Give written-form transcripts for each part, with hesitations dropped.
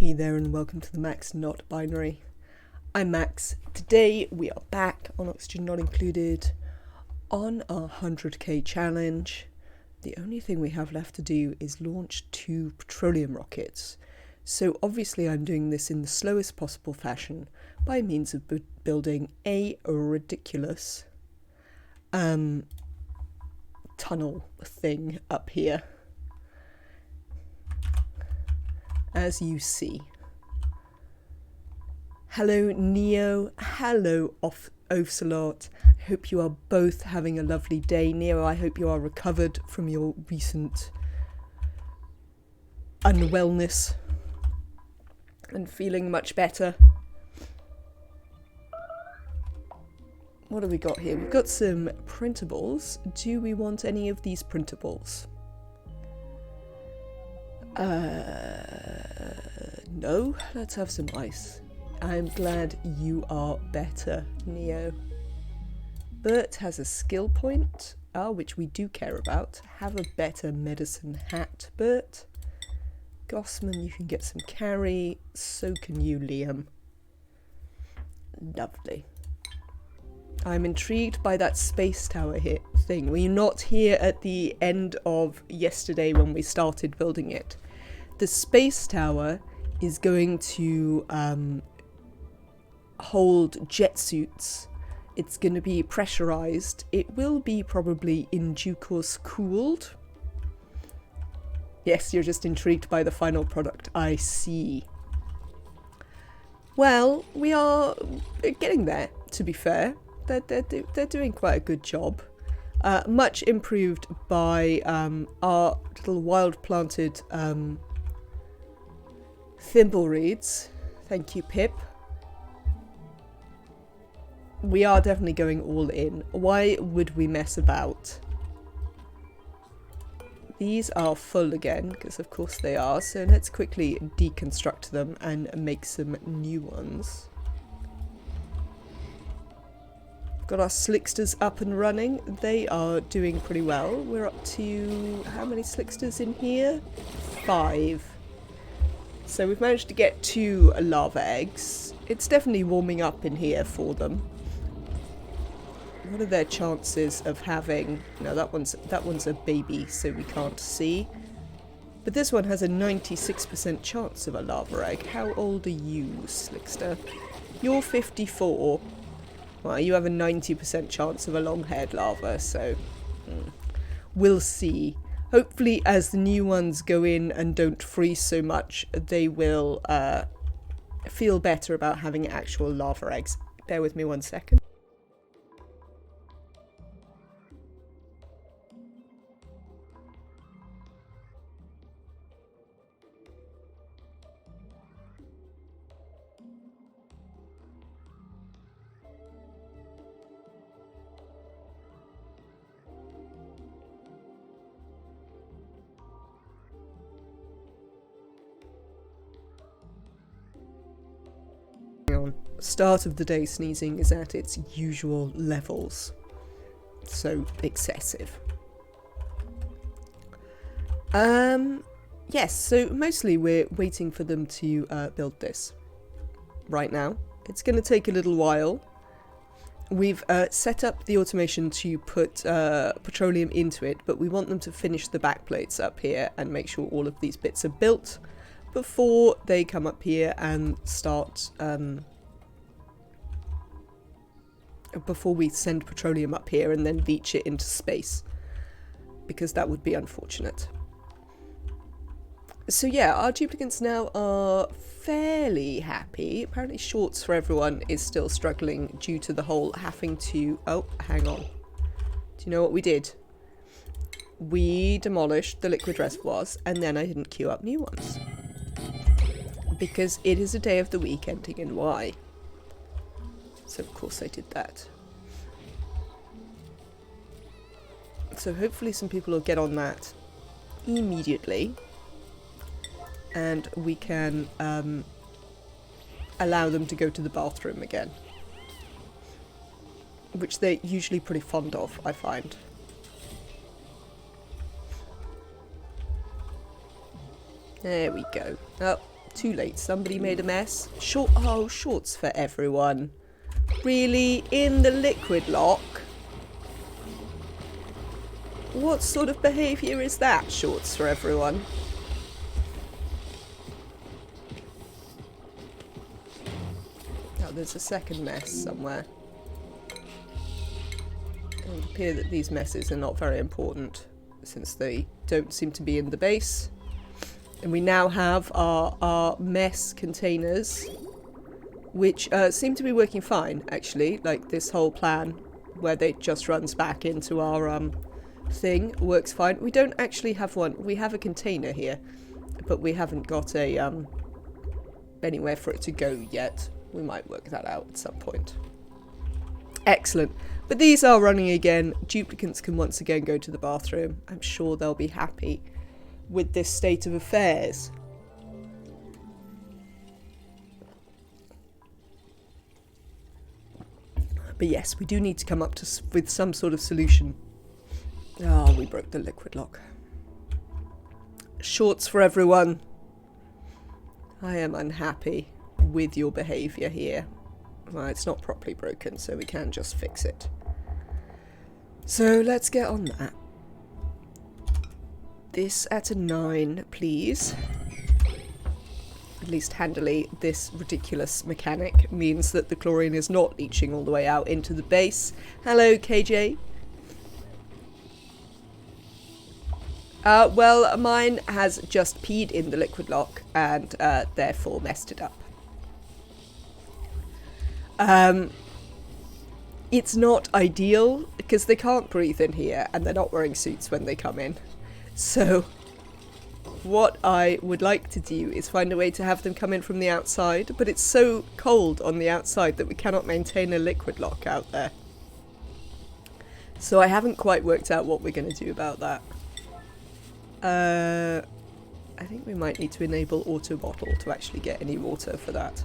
Hey there and welcome to the Max Not Binary. I'm Max. Today we are back on Oxygen Not Included on our 100k challenge. The only thing we have left to do is launch 2 petroleum rockets. So obviously I'm doing this in the slowest possible fashion by means of building a ridiculous tunnel thing up here. As you see. Hello Neo, hello Ocelot. I hope you are both having a lovely day. Neo, I hope you are recovered from your recent unwellness and feeling much better. What have we got here? We've got some printables. Do we want any of these printables? No, let's have some ice. I'm glad you are better, Neo. Bert has a skill point, which we do care about. Have a better medicine hat, Bert. Gossman, you can get some carry. So can you, Liam. Lovely. I'm intrigued by that space tower thing. Were you not here at the end of yesterday when we started building it? The space tower is going to hold jet suits. It's going to be pressurized. It will be probably in due course cooled. Yes, you're just intrigued by the final product. I see. Well, we are getting there, to be fair. They're doing quite a good job. Much improved by our little wild planted thimble reeds. Thank you, Pip. We are definitely going all in. Why would we mess about? These are full again, because of course they are. So let's quickly deconstruct them and make some new ones. Got our Slicksters up and running. They are doing pretty well. We're up to how many Slicksters in here? 5. So we've managed to get 2 lava eggs. It's definitely warming up in here for them. What are their chances of having... No, that one's a baby, so we can't see. But this one has a 96% chance of a lava egg. How old are you, Slickster? You're 54. Well, you have a 90% chance of a long-haired lava, so we'll see. Hopefully, as the new ones go in and don't freeze so much, they will feel better about having actual lava eggs. Bear with me one second. Start of the day sneezing is at its usual levels, so excessive. Yes, so mostly we're waiting for them to build this right now. It's going to take a little while. We've set up the automation to put petroleum into it, but we want them to finish the backplates up here and make sure all of these bits are built before they come up here and start before we send petroleum up here and then leach it into space, because that would be unfortunate. So yeah, our duplicates now are fairly happy. Apparently shorts for everyone is still struggling due to the whole having to... Oh, hang on. Do you know what we did? We demolished the liquid reservoirs and then I didn't queue up new ones. Because it is a day of the week ending in Y. So of course I did that. So hopefully some people will get on that immediately. And we can allow them to go to the bathroom again. Which they're usually pretty fond of, I find. There we go. Oh, Too late. Somebody made a mess. Oh, shorts for everyone. Really? In the liquid lock? What sort of behaviour is that, shorts for everyone? Oh, there's a second mess somewhere. It would appear that these messes are not very important, since they don't seem to be in the base. And we now have our mess containers, which seem to be working fine, actually. Like, this whole plan, where they just runs back into our thing, works fine. We don't actually have one. We have a container here, but we haven't got a anywhere for it to go yet. We might work that out at some point. Excellent. But these are running again. Duplicants can once again go to the bathroom. I'm sure they'll be happy with this state of affairs. But yes, we do need to come up with some sort of solution. Oh, we broke the liquid lock. Shorts for everyone. I am unhappy with your behaviour here. Well, it's not properly broken, so we can just fix it. So let's get on that. This at a 9, please. At least handily, this ridiculous mechanic means that the chlorine is not leaching all the way out into the base. Hello, KJ. Well, mine has just peed in the liquid lock and therefore messed it up. It's not ideal because they can't breathe in here and they're not wearing suits when they come in. So what I would like to do is find a way to have them come in from the outside, but it's so cold on the outside that we cannot maintain a liquid lock out there. So I haven't quite worked out what we're going to do about that. I think we might need to enable auto bottle to actually get any water for that.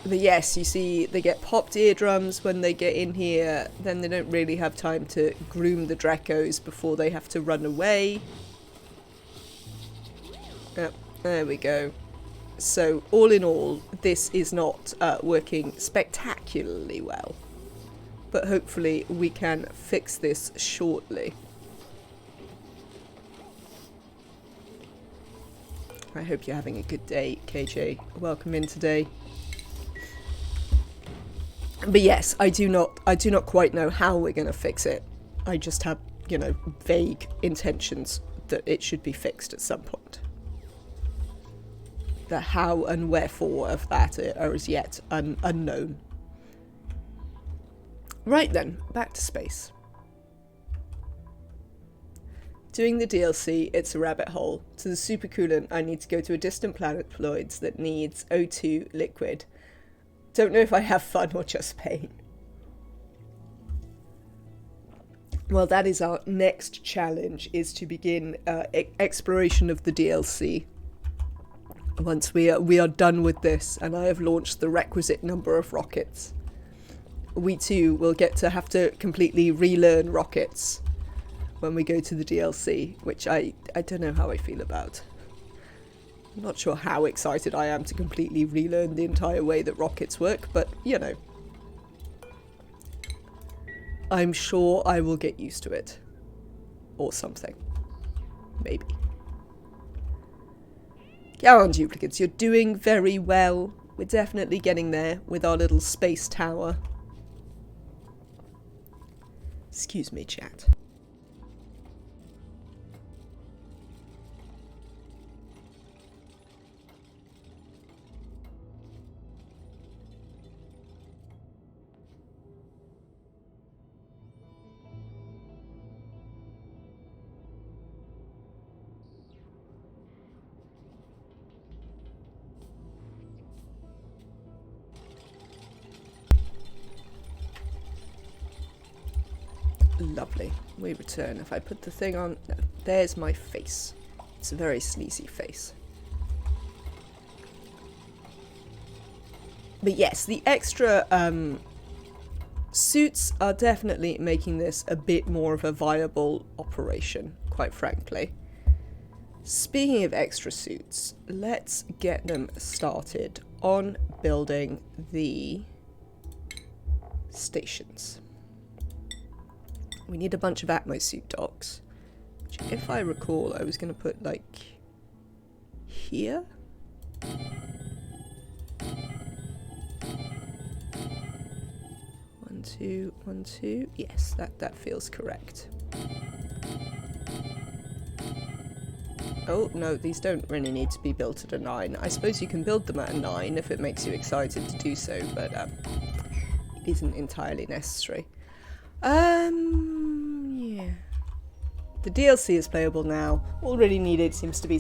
But yes, you see, they get popped eardrums when they get in here, then they don't really have time to groom the Dreckos before they have to run away. Yep, there we go. So, all in all, this is not working spectacularly well. But hopefully we can fix this shortly. I hope you're having a good day, KJ. Welcome in today. But yes, I do not quite know how we're going to fix it. I just have, you know, vague intentions that it should be fixed at some point. The how and wherefore of that are as yet unknown. Right then, back to space. Doing the DLC, it's a rabbit hole. To the supercoolant, I need to go to a distant planet Ploids that needs O2 liquid. Don't know if I have fun or just pain. Well, that is our next challenge, is to begin exploration of the DLC. Once we are done with this, and I have launched the requisite number of rockets, we too will get to have to completely relearn rockets when we go to the DLC, which I don't know how I feel about. I'm not sure how excited I am to completely relearn the entire way that rockets work, but, you know. I'm sure I will get used to it. Or something. Maybe. Go on, duplicates, you're doing very well. We're definitely getting there with our little space tower. Excuse me, chat. Lovely. We return. If I put the thing on... No, there's my face. It's a very sleazy face. But yes, the extra suits are definitely making this a bit more of a viable operation, quite frankly. Speaking of extra suits, let's get them started on building the stations. We need a bunch of atmosuit docks, which, if I recall, I was going to put like here. One, two, 1, 2. Yes, that feels correct. Oh, no, these don't really need to be built at a 9. I suppose you can build them at a 9 if it makes you excited to do so, but it isn't entirely necessary. Yeah. The DLC is playable now. All really needed seems to be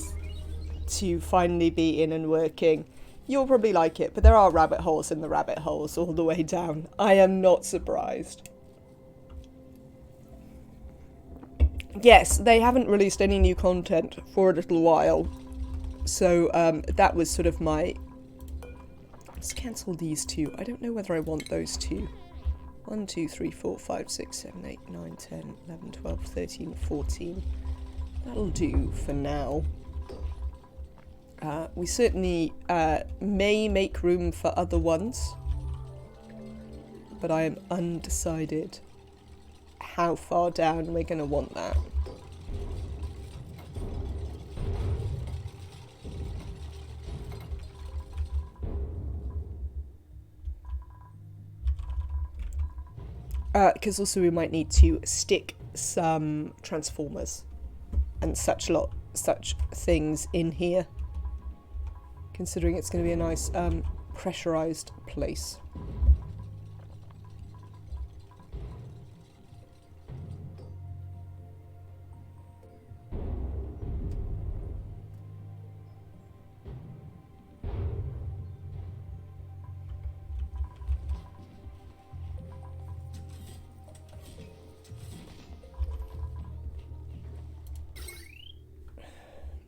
to finally be in and working. You'll probably like it, but there are rabbit holes in the rabbit holes all the way down. I am not surprised. Yes, they haven't released any new content for a little while, so that was sort of my... Let's cancel these two. I don't know whether I want those two. 1, 2, 3, 4, 5, 6, 7, 8, 9, 10, 11, 12, 13, 14. That'll do for now. We certainly may make room for other ones, but I am undecided how far down we're going to want that. Because also we might need to stick some transformers and such things in here, considering it's going to be a nice pressurized place.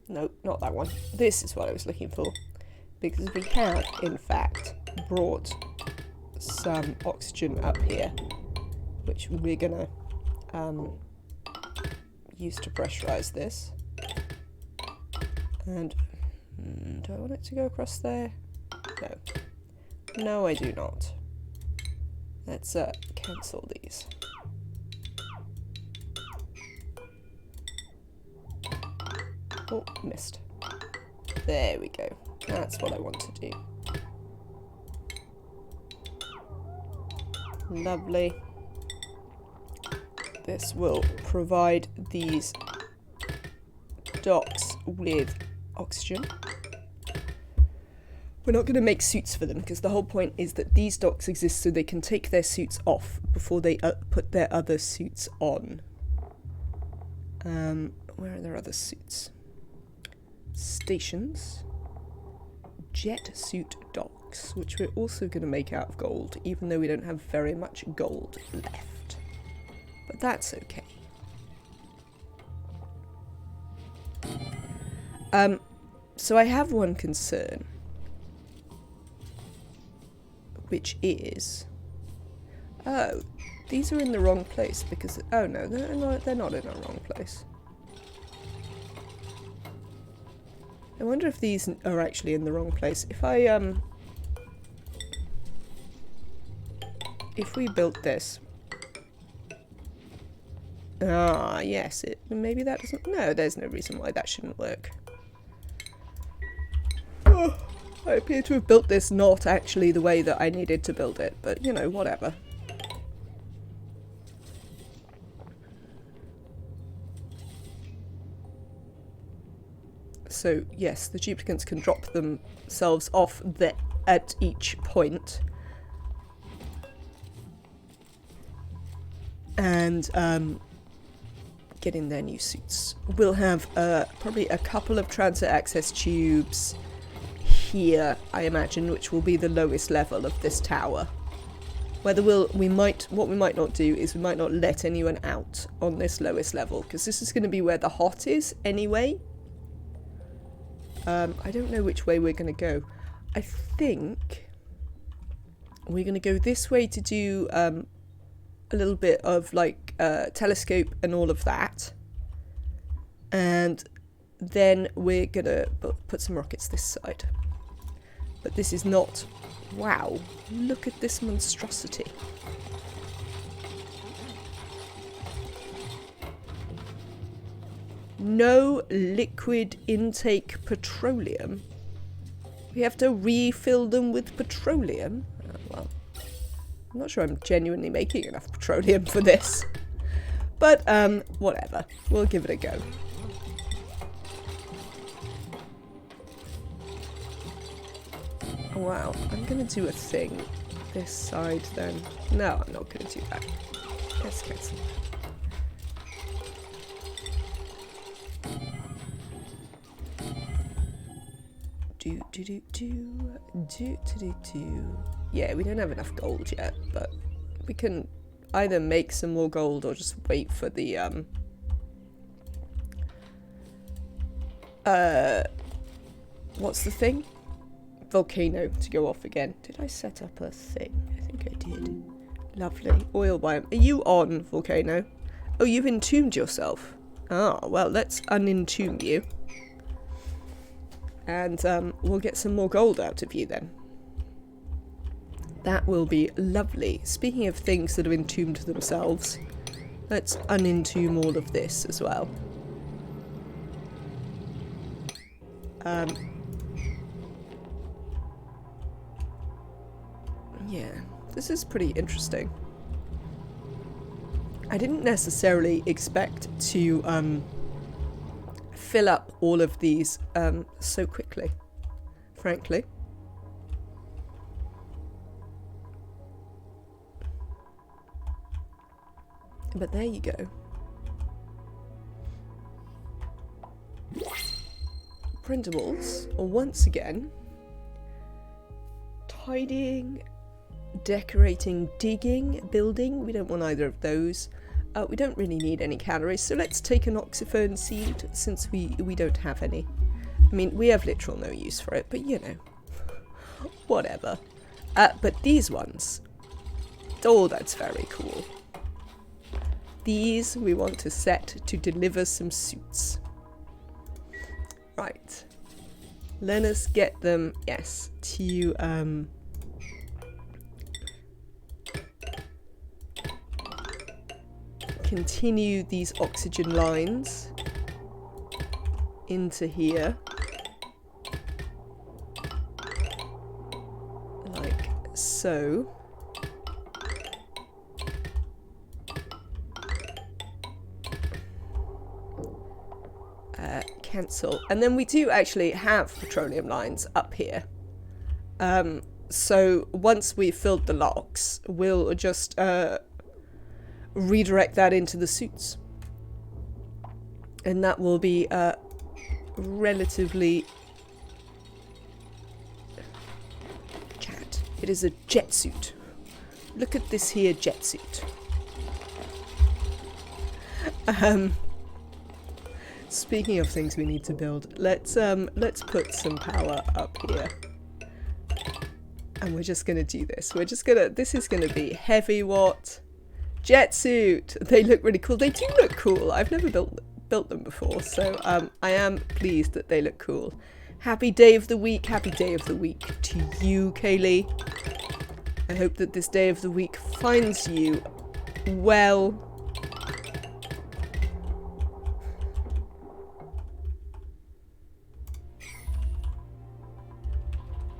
No, not that one. This is what I was looking for. Because we have, in fact, brought some oxygen up here, which we're gonna use to pressurize this. And do I want it to go across there? No. No, I do not. Let's cancel these. Oh, missed. There we go. That's what I want to do. Lovely. This will provide these docks with oxygen. We're not going to make suits for them because the whole point is that these docks exist so they can take their suits off before they put their other suits on. Where are their other suits? Stations. Jet suit docks, which we're also going to make out of gold, even though we don't have very much gold left. But that's okay. So I have one concern, which is... Oh, these are in the wrong place because... Oh no, they're not in the wrong place. I wonder if these are actually in the wrong place. If we built this... Ah, yes, maybe that doesn't... No, there's no reason why that shouldn't work. Oh, I appear to have built this not actually the way that I needed to build it, but, you know, whatever. So, yes, the duplicants can drop themselves off at each point. And get in their new suits. We'll have probably a couple of transit access tubes here, I imagine, which will be the lowest level of this tower. What we might not do is we might not let anyone out on this lowest level, because this is going to be where the hot is anyway. I don't know which way we're going to go. I think we're going to go this way to do a little bit of like telescope and all of that. And then we're gonna put some rockets this side. But this is not... Wow, look at this monstrosity. No liquid intake petroleum. We have to refill them with petroleum? Oh, well, I'm not sure I'm genuinely making enough petroleum for this. But, whatever. We'll give it a go. Wow, I'm gonna do a thing this side then. No, I'm not gonna do that. Let's cancel that. Yeah, we don't have enough gold yet, but we can either make some more gold or just wait for the what's the thing? Volcano to go off again. Did I set up a thing? I think I did. Lovely. Oil biome. Are you on, Volcano? Oh, you've entombed yourself. Ah, well, let's unentomb you. And we'll get some more gold out of you then. That will be lovely. Speaking of things that have entombed themselves, let's unentomb all of this as well. Yeah, this is pretty interesting. I didn't necessarily expect to fill up all of these so quickly, frankly. But there you go. Printables, once again, tidying, decorating, digging, building. We don't want either of those. We don't really need any calories, so let's take an oxyphone seed since we don't have any. I mean, we have literal no use for it, but you know, whatever. But these ones, oh, that's very cool. These we want to set to deliver some suits. Right. Let us get them, yes, to continue these oxygen lines into here. Like so. Cancel. And then we do actually have petroleum lines up here. So once we've filled the locks, we'll just redirect that into the suits. And that will be relatively... Chat. It is a jet suit. Look at this here jet suit. Speaking of things we need to build, let's put some power up here. And we're just gonna do this. This is gonna be heavy watt jet suit. They look really cool. They do look cool. I've never built them before, so I am pleased that they look cool. Happy day of the week. Happy day of the week to you, Kaylee. I hope that this day of the week finds you well.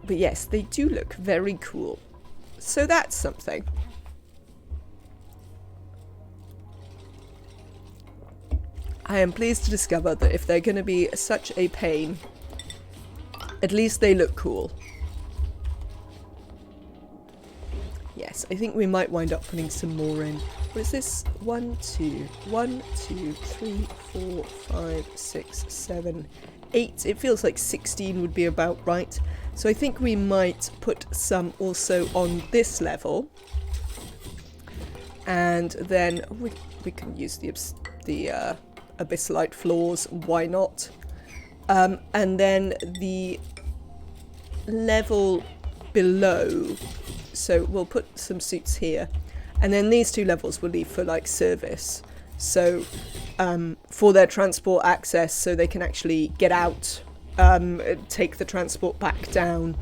But yes, they do look very cool. So that's something. I am pleased to discover that if they're going to be such a pain, at least they look cool. Yes, I think we might wind up putting some more in. What is this? 1, 2, 3, 4, 5, 6, 7, 8. It feels like 16 would be about right. So I think we might put some also on this level. And then we can use the abyssalite floors, why not? And then the level below, so we'll put some suits here. And then these 2 levels will leave for like service. So for their transport access, so they can actually get out, take the transport back down,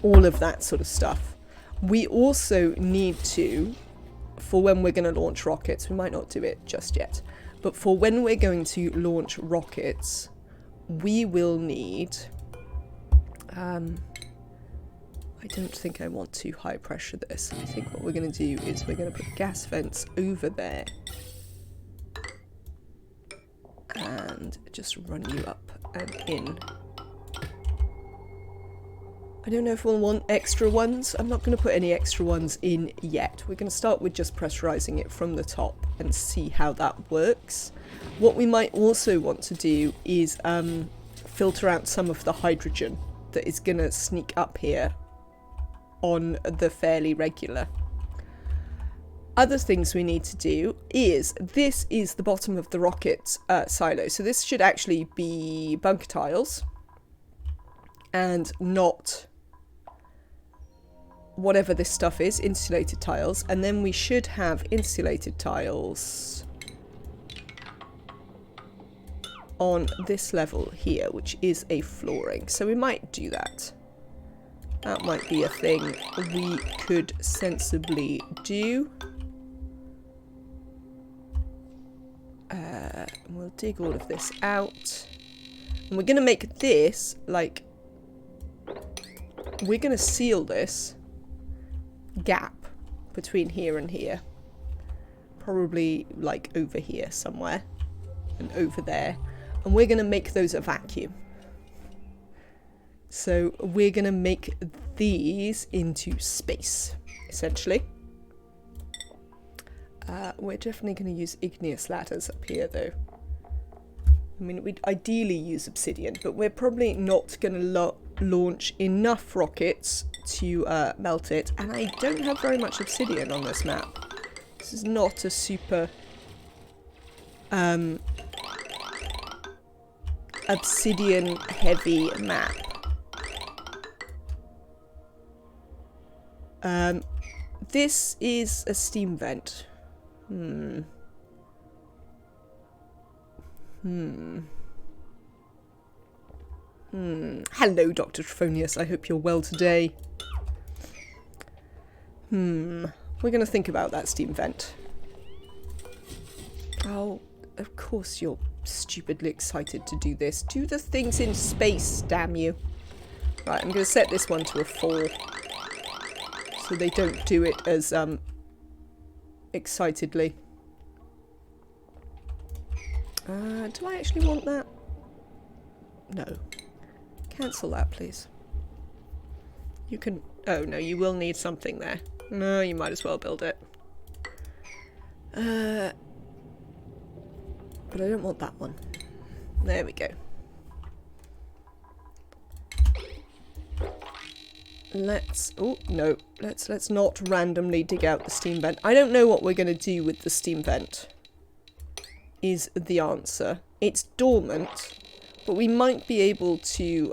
all of that sort of stuff. We also need to, for when we're going to launch rockets, we might not do it just yet, but for when we're going to launch rockets, we will need, I don't think I want to high pressure this. I think what we're going to do is we're going to put gas vents over there and just run you up and in. I don't know if we'll want extra ones. I'm not going to put any extra ones in yet. We're going to start with just pressurizing it from the top and see how that works. What we might also want to do is filter out some of the hydrogen that is going to sneak up here on the fairly regular. Other things we need to do is, this is the bottom of the rocket silo. So this should actually be bunker tiles and not whatever this stuff is, insulated tiles. And then we should have insulated tiles on this level here, which is a flooring. So we might do that. That might be a thing we could sensibly do. We'll dig all of this out. And we're going to make this, like, we're going to seal this gap between here and here. Probably, like, over here somewhere. And over there. And we're going to make those a vacuum. So we're going to make these into space, essentially. We're definitely going to use igneous ladders up here, though. I mean, we'd ideally use obsidian, but we're probably not going to launch enough rockets to melt it. And I don't have very much obsidian on this map. This is not a super obsidian-heavy map. This is a steam vent. Hello, Dr. Trophonius. I hope you're well today. We're going to think about that steam vent. Oh, of course you're stupidly excited to do this. Do the things in space, damn you. Right, I'm going to set this one to a 4. So they don't do it as excitedly. Do I actually want that? No. Cancel that, please. You can... Oh, no, you will need something there. No, you might as well build it. But I don't want that one. There we go. Let's... Oh, no. Let's not randomly dig out the steam vent. I don't know what we're going to do with the steam vent. Is the answer. It's dormant, but we might be able to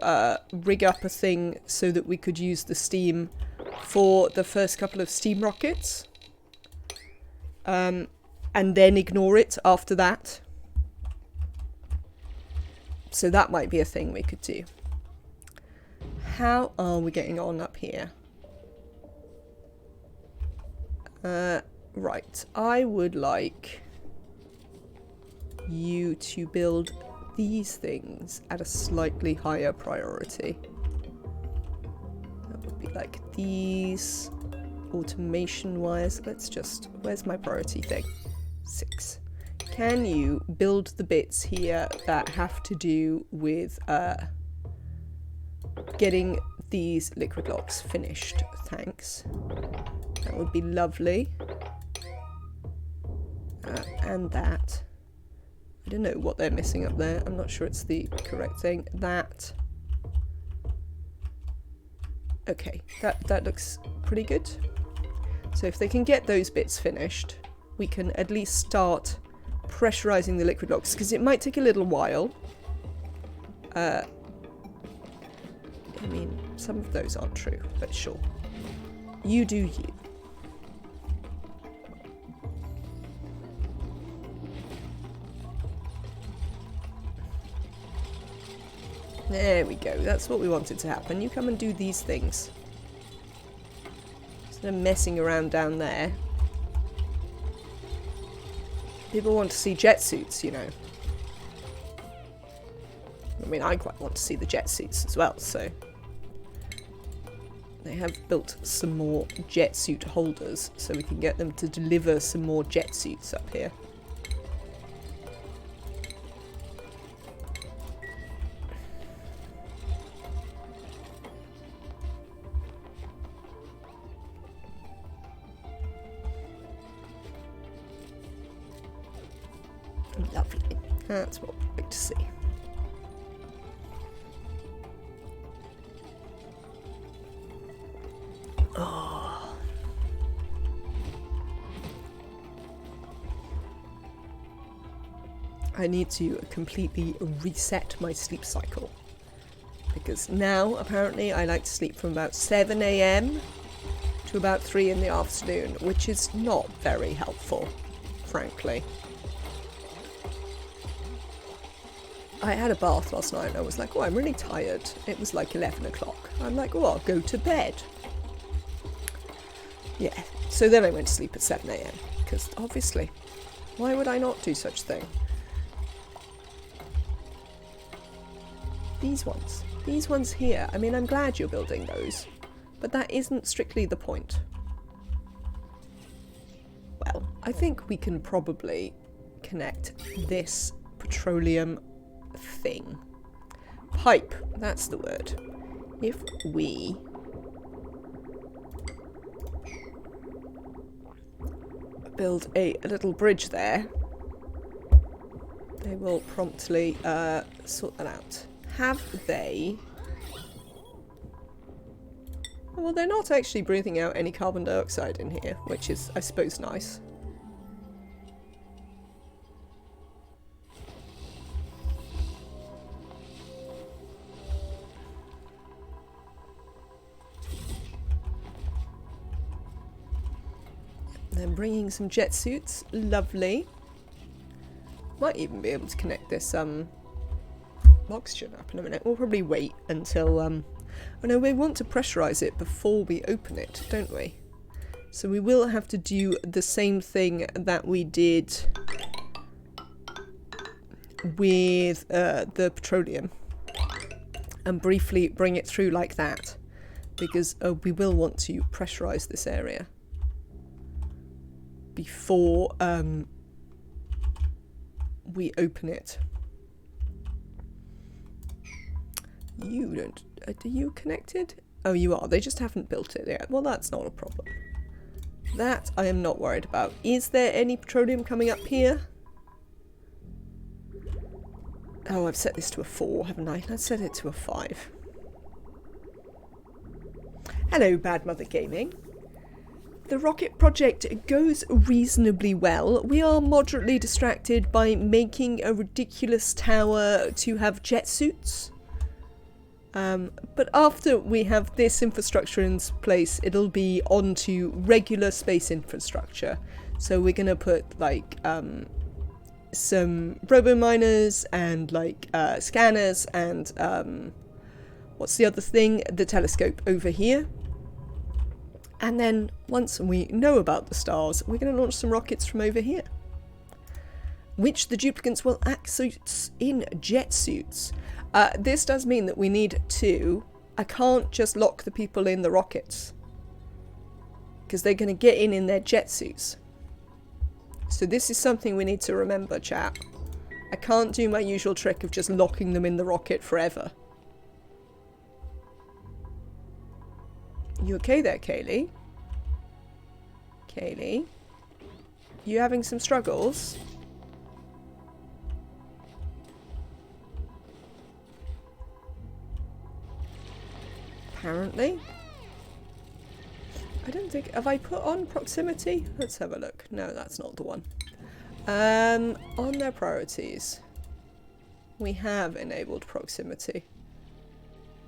rig up a thing so that we could use the steam for the first couple of steam rockets. And then ignore it after that. So that might be a thing we could do. How are we getting on up here? Right. I would like you to build these things at a slightly higher priority. That would be like these automation wires. Let's just... Where's my priority thing? 6. Can you build the bits here that have to do with getting these liquid locks finished? Thanks. That would be lovely. And that. I don't know what they're missing up there. I'm not sure it's the correct thing. That. Okay, that looks pretty good. So if they can get those bits finished, we can at least start pressurizing the liquid locks, because it might take a little while. I mean, some of those aren't true, but sure. You do you. There we go. That's what we wanted to happen. You come and do these things. Instead of messing around down there. People want to see jet suits, you know. I mean, I quite want to see the jet suits as well, so... They have built some more jet suit holders, so we can get them to deliver some more jet suits up here. Lovely. That's what we'd like to see. Oh. I need to completely reset my sleep cycle. Because now, apparently, I like to sleep from about 7 AM to about 3 in the afternoon, which is not very helpful, frankly. I had a bath last night and I was like, oh, I'm really tired. It was like 11 o'clock. I'm like, oh, I'll go to bed. Yeah, so then I went to sleep at 7 AM, because obviously, why would I not do such a thing? These ones here, I mean, I'm glad you're building those, but that isn't strictly the point. Well, I think we can probably connect this petroleum thing. Pipe, that's the word. If we... build a little bridge there, they will promptly sort that out. Have they... Well, they're not actually breathing out any carbon dioxide in here, which is, I suppose, nice. Then bringing some jet suits, lovely. Might even be able to connect this oxygen up in a minute. We'll probably wait until oh no, we want to pressurize it before we open it, don't we? So we will have to do the same thing that we did with the petroleum and briefly bring it through like that, because we will want to pressurize this area before we open it. You don't... are you connected? Oh, you are. They just haven't built it yet. Well, that's not a problem. That I am not worried about. Is there any petroleum coming up here? Oh, I've set this to a 4, haven't I? Let's set it to a 5. Hello, Bad Mother Gaming. The rocket project goes reasonably well. We are moderately distracted by making a ridiculous tower to have jet suits. But after we have this infrastructure in place, it'll be on to regular space infrastructure. So we're going to put like some robo-miners and like scanners and what's the other thing? The telescope over here. And then once we know about the stars, we're going to launch some rockets from over here, which the duplicants will access in jet suits. This does mean that we need to... I can't just lock the people in the rockets, because they're going to get in their jet suits. So this is something we need to remember, chat. I can't do my usual trick of just locking them in the rocket forever. You okay there, Kaylee? Kaylee? You having some struggles? Apparently. I don't think... have I put on proximity? Let's have a look. No, that's not the one. On their priorities, we have enabled proximity.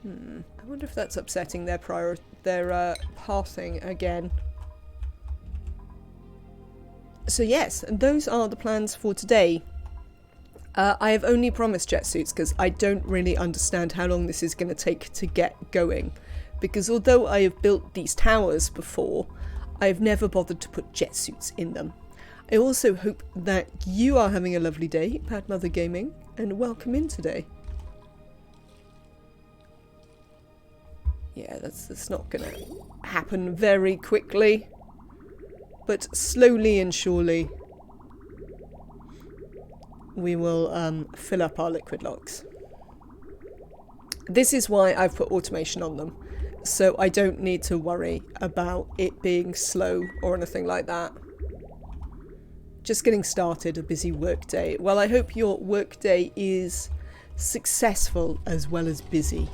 I wonder if that's upsetting their pathing again. So yes, those are the plans for today. I have only promised jet suits because I don't really understand how long this is going to take to get going. Because although I have built these towers before, I've never bothered to put jet suits in them. I also hope that you are having a lovely day, Bad Mother Gaming, and welcome in today. Yeah, that's not going to happen very quickly, but slowly and surely we will fill up our liquid locks. This is why I've put automation on them, so I don't need to worry about it being slow or anything like that. Just getting started, a busy work day. Well, I hope your work day is successful as well as busy.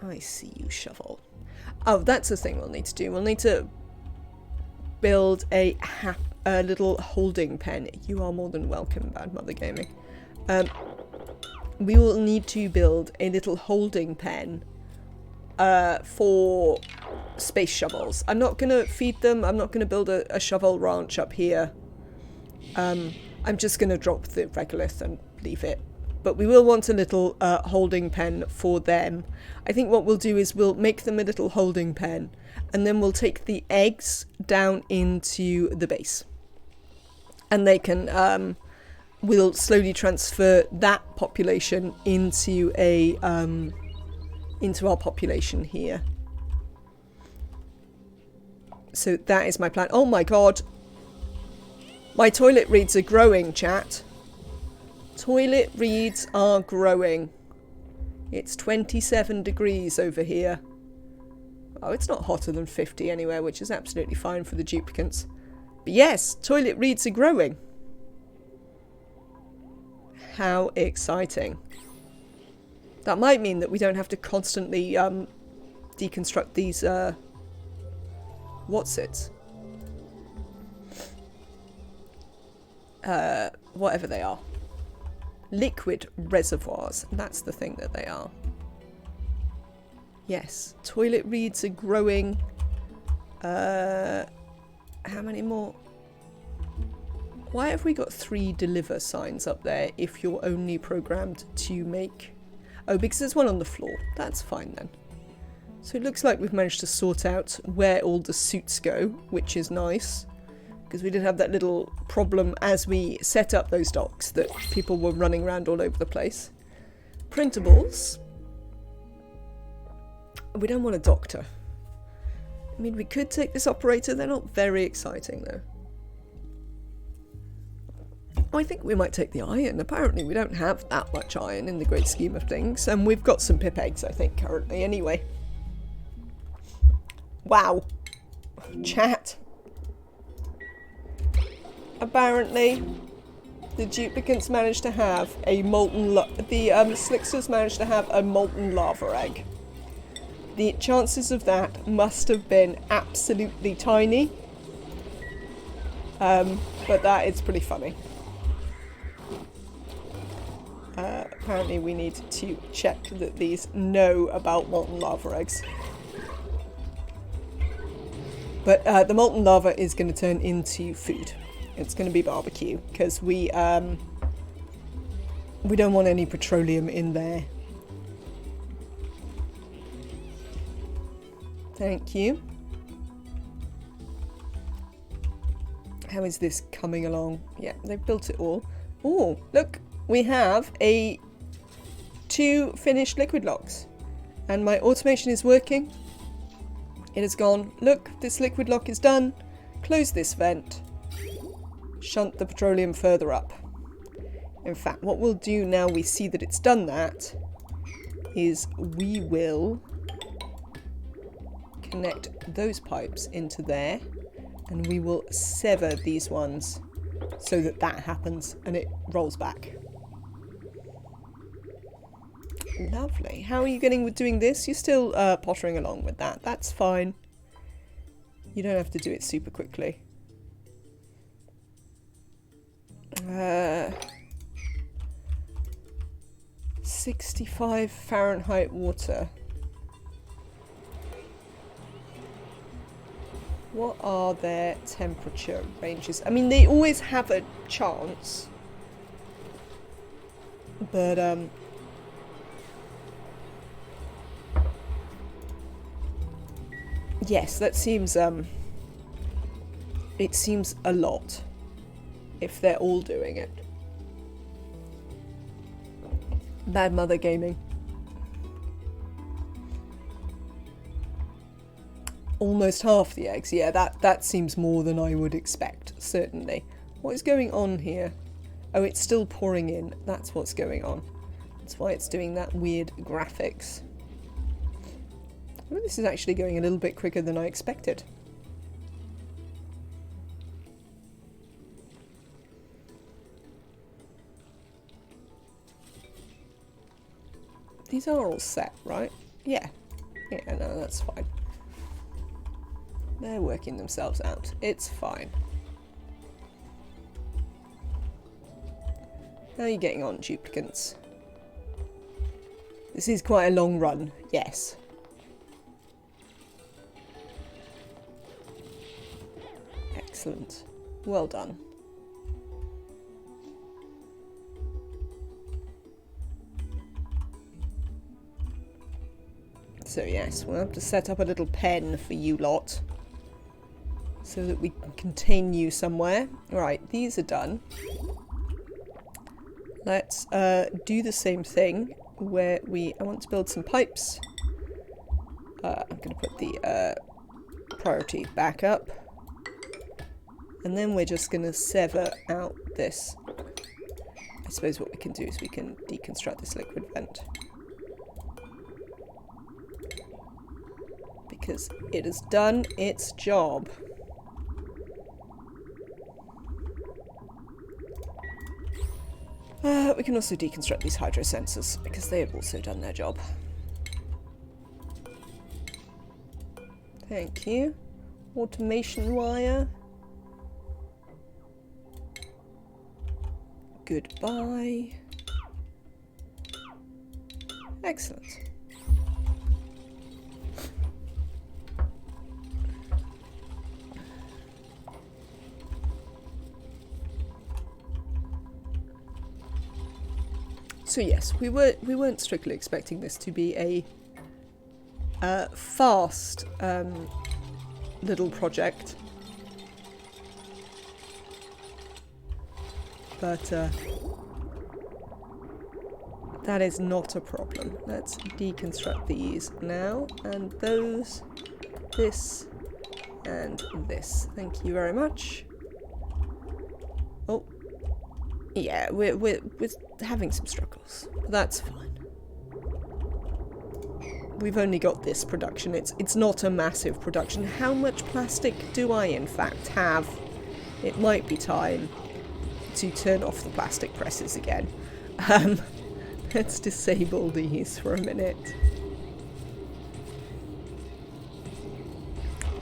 I see you, shovel. Oh, that's the thing we'll need to do. We'll need to build a little holding pen. You are more than welcome, Bad Mother Gaming. We will need to build a little holding pen for space shovels. I'm not going to feed them. I'm not going to build a shovel ranch up here. I'm just going to drop the regolith and leave it. But we will want a little holding pen for them. I think what we'll do is we'll make them a little holding pen, and then we'll take the eggs down into the base. And they can, we'll slowly transfer that population into into our population here. So that is my plan. Oh my god. My toilet reeds are growing, chat. Toilet reeds are growing. It's 27 degrees over here. Oh, it's not hotter than 50 anywhere, which is absolutely fine for the duplicants. But yes, toilet reeds are growing. How exciting. That might mean that we don't have to constantly deconstruct these, whatever they are. Liquid reservoirs. That's the thing that they are. Yes, toilet reeds are growing. How many more? Why have we got 3 deliver signs up there if you're only programmed to make... Oh, because there's one on the floor. That's fine then. So it looks like we've managed to sort out where all the suits go, which is nice. Because we did have that little problem as we set up those docks that people were running around all over the place. Printables. We don't want a doctor. I mean, we could take this operator. They're not very exciting, though. I think we might take the iron. Apparently, we don't have that much iron in the great scheme of things. And we've got some pip eggs, I think, currently, anyway. Wow. Chat. Apparently, the duplicants managed to have a molten... the Slicksters managed to have a molten lava egg. The chances of that must have been absolutely tiny. But that is pretty funny. Apparently we need to check that these know about molten lava eggs. But the molten lava is going to turn into food. It's going to be barbecue because we don't want any petroleum in there. Thank you. How is this coming along? Yeah, they've built it all. Oh, look, we have 2 finished liquid locks. And my automation is working. It has gone, look, this liquid lock is done. Close this vent. Shunt the petroleum further up. In fact, what we'll do now we see that it's done that is we will connect those pipes into there and we will sever these ones so that that happens and it rolls back. Lovely. How are you getting with doing this? You're still pottering along with that. That's fine. You don't have to do it super quickly. 65 Fahrenheit water. What are their temperature ranges? I mean, they always have a chance. But, yes, that seems, it seems a lot. If they're all doing it. Bad Mother Gaming. Almost half the eggs. Yeah, that seems more than I would expect, certainly. What is going on here? Oh, it's still pouring in. That's what's going on. That's why it's doing that weird graphics. Well, this is actually going a little bit quicker than I expected. These are all set, right? Yeah. Yeah, no, that's fine. They're working themselves out. It's fine. How are you getting on, duplicants? This is quite a long run, yes. Excellent. Well done. So yes, we'll have to set up a little pen for you lot. So that we can contain you somewhere. Right, these are done. Let's do the same thing where I want to build some pipes. I'm going to put the priority back up. And then we're just going to sever out this. I suppose what we can do is we can deconstruct this liquid vent. Because it has done its job. We can also deconstruct these hydro sensors because they have also done their job. Thank you. Automation wire. Goodbye. Excellent. So yes, we weren't strictly expecting this to be a fast little project, but that is not a problem. Let's deconstruct these now, and those, this, and this. Thank you very much. Oh. Yeah, we're having some struggles, but that's fine. We've only got this production. It's not a massive production. How much plastic do I in fact have? It might be time to turn off the plastic presses again. Let's disable these for a minute.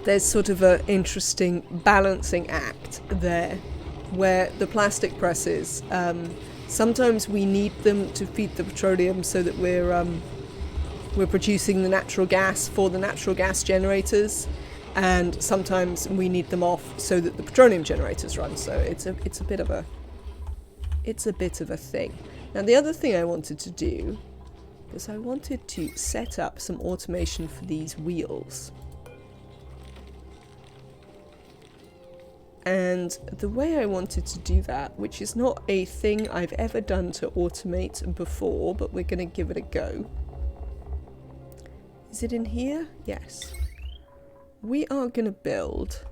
There's sort of an interesting balancing act there, where the plastic presses, sometimes we need them to feed the petroleum so that we're producing the natural gas for the natural gas generators, and sometimes we need them off so that the petroleum generators run. So it's a bit of a thing. Now the other thing I wanted to do was I wanted to set up some automation for these wheels. And the way I wanted to do that, which is not a thing I've ever done to automate before, but we're going to give it a go. Is it in here? Yes. We are going to build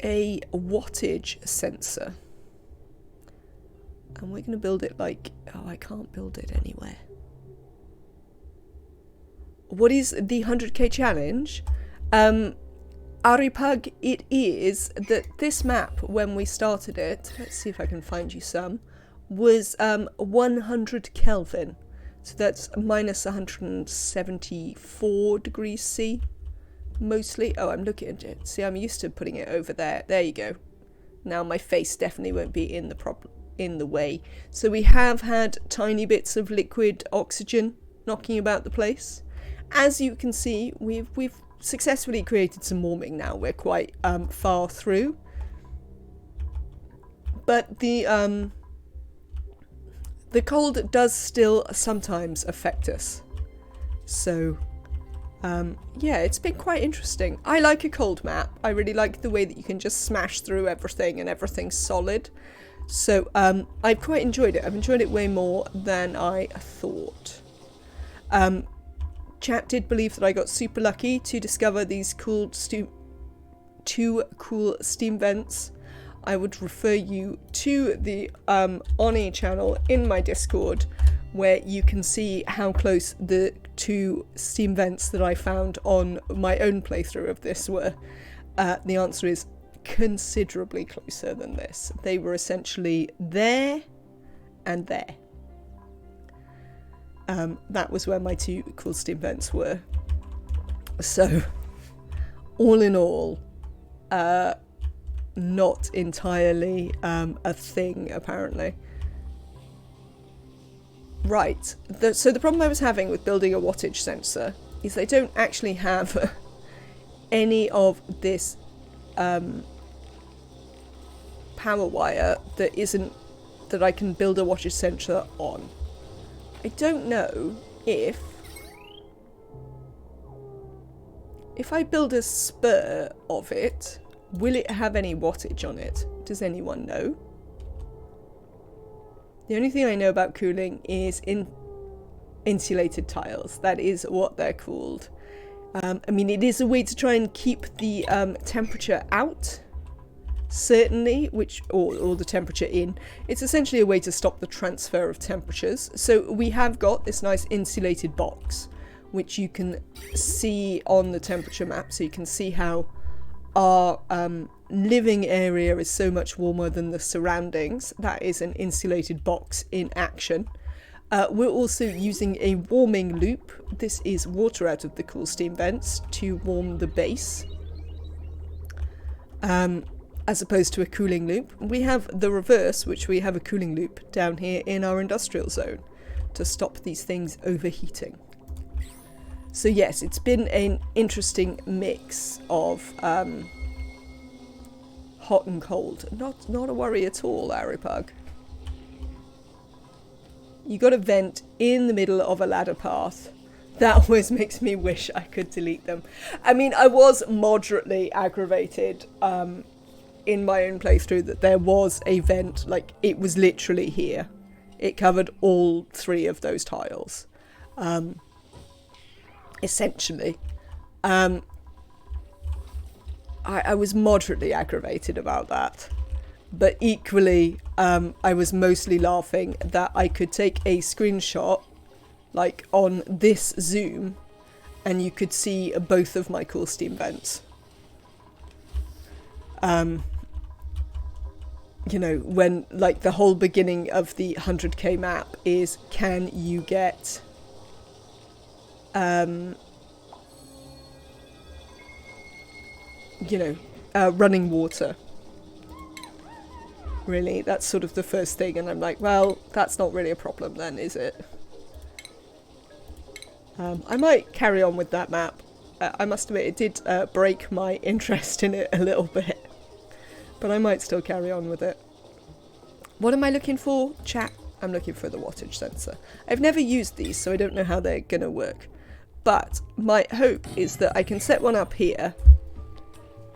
a wattage sensor. And we're going to build it like... Oh, I can't build it anywhere. What is the 100k challenge? Aripug, it is that this map, when we started it, let's see if I can find you some, was 100 Kelvin. So that's minus 174 degrees C, mostly. Oh, I'm looking at it. See, I'm used to putting it over there. There you go. Now my face definitely won't be in the way. So we have had tiny bits of liquid oxygen knocking about the place. As you can see, we've successfully created some warming now. We're quite far through. But the cold does still sometimes affect us. So, yeah, it's been quite interesting. I like a cold map. I really like the way that you can just smash through everything and everything's solid. So, I've quite enjoyed it. I've enjoyed it way more than I thought. Chat did believe that I got super lucky to discover these two cool steam vents. I would refer you to the ONI channel in my Discord, where you can see how close the 2 steam vents that I found on my own playthrough of this were. The answer is considerably closer than this. They were essentially there and there. That was where my 2 cool steam vents were. So, all in all, not entirely a thing, apparently. Right, so the problem I was having with building a wattage sensor is they don't actually have any of this power wire that I can build a wattage sensor on. I don't know if I build a spur of it, will it have any wattage on it? Does anyone know? The only thing I know about cooling is insulated tiles. That is what they're called. I mean, it is a way to try and keep the temperature out, certainly, or the temperature in. It's essentially a way to stop the transfer of temperatures. So we have got this nice insulated box, which you can see on the temperature map. So you can see how our living area is so much warmer than the surroundings. That is an insulated box in action. We're also using a warming loop. This is water out of the cool steam vents to warm the base, as opposed to a cooling loop. We have the reverse, which we have a cooling loop down here in our industrial zone to stop these things overheating. So yes, it's been an interesting mix of hot and cold. Not a worry at all, Aripug. You got a vent in the middle of a ladder path. That always makes me wish I could delete them. I mean, I was moderately aggravated in my own playthrough that there was a vent, like it was literally here. It covered all 3 of those tiles. Essentially. I was moderately aggravated about that. But equally, I was mostly laughing that I could take a screenshot, like on this zoom, and you could see both of my cool steam vents. You know, when, like, the whole beginning of the 100k map is, can you get you know, running water. Really, that's sort of the first thing, and I'm like, well, that's not really a problem then, is it? I might carry on with that map. I must admit, it did break my interest in it a little bit, but I might still carry on with it. What am I looking for, chat? I'm looking for the wattage sensor. I've never used these, so I don't know how they're gonna work. But my hope is that I can set one up here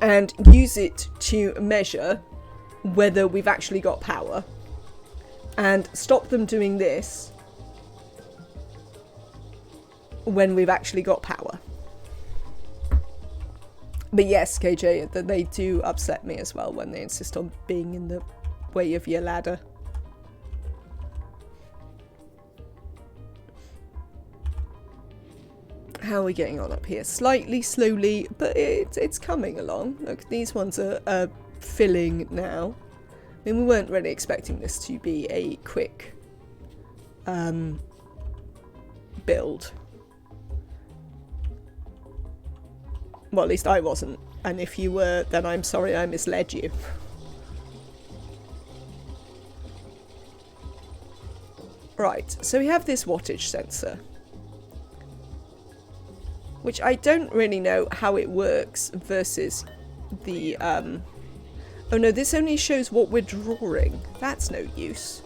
and use it to measure whether we've actually got power, and stop them doing this when we've actually got power. But yes, KJ, they do upset me as well when they insist on being in the way of your ladder. How are we getting on up here? Slightly slowly, but it's coming along. Look, these ones are filling now. I mean, we weren't really expecting this to be a quick build. Well, at least I wasn't. And if you were, then I'm sorry I misled you. Right, so we have this wattage sensor. which I don't really know how it works versus the, oh no, this only shows what we're drawing. That's no use.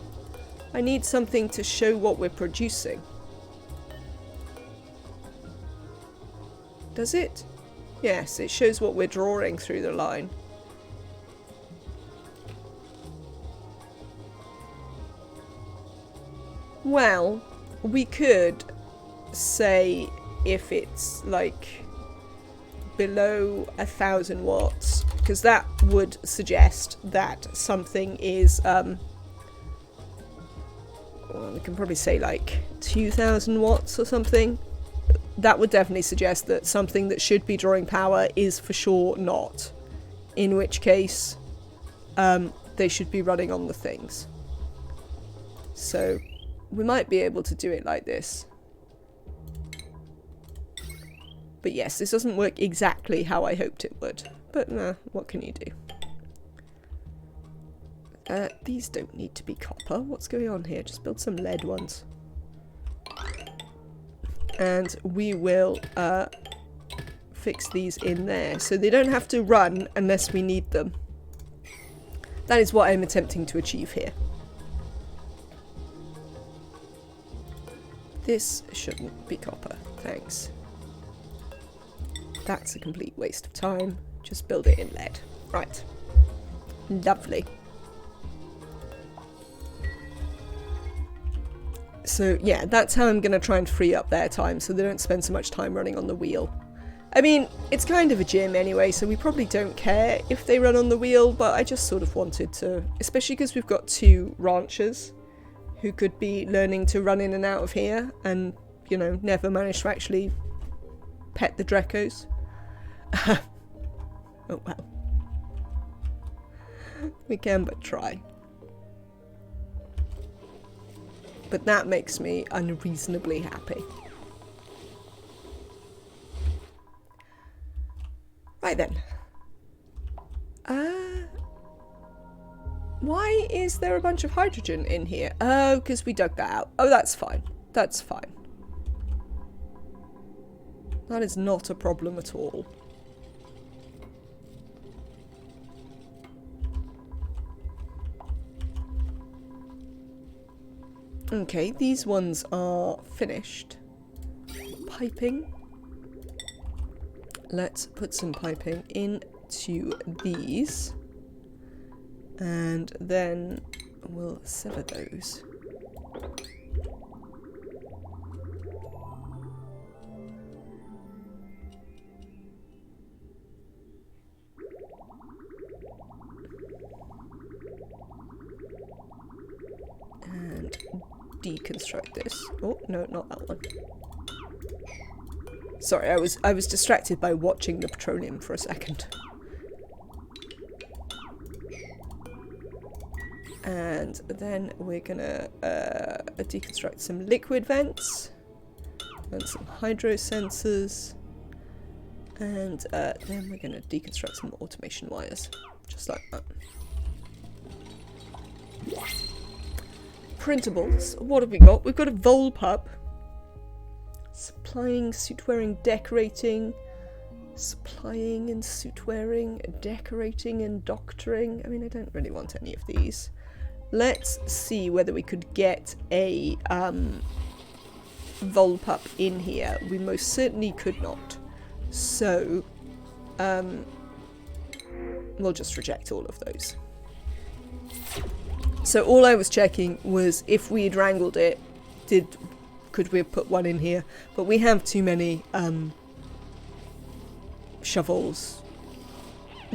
I need something to show what we're producing. Does it? Yes, it shows what we're drawing through the line. Well, we could say if it's like below 1,000 watts, because that would suggest that something is, well, we can probably say like 2,000 watts or something. That would definitely suggest that something that should be drawing power is for sure not. In which case, they should be running on the things. So we might be able to do it like this. But yes, this doesn't work exactly how I hoped it would. But what can you do? These don't need to be copper. What's going on here? Just build some lead ones. And we will fix these in there. So they don't have to run unless we need them. That is what I'm attempting to achieve here. This shouldn't be copper. Thanks. That's a complete waste of time. Just build it in lead. Right. Lovely. So yeah, that's how I'm going to try and free up their time so they don't spend so much time running on the wheel. I mean, it's kind of a gym anyway, so we probably don't care if they run on the wheel, but I just sort of wanted to, especially because we've got 2 ranchers who could be learning to run in and out of here and, you know, never manage to actually pet the Dreckos. Oh well. We can but try. But that makes me unreasonably happy. Right then. Why is there a bunch of hydrogen in here? Oh, because we dug that out. Oh, that's fine. That's fine. That is not a problem at all. Okay, these ones are finished. Piping. Let's put some piping into these. And then we'll sever those. And deconstruct this. Oh, no, not that one. Sorry, I was distracted by watching the petroleum for a second. And then we're gonna deconstruct some liquid vents and some hydro sensors, and then we're gonna deconstruct some automation wires, just like that. Printables. What have we got? We've got a Volpup. Supplying, suit wearing, decorating. Supplying and suit wearing, decorating and doctoring. I mean, I don't really want any of these. Let's see whether we could get a Volpup in here. We most certainly could not. So, we'll just reject all of those. So all I was checking was if we had wrangled it, could we have put one in here? But we have too many shovels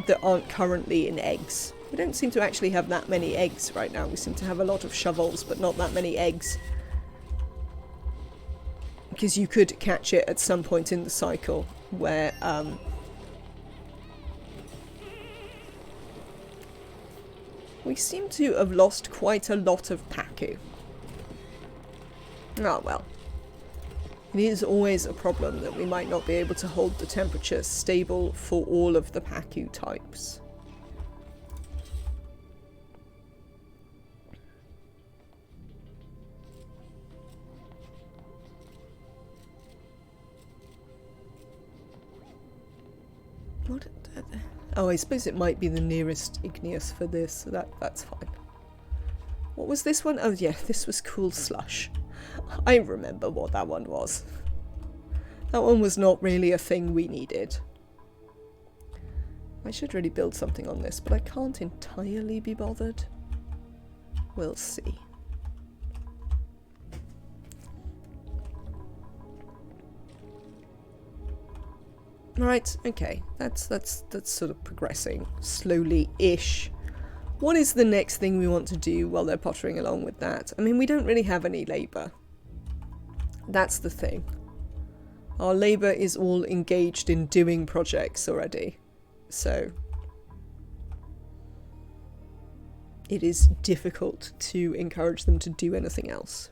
that aren't currently in eggs. We don't seem to actually have that many eggs right now. We seem to have a lot of shovels, but not that many eggs. Because you could catch it at some point in the cycle where we seem to have lost quite a lot of Pacu. Oh well. It is always a problem that we might not be able to hold the temperature stable for all of the Pacu types. What? Oh, I suppose it might be the nearest igneous for this, so that's fine. What was this one? Oh yeah, this was cool slush. I remember what that one was. That one was not really a thing we needed. I should really build something on this, but I can't entirely be bothered. We'll see. Right, okay. That's sort of progressing slowly-ish. What is the next thing we want to do while they're pottering along with that? I mean, we don't really have any labour. That's the thing. Our labour is all engaged in doing projects already. So it is difficult to encourage them to do anything else.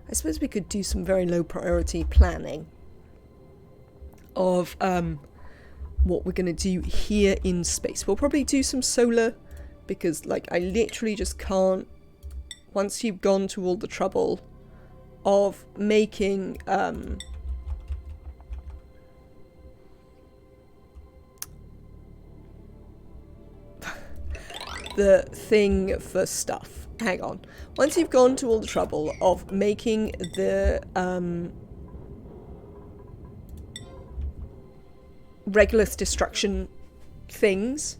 I suppose we could do some very low priority planning of what we're going to do here in space. We'll probably do some solar because, like, I literally just can't, once you've gone to all the trouble of making the thing for stuff. Hang on. Once you've gone to all the trouble of making the Regulus destruction things,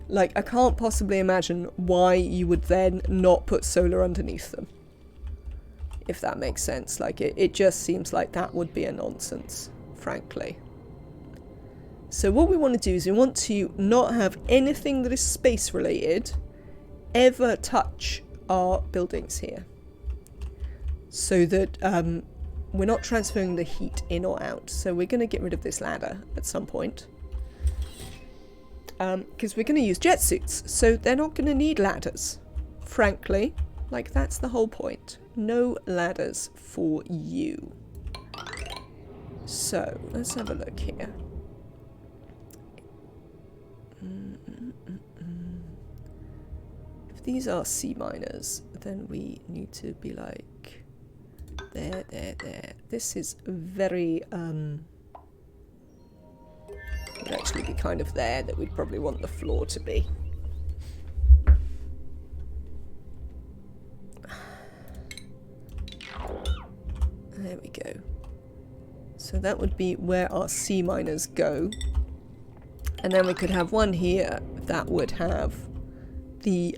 like, I can't possibly imagine why you would then not put solar underneath them. If that makes sense. Like, it just seems like that would be a nonsense, frankly. So what we want to do is we want to not have anything that is space related ever touch our buildings here, so that we're not transferring the heat in or out. So we're going to get rid of this ladder at some point, because we're going to use jet suits, so they're not going to need ladders, frankly. Like, that's the whole point. No ladders for you. So let's have a look here. If these are C minors, then we need to be like there. This is very would actually be kind of there that we'd probably want the floor to be. There we go. So that would be where our C minors go. And then we could have one here that would have the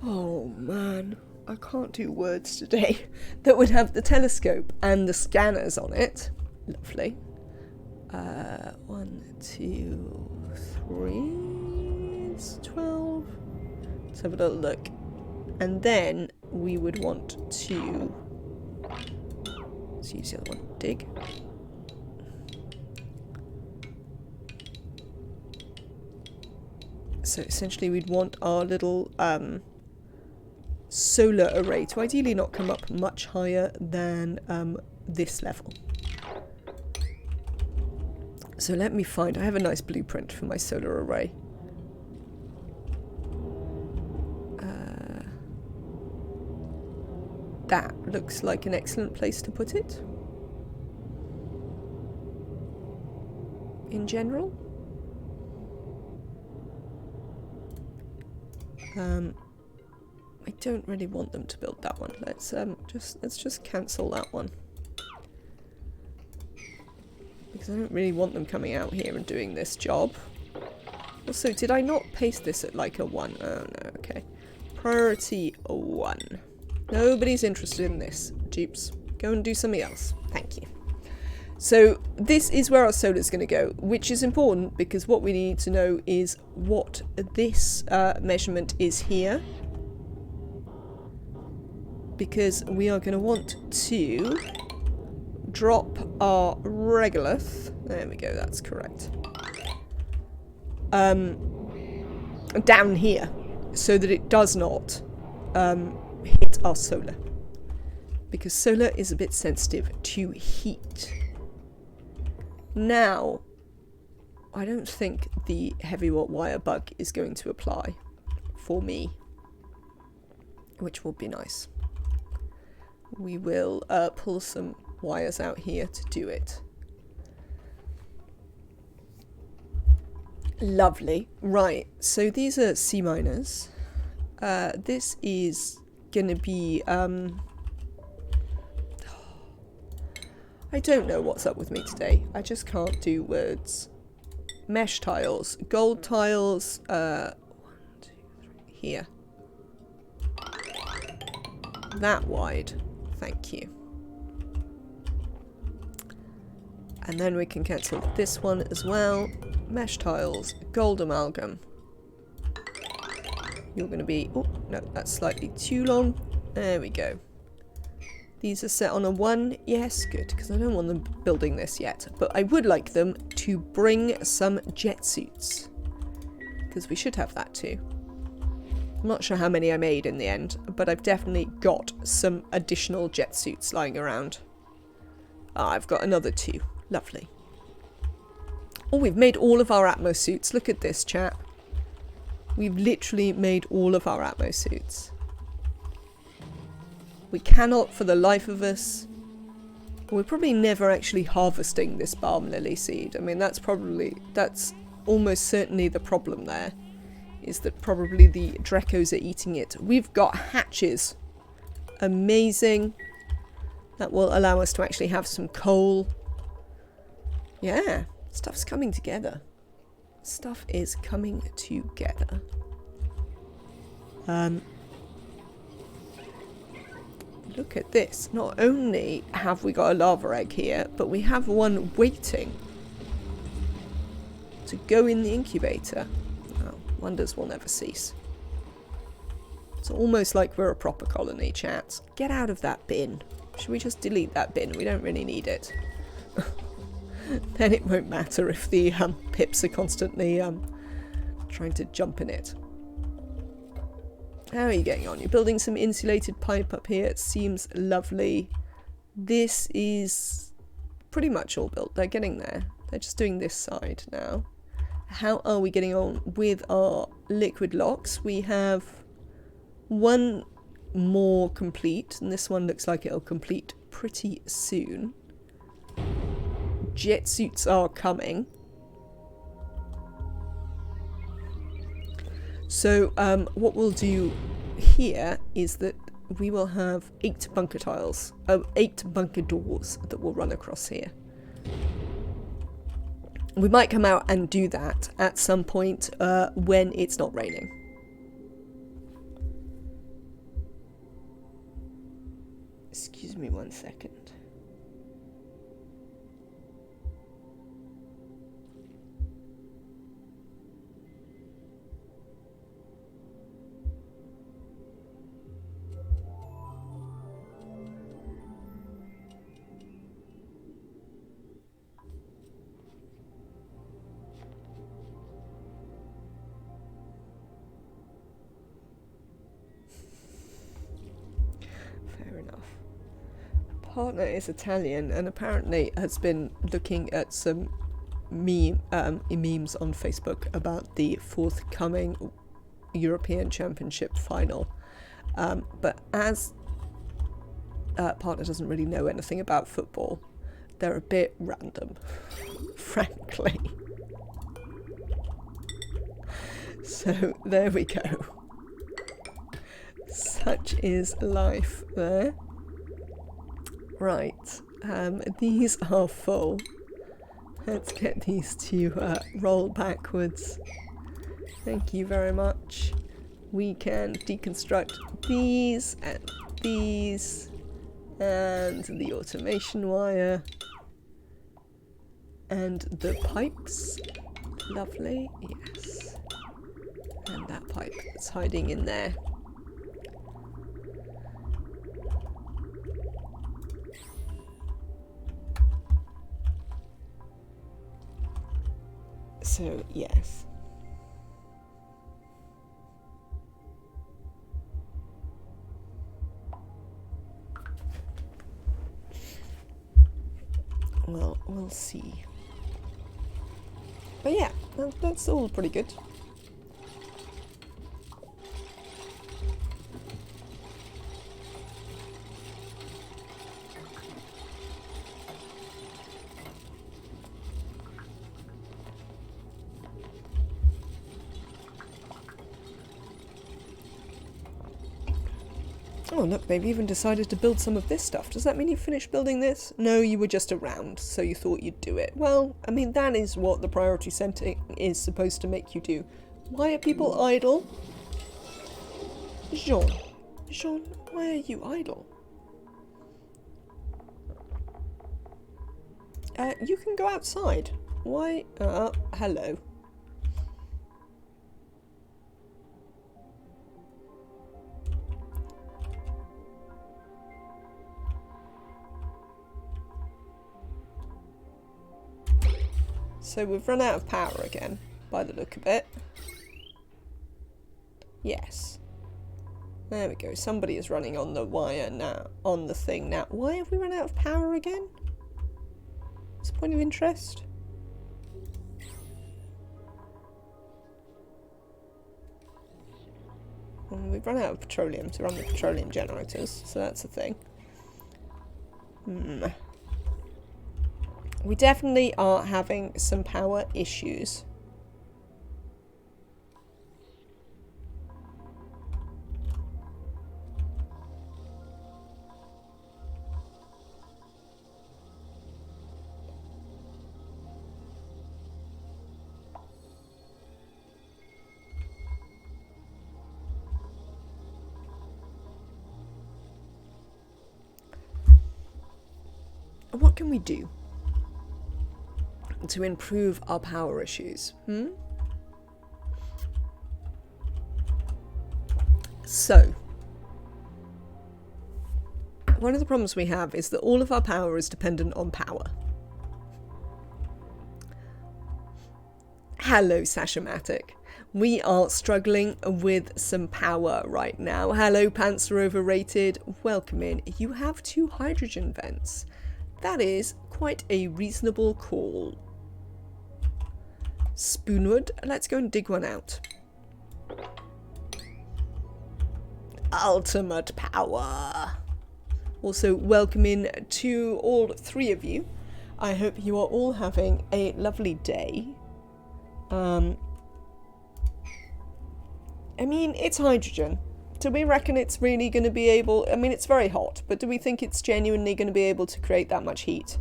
oh man, I can't do words today. That would have the telescope and the scanners on it. Lovely. 1, 2, 3. It's 12. Let's have a little look. And then we would want to, let's use the other one, dig. So essentially we'd want our little solar array to ideally not come up much higher than this level. So let me find, I have a nice blueprint for my solar array. That looks like an excellent place to put it. In general. I don't really want them to build that one. Let's just cancel that one. Because I don't really want them coming out here and doing this job. Also, did I not paste this at like a 1? Oh no, okay. Priority 1. Nobody's interested in this. Dupes. Go and do something else. Thank you. So this is where our solar is going to go, which is important because what we need to know is what this measurement is here. Because we are going to want to drop our regolith. There we go, that's correct. Down here, so that it does not hit our solar. Because solar is a bit sensitive to heat. Now, I don't think the heavy wire bug is going to apply for me, which will be nice. We will pull some wires out here to do it. Lovely. Right, so these are C miners. This is gonna be I don't know what's up with me today. I just can't do words. Mesh tiles, gold tiles, 1, 2, 3, here. That wide, thank you. And then we can cancel this one as well. Mesh tiles, gold amalgam. You're going to be, oh no, that's slightly too long. There we go. These are set on a 1. Yes, good, because I don't want them building this yet. But I would like them to bring some jet suits, because we should have that too. I'm not sure how many I made in the end, but I've definitely got some additional jet suits lying around. Ah, I've got another 2. Lovely. Oh, we've made all of our Atmo suits. Look at this, chat. We've literally made all of our Atmo suits. We cannot, for the life of us... We're probably never actually harvesting this balm lily seed. I mean, that's almost certainly the problem there. Is that probably the Dreckos are eating it. We've got hatches. Amazing. That will allow us to actually have some coal. Yeah, stuff's coming together. Stuff is coming together. Look at this. Not only have we got a lava egg here, but we have one waiting to go in the incubator. Oh, wonders will never cease. It's almost like we're a proper colony, chat. Get out of that bin. Should we just delete that bin? We don't really need it. Then it won't matter if the pips are constantly trying to jump in it. How are you getting on? You're building some insulated pipe up here. It seems lovely. This is pretty much all built. They're getting there. They're just doing this side now. How are we getting on with our liquid locks? We have one more complete, and this one looks like it'll complete pretty soon. Jet suits are coming. So what we'll do here is that we will have 8 bunker tiles, 8 bunker doors that will run across here. We might come out and do that at some point when it's not raining. Excuse me 1 second. Partner is Italian and apparently has been looking at some memes on Facebook about the forthcoming European Championship final. But as Partner doesn't really know anything about football, they're a bit random, frankly. So there we go. Such is life there. Right, these are full. Let's get these to roll backwards. Thank you very much. We can deconstruct these and the automation wire and the pipes. Lovely, yes. And that pipe that's hiding in there. So, yes. Well, we'll see. But yeah, that's all pretty good. Oh look, they've even decided to build some of this stuff. Does that mean you finished building this? No, you were just around, so you thought you'd do it. Well, I mean, that is what the priority setting is supposed to make you do. Why are people idle? Jean, why are you idle? You can go outside. Why? Hello. So we've run out of power again, by the look of it. Yes. There we go. Somebody is running on the wire now, on the thing now. Why have we run out of power again? What's the point of interest? Well, we've run out of petroleum to run the petroleum generators, so that's a thing. We definitely are having some power issues. What can we do to improve our power issues? So, one of the problems we have is that all of our power is dependent on power. Hello, Sashamatic. We are struggling with some power right now. Hello, Pants are overrated. Welcome in. You have 2 hydrogen vents. That is quite a reasonable call. Spoonwood, let's go and dig one out. Ultimate power. Also, welcome in to all 3 of you. I hope you are all having a lovely day. I mean, it's hydrogen. Do we reckon it's really going to be able... I mean, it's very hot, but do we think it's genuinely going to be able to create that much heat?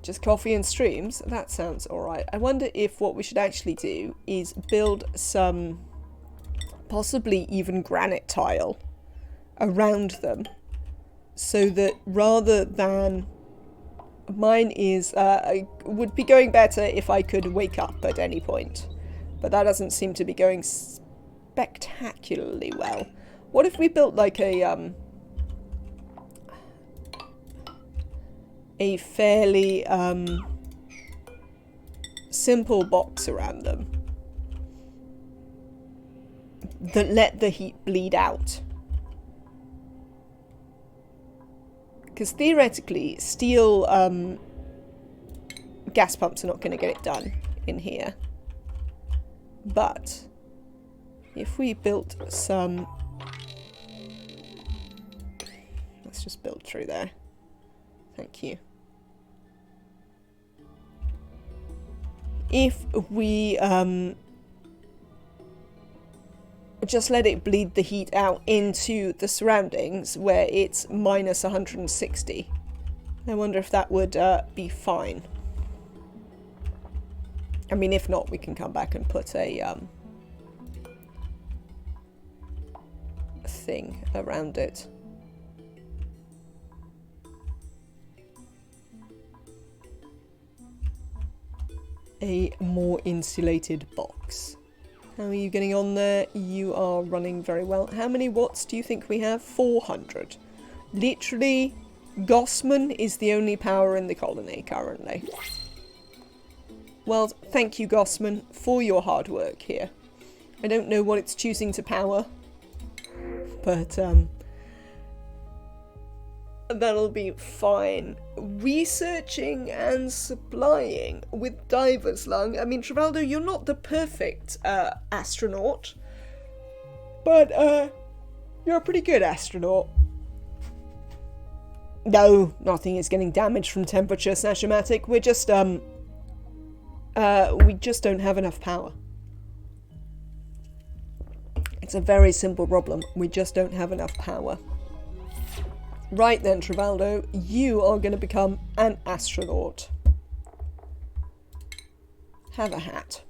Just coffee and streams? That sounds alright. I wonder if what we should actually do is build some... possibly even granite tile around them. So that rather than... Mine is... would be going better if I could wake up at any point. But that doesn't seem to be going spectacularly well. What if we built like a fairly simple box around them that let the heat bleed out? Because theoretically, steel gas pumps are not going to get it done in here. But if we built some... Let's just build through there. Thank you. If we just let it bleed the heat out into the surroundings where it's minus 160, I wonder if that would be fine. I mean, if not, we can come back and put a thing around it. A more insulated box. How are you getting on there? You are running very well. How many watts do you think we have? 400. Literally, Gossman is the only power in the colony currently. Well, thank you, Gossman, for your hard work here. I don't know what it's choosing to power, but That'll be fine. Researching and supplying with diver's lung. I mean, Travaldo, you're not the perfect astronaut, but you're a pretty good astronaut. No, nothing is getting damaged from temperature, Sashomatic. We're just we just don't have enough power. It's a very simple problem. We just don't have enough power. Right then, Travaldo, you are going to become an astronaut. Have a hat.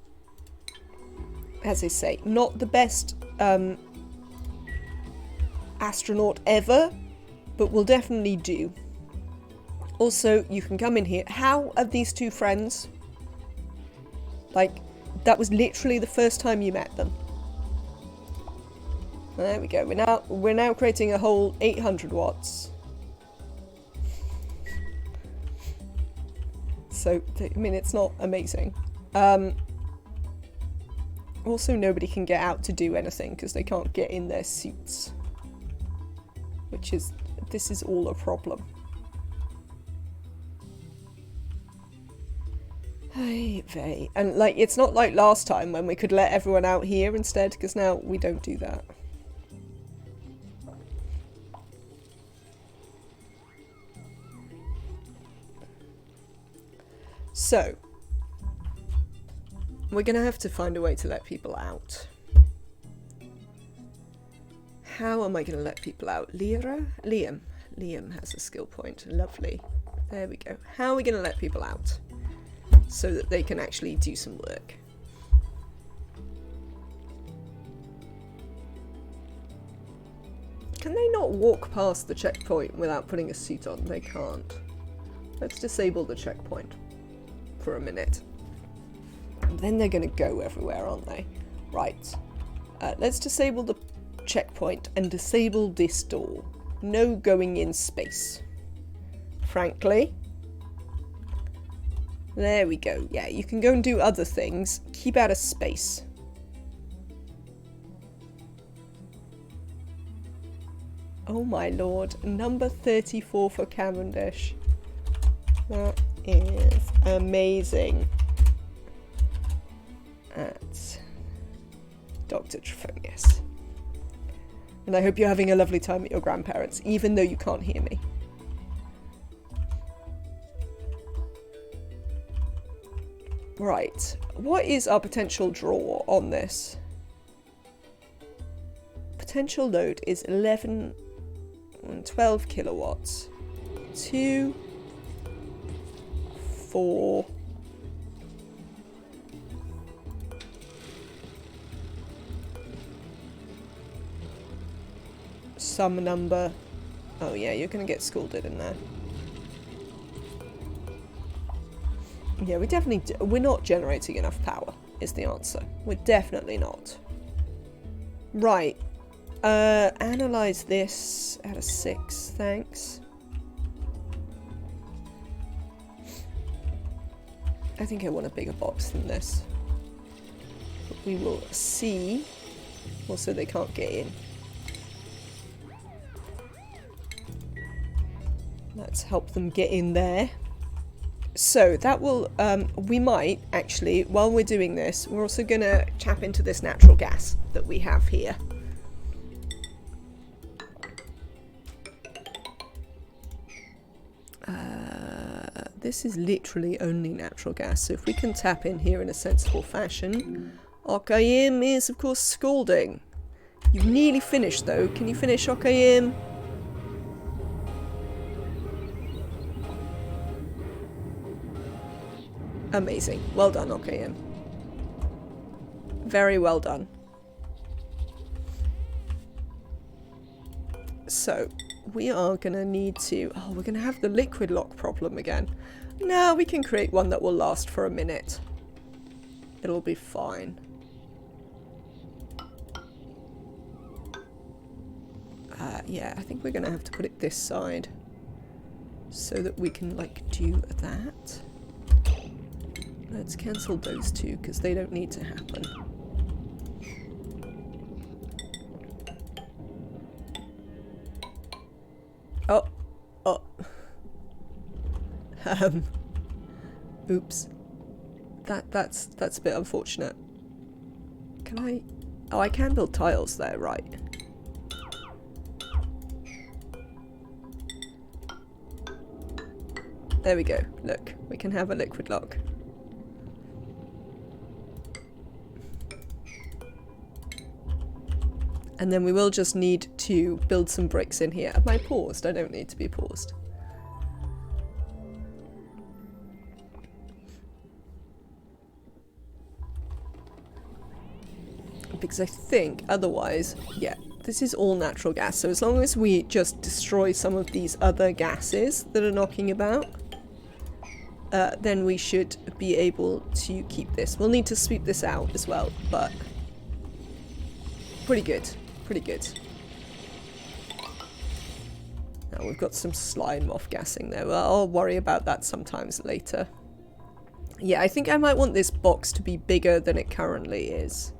As I say, not the best astronaut ever, but will definitely do. Also, you can come in here. How are these two friends? Like, that was literally the first time you met them. There we go. We're now creating a whole 800 watts. So, I mean, it's not amazing. Also, nobody can get out to do anything because they can't get in their suits. This is all a problem. Hey, vey. And, like, it's not like last time when we could let everyone out here instead, because now we don't do that. So, we're going to have to find a way to let people out. How am I going to let people out? Lyra? Liam. Liam has a skill point. Lovely. There we go. How are we going to let people out so that they can actually do some work? Can they not walk past the checkpoint without putting a suit on? They can't. Let's disable the checkpoint for a minute. And then they're going to go everywhere, aren't they? Right. Let's disable the checkpoint and disable this door. No going in space. Frankly. There we go. Yeah, you can go and do other things. Keep out of space. Oh my lord. Number 34 for Cavendish. That is amazing. At Dr. Trophonius. And I hope you're having a lovely time at your grandparents', even though you can't hear me. Right. What is our potential draw on this? Potential load is 11 and 12 kilowatts. 2, 4, some number. Oh yeah, you're gonna get scolded in there. Yeah, we definitely we're not generating enough power is the answer. We're definitely not. Right. Analyze this out of 6, thanks. I think I want a bigger box than this. But we will see. Also, they can't get in. Let's help them get in there. So that will, we might actually, while we're doing this, we're also going to tap into this natural gas that we have here. This is literally only natural gas, so if we can tap in here in a sensible fashion. Okayim is, of course, scalding. You've nearly finished, though. Can you finish, Okayim? Amazing. Well done, Okayim. Very well done. So, we are going to need to... Oh, we're going to have the liquid lock problem again. No, we can create one that will last for a minute. It'll be fine. Yeah, I think we're going to have to put it this side. So that we can, like, do that. Let's cancel those two, because they don't need to happen. Oh, Oops. That's a bit unfortunate. Can I... Oh, I can build tiles there, right. There we go. Look, we can have a liquid lock. And then we will just need to build some bricks in here. Am I paused? I don't need to be paused. Because I think otherwise, yeah, this is all natural gas. So as long as we just destroy some of these other gases that are knocking about, then we should be able to keep this. We'll need to sweep this out as well, but pretty good. Pretty good. Now we've got some slime off gassing there. Well, I'll worry about that sometimes later. Yeah, I think I might want this box to be bigger than it currently is.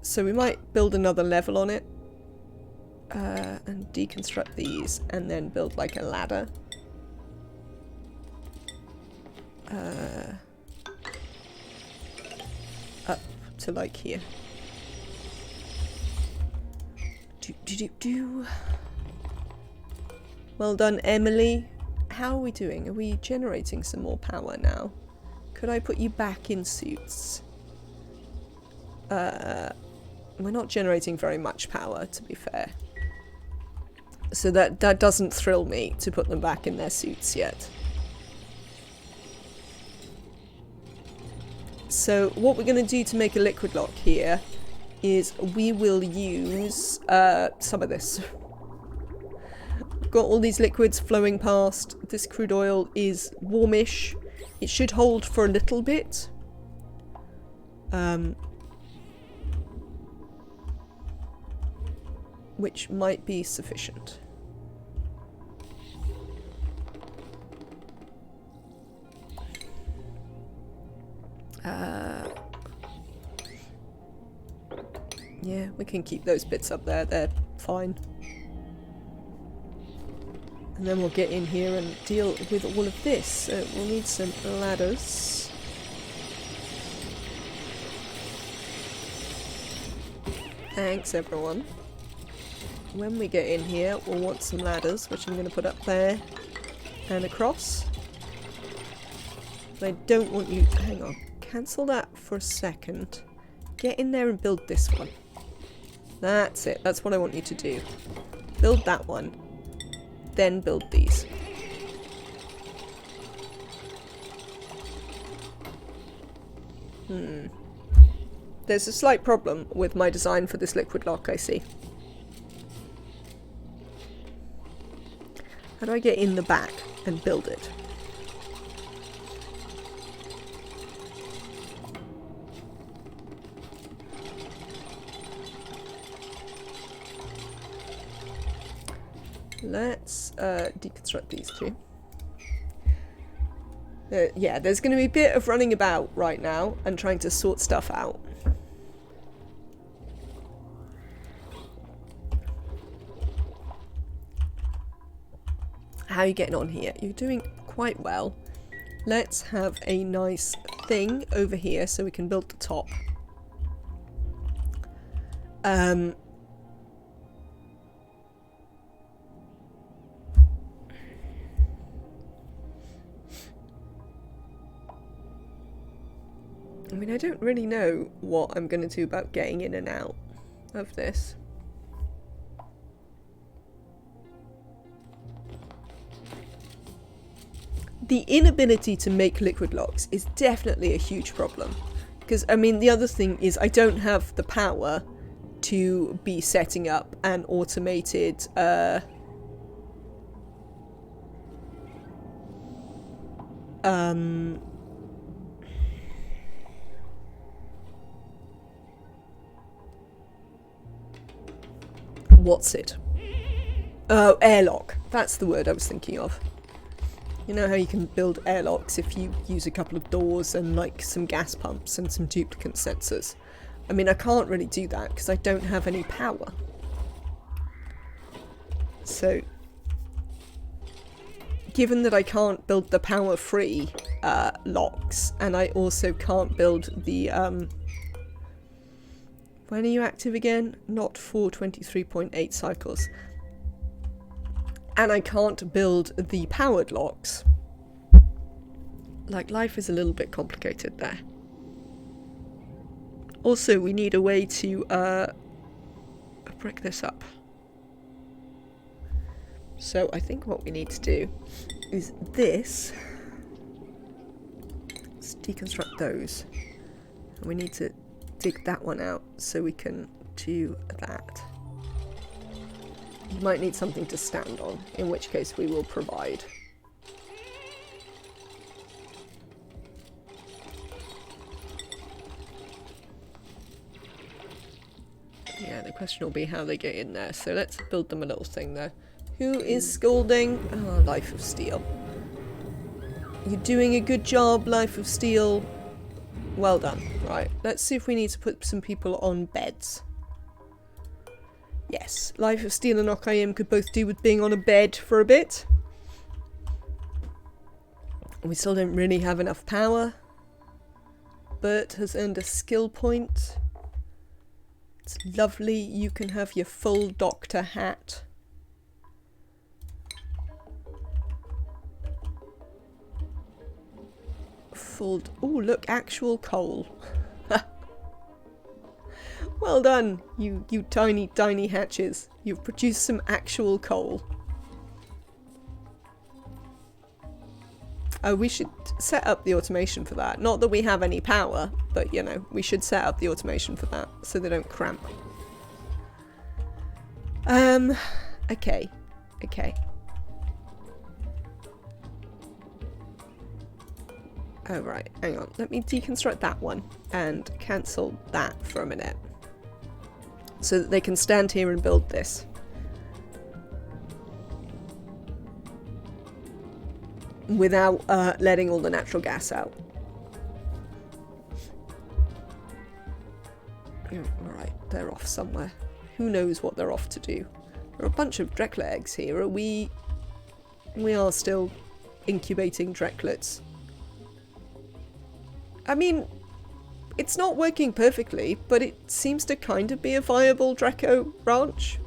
So we might build another level on it. And deconstruct these and then build like a ladder. Up to like here. Well done, Emily. How are we doing? Are we generating some more power now? Could I put you back in suits? We're not generating very much power, to be fair. So that doesn't thrill me to put them back in their suits yet. So what we're going to do to make a liquid lock here is we will use some of this. We've got all these liquids flowing past. This crude oil is warmish. It should hold for a little bit. Which might be sufficient. Yeah, we can keep those bits up there, they're fine. And then we'll get in here and deal with all of this. So we'll need some ladders. Thanks everyone. When we get in here, we'll want some ladders, which I'm going to put up there and across. But I don't want you... Hang on. Cancel that for a second. Get in there and build this one. That's it. That's what I want you to do. Build that one. Then build these. There's a slight problem with my design for this liquid lock, I see. How do I get in the back and build it? Let's deconstruct these two. Yeah, there's going to be a bit of running about right now and trying to sort stuff out. How are you getting on here? You're doing quite well. Let's have a nice thing over here so we can build the top. I mean, I don't really know what I'm going to do about getting in and out of this. The inability to make liquid locks is definitely a huge problem. Because, I mean, the other thing is I don't have the power to be setting up an automated... What's it? Oh, airlock. That's the word I was thinking of. You know how you can build airlocks if you use a couple of doors and like some gas pumps and some duplicate sensors. I mean, I can't really do that because I don't have any power. So given that I can't build the power-free locks, and I also can't build the... when are you active again? Not for 23.8 cycles. And I can't build the powered locks. Like, life is a little bit complicated there. Also, we need a way to brick this up. So I think what we need to do is this. Let's deconstruct those. And we need to dig that one out so we can do that. You might need something to stand on, in which case we will provide. Yeah, the question will be how they get in there, so let's build them a little thing there. Who is scolding? Oh, Life of Steel. You're doing a good job, Life of Steel. Well done. Right, let's see if we need to put some people on beds. Yes, Life of Steel and Okayim could both do with being on a bed for a bit. We still don't really have enough power. Bert has earned a skill point. It's lovely. You can have your full doctor hat. Full... oh, look, actual coal. Well done, you tiny, tiny hatches. You've produced some actual coal. Oh, we should set up the automation for that. Not that we have any power, but, you know, we should set up the automation for that so they don't cramp. Okay. Okay. Oh, right. Hang on. Let me deconstruct that one and cancel that for a minute. So that they can stand here and build this. Without letting all the natural gas out. Alright, they're off somewhere. Who knows what they're off to do? There are a bunch of Drecko eggs here. We are still incubating Drecklets. I mean, it's not working perfectly, but it seems to kind of be a viable Drecko ranch.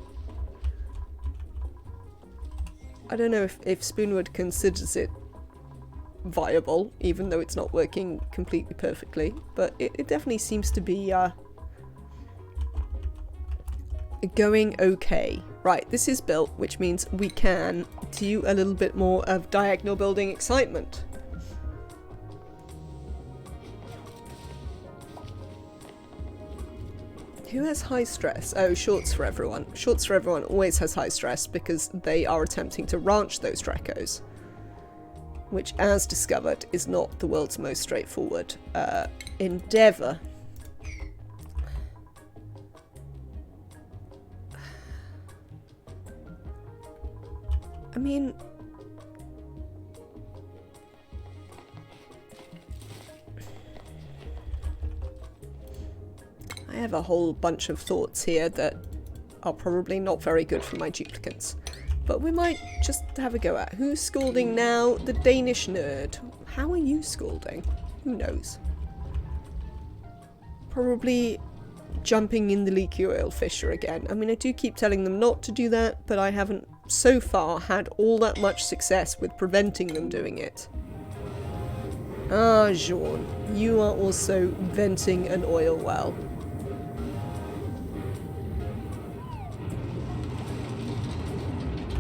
I don't know if Spoonwood considers it viable, even though it's not working completely perfectly, but it definitely seems to be going okay. Right, this is built, which means we can do a little bit more of diagonal building excitement. Who has high stress? Oh, Shorts for Everyone. Shorts for Everyone always has high stress because they are attempting to ranch those Dreckos. Which, as discovered, is not the world's most straightforward endeavour. I mean... I have a whole bunch of thoughts here that are probably not very good for my duplicates. But we might just have a go at. Who's scalding now? The Danish nerd. How are you scalding? Who knows? Probably jumping in the leaky oil fissure again. I mean, I do keep telling them not to do that, but I haven't so far had all that much success with preventing them doing it. Ah, Jean, you are also venting an oil well.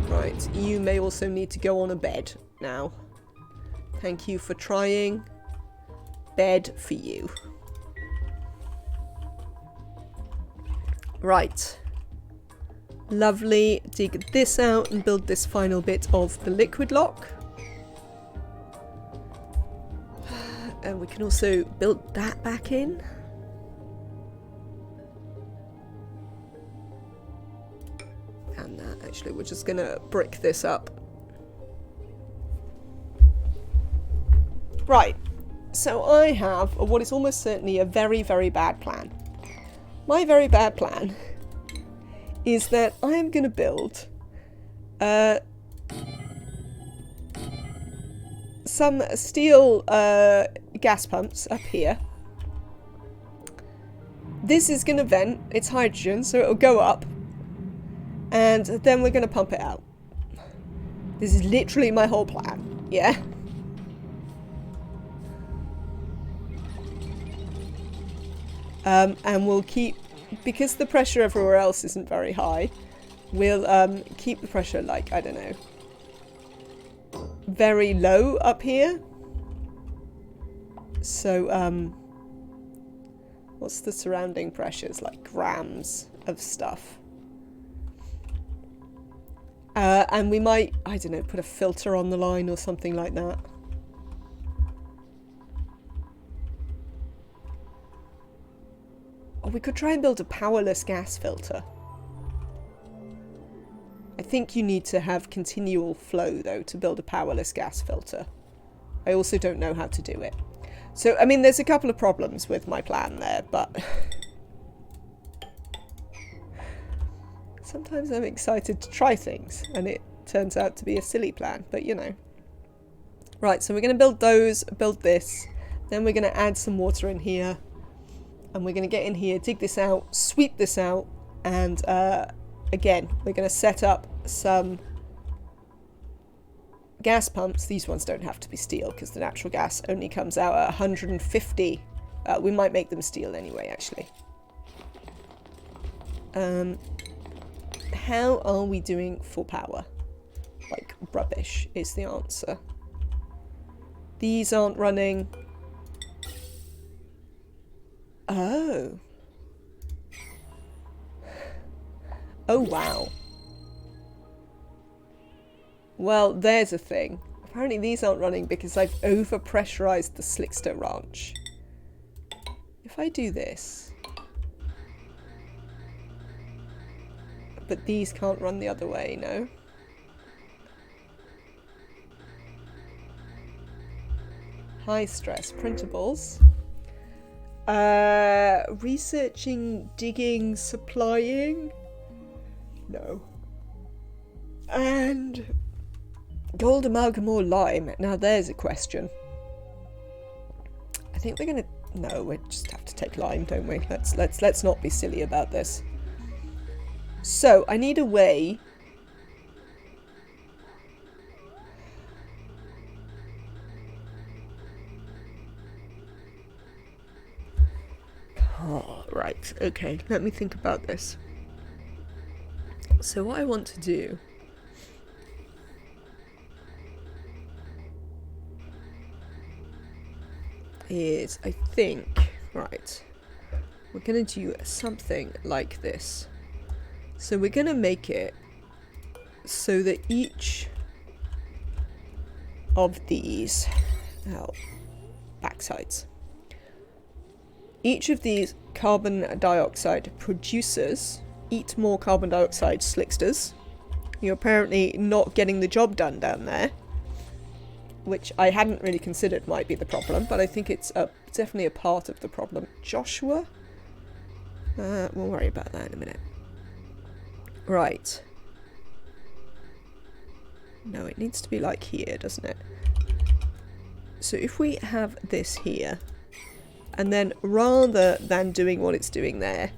Right, you may also need to go on a bed now. Thank you for trying. Bed for you. Right. Lovely. Dig this out and build this final bit of the liquid lock. And we can also build that back in. And that, actually, we're just gonna brick this up. Right, so I have what is almost certainly a very, very bad plan. My very bad plan is that I am gonna build some steel gas pumps up here. This is going to vent. It's hydrogen, so it'll go up. And then we're going to pump it out. This is literally my whole plan. Yeah? And we'll keep... Because the pressure everywhere else isn't very high, we'll keep the pressure, like, I don't know, very low up here. So, what's the surrounding pressures? Like grams of stuff. And we might, I don't know, put a filter on the line or something like that. Or we could try and build a powerless gas filter. I think you need to have continual flow, though, to build a powerless gas filter. I also don't know how to do it. So, I mean, there's a couple of problems with my plan there, but... Sometimes I'm excited to try things, and it turns out to be a silly plan, but you know. Right, so we're going to build those, build this, then we're going to add some water in here, and we're going to get in here, dig this out, sweep this out, and again, we're going to set up some gas pumps. These ones don't have to be steel because the natural gas only comes out at 150. We might make them steel anyway, actually. How are we doing for power? Like, rubbish is the answer. These aren't running. Oh. Oh, wow. Well, there's a thing. Apparently these aren't running because I've overpressurized the Slickster ranch. If I do this... But these can't run the other way, no? High stress printables. Researching, digging, supplying? No. And gold, amalgam or lime? Now there's a question. I think we're gonna... No, we just have to take lime, don't we? Let's not be silly about this. So, I need a way... Oh, right, okay, let me think about this. So what I want to do is, I think, right, we're going to do something like this. So we're going to make it so that each of these, backsides, each of these carbon dioxide producers eat more carbon dioxide Slicksters. You're apparently not getting the job done down there, which I hadn't really considered might be the problem, but I think it's definitely a part of the problem. Joshua? We'll worry about that in a minute. Right. No, it needs to be like here, doesn't it? So if we have this here, and then rather than doing what it's doing there,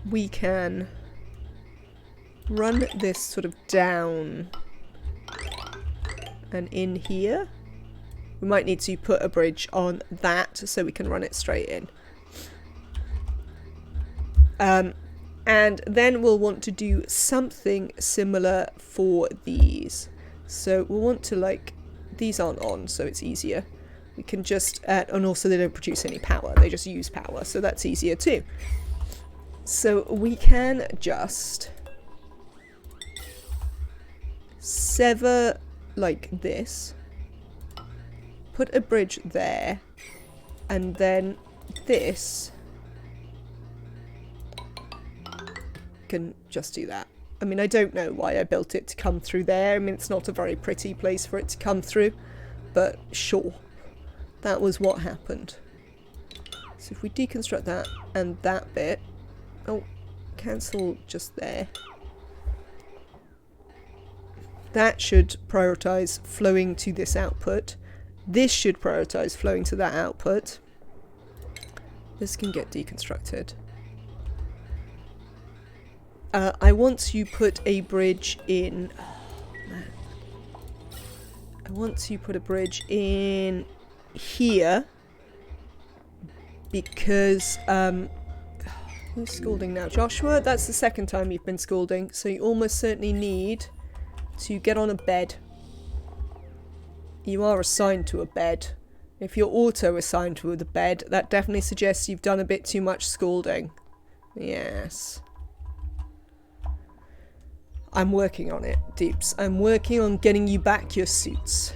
we can run this sort of down and in here. We might need to put a bridge on that so we can run it straight in. And then we'll want to do something similar for these. So we'll want to, like, these aren't on, so it's easier. We can just, and also they don't produce any power, they just use power, so that's easier too. So we can just sever like this, put a bridge there, and then this can just do that. I mean, I don't know why I built it to come through there. I mean, it's not a very pretty place for it to come through, but sure, that was what happened. So if we deconstruct that and that bit, oh, cancel just there. That should prioritize flowing to this output, This should prioritize flowing to that output. This can get deconstructed. I want to put a bridge in... Oh, man. I want to put a bridge in here. Because... who's scalding now? Joshua, that's the second time you've been scalding. So you almost certainly need to get on a bed. You are assigned to a bed. If you're auto assigned to the bed, that definitely suggests you've done a bit too much scalding. Yes. I'm working on it, Dupes. I'm working on getting you back your suits.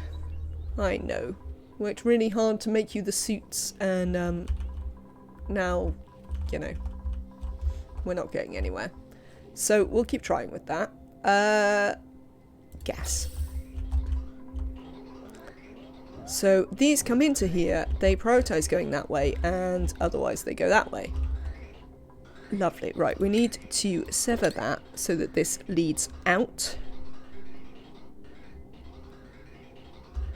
I know. Worked really hard to make you the suits, and now, you know, we're not getting anywhere. So we'll keep trying with that. Gas. So these come into here, they prioritize going that way, and otherwise they go that way. Lovely. Right, we need to sever that so that this leads out.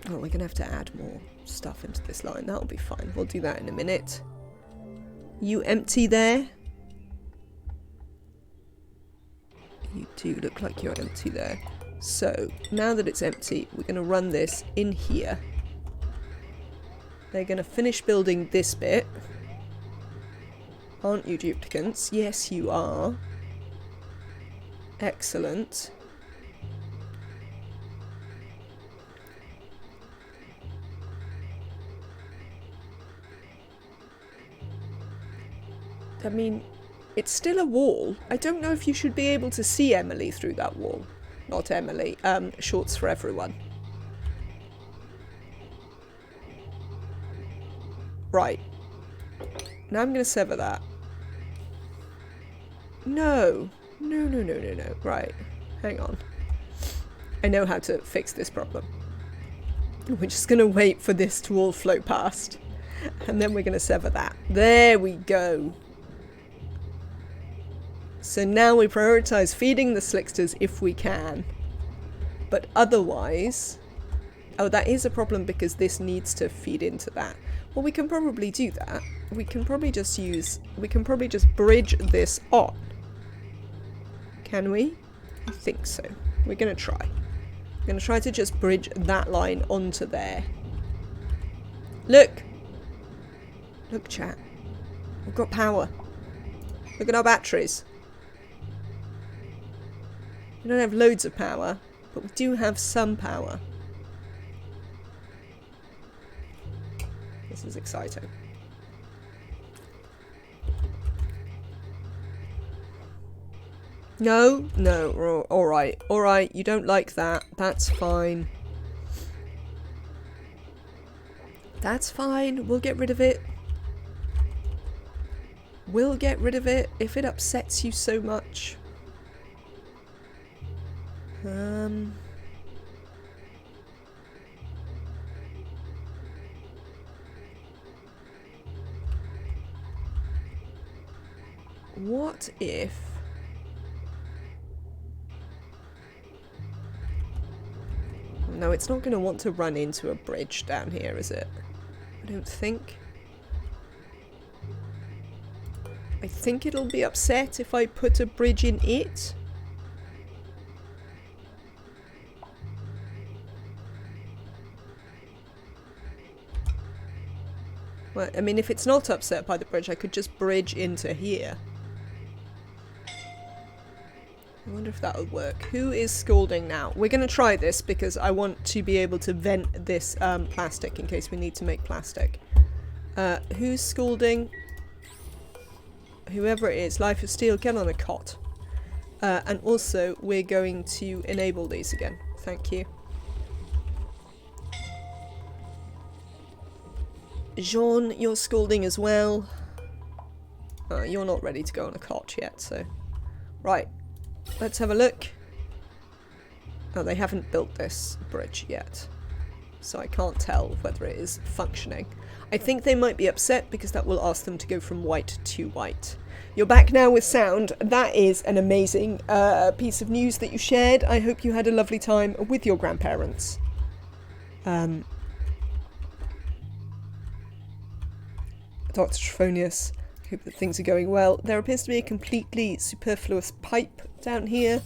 Oh, we're going to have to add more stuff into this line. That'll be fine. We'll do that in a minute. You empty there? You do look like you're empty there. So, now that it's empty, we're going to run this in here. They're going to finish building this bit. Aren't you duplicants? Yes, you are. Excellent. I mean, it's still a wall. I don't know if you should be able to see Emily through that wall. Not Emily. Shorts for everyone. Right. Now I'm going to sever that. No. No. Right. Hang on. I know how to fix this problem. We're just going to wait for this to all flow past. And then we're going to sever that. There we go. So now we prioritize feeding the Slicksters if we can. But otherwise... Oh, that is a problem because this needs to feed into that. Well, we can probably do that. We can probably just bridge this on. Can we? I think so. We're going to try. We're going to try to just bridge that line onto there. Look! Look, chat. We've got power. Look at our batteries. We don't have loads of power, but we do have some power. This is exciting. No, alright, you don't like that. That's fine. That's fine, we'll get rid of it. We'll get rid of it if it upsets you so much. What if... No, it's not going to want to run into a bridge down here, is it? I don't think. I think it'll be upset if I put a bridge in it. Well, I mean, if it's not upset by the bridge, I could just bridge into here. I wonder if that would work. Who is scalding now? We're going to try this because I want to be able to vent this plastic in case we need to make plastic. Who's scalding? Whoever it is, Life of Steel, get on a cot. And also, we're going to enable these again. Thank you. Jean, you're scalding as well. You're not ready to go on a cot yet, so... Right. Let's have a look. Oh, they haven't built this bridge yet. So I can't tell whether it is functioning. I think they might be upset because that will ask them to go from white to white. You're back now with sound. That is an amazing piece of news that you shared. I hope you had a lovely time with your grandparents. Dr. Trophonius. I hope that things are going well. There appears to be a completely superfluous pipe down here.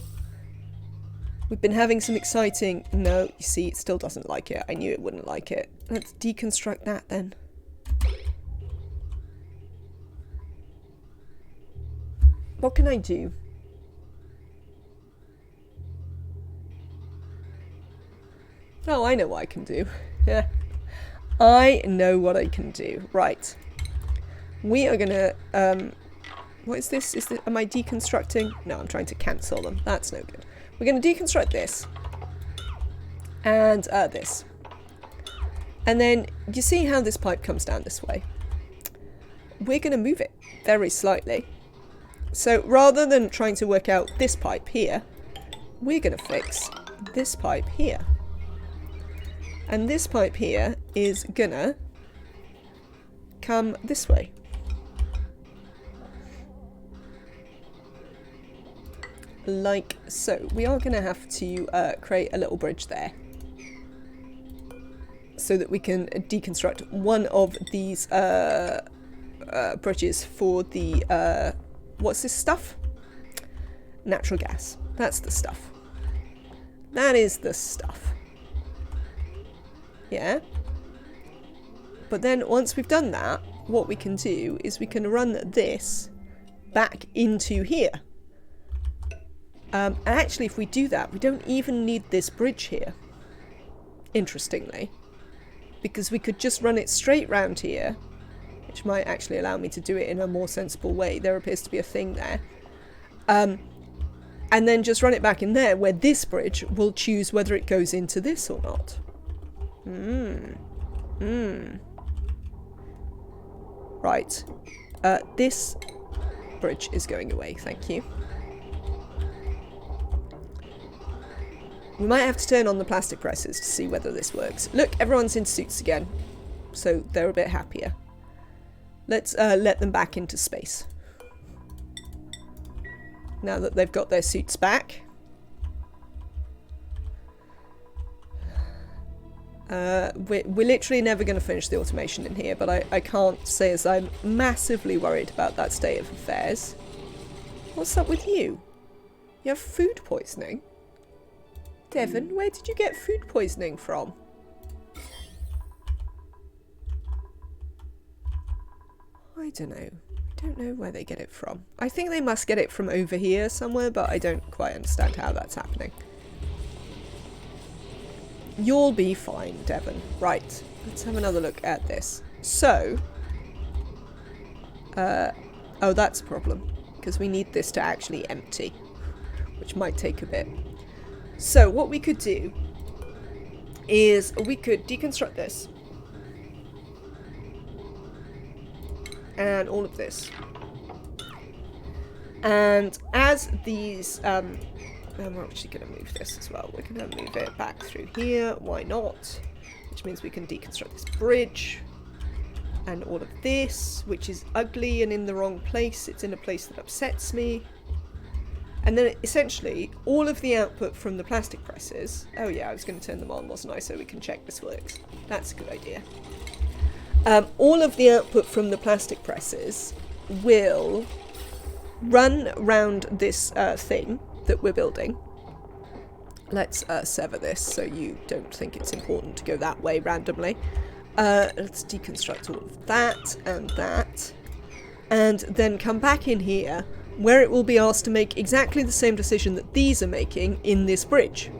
We've been having some exciting... No, you see, it still doesn't like it. I knew it wouldn't like it. Let's deconstruct that then. What can I do? Oh, I know what I can do. Yeah. I know what I can do. Right. We are gonna... what is this? Am I deconstructing? No, I'm trying to cancel them. That's no good. We're going to deconstruct this. And this. And then, you see how this pipe comes down this way? We're going to move it very slightly. So, rather than trying to work out this pipe here, we're going to fix this pipe here. And this pipe here is gonna come this way. Like so. We are going to have to create a little bridge there. So that we can deconstruct one of these bridges for the... what's this stuff? Natural gas. That's the stuff. That is the stuff. Yeah? But then once we've done that, what we can do is we can run this back into here. And actually, if we do that, we don't even need this bridge here. Interestingly. Because we could just run it straight round here, which might actually allow me to do it in a more sensible way. There appears to be a thing there. And then just run it back in there, where this bridge will choose whether it goes into this or not. Right. This bridge is going away, thank you. We might have to turn on the plastic presses to see whether this works. Look, everyone's in suits again, so they're a bit happier. Let's let them back into space. Now that they've got their suits back. We're literally never going to finish the automation in here, but I can't say as I'm massively worried about that state of affairs. What's up with you? You have food poisoning? Devon, where did you get food poisoning from? I don't know. I don't know where they get it from. I think they must get it from over here somewhere, but I don't quite understand how that's happening. You'll be fine, Devon. Right, let's have another look at this. So, oh, that's a problem, because we need this to actually empty, which might take a bit. So what we could do is we could deconstruct this and all of this, and as these and we're actually going to move this as well. We're going to move it back through here, why not, which means we can deconstruct this bridge and all of this, which is ugly and in the wrong place. It's in a place that upsets me. And then essentially, all of the output from the plastic presses... Oh yeah, I was going to turn them on, wasn't I? So we can check this works. That's a good idea. All of the output from the plastic presses will run round this thing that we're building. Let's sever this so you don't think it's important to go that way randomly. Let's deconstruct all of that, and then come back in here, where it will be asked to make exactly the same decision that these are making in this bridge.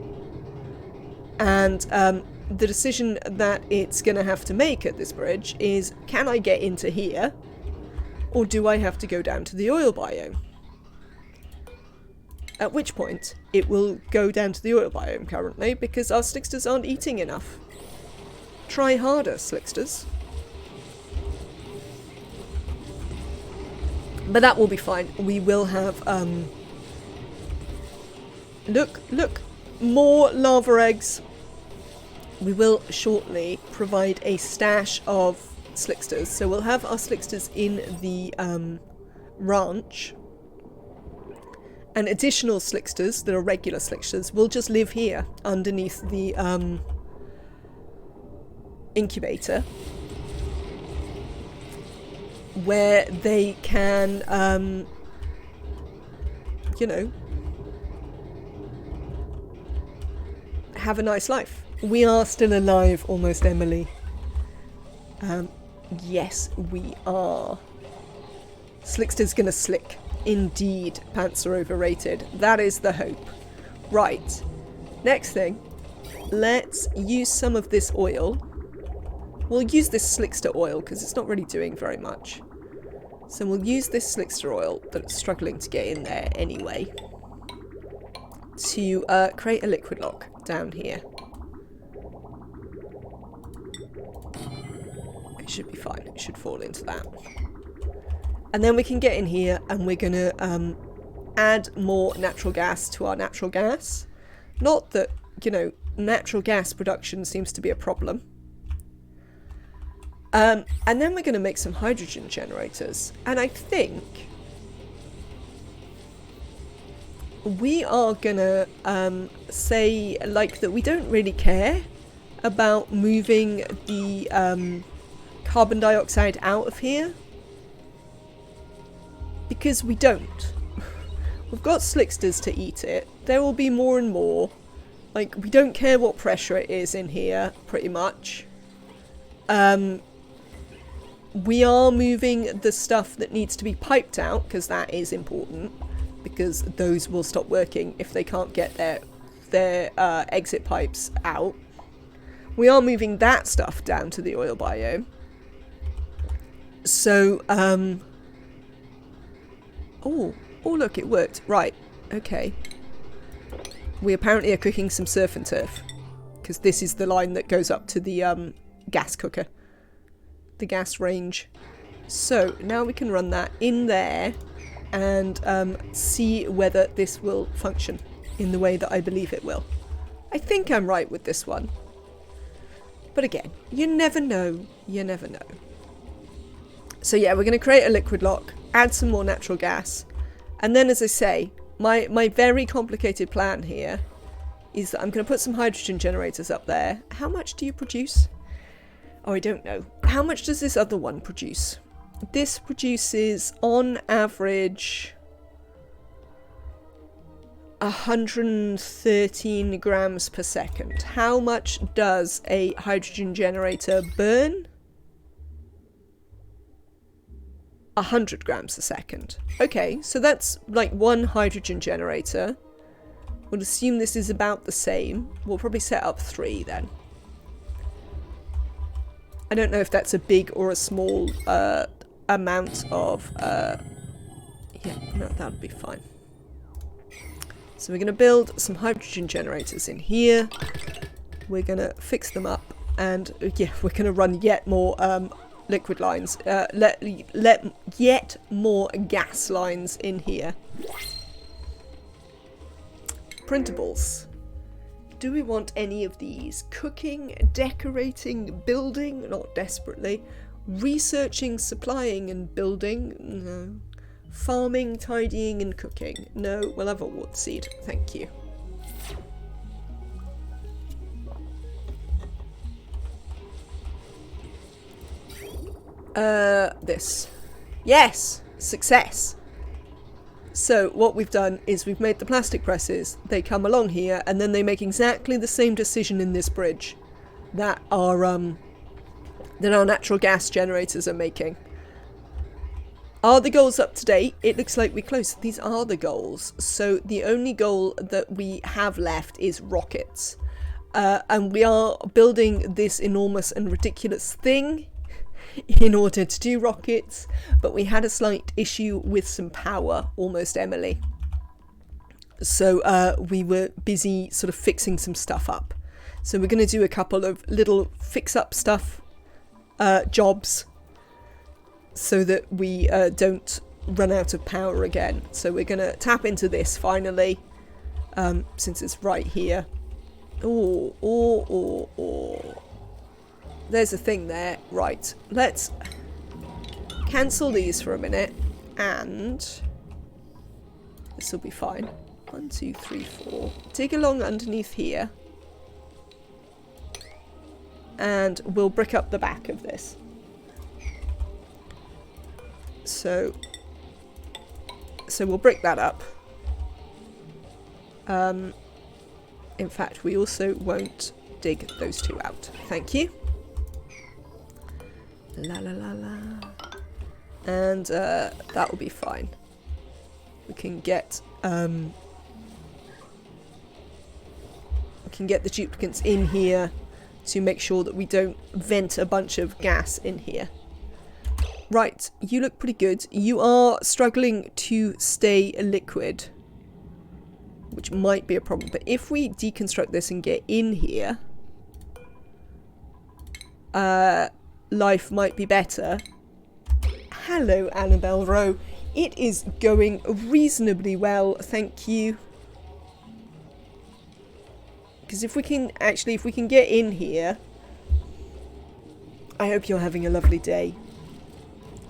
And the decision that it's going to have to make at this bridge is, can I get into here, or do I have to go down to the oil biome? At which point, it will go down to the oil biome currently, because our Slicksters aren't eating enough. Try harder, Slicksters. But that will be fine. We will have, look, more lava eggs. We will shortly provide a stash of Slicksters. So we'll have our Slicksters in the ranch. And additional Slicksters that are regular Slicksters will just live here underneath the incubator. where they can, you know, have a nice life. We are still alive, almost, Emily. Yes, we are. Slickster's gonna slick. Indeed, pants are overrated. That is the hope. Right. Next thing. Let's use some of this oil. We'll use this Slickster oil because it's not really doing very much. So we'll use this Slickster oil that's struggling to get in there anyway to create a liquid lock down here. It should be fine. It should fall into that. And then we can get in here and we're going to add more natural gas to our natural gas. Not that, you know, natural gas production seems to be a problem. And then we're going to make some hydrogen generators. And I think we are going to say, like, that we don't really care about moving the carbon dioxide out of here. Because we don't. We've got Slicksters to eat it. There will be more and more. Like, we don't care what pressure it is in here, pretty much. We are moving the stuff that needs to be piped out, because that is important. Because those will stop working if they can't get their exit pipes out. We are moving that stuff down to the oil biome. So, oh, look, it worked. Right, okay. We apparently are cooking some surf and turf. Because this is the line that goes up to the gas cooker. The gas range. So, now we can run that in there and see whether this will function in the way that I believe it will. I think I'm right with this one. But again, you never know. You never know. So yeah, we're going to create a liquid lock, add some more natural gas, and then, as I say, my very complicated plan here is that I'm going to put some hydrogen generators up there. How much do you produce? Oh, I don't know. How much does this other one produce? This produces, on average, 113 grams per second. How much does a hydrogen generator burn? 100 grams a second. Okay, so that's like one hydrogen generator. We'll assume this is about the same. We'll probably set up 3 then. I don't know if that's a big or a small amount of... yeah, no, that would be fine. So we're going to build some hydrogen generators in here. We're going to fix them up. And yeah, we're going to run yet more liquid lines. Let yet more gas lines in here. Printables. Do we want any of these? Cooking, decorating, building, not desperately. Researching, supplying and building, no. Farming, tidying and cooking, no. We'll have a wood seed, thank you. This. Yes! Success! So what we've done is we've made the plastic presses. They come along here and then they make exactly the same decision in this bridge that our natural gas generators are making. Are the goals up to date? It looks like we're close. These are the goals. So the only goal that we have left is rockets. And we are building this enormous and ridiculous thing in order to do rockets, but we had a slight issue with some power, almost Emily. So we were busy sort of fixing some stuff up. So we're going to do a couple of little fix-up stuff jobs so that we don't run out of power again. So we're going to tap into this finally, since it's right here. There's a thing there. Right, let's cancel these for a minute, and this will be fine. 1, 2, 3, 4. Dig along underneath here, and we'll brick up the back of this. So we'll break that up. In fact, we also won't dig those two out. Thank you. La la la la. And that will be fine. We can get the duplicants in here to make sure that we don't vent a bunch of gas in here. Right, you look pretty good. You are struggling to stay liquid, which might be a problem. But if we deconstruct this and get in here, life might be better. Hello, Annabelle Rowe. It is going reasonably well, thank you. Because if we can get in here, I hope you're having a lovely day.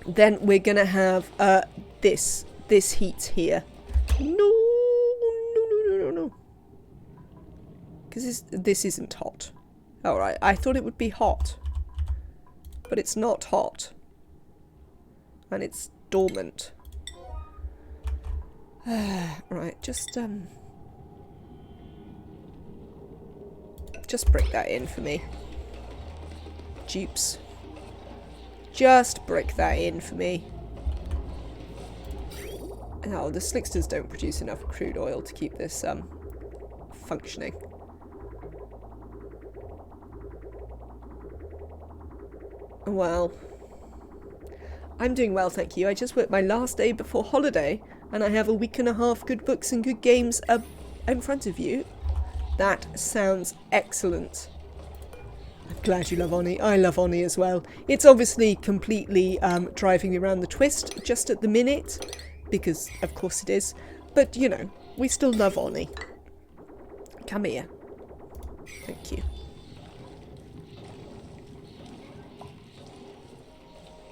Then we're gonna have this heat here. No. Because this isn't hot. Alright, I thought it would be hot. But it's not hot. And it's dormant. Right, just break that in for me. Dupes. Just break that in for me. Oh, the Slicksters don't produce enough crude oil to keep this functioning. Well, I'm doing well, thank you. I just worked my last day before holiday, and I have a week and a half good books and good games in front of you. That sounds excellent. I'm glad you love ONI. I love ONI as well. It's obviously completely driving me around the twist just at the minute, because of course it is. But, you know, we still love ONI. Come here. Thank you.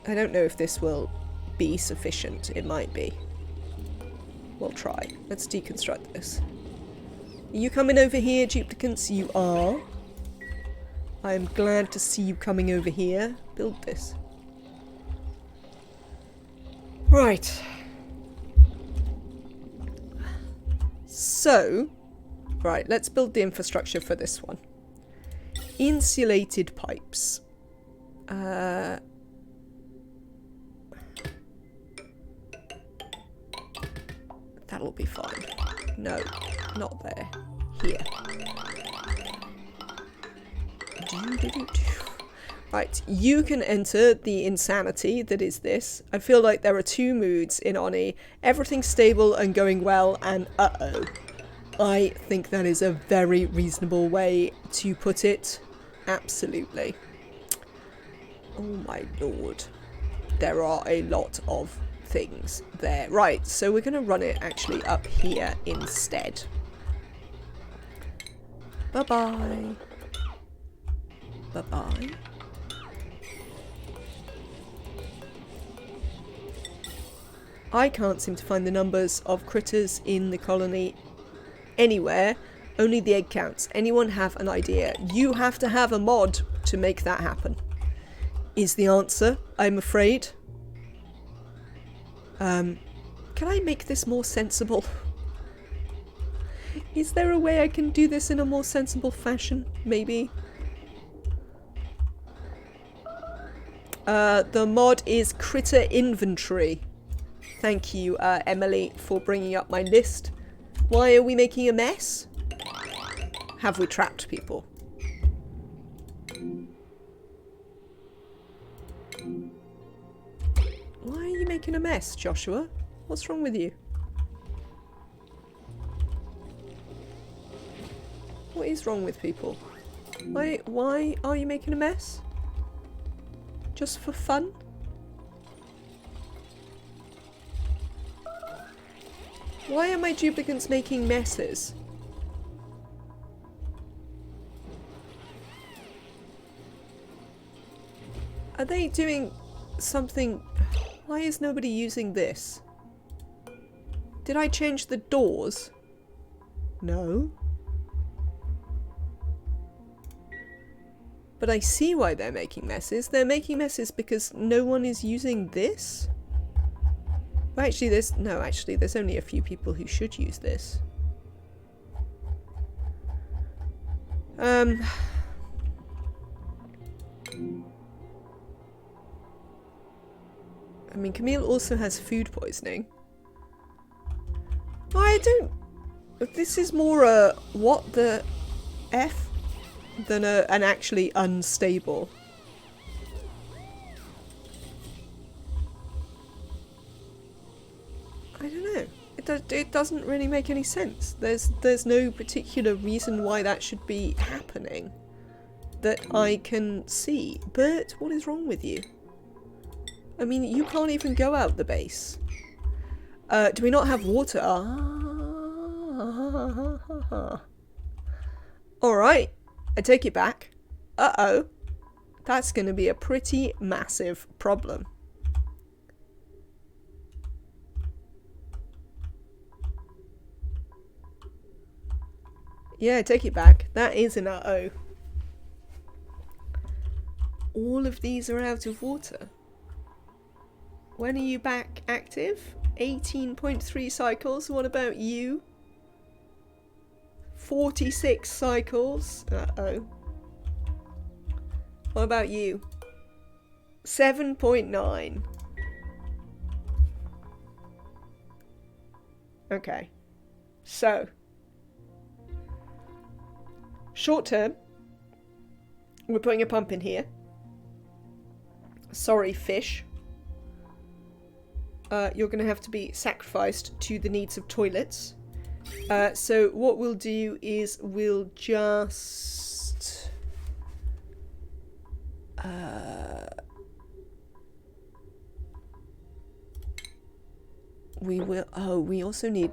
I don't know if this will be sufficient. It might be. We'll try. Let's deconstruct this. Are you coming over here, duplicants? You are. I'm glad to see you coming over here. Build this. Right. So, right, let's build the infrastructure for this one. Insulated pipes. That'll be fine. No, not there. Here. Right, you can enter the insanity that is this. I feel like there are two moods in ONI. Everything's stable and going well, and uh-oh. I think that is a very reasonable way to put it. Absolutely. Oh my lord. There are a lot of things there. Right, so we're going to run it actually up here instead. Bye-bye. Bye-bye. I can't seem to find the numbers of critters in the colony anywhere. Only the egg counts. Anyone have an idea? You have to have a mod to make that happen. Is the answer, I'm afraid. Can I make this more sensible? Is there a way I can do this in a more sensible fashion? Maybe. The mod is Critter Inventory. Thank you, Emily, for bringing up my list. Why are we making a mess? Have we trapped people? Why are you making a mess, Joshua? What's wrong with you? What is wrong with people? Why are you making a mess? Just for fun? Why are my duplicants making messes? Are they doing something? Why is nobody using this? Did I change the doors? No. But I see why they're making messes. They're making messes because no one is using this? Actually, there's only a few people who should use this. I mean, Camille also has food poisoning. I don't... This is more a what the F than an actually unstable. I don't know. It doesn't really make any sense. There's no particular reason why that should be happening that I can see. But what is wrong with you? I mean, you can't even go out the base. Do we not have water? Alright, I take it back. Uh-oh. That's going to be a pretty massive problem. Yeah, take it back. That is an uh-oh. All of these are out of water. When are you back active? 18.3 cycles. What about you? 46 cycles. Uh-oh. What about you? 7.9. Okay. So. Short term. We're putting a pump in here. Sorry, fish. You're going to have to be sacrificed to the needs of toilets. So what we'll do is we'll just... we will... Oh, we also need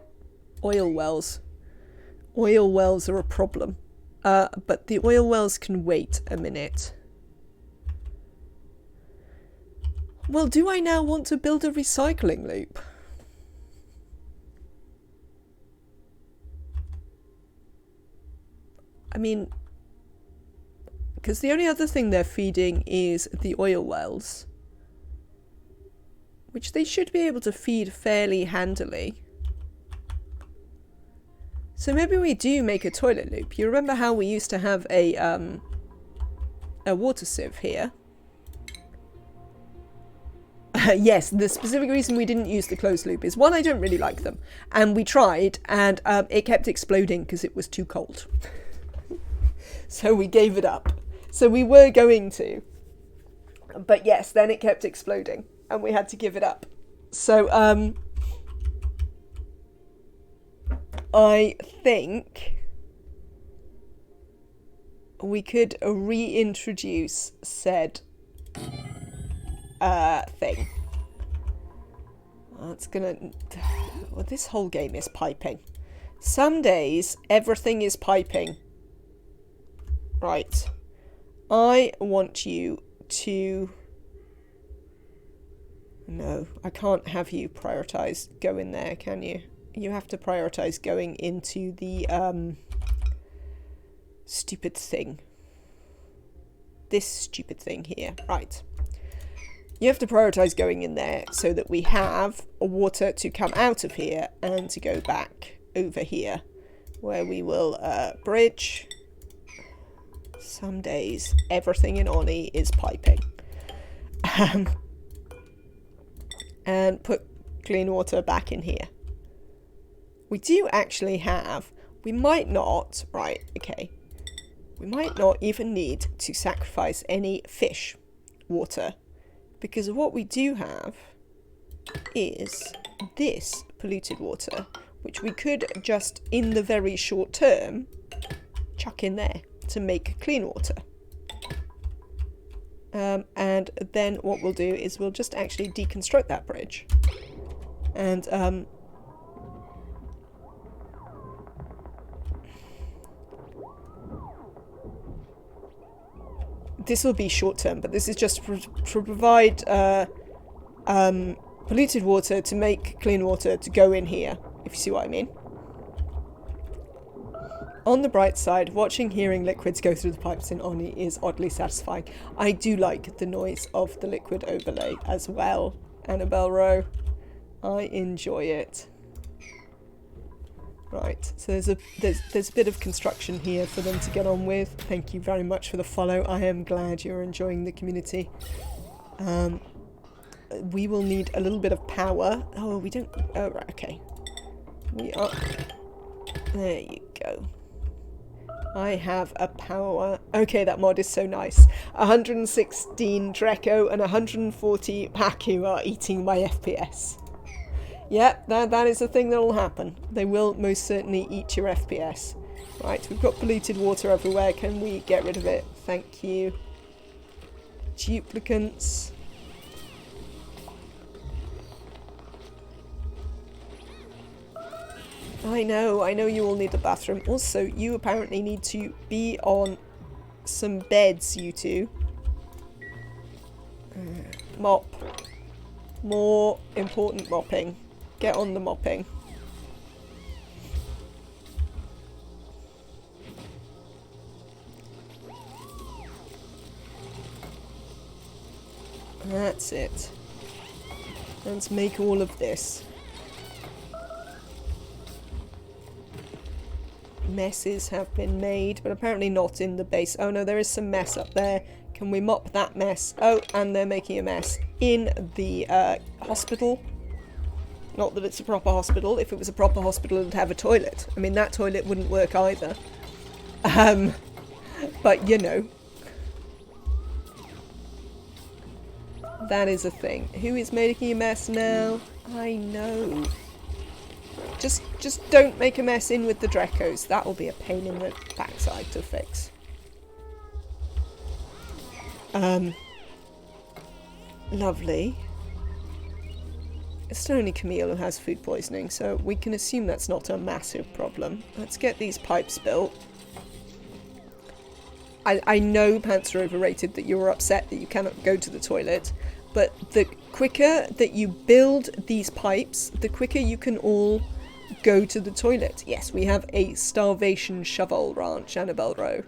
oil wells. Oil wells are a problem. But the oil wells can wait a minute. Well, do I now want to build a recycling loop? I mean, because the only other thing they're feeding is the oil wells, which they should be able to feed fairly handily. So maybe we do make a toilet loop. You remember how we used to have a water sieve here? Yes, the specific reason we didn't use the closed loop is, one, I don't really like them. And we tried, and it kept exploding because it was too cold. So we gave it up. So we were going to. But yes, then it kept exploding, and we had to give it up. So, I think we could reintroduce said thing. That's gonna... Well, this whole game is piping. Some days, everything is piping. Right. I want you to... No, I can't have you prioritize go in there, can you? You have to prioritize going into the stupid thing. This stupid thing here. Right. You have to prioritize going in there so that we have water to come out of here and to go back over here, where we will bridge. Some days everything in ONI is piping. And put clean water back in here. We do actually have, we might not, right, okay, we might not even need to sacrifice any fish water, because what we do have is this polluted water, which we could just, in the very short term, chuck in there to make clean water. And then what we'll do is we'll just actually deconstruct that bridge. And, this will be short term, but this is just to provide polluted water to make clean water to go in here, if you see what I mean. On the bright side, watching hearing liquids go through the pipes in ONI is oddly satisfying. I do like the noise of the liquid overlay as well, Annabelle Rowe. I enjoy it. Right, so there's a bit of construction here for them to get on with. Thank you very much for the follow. I am glad you're enjoying the community. We will need a little bit of power. Oh, we don't... Oh, right, okay. We are... There you go. I have a power... Okay, that mod is so nice. 116 Drecko and 140 Paku are eating my FPS. Yep, that is a thing that will happen. They will most certainly eat your FPS. Right, we've got polluted water everywhere. Can we get rid of it? Thank you. Duplicants. I know you all need the bathroom. Also, you apparently need to be on some beds, you two. Mop. More important mopping. Get on the mopping. That's it. Let's make all of this. Messes have been made, but apparently not in the base. Oh no, there is some mess up there. Can we mop that mess? Oh, and they're making a mess in the hospital. Not that it's a proper hospital. If it was a proper hospital, it'd have a toilet. I mean, that toilet wouldn't work either. But, you know. That is a thing. Who is making a mess now? I know. Just don't make a mess in with the Dreckos. That will be a pain in the backside to fix. Lovely. It's only Camille who has food poisoning, so we can assume that's not a massive problem. Let's get these pipes built. I know pants are overrated, that you're upset that you cannot go to the toilet, but the quicker that you build these pipes, the quicker you can all go to the toilet. Yes, we have a starvation shovel ranch, Annabelle Rowe.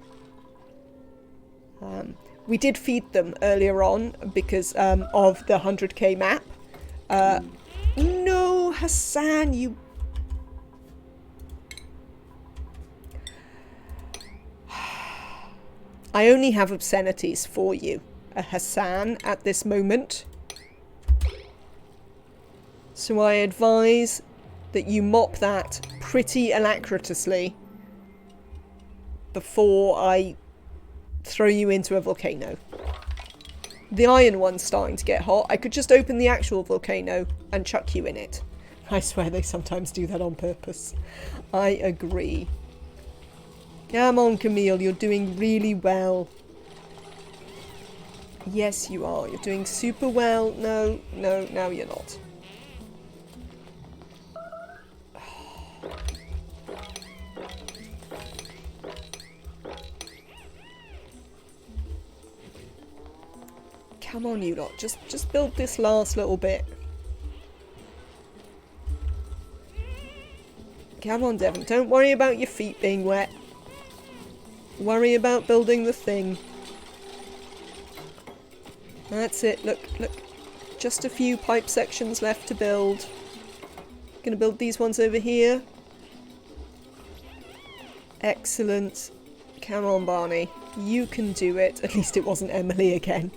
We did feed them earlier on because of the 100k map. No, Hassan, you... I only have obscenities for you, Hassan, at this moment. So I advise that you mop that pretty alacritiously before I throw you into a volcano. The iron one's starting to get hot. I could just open the actual volcano and chuck you in it. I swear they sometimes do that on purpose. I agree. Come on, Camille, you're doing really well. Yes, you are. You're doing super well. No, now you're not. Come on, you lot. Just build this last little bit. Come on, Devon. Don't worry about your feet being wet. Worry about building the thing. That's it. Look. Just a few pipe sections left to build. Gonna build these ones over here. Excellent. Come on, Barney. You can do it. At least it wasn't Emily again.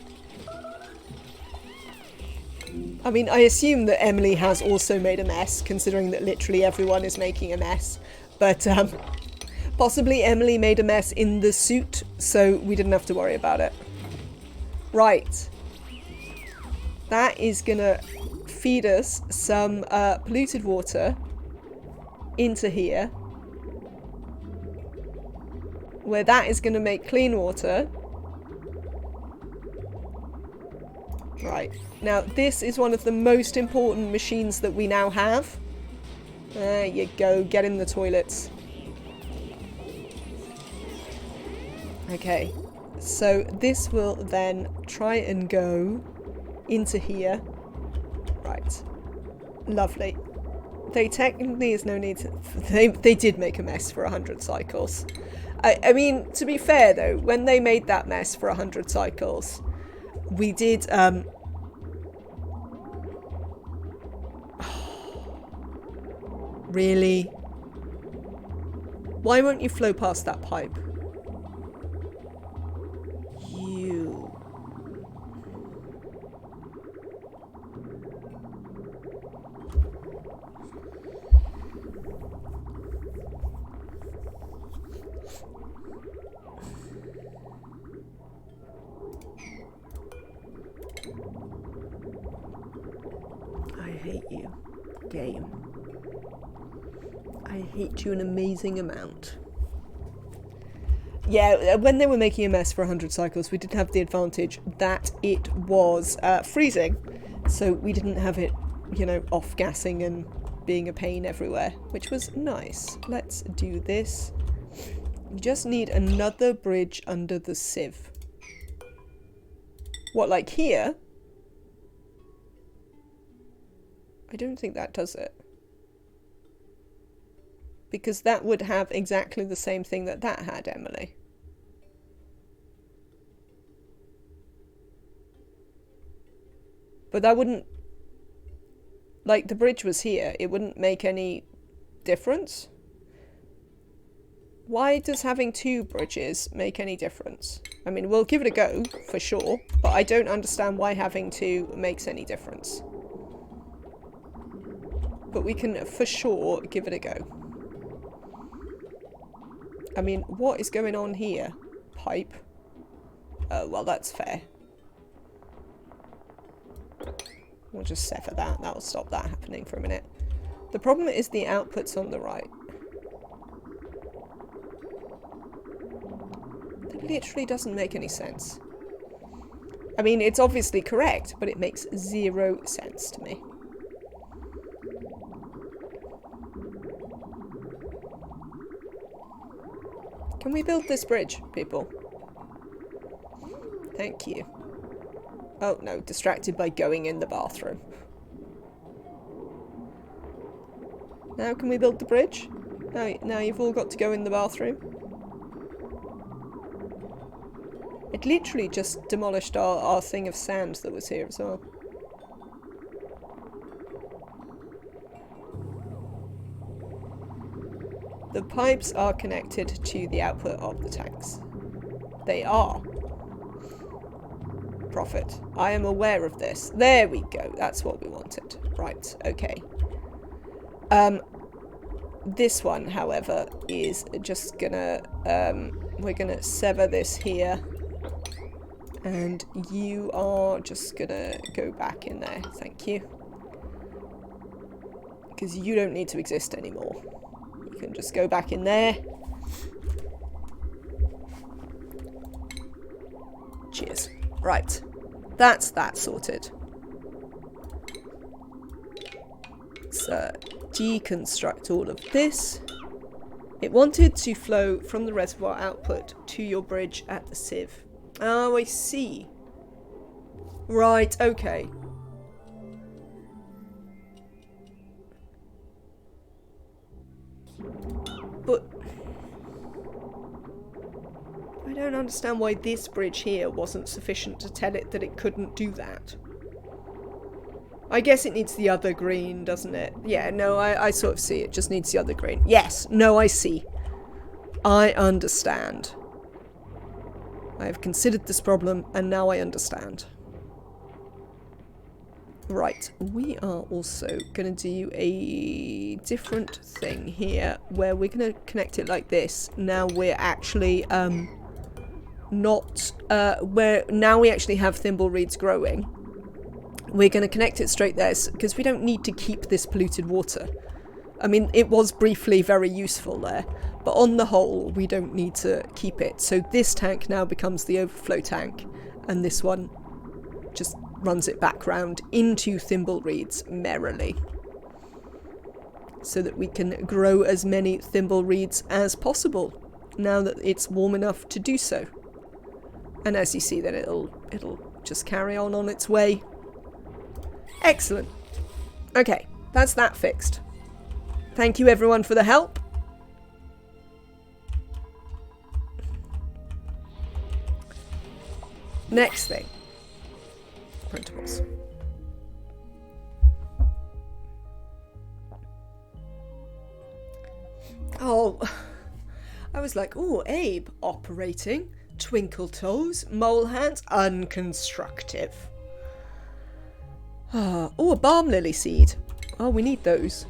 I mean, I assume that Emily has also made a mess, considering that literally everyone is making a mess. But, possibly Emily made a mess in the suit, so we didn't have to worry about it. Right. That is gonna feed us some polluted water into here. Where that is gonna make clean water. Right. Now, this is one of the most important machines that we now have. There you go. Get in the toilets. Okay. So this will then try and go into here. Right. Lovely. They technically is no need to... They did make a mess for 100 cycles. I mean, to be fair though, when they made that mess for 100 cycles... We did, Really? Why won't you flow past that pipe? You... I hate you, game. I hate you an amazing amount. Yeah, when they were making a mess for 100 cycles, we did have the advantage that it was freezing. So we didn't have it, you know, off-gassing and being a pain everywhere, which was nice. Let's do this. You just need another bridge under the sieve. What, like here? I don't think that does it. Because that would have exactly the same thing that that had, Emily. But that wouldn't... Like, the bridge was here. It wouldn't make any difference. Why does having two bridges make any difference? I mean, we'll give it a go, for sure. But I don't understand why having two makes any difference. But we can, for sure, give it a go. I mean, what is going on here? Pipe. Oh, well, that's fair. We'll just sever that. That'll stop that happening for a minute. The problem is the output's on the right. That literally doesn't make any sense. I mean, it's obviously correct, but it makes 0 sense to me. Can we build this bridge, people? Thank you. Oh, no, distracted by going in the bathroom. Now can we build the bridge? Now you've all got to go in the bathroom. It literally just demolished our thing of sand that was here as well. The pipes are connected to the output of the tanks. They are. Profit. I am aware of this. There we go. That's what we wanted. Right. Okay. This one, however, is just gonna... we're gonna sever this here. And you are just gonna go back in there. Thank you. Because you don't need to exist anymore. You can just go back in there. Cheers. Right. That's that sorted. Let's deconstruct all of this. It wanted to flow from the reservoir output to your bridge at the sieve. Oh, I see. Right, okay. But I don't understand why this bridge here wasn't sufficient to tell it that it couldn't do that. I guess it needs the other green, doesn't it? Yeah, no, I sort of see it. Just needs the other green. Yes, no, I see. I understand. I have considered this problem, and now I understand. Right, we are also going to do a different thing here, where we're going to connect it like this. Now we're actually, now we actually have thimble reeds growing. We're going to connect it straight there, because we don't need to keep this polluted water. I mean, it was briefly very useful there, but on the whole, we don't need to keep it. So this tank now becomes the overflow tank, and this one just runs it back round into thimble reeds merrily. So that we can grow as many thimble reeds as possible, now that it's warm enough to do so. And as you see, then it'll just carry on its way. Excellent. Okay, that's that fixed. Thank you everyone for the help. Next thing. Printables. Oh, I was like, oh, Abe, operating, twinkle toes, mole hands, unconstructive. Oh, a balm lily seed. Oh, we need those.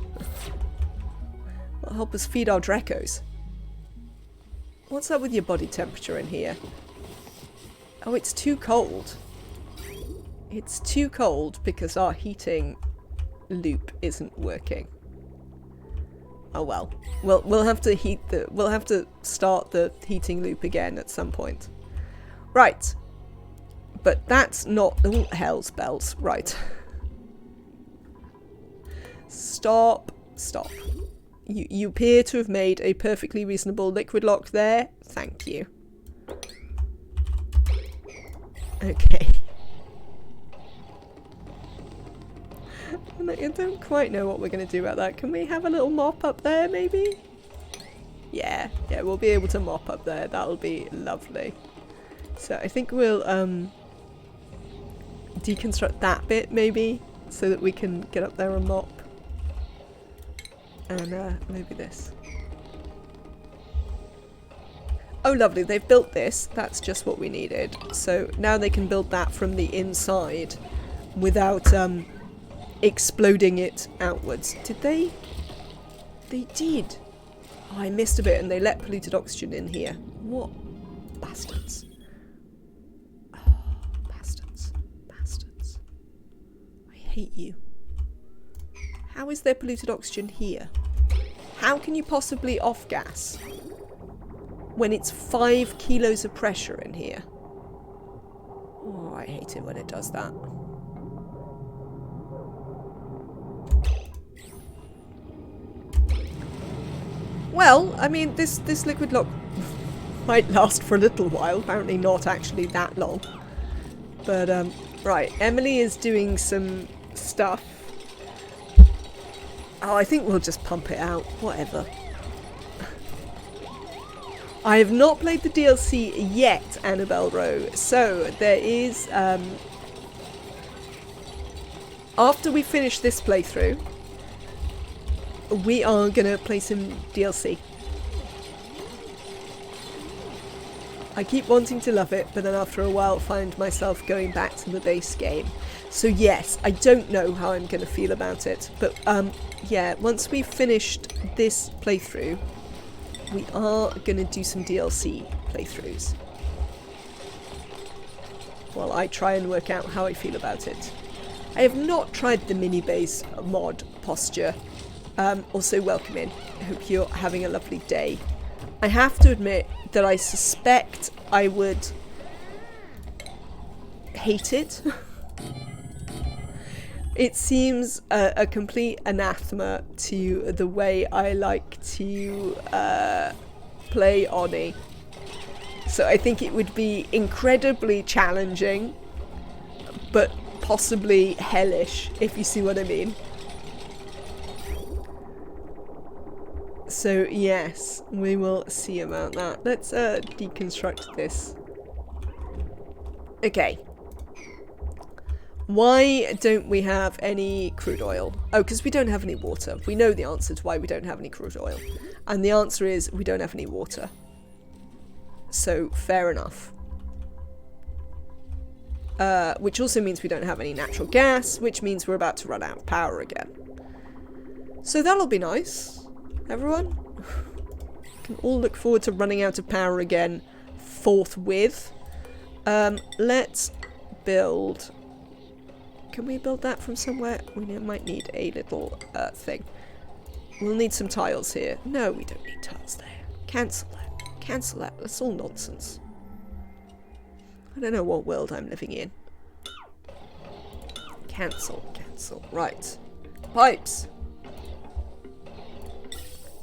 That'll help us feed our Dreckos. What's up with your body temperature in here? Oh, it's too cold. It's too cold because our heating loop isn't working. Oh well. We'll have to start the heating loop again at some point. Right. But that's not... Oh, hell's bells. Right. Stop. Stop. You appear to have made a perfectly reasonable liquid lock there. Thank you. Okay. I don't quite know what we're going to do about that. Can we have a little mop up there, maybe? Yeah, we'll be able to mop up there. That'll be lovely. So I think we'll deconstruct that bit, maybe, so that we can get up there and mop. And maybe this. Oh, lovely. They've built this. That's just what we needed. So now they can build that from the inside without exploding it outwards. Did they? They did. Oh, I missed a bit and they let polluted oxygen in here. What bastards. Oh, bastards. Bastards. I hate you. How is there polluted oxygen here? How can you possibly off gas when it's 5 kilos of pressure in here? Oh, I hate it when it does that. Well, I mean, this liquid lock might last for a little while. Apparently not actually that long. But, right. Emily is doing some stuff. Oh, I think we'll just pump it out. Whatever. I have not played the DLC yet, Annabelle Rowe. So, there is... after we finish this playthrough, we are going to play some DLC. I keep wanting to love it, but then after a while find myself going back to the base game. So yes, I don't know how I'm going to feel about it. But yeah, once we've finished this playthrough, we are going to do some DLC playthroughs. While I try and work out how I feel about it. I have not tried the mini base mod posture. Also welcome in. I hope you're having a lovely day. I have to admit that I suspect I would hate it. It seems a complete anathema to the way I like to play ONI. So I think it would be incredibly challenging, but possibly hellish, if you see what I mean. So yes, we will see about that. Let's deconstruct this. Okay. Why don't we have any crude oil? Oh, because we don't have any water. We know the answer to why we don't have any crude oil. And the answer is we don't have any water. So, fair enough. Which also means we don't have any natural gas, which means we're about to run out of power again. So that'll be nice. Everyone? Can all look forward to running out of power again forthwith. Let's build... Can we build that from somewhere? We might need a little thing. We'll need some tiles here. No, we don't need tiles there. Cancel that. Cancel that. That's all nonsense. I don't know what world I'm living in. Cancel. Cancel. Right. Pipes.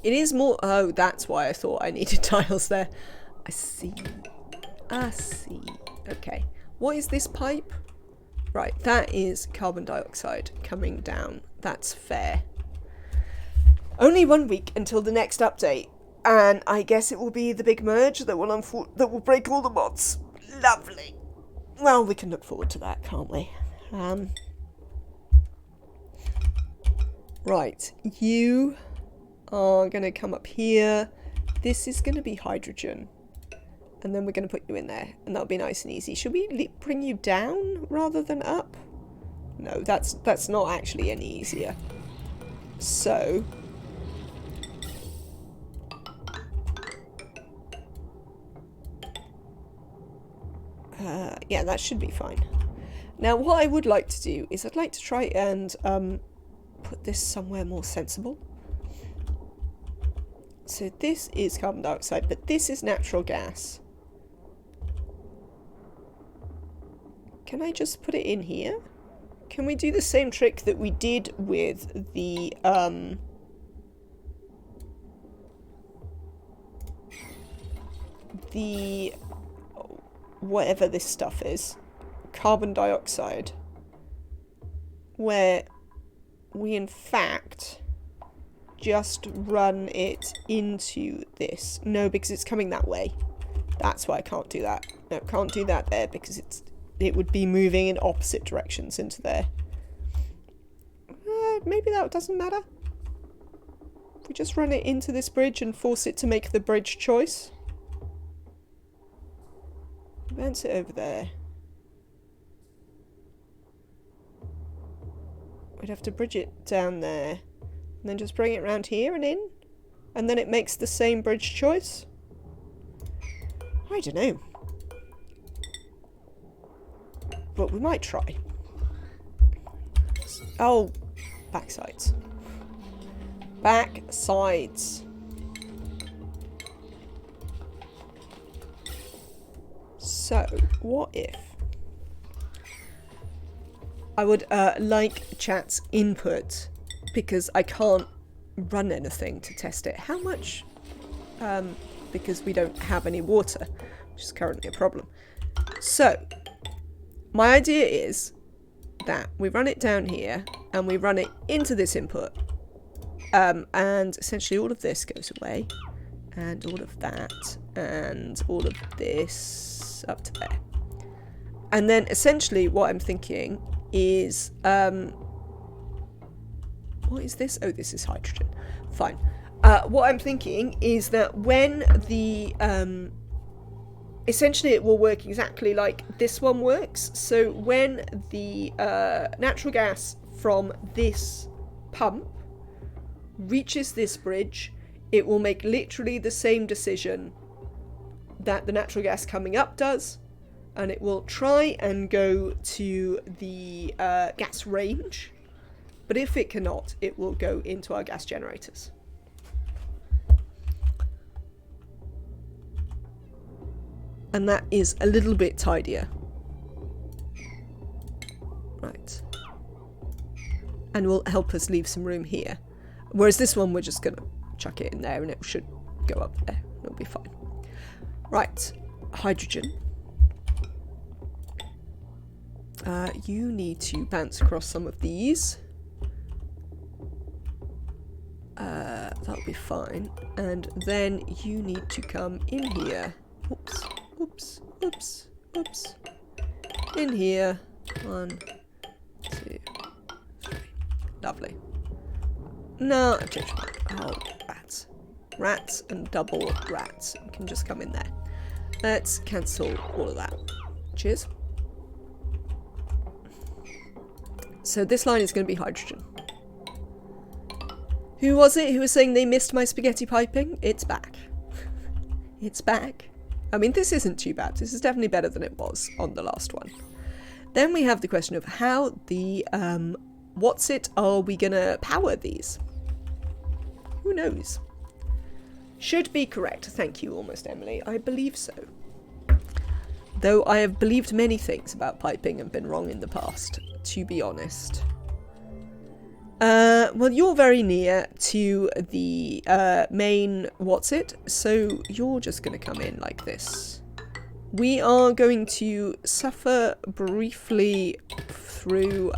It is more... Oh, that's why I thought I needed tiles there. I see. I see. Okay. What is this pipe? Right, that is carbon dioxide coming down. That's fair. Only 1 week until the next update. And I guess it will be the big merge that will break all the mods. Lovely. Well, we can look forward to that, can't we? Right, you are going to come up here. This is going to be hydrogen. And then we're going to put you in there. And that'll be nice and easy. Should we bring you down rather than up? No, that's not actually any easier. So... yeah, that should be fine. Now, what I would like to do is I'd like to try and put this somewhere more sensible. So this is carbon dioxide, but this is natural gas. Can I just put it in here? Can we do the same trick that we did with the whatever this stuff is, carbon dioxide, where we in fact just run it into this. No, because it's coming that way. That's why I can't do that. No, can't do that there because it would be moving in opposite directions into there. Maybe that doesn't matter. We just run it into this bridge and force it to make the bridge choice. Bounce it over there. We'd have to bridge it down there. And then just bring it around here and in. And then it makes the same bridge choice. I don't know. But we might try. Oh, backsides. Backsides. So, what if I would like chat's input, because I can't run anything to test it. How much? Because we don't have any water, which is currently a problem. So, my idea is that we run it down here and we run it into this input, and essentially all of this goes away, and all of that, and all of this up to there. And then essentially what I'm thinking is, what is this? Oh, this is hydrogen. Fine. What I'm thinking is that when the, essentially it will work exactly like this one works. So when the natural gas from this pump reaches this bridge, it will make literally the same decision that the natural gas coming up does, and it will try and go to the gas range, but if it cannot, it will go into our gas generators. And that is a little bit tidier. Right. And will help us leave some room here. Whereas this one, we're just going to chuck it in there and it should go up there. It'll be fine. Right. Hydrogen. You need to bounce across some of these. That'll be fine. And then you need to come in here. Oops. Oops. Oops. Oops. In here. 1, 2, 3. Lovely. No, I've changed my mind. Oh, rats. Rats and double rats. You can just come in there. Let's cancel all of that. Cheers. So this line is going to be hydrogen. Who was it who was saying they missed my spaghetti piping? It's back. It's back. I mean, this isn't too bad. This is definitely better than it was on the last one. Then we have the question of how the, what's it are we going to power these? Who knows? Should be correct. Thank you, Almost Emily. I believe so. Though I have believed many things about piping and been wrong in the past, to be honest. Well, you're very near to the main what's it, so you're just going to come in like this. We are going to suffer briefly through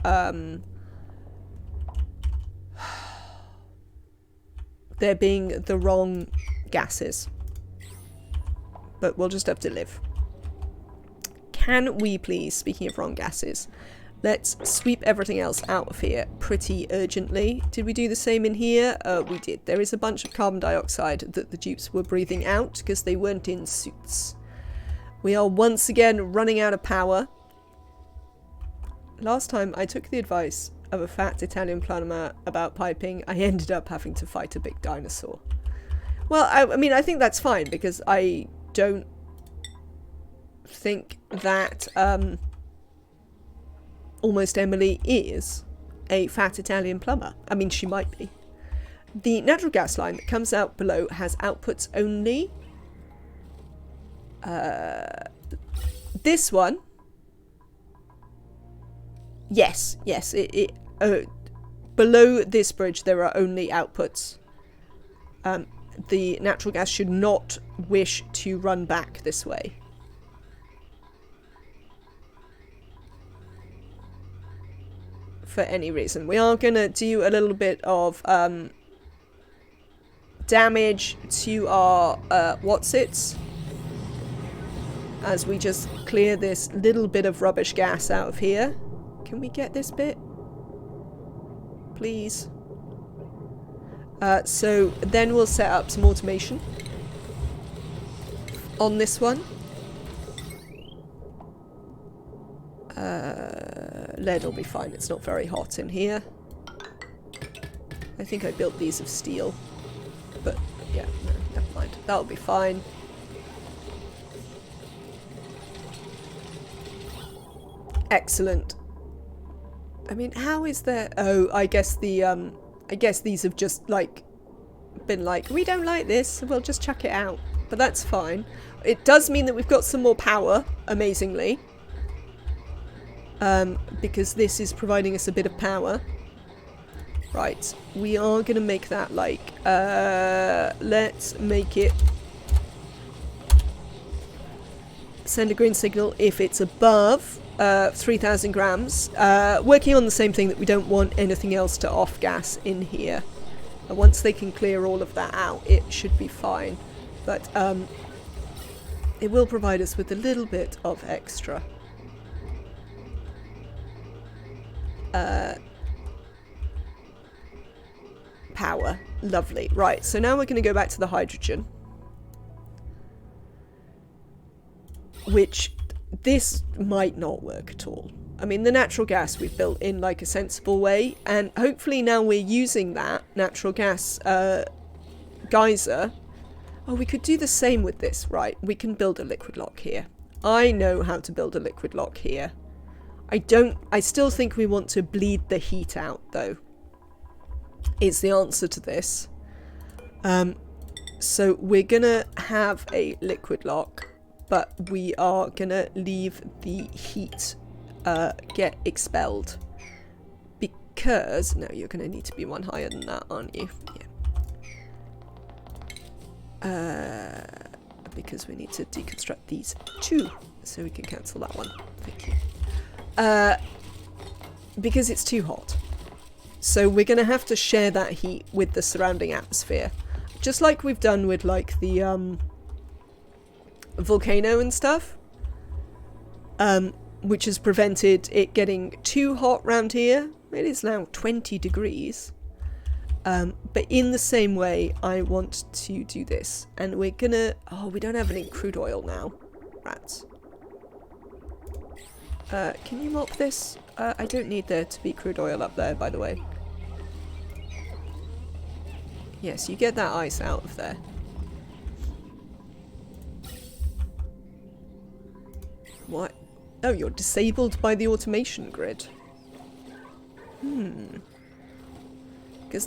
there being the wrong gases, but we'll just have to live. Can we please, speaking of wrong gases, Let's sweep everything else out of here pretty urgently. Did we do the same in here? We did. There is a bunch of carbon dioxide that the dupes were breathing out because they weren't in suits. We are once again running out of power. Last time I took the advice of a fat Italian plumber about piping, I ended up having to fight a big dinosaur. Well, I mean, I think that's fine because I don't think that Almost Emily is a fat Italian plumber. I mean, she might be. The natural gas line that comes out below has outputs only. This one. Yes. Below this bridge, there are only outputs. The natural gas should not wish to run back this way. For any reason. We are going to do a little bit of damage to our whatsits as we just clear this little bit of rubbish gas out of here. Can we get this bit? Please. So then we'll set up some automation on this one. Lead will be fine. It's not very hot in here. I think I built these of steel. But, yeah, no, never mind. That'll be fine. Excellent. I mean, how is there... Oh, I guess the, I guess these have just, like, been like, we don't like this, so we'll just chuck it out. But that's fine. It does mean that we've got some more power, amazingly. Because this is providing us a bit of power. Right, we are going to make that like, let's make it send a green signal if it's above 3,000 grams. Working on the same thing that we don't want anything else to off-gas in here. Once they can clear all of that out, it should be fine. But it will provide us with a little bit of extra. Power. Lovely. Right, so now we're going to go back to the hydrogen. Which, this might not work at all. I mean, the natural gas we've built in like a sensible way, and hopefully now we're using that natural gas geyser. Oh, we could do the same with this, right? We can build a liquid lock here. I know how to build a liquid lock here. I still think we want to bleed the heat out, though. Is the answer to this. So we're gonna have a liquid lock, but we are gonna leave the heat get expelled. Because, no, you're gonna need to be one higher than that, aren't you? Yeah. Because we need to deconstruct these two, so we can cancel that one. Thank you. Because it's too hot. So we're going to have to share that heat with the surrounding atmosphere. Just like we've done with like the volcano and stuff. Which has prevented it getting too hot round here. It is now 20 degrees. But in the same way, I want to do this. And we're going to... Oh, we don't have any crude oil now. Rats. Can you mop this? I don't need there to be crude oil up there, by the way. Yes, you get that ice out of there. What? Oh, you're disabled by the automation grid. Because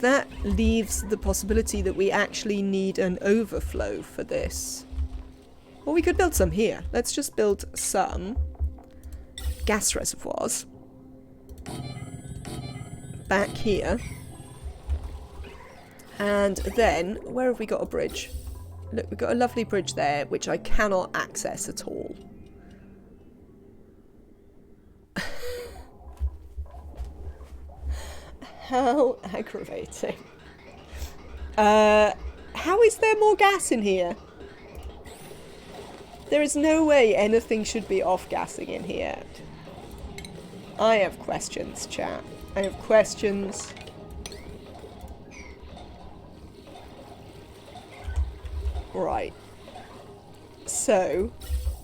that leaves the possibility that we actually need an overflow for this. Well, we could build some here. Let's just build some gas reservoirs back here. And then, where have we got a bridge? Look, we've got a lovely bridge there, which I cannot access at all. How aggravating. How is there more gas in here? There is no way anything should be off-gassing in here. I have questions, chat. I have questions. Right. So,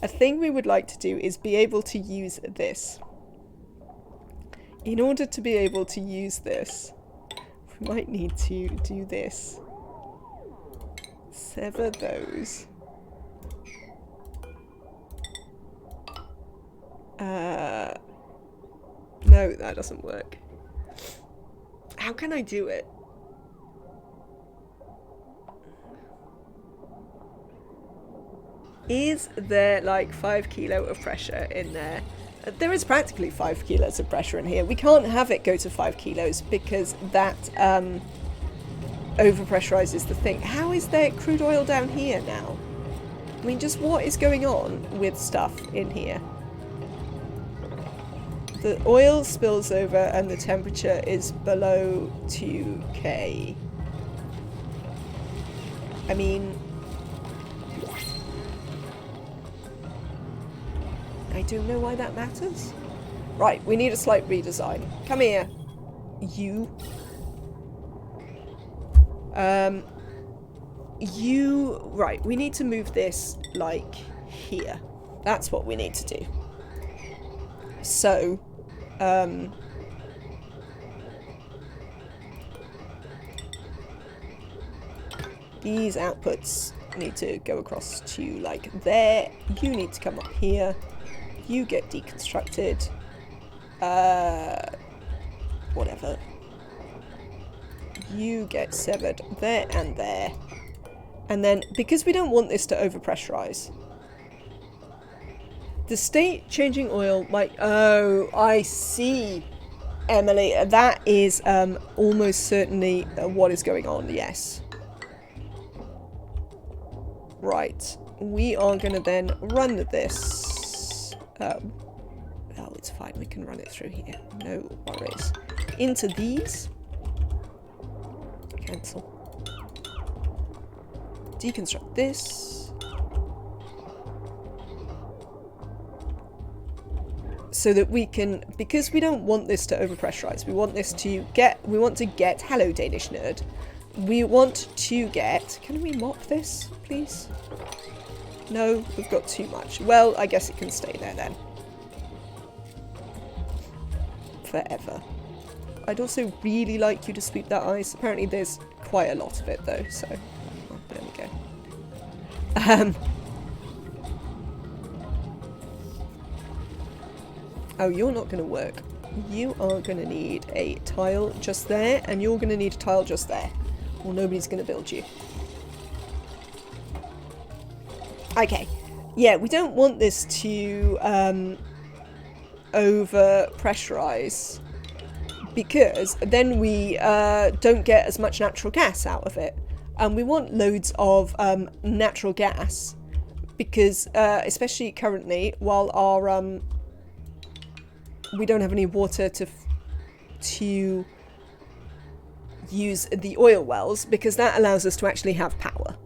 a thing we would like to do is be able to use this. In order to be able to use this, we might need to do this. Sever those. No, that doesn't work. How can I do it? Is there like 5 kilo of pressure in there? There is practically 5 kilos of pressure in here. We can't have it go to 5 kilos because that overpressurizes the thing. How is there crude oil down here now? I mean, just what is going on with stuff in here? The oil spills over and the temperature is below 2K. I mean, I don't know why that matters. Right, we need a slight redesign. Come here. You. Right, we need to move this, like, here. That's what we need to do. So, these outputs need to go across to, like, there. You need to come up here. You get deconstructed. Whatever. You get severed there and there. And then, because we don't want this to overpressurize, the state changing oil might... Oh, I see, Emily. That is almost certainly what is going on, yes. Right. We are going to then run this... oh, it's fine. We can run it through here. No worries. Into these. Cancel. Deconstruct this. So that we can, because we don't want this to overpressurize, we want this to get, hello Danish nerd. We want to get, can we mop this, please? No, we've got too much. Well, I guess it can stay there then. Forever. I'd also really like you to sweep that ice. Apparently there's quite a lot of it though, so well, there we go. Oh, you're not going to work. You are going to need a tile just there, and you're going to need a tile just there, or nobody's going to build you. Okay. Yeah, we don't want this to over-pressurize, because then we don't get as much natural gas out of it. And we want loads of natural gas, because especially currently, while our we don't have any water to use the oil wells, because that allows us to actually have power,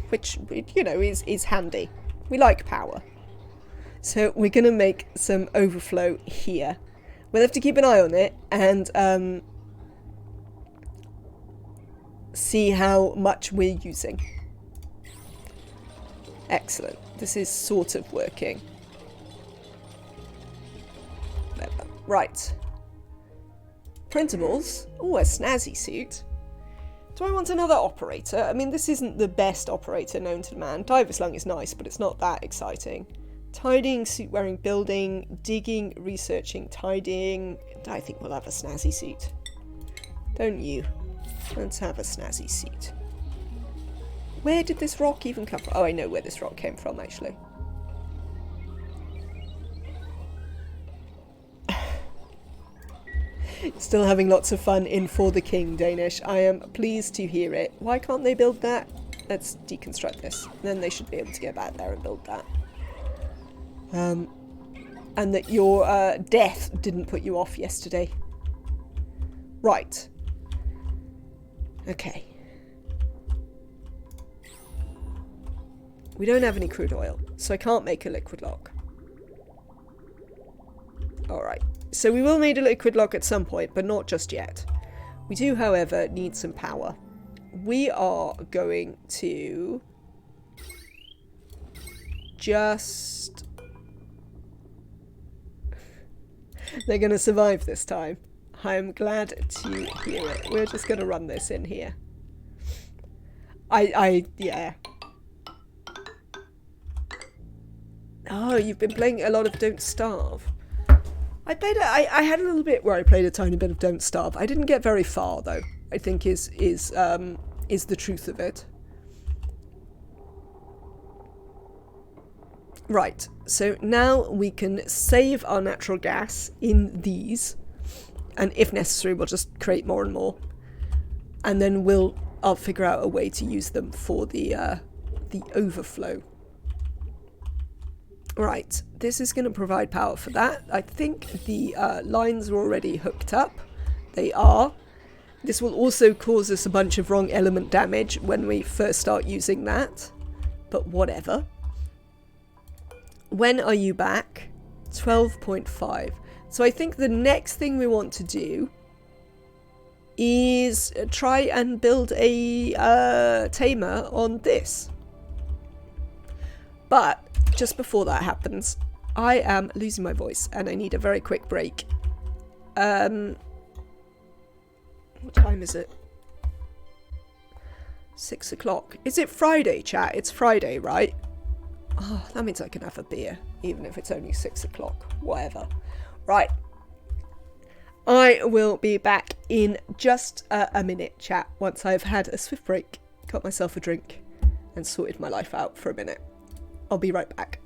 which, you know, is handy. We like power. So we're going to make some overflow here. We'll have to keep an eye on it and see how much we're using. Excellent. This is sort of working. Right. Printables. Oh, a snazzy suit. Do I want another operator? I mean, this isn't the best operator known to man. Diver's lung is nice, but it's not that exciting. Tidying, suit wearing, building, digging, researching, tidying. I think we'll have a snazzy suit. Don't you? Let's have a snazzy suit. Where did this rock even come from? Oh, I know where this rock came from, actually. Still having lots of fun in For the King, Danish. I am pleased to hear it. Why can't they build that? Let's deconstruct this. Then they should be able to get back there and build that. And that your death didn't put you off yesterday. Right. Okay. We don't have any crude oil, so I can't make a liquid lock. Alright. So we will need a liquid lock at some point, but not just yet. We do, however, need some power. We are going to just... They're going to survive this time. I'm glad to hear it. We're just going to run this in here. Yeah. Oh, you've been playing a lot of Don't Starve. I had a little bit where I played a tiny bit of Don't Starve. I didn't get very far though, I think is the truth of it. Right, so now we can save our natural gas in these, and if necessary we'll just create more and more, and then I'll figure out a way to use them for the overflow. Right, this is going to provide power for that. I think the lines are already hooked up. They are. This will also cause us a bunch of wrong element damage when we first start using that, but whatever. When are you back? 12.5. So I think the next thing we want to do is try and build a tamer on this. But just before that happens, I am losing my voice and I need a very quick break. What time is it? 6 o'clock. Is it Friday, chat? It's Friday, right? Oh, that means I can have a beer, even if it's only 6 o'clock. Whatever. Right. I will be back in just a minute, chat, once I've had a swift break, got myself a drink, and sorted my life out for a minute. I'll be right back.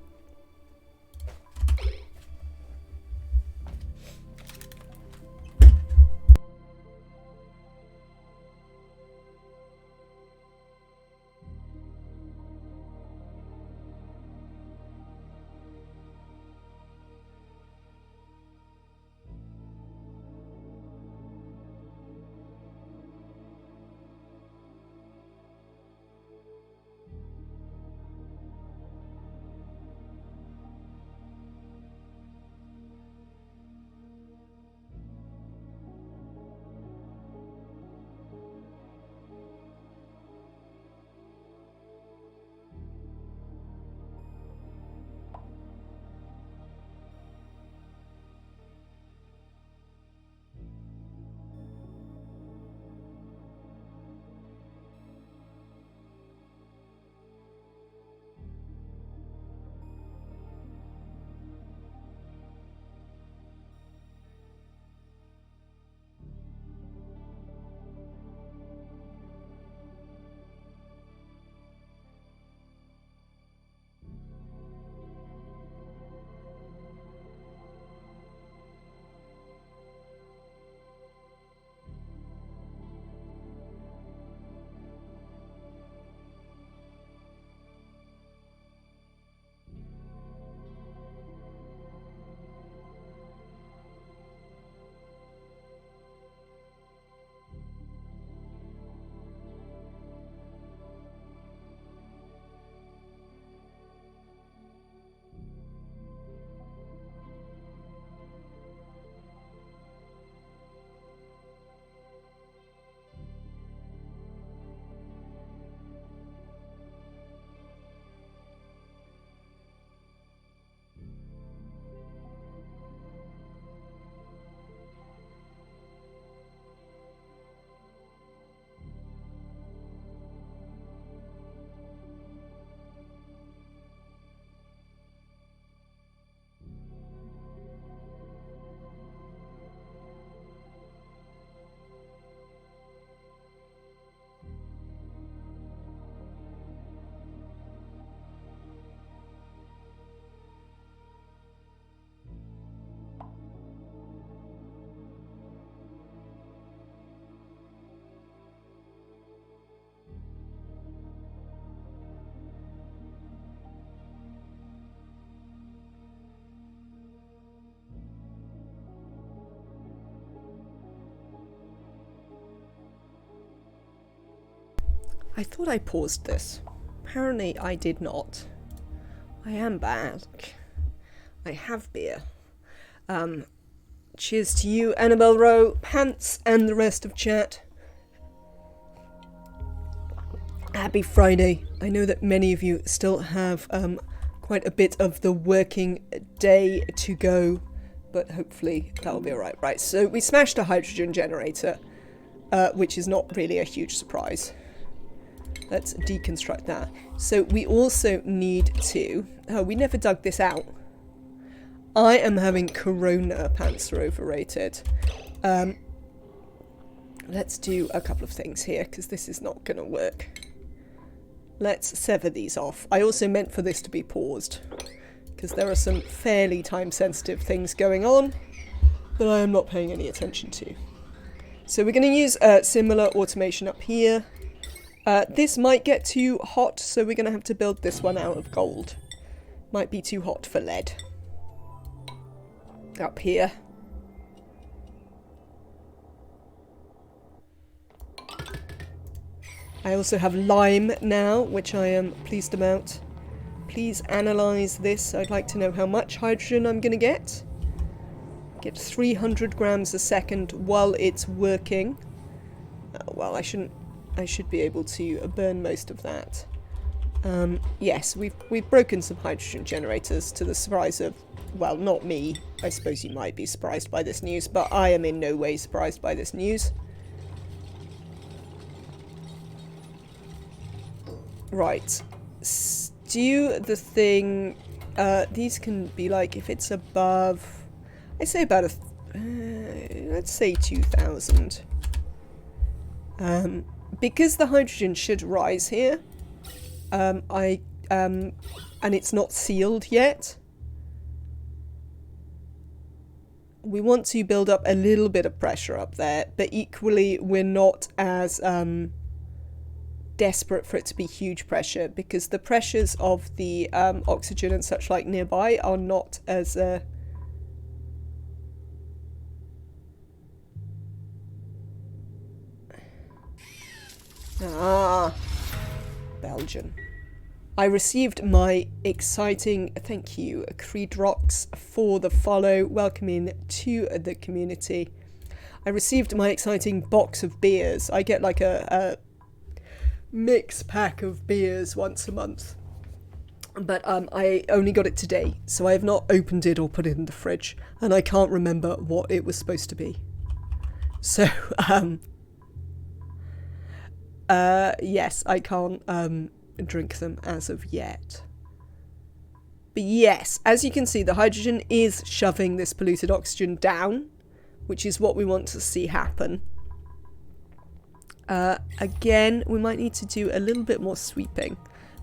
I thought I paused this. Apparently I did not. I am back. I have beer. Cheers to you, Annabelle Rowe, Pants, and the rest of chat. Happy Friday. I know that many of you still have quite a bit of the working day to go, but hopefully that'll be alright. Right, so we smashed a hydrogen generator, which is not really a huge surprise. Let's deconstruct that. So we also need to... Oh, we never dug this out. I am having Corona. Pants are overrated. Let's do a couple of things here, because this is not going to work. Let's sever these off. I also meant for this to be paused, because there are some fairly time-sensitive things going on that I am not paying any attention to. So we're going to use similar automation up here. This might get too hot, so we're going to have to build this one out of gold. Might be too hot for lead. Up here. I also have lime now, which I am pleased about. Please analyse this. I'd like to know how much hydrogen I'm going to get. Get 300 grams a second while it's working. Well, I should be able to burn most of that. Yes, we've broken some hydrogen generators to the surprise of, well, not me. I suppose you might be surprised by this news, but I am in no way surprised by this news. Right. Stew the thing. These can be like, if it's above, I say about let's say 2,000. Because the hydrogen should rise here, and it's not sealed yet, we want to build up a little bit of pressure up there, but equally we're not as desperate for it to be huge pressure, because the pressures of the oxygen and such like nearby are not as Belgian. I received my exciting, thank you, Creedrox, for the follow. Welcome in to the community. I received my exciting box of beers. I get like a mix pack of beers once a month. But I only got it today, so I have not opened it or put it in the fridge. And I can't remember what it was supposed to be. So, yes, I can't drink them as of yet. But yes, as you can see, the hydrogen is shoving this polluted oxygen down, which is what we want to see happen. Again, we might need to do a little bit more sweeping,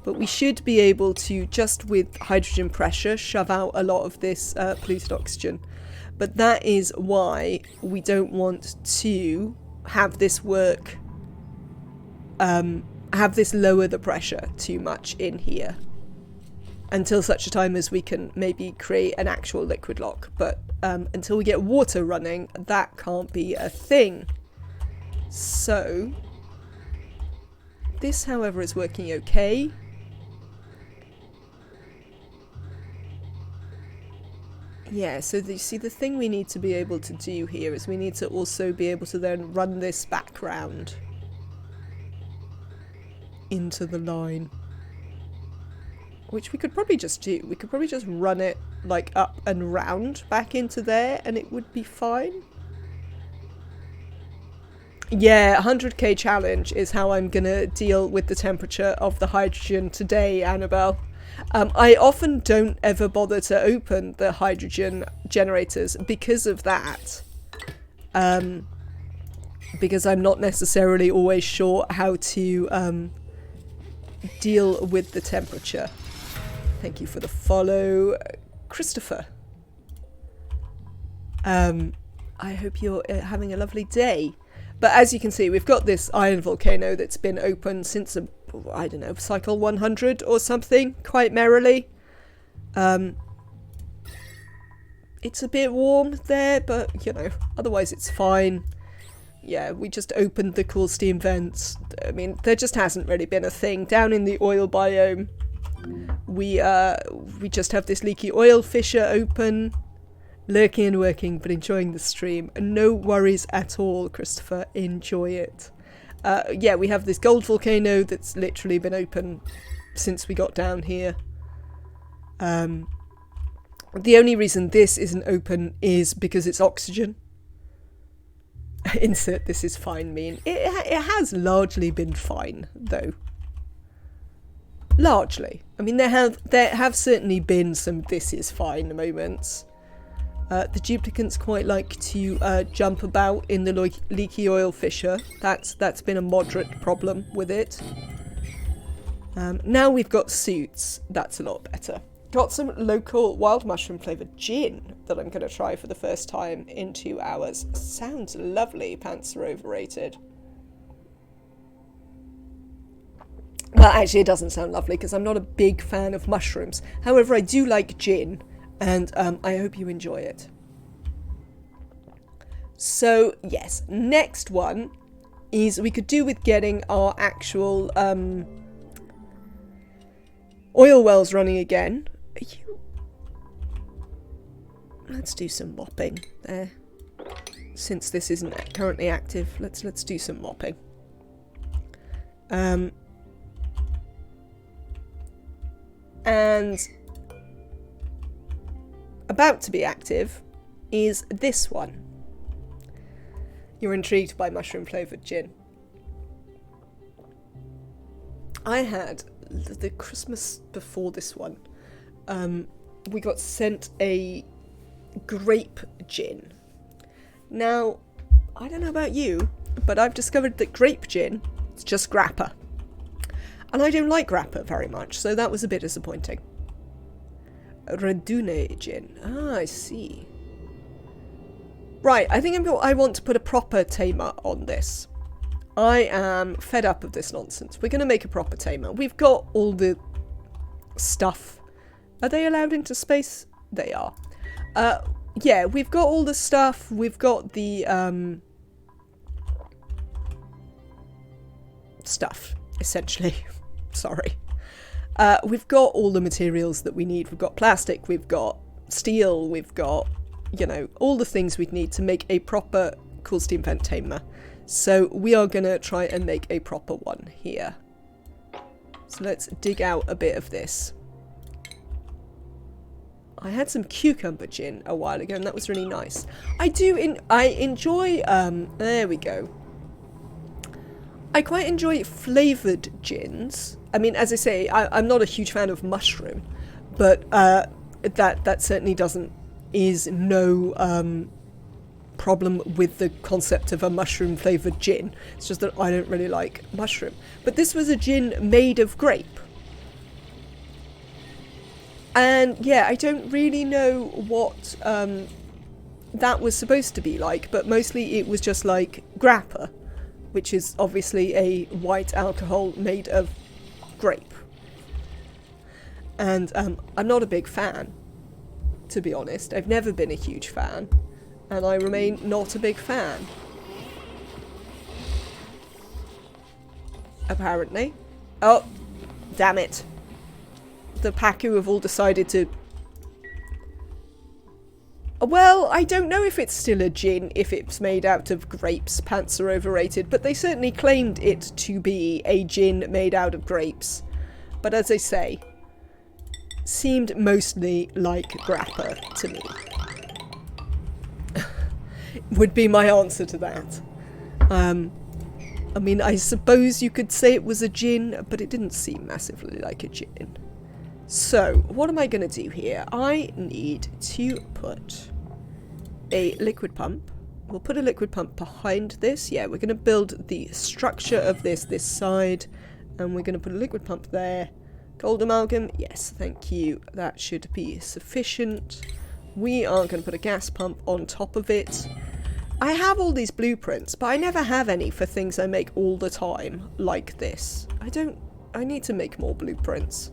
but we should be able to, just with hydrogen pressure, shove out a lot of this polluted oxygen. But that is why we don't want to have this work, have this lower the pressure too much in here until such a time as we can maybe create an actual liquid lock. But until we get water running, that can't be a thing. So this, however, is working okay. Yeah, so you see, the thing we need to be able to do here is we need to also be able to then run this back round into the line, which we could probably just do. We could probably just run it like up and round back into there and it would be fine. Yeah, 100k challenge is how I'm gonna deal with the temperature of the hydrogen today, Annabelle. I often don't ever bother to open the hydrogen generators because of that. Because I'm not necessarily always sure how to deal with the temperature. Thank you for the follow, Christopher. I hope you're having a lovely day. But as you can see, we've got this iron volcano that's been open since, I don't know, cycle 100 or something, quite merrily. It's a bit warm there, but, you know, otherwise it's fine. Yeah, we just opened the cool steam vents. I mean, there just hasn't really been a thing. Down in the oil biome, we just have this leaky oil fissure open. Lurking and working, but enjoying the stream. No worries at all, Christopher. Enjoy it. Yeah, we have this gold volcano that's literally been open since we got down here. The only reason this isn't open is because it's oxygen. Insert this is fine meme. It has largely been fine, though. Largely. I mean, there have certainly been some this is fine moments. The duplicants quite like to jump about in the leaky oil fissure. That's been a moderate problem with it. Now we've got suits. That's a lot better. Got some local wild mushroom flavoured gin that I'm going to try for the first time in 2 hours. Sounds lovely. Pants are overrated. Well, actually, it doesn't sound lovely because I'm not a big fan of mushrooms. However, I do like gin, and I hope you enjoy it. So, yes, next one is we could do with getting our actual oil wells running again. Let's do some mopping there. Since this isn't currently active, let's do some mopping. And about to be active is this one. You're intrigued by mushroom flavoured gin. I had the Christmas before this one. We got sent a grape gin. Now, I don't know about you, but I've discovered that grape gin is just grappa. And I don't like grappa very much, so that was a bit disappointing. Redune gin. Ah, I see. Right, I think I want to put a proper tamer on this. I am fed up of this nonsense. We're going to make a proper tamer. We've got all the stuff. Are they allowed into space? They are. Yeah, we've got all the stuff. We've got the stuff, essentially. Sorry. We've got all the materials that we need. We've got plastic, we've got steel, we've got, you know, all the things we'd need to make a proper cool steam vent tamer. So we are going to try and make a proper one here. So let's dig out a bit of this. I had some cucumber gin a while ago and that was really nice. I enjoy, there we go. I quite enjoy flavoured gins. I mean, as I say, I'm not a huge fan of mushroom, but that certainly is no problem with the concept of a mushroom flavoured gin. It's just that I don't really like mushroom. But this was a gin made of grape. And yeah, I don't really know what that was supposed to be like, but mostly it was just like grappa, which is obviously a white alcohol made of grape. And I'm not a big fan, to be honest. I've never been a huge fan, and I remain not a big fan. Apparently. Oh, damn it. The Paku have all decided to... Well, I don't know if it's still a gin, if it's made out of grapes. Pants are overrated, but they certainly claimed it to be a gin made out of grapes. But as I say, seemed mostly like grappa to me. Would be my answer to that. I mean, I suppose you could say it was a gin, but it didn't seem massively like a gin. So, what am I going to do here? I need to put a liquid pump. We'll put a liquid pump behind this. Yeah, we're going to build the structure of this side. And we're going to put a liquid pump there. Gold amalgam. Yes, thank you. That should be sufficient. We are going to put a gas pump on top of it. I have all these blueprints, but I never have any for things I make all the time, like this. I need to make more blueprints.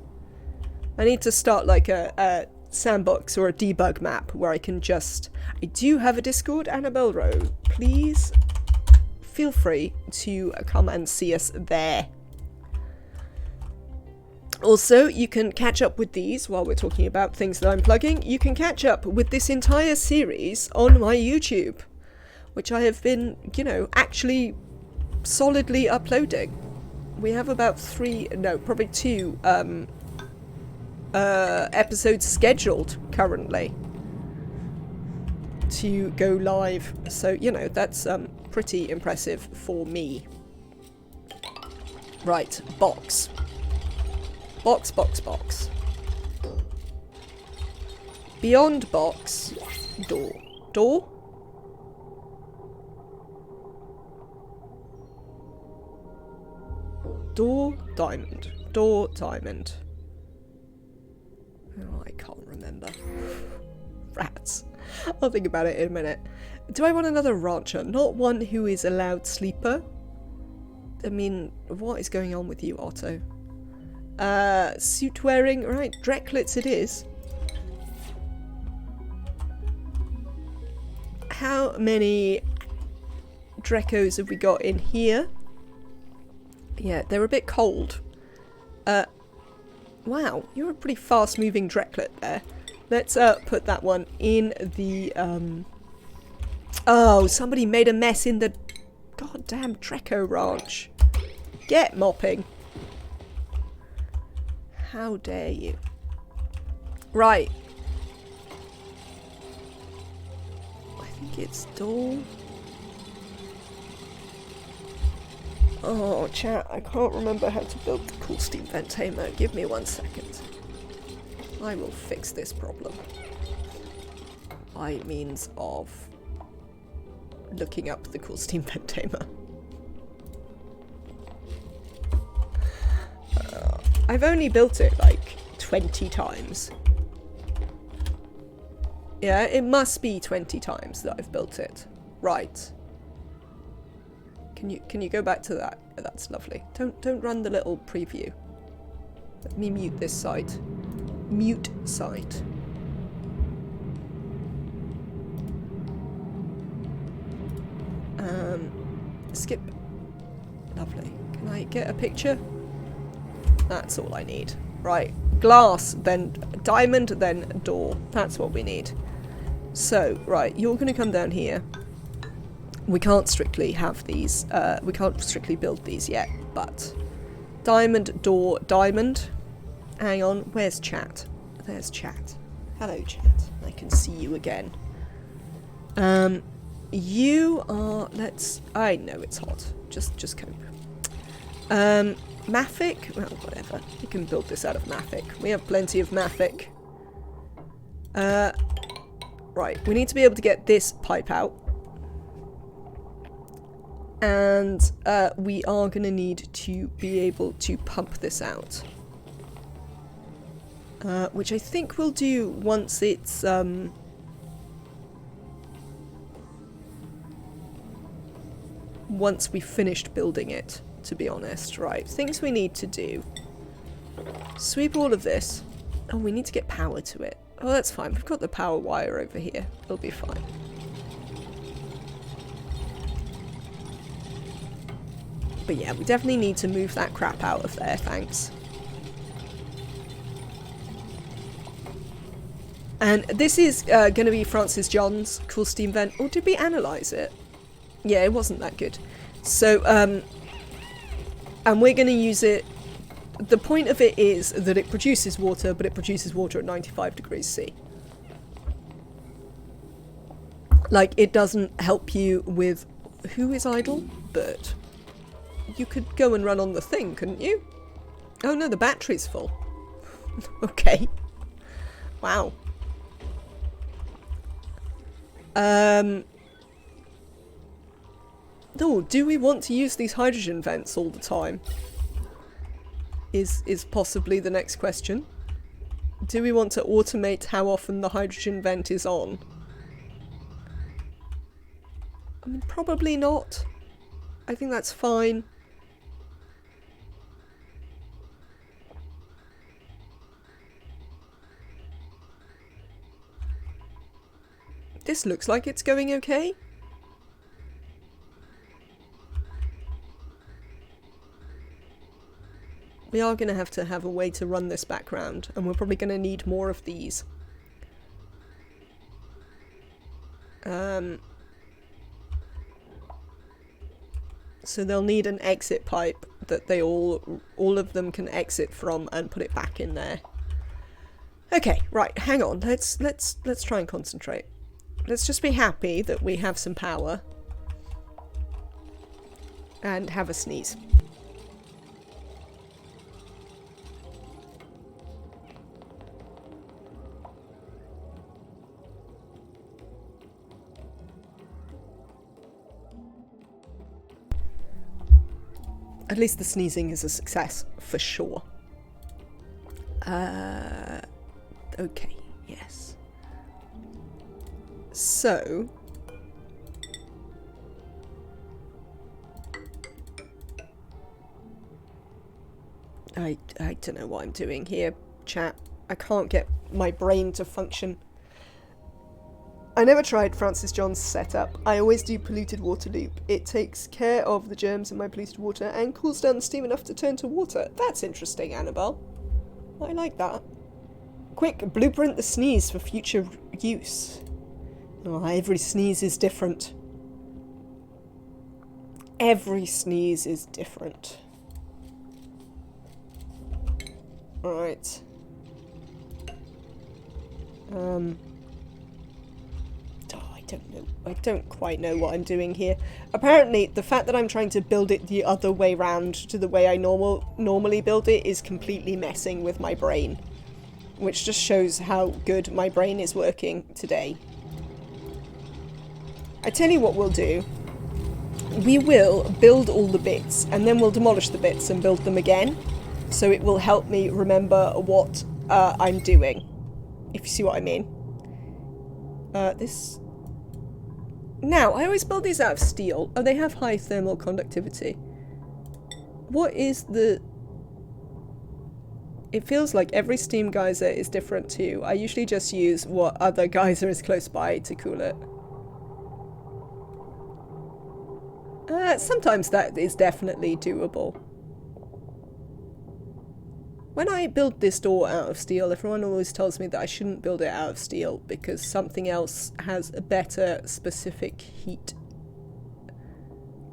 I need to start like a sandbox or a debug map where I can just... I do have a Discord and a Belro. Please feel free to come and see us there. Also, you can catch up with these while we're talking about things that I'm plugging. You can catch up with this entire series on my YouTube, which I have been, you know, actually solidly uploading. We have about probably 2 episodes scheduled currently to go live. So, you know, that's pretty impressive for me. Right, box. Box, box, box. Beyond box, door. Door? Door, diamond. Door, diamond. Oh, I can't remember. Rats. I'll think about it in a minute. Do I want another rancher? Not one who is a loud sleeper. I mean, what is going on with you, Otto? Suit wearing. Right, Drecklets it is. How many Dreckos have we got in here? Yeah, they're a bit cold. Wow, you're a pretty fast-moving Drecklet there. Let's put that one in the... Oh, somebody made a mess in the goddamn Drecko ranch. Get mopping. How dare you. Right. I think it's door. Oh, chat, I can't remember how to build the cool steam vent tamer. Give me 1 second. I will fix this problem. By means of looking up the cool steam vent tamer. I've only built it like 20 times. Yeah, it must be 20 times that I've built it. Right. Can you go back to that? That's lovely. Don't run the little preview. Let me mute this site. Mute site. Skip. Lovely. Can I get a picture? That's all I need. Right. Glass, then diamond, then door. That's what we need. So, right, you're going to come down here. We can't strictly have these. We can't strictly build these yet, but diamond, door, diamond. Hang on, where's chat? There's chat. Hello, chat. I can see you again. You are. I know it's hot. Just cope. Mafic? Well, whatever. You can build this out of Mafic. We have plenty of Mafic. Right, we need to be able to get this pipe out. And we are going to need to be able to pump this out. Which I think we'll do once it's... once we've finished building it, to be honest. Right, things we need to do. Sweep all of this. Oh, we need to get power to it. Oh, that's fine. We've got the power wire over here. It'll be fine. But yeah, we definitely need to move that crap out of there, thanks. And this is going to be Francis John's cool steam vent. Or did we analyse it? Yeah, it wasn't that good. So, and we're going to use it. The point of it is that it produces water, but it produces water at 95 degrees C. Like, it doesn't help you with... Who is idle? Bird. You could go and run on the thing, couldn't you? Oh no, the battery's full. Okay. Wow. Oh, do we want to use these hydrogen vents all the time? Is possibly the next question. Do we want to automate how often the hydrogen vent is on? I mean, probably not. I think that's fine. This looks like it's going okay. We are going to have a way to run this background, and we're probably going to need more of these. So they'll need an exit pipe that they all of them can exit from and put it back in there. Okay, right, hang on. Let's try and concentrate. Let's just be happy that we have some power. And have a sneeze. At least the sneezing is a success, for sure. Okay, yes. So... I don't know what I'm doing here, chat. I can't get my brain to function. I never tried Francis John's setup. I always do polluted water loop. It takes care of the germs in my polluted water and cools down the steam enough to turn to water. That's interesting, Annabelle. I like that. Quick, blueprint the sneeze for future use. Oh, every sneeze is different. Every sneeze is different. Alright. I don't quite know what I'm doing here. Apparently, the fact that I'm trying to build it the other way round to the way I normally build it is completely messing with my brain. Which just shows how good my brain is working today. I tell you what we'll do. We will build all the bits, and then we'll demolish the bits and build them again. So it will help me remember what I'm doing. If you see what I mean. This... Now, I always build these out of steel. Oh, they have high thermal conductivity. What is the... It feels like every steam geyser is different too. I usually just use what other geyser is close by to cool it. Sometimes that is definitely doable. When I build this door out of steel, everyone always tells me that I shouldn't build it out of steel because something else has a better specific heat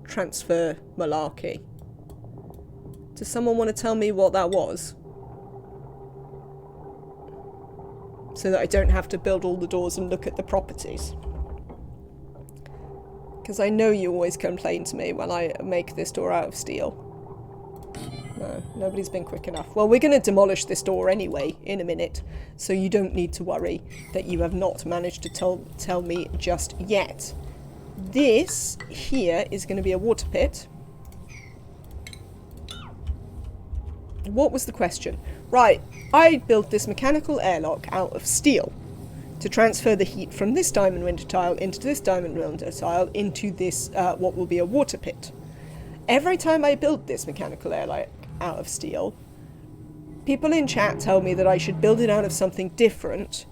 transfer malarkey. Does someone want to tell me what that was? So that I don't have to build all the doors and look at the properties. Because I know you always complain to me when I make this door out of steel. No, nobody's been quick enough. Well, we're going to demolish this door anyway in a minute, so you don't need to worry that you have not managed to tell me just yet. This here is going to be a water pit. What was the question? Right, I built this mechanical airlock out of steel to transfer the heat from this diamond window tile into this diamond window tile into this, what will be a water pit. Every time I build this mechanical airlock out of steel, people in chat tell me that I should build it out of something different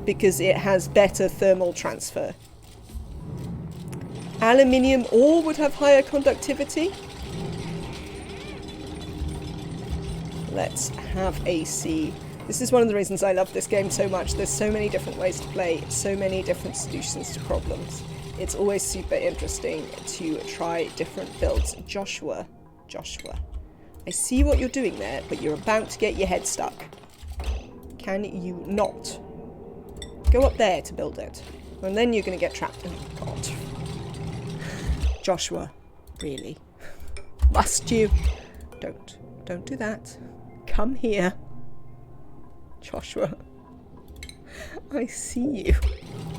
because it has better thermal transfer. Aluminium ore would have higher conductivity. Let's have a see. This is one of the reasons I love this game so much. There's so many different ways to play, so many different solutions to problems. It's always super interesting to try different builds. Joshua, I see what you're doing there, but you're about to get your head stuck. Can you not? Go up there to build it. And then you're going to get trapped. Oh, God. Joshua, really? Must you? Don't do that. Come here. Joshua. I see you.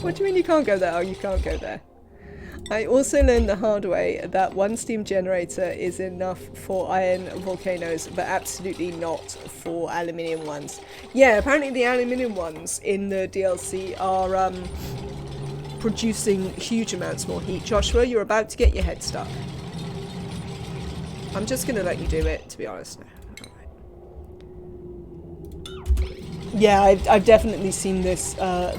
What do you mean you can't go there? Oh, you can't go there. I also learned the hard way that one steam generator is enough for iron volcanoes, but absolutely not for aluminium ones. Yeah, apparently the aluminium ones in the DLC are producing huge amounts more heat. Joshua, you're about to get your head stuck. I'm just going to let you do it, to be honest. Yeah, I've definitely seen this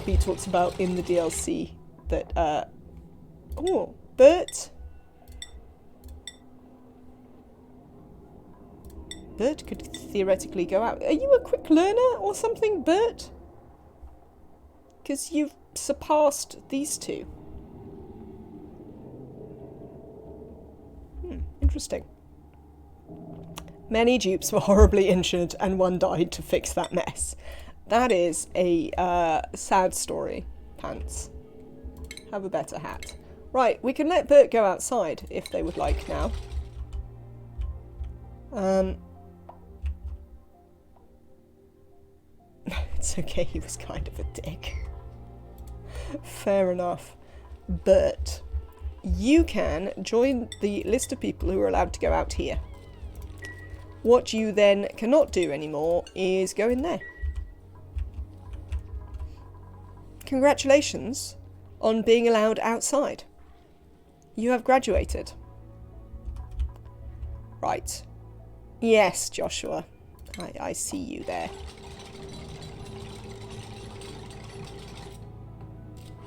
be talked about in the DLC. That, oh, but... Bert could theoretically go out. Are you a quick learner or something, Bert? Because you've surpassed these two. Interesting. Many dupes were horribly injured and one died to fix that mess. That is a sad story, Pants. Have a better hat. Right, we can let Bert go outside if they would like now. It's okay, he was kind of a dick. Fair enough. Bert, you can join the list of people who are allowed to go out here. What you then cannot do anymore is go in there. Congratulations on being allowed outside. You have graduated. Right. Yes, Joshua. I see you there.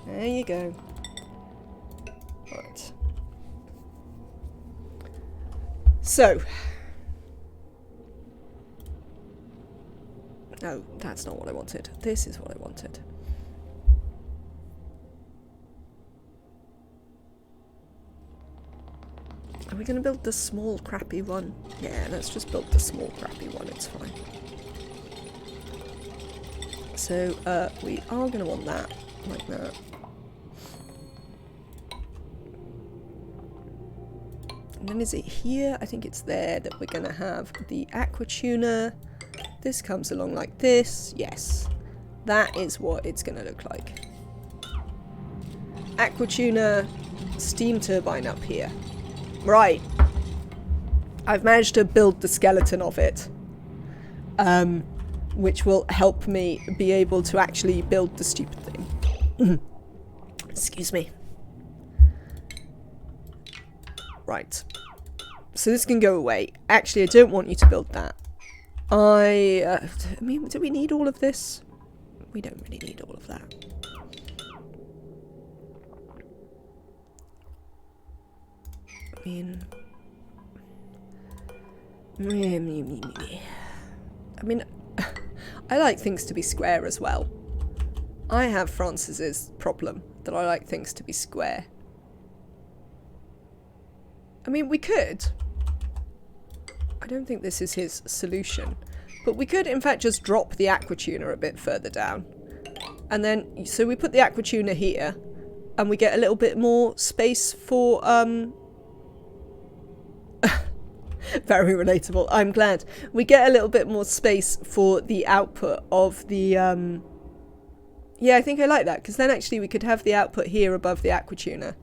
There you go. Right. So. No, that's not what I wanted. This is what I wanted. Are we going to build the small, crappy one? Yeah, let's just build the small, crappy one. It's fine. So, we are going to want that, like that. And then is it here? I think it's there that we're going to have the aqua tuner. This comes along like this. Yes. That is what it's going to look like. Aqua tuner, steam turbine up here. Right. I've managed to build the skeleton of it. Which will help me be able to actually build the stupid thing. Excuse me. Right. So this can go away. Actually, I don't want you to build that. I mean, do we need all of this? We don't really need all of that. I mean, I like things to be square as well. I have Francis's problem that I like things to be square. I mean, we could. I don't think this is his solution. But we could, in fact, just drop the aqua tuner a bit further down. And then, so we put the aqua tuner here. And we get a little bit more space for, very relatable. I'm glad. We get a little bit more space for the output of the, yeah, I think I like that. Because then actually we could have the output here above the aqua tuner.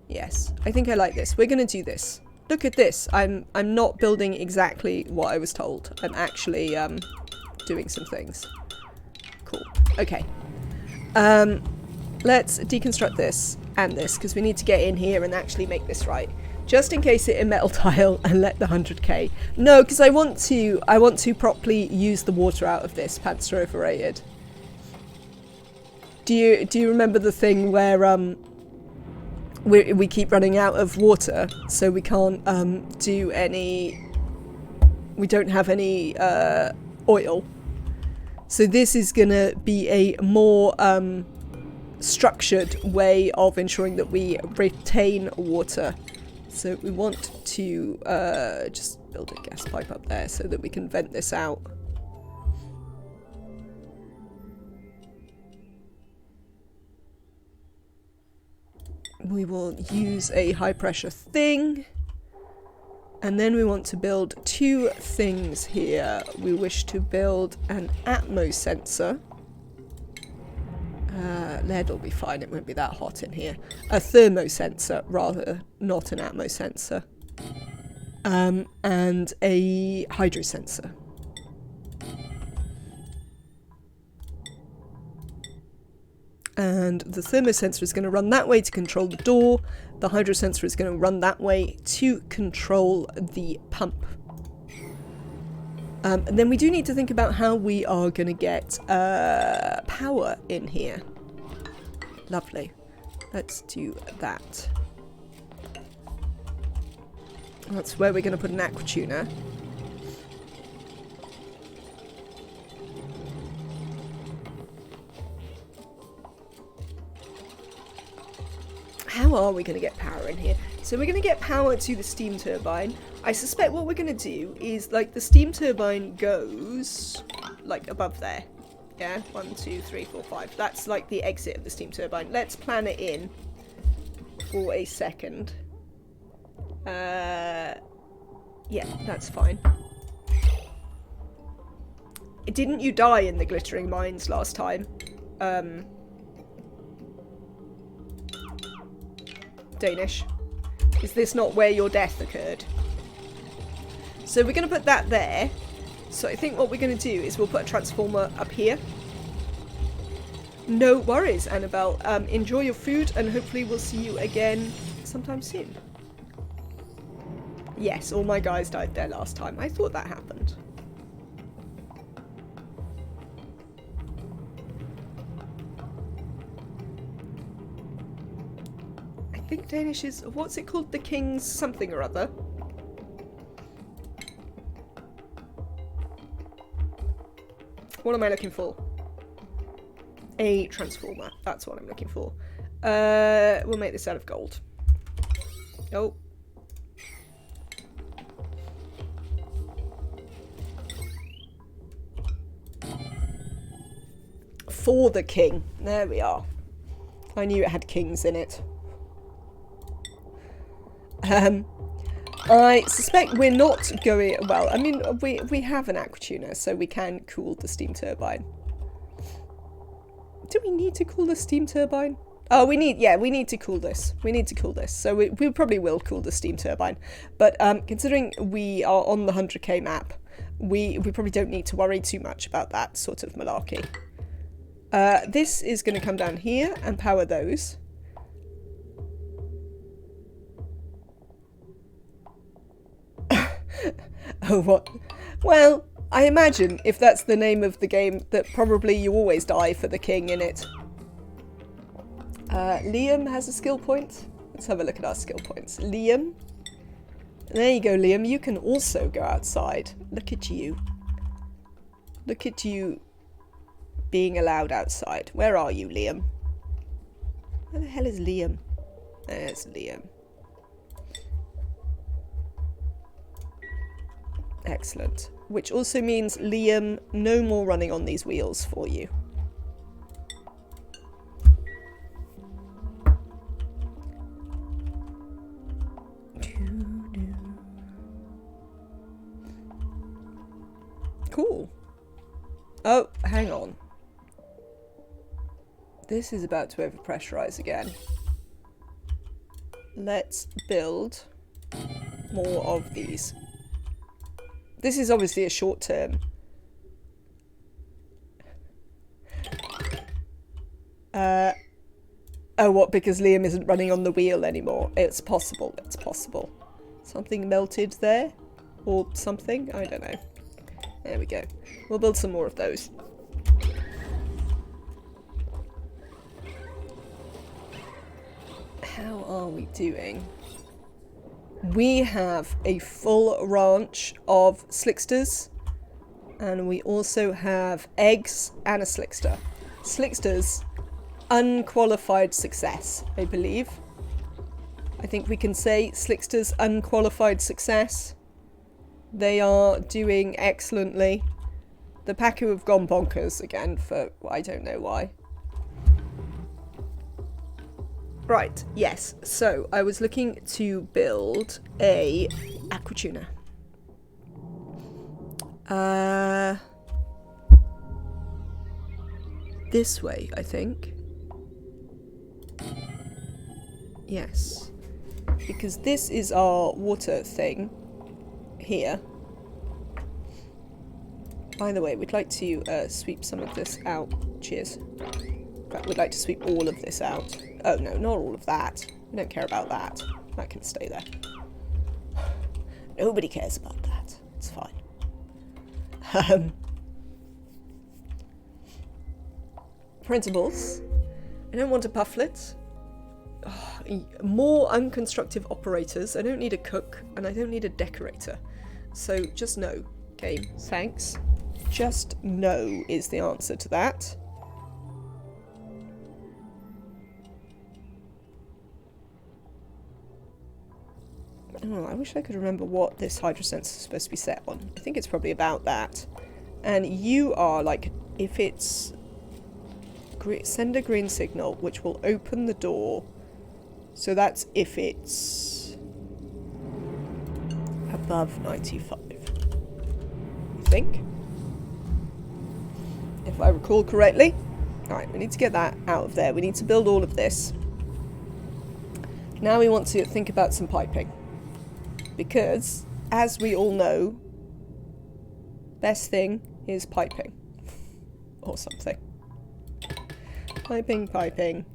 Yes, I think I like this. We're going to do this. Look at this. I'm not building exactly what I was told. I'm actually doing some things. Cool. Okay. Let's deconstruct this and this because we need to get in here and actually make this right. Just in case it in metal tile and let the 100k. No, because I want to properly use the water out of this. Pants are overrated. Do you remember the thing where we keep running out of water, so we can't do any. We don't have any oil. So this is gonna be a more structured way of ensuring that we retain water. So we want to just build a gas pipe up there so that we can vent this out. We will use a high pressure thing. And then we want to build two things here. We wish to build an atmo sensor. Lead will be fine, it won't be that hot in here. A thermosensor, rather, not an atmo sensor. And a hydrosensor. And the thermosensor is going to run that way to control the door. The hydrosensor is going to run that way to control the pump. And then we do need to think about how we are going to get power in here. Lovely. Let's do that. That's where we're going to put an aqua tuner. How are we going to get power in here? So we're going to get power to the steam turbine. I suspect what we're going to do is, like, the steam turbine goes, like, above there. Yeah, 1, 2, 3, 4, 5. That's, like, the exit of the steam turbine. Let's plan it in for a second. Yeah, that's fine. Didn't you die in the glittering mines last time? Danish. Is this not where your death occurred? So we're going to put that there. So I think what we're going to do is we'll put a transformer up here. No worries, Annabelle. Enjoy your food and hopefully we'll see you again sometime soon. Yes, all my guys died there last time. I thought that happened. I think Danish is... what's it called? The King's something or other. What am I looking for? A transformer. That's what I'm looking for. We'll make this out of gold. Oh. For the king. There we are. I knew it had kings in it. I suspect we're not going... well, I mean, we have an aqua tuner, so we can cool the steam turbine. Do we need to cool the steam turbine? Oh, we need to cool this. We need to cool this. So we probably will cool the steam turbine. But considering we are on the 100k map, we probably don't need to worry too much about that sort of malarkey. This is going to come down here and power those. Oh, what? Well, I imagine if that's the name of the game that probably you always die for the king in it. Liam has a skill point. Let's have a look at our skill points. Liam. There you go, Liam. You can also go outside. Look at you. Look at you being allowed outside. Where are you, Liam? Where the hell is Liam? There's Liam. Excellent. Which also means, Liam, no more running on these wheels for you. Cool. Oh, hang on. This is about to overpressurize again. Let's build more of these. This is obviously a short term. Oh, what? Because Liam isn't running on the wheel anymore. It's possible. It's possible. Something melted there? Or something? I don't know. There we go. We'll build some more of those. How are we doing? We have a full ranch of Slicksters, and we also have eggs and a Slickster. Slicksters, unqualified success, I believe. I think we can say Slicksters, unqualified success. They are doing excellently. The Pacu have gone bonkers again for I don't know why. Right, yes. So I was looking to build a aqua tuner. This way, I think. Yes. Because this is our water thing here. By the way, we'd like to sweep some of this out. Cheers. In fact, we'd like to sweep all of this out. Oh no, not all of that. We don't care about that. That can stay there. Nobody cares about that. It's fine. Printables. I don't want a pufflet. Oh, more unconstructive operators. I don't need a cook, and I don't need a decorator. So just no. Okay, thanks. Just no is the answer to that. Oh, I wish I could remember what this hydrosense is supposed to be set on. I think it's probably about that. And you are like, if it's... send a green signal, which will open the door. So that's if it's above 95. I think. If I recall correctly. Alright, we need to get that out of there. We need to build all of this. Now we want to think about some piping. Because, as we all know, best thing is piping. Or something. Piping, piping.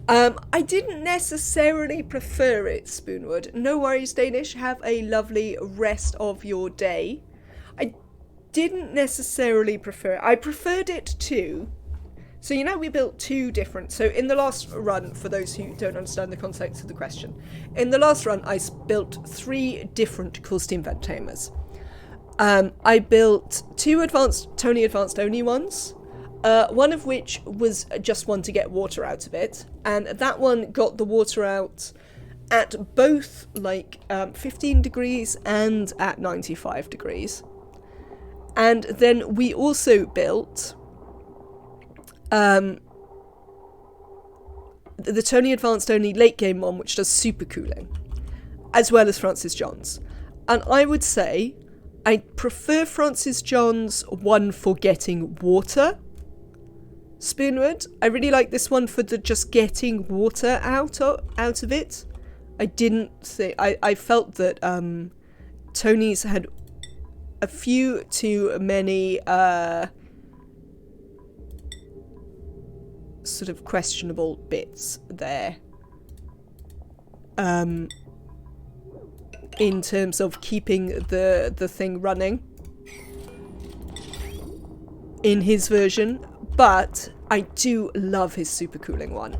I didn't necessarily prefer it, Spoonwood. No worries, Danish. Have a lovely rest of your day. I didn't necessarily prefer it. I preferred it too. So, you know, we built two different... So, in the last run, for those who don't understand the context of the question, in the last run, I built 3 different cool steam vent tamers. I built 2 Tony Advanced ONI ones, one of which was just one to get water out of it, and that one got the water out at both, like, 15 degrees and at 95 degrees. And then we also built... the Tony Advanced only late game one, which does super cooling, as well as Francis John's. And I would say I prefer Francis John's one for getting water. Spoonwood. I really like this one for the just getting water out of it. I didn't think... I felt that Tony's had a few too many sort of questionable bits there. In terms of keeping the thing running in his version, but I do love his super cooling one.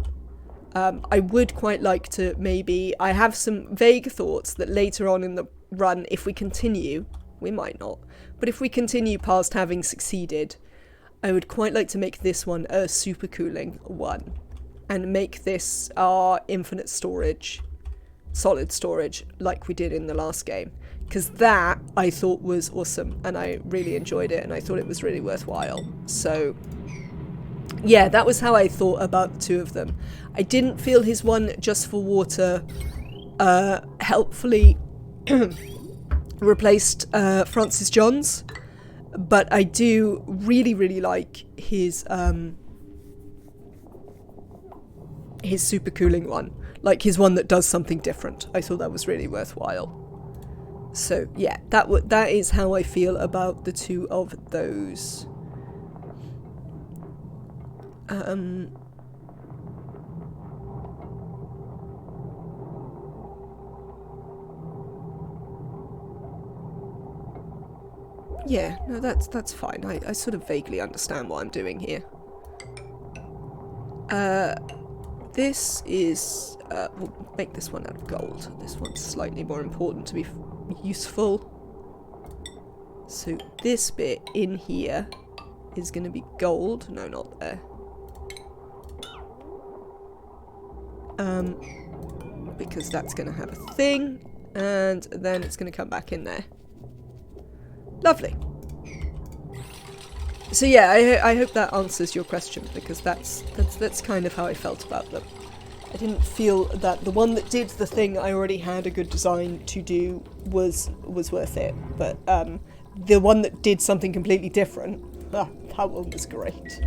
I would quite like to maybe... I have some vague thoughts that later on in the run, if we continue, we might not, but if we continue past having succeeded, I would quite like to make this one a super cooling one and make this our infinite storage, solid storage, like we did in the last game. Because that I thought was awesome and I really enjoyed it and I thought it was really worthwhile. So yeah, that was how I thought about the 2 of them. I didn't feel his one just for water helpfully replaced Francis John's. But I do really, really like his super cooling one. Like his one that does something different. I thought that was really worthwhile. So yeah, that is how I feel about the 2 of those. Yeah, no, that's fine. I sort of vaguely understand what I'm doing here. This is... we'll make this one out of gold. This one's slightly more important to be useful. So this bit in here is going to be gold. No, not there. Because that's going to have a thing. And then it's going to come back in there. Lovely. So yeah, I hope that answers your question, because that's kind of how I felt about them. I didn't feel that the one that did the thing I already had a good design to do was worth it, but the one that did something completely different, that one was great.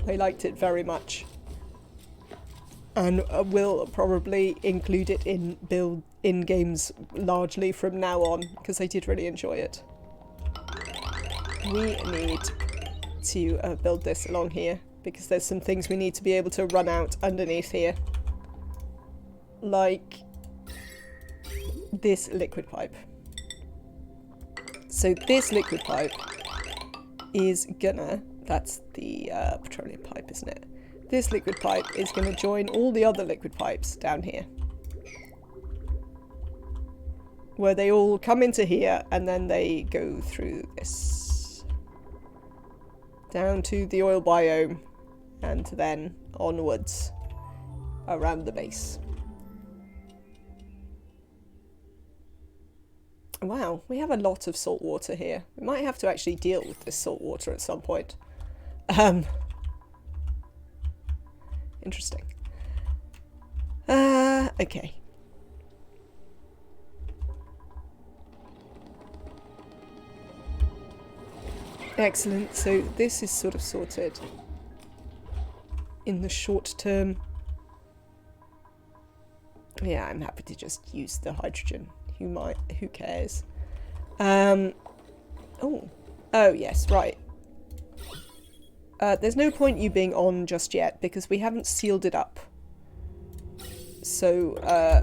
I liked it very much, and will probably include it in games largely from now on, because I did really enjoy it. We need to build this along here, because there's some things we need to be able to run out underneath here. Like this liquid pipe. So this liquid pipe is gonna That's the petroleum pipe, isn't it? This liquid pipe is going to join all the other liquid pipes down here. Where they all come into here and then they go through this. Down to the oil biome and then onwards around the base. Wow, we have a lot of salt water here. We might have to actually deal with this salt water at some point. Interesting. Okay. Excellent, so this is sort of sorted in the short term. Yeah, I'm happy to just use the hydrogen. Who cares? Oh yes, right. There's no point you being on just yet because we haven't sealed it up. So,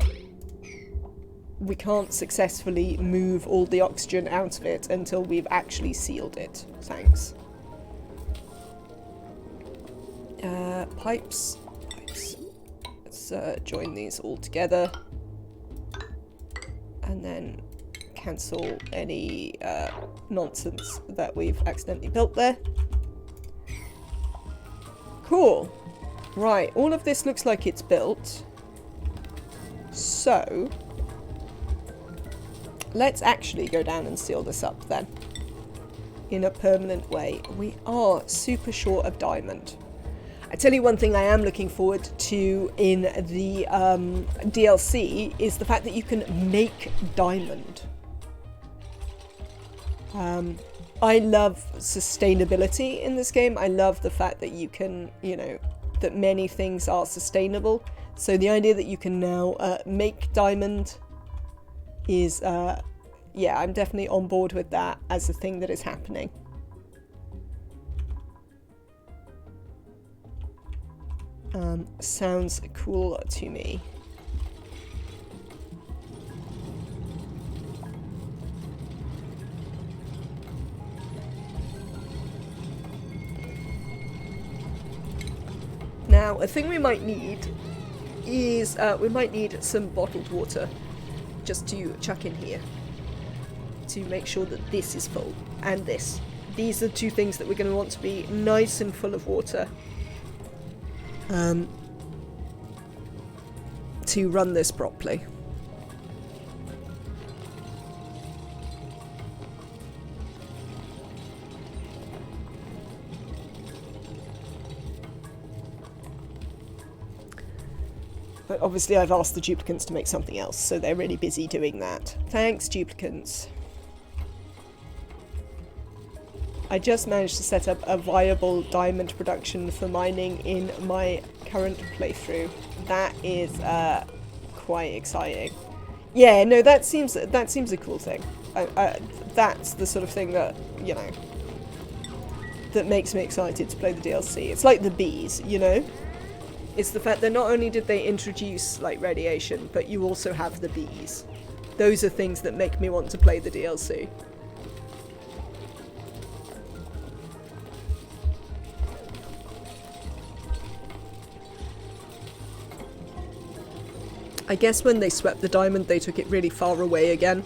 we can't successfully move all the oxygen out of it until we've actually sealed it. Thanks. Pipes. Let's join these all together. And then cancel any nonsense that we've accidentally built there. Cool. Right, all of this looks like it's built. So, let's actually go down and seal this up then. In a permanent way. We are super short of diamond. I tell you one thing I am looking forward to in the DLC is the fact that you can make diamond. I love sustainability in this game. I love the fact that you can, you know, that many things are sustainable. So the idea that you can now make diamond is, yeah, I'm definitely on board with that as a thing that is happening. Sounds cool to me. Now, a thing we might need is, we might need some bottled water just to chuck in here to make sure that this is full, and this. These are two things that we're going to want to be nice and full of water to run this properly. But obviously I've asked the duplicants to make something else, so they're really busy doing that. Thanks, duplicants. I just managed to set up a viable diamond production for mining in my current playthrough. That is quite exciting. Yeah, no, that seems a cool thing. That's the sort of thing that, you know, that makes me excited to play the DLC. It's like the bees, you know? It's the fact that not only did they introduce, like, radiation, but you also have the bees. Those are things that make me want to play the DLC. I guess when they swept the diamond, they took it really far away again.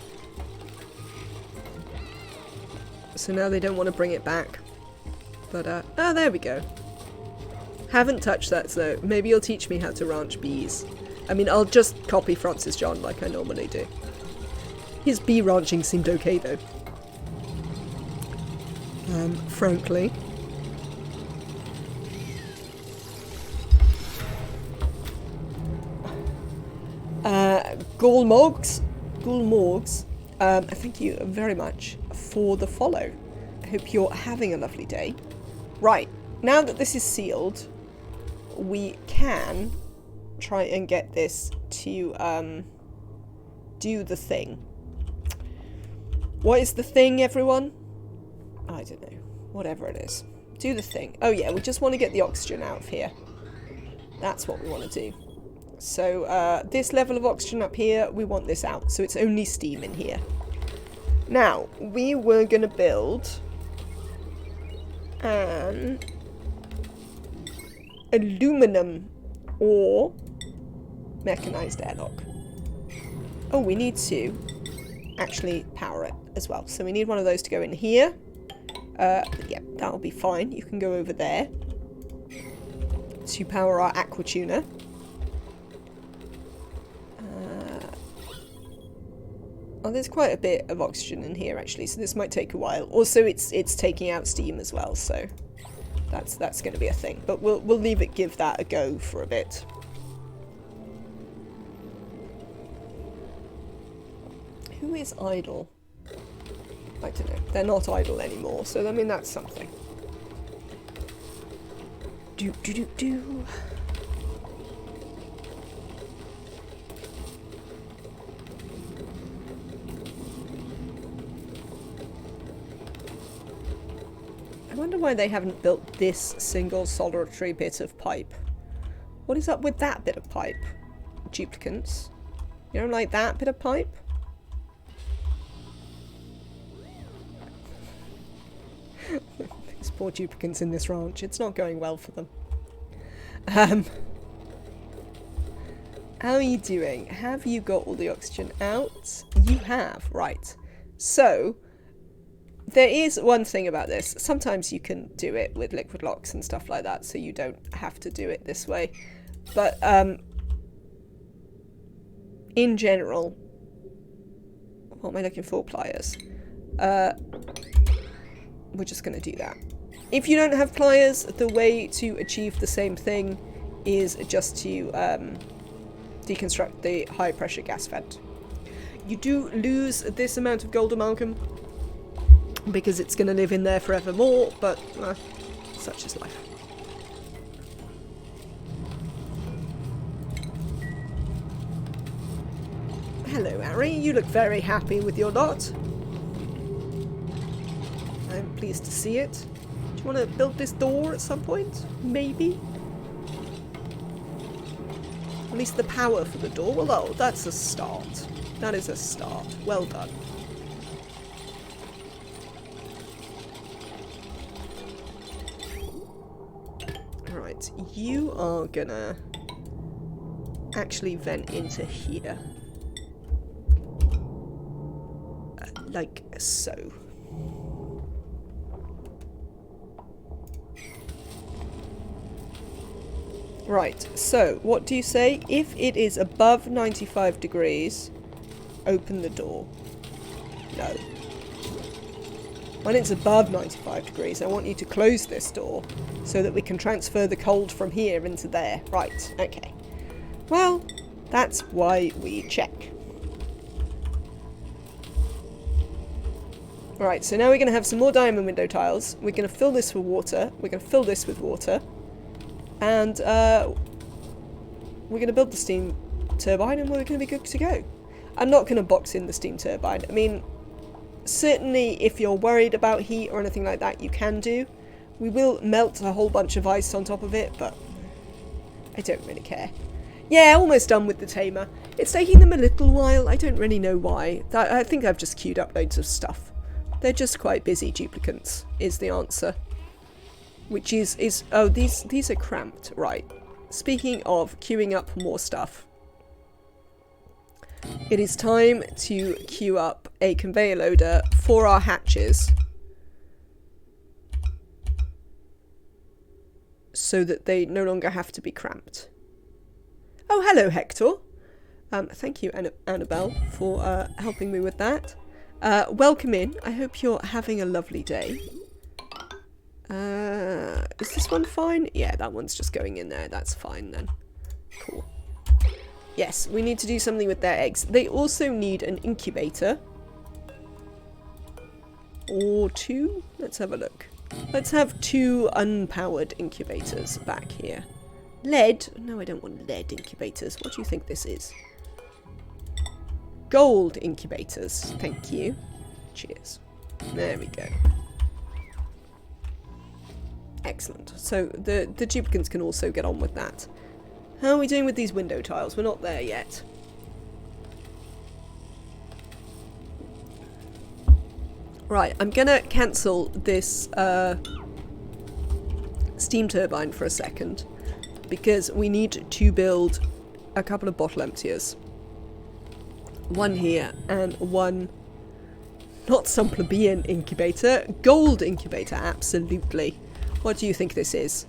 So now they don't want to bring it back. But, oh, there we go. Haven't touched that, so maybe you'll teach me how to ranch bees. I mean, I'll just copy Francis John like I normally do. His bee ranching seemed okay, though. Frankly. Gulmorgs, thank you very much for the follow. I hope you're having a lovely day. Right, now that this is sealed, we can try and get this to do the thing. What is the thing, everyone? I don't know. Whatever it is. Do the thing. Oh yeah, we just want to get the oxygen out of here. That's what we want to do. So this level of oxygen up here, we want this out. So it's only steam in here. Now, we were going to build and aluminum or mechanized airlock. Oh, we need to actually power it as well. So we need one of those to go in here. Yeah, that'll be fine. You can go over there to power our aqua tuner. Oh, there's quite a bit of oxygen in here actually, so this might take a while. Also, it's taking out steam as well, so that's going to be a thing. But we'll leave it, give that a go for a bit. Who is idle? I don't know. They're not idle anymore, so I mean that's something. Do. I wonder why they haven't built this single solitary bit of pipe. What is up with that bit of pipe? Duplicants. You don't like that bit of pipe? These poor duplicants in this ranch. It's not going well for them. How are you doing? Have you got all the oxygen out? You have, right. So, there is one thing about this. Sometimes you can do it with liquid locks and stuff like that, so you don't have to do it this way. But, in general, what am I looking for? Pliers. We're just going to do that. If you don't have pliers, the way to achieve the same thing is just to deconstruct the high pressure gas vent. You do lose this amount of gold amalgam because it's going to live in there forevermore, but such is life. Hello, Harry. You look very happy with your lot. I'm pleased to see it. Do you want to build this door at some point? Maybe? At least the power for the door. Well, oh, that's a start. That is a start. Well done. Right, you are gonna actually vent into here. Like so. Right, so what do you say? If it is above 95 degrees, open the door. No. When it's above 95 degrees, I want you to close this door so that we can transfer the cold from here into there. Right, okay. Well, that's why we check. Right, so now we're going to have some more diamond window tiles. We're going to fill this with water. We're going to fill this with water. And we're going to build the steam turbine and we're going to be good to go. I'm not going to box in the steam turbine. I mean, certainly if you're worried about heat or anything like that, you can do. We will melt a whole bunch of ice on top of it, but I don't really care. Yeah, almost done with the tamer. It's taking them a little while. I don't really know why. I think I've just queued up loads of stuff. They're just quite busy duplicants, is the answer. Which is oh, these are cramped, right. Speaking of queuing up more stuff, it is time to queue up a conveyor loader for our hatches so that they no longer have to be cramped. Oh, hello, Hector. Thank you, Annabelle, for helping me with that. Welcome in. I hope you're having a lovely day. Is this one fine? Yeah, that one's just going in there. That's fine then. Cool. Yes, we need to do something with their eggs. They also need an incubator. Or two? Let's have a look. Let's have 2 unpowered incubators back here. Lead? No, I don't want lead incubators. What do you think this is? Gold incubators. Thank you. Cheers. There we go. Excellent. So the duplicants can also get on with that. How are we doing with these window tiles? We're not there yet. Right, I'm gonna cancel this steam turbine for a second, because we need to build a couple of bottle emptiers. One here and one, not some plebeian incubator, gold incubator, absolutely. What do you think this is?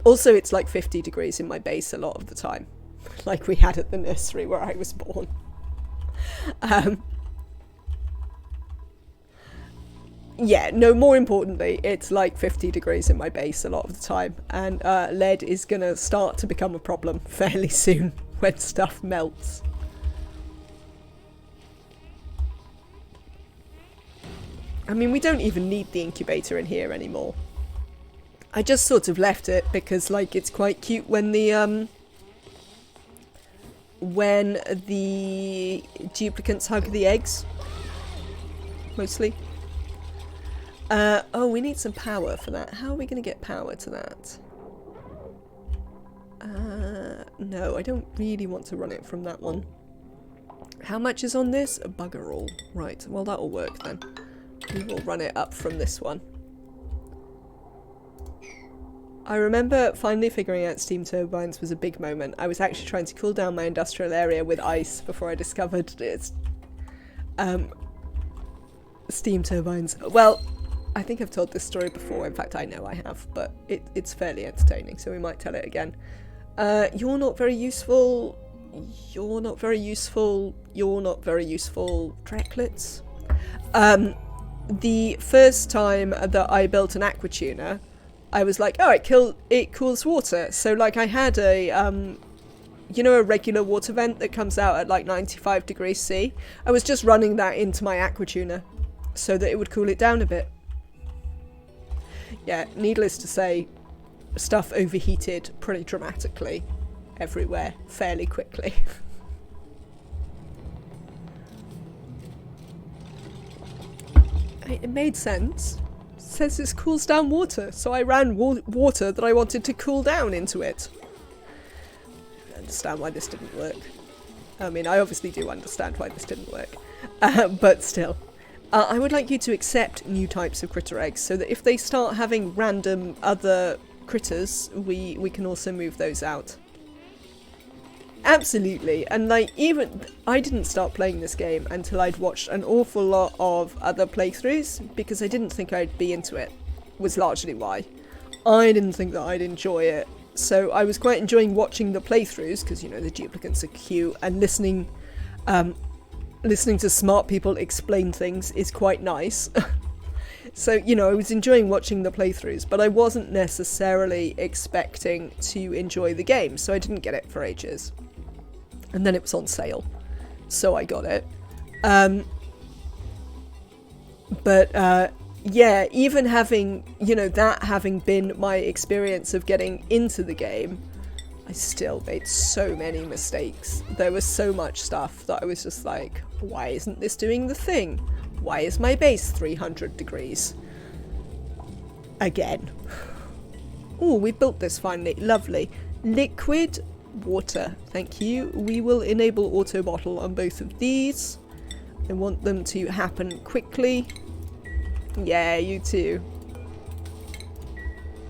Also, it's like 50 degrees in my base a lot of the time, like we had at the nursery where I was born. Yeah, no, more importantly, it's like 50 degrees in my base a lot of the time, and lead is gonna start to become a problem fairly soon when stuff melts. I mean, we don't even need the incubator in here anymore. I just sort of left it because, like, it's quite cute when the duplicants hug the eggs. Mostly. Oh, we need some power for that. How are we going to get power to that? No, I don't really want to run it from that one. How much is on this? Bugger all. Right, well that'll work then. We will run it up from this one. I remember finally figuring out steam turbines was a big moment. I was actually trying to cool down my industrial area with ice before I discovered it's steam turbines. Well, I think I've told this story before. In fact, I know I have, but it's fairly entertaining, so we might tell it again. You're not very useful. You're not very useful. You're not very useful. Drecklets. The first time that I built an aquatuner, I was like, oh, it cools water. So, like, I had a, you know, a regular water vent that comes out at like 95 degrees C. I was just running that into my aquatuner so that it would cool it down a bit. Yeah, needless to say, stuff overheated pretty dramatically everywhere fairly quickly. It made sense. It says this cools down water, so I ran water that I wanted to cool down into it. I understand why this didn't work. I mean, I obviously do understand why this didn't work, but still. I would like you to accept new types of critter eggs, so that if they start having random other critters, we can also move those out. Absolutely, and like, even I didn't start playing this game until I'd watched an awful lot of other playthroughs, because I didn't think I'd be into it, was largely why. I didn't think that I'd enjoy it, so I was quite enjoying watching the playthroughs, because, you know, the duplicants are cute, and listening to smart people explain things is quite nice. So, you know, I was enjoying watching the playthroughs, but I wasn't necessarily expecting to enjoy the game, so I didn't get it for ages. And then it was on sale, so I got it. Yeah, even having, you know, that having been my experience of getting into the game, I still made so many mistakes. There was so much stuff that I was just like, why isn't this doing the thing? Why is my base 300 degrees? Again. Oh, we built this finally. Lovely. Liquid water. Thank you. We will enable auto bottle on both of these. I want them to happen quickly. Yeah, you too.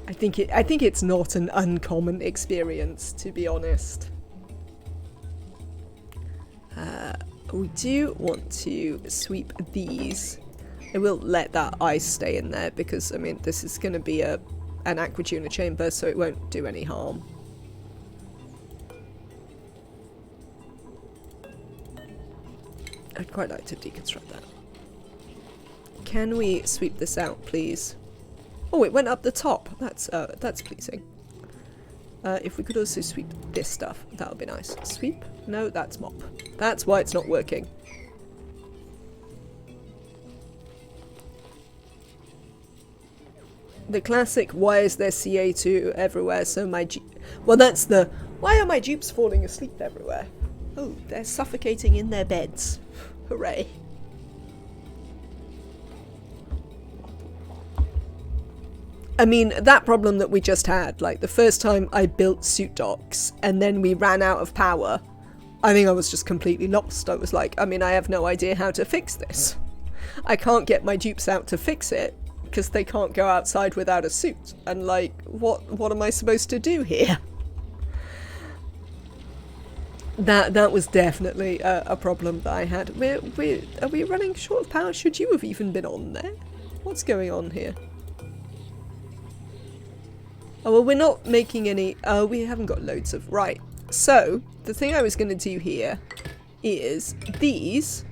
I think it's not an uncommon experience, to be honest. We do want to sweep these. I will let that ice stay in there because, I mean, this is going to be an aquatuner chamber, so it won't do any harm. I'd quite like to deconstruct that. Can we sweep this out, please? Oh, it went up the top. That's pleasing. If we could also sweep this stuff, that would be nice. Sweep? No, that's mop. That's why it's not working. The classic, why is there Ca2 everywhere? So my well, that's the, why are my dupes falling asleep everywhere? Oh, they're suffocating in their beds. Hooray. I mean, that problem that we just had, like the first time I built suit docks and then we ran out of power, I think I was just completely lost. I was like, I mean, I have no idea how to fix this. I can't get my dupes out to fix it because they can't go outside without a suit. And like, what am I supposed to do here? That was definitely a problem that I had. Are we running short of power? Should you have even been on there? What's going on here? Oh, well, we're not making any... Oh, we haven't got loads of... Right. So, the thing I was going to do here is these.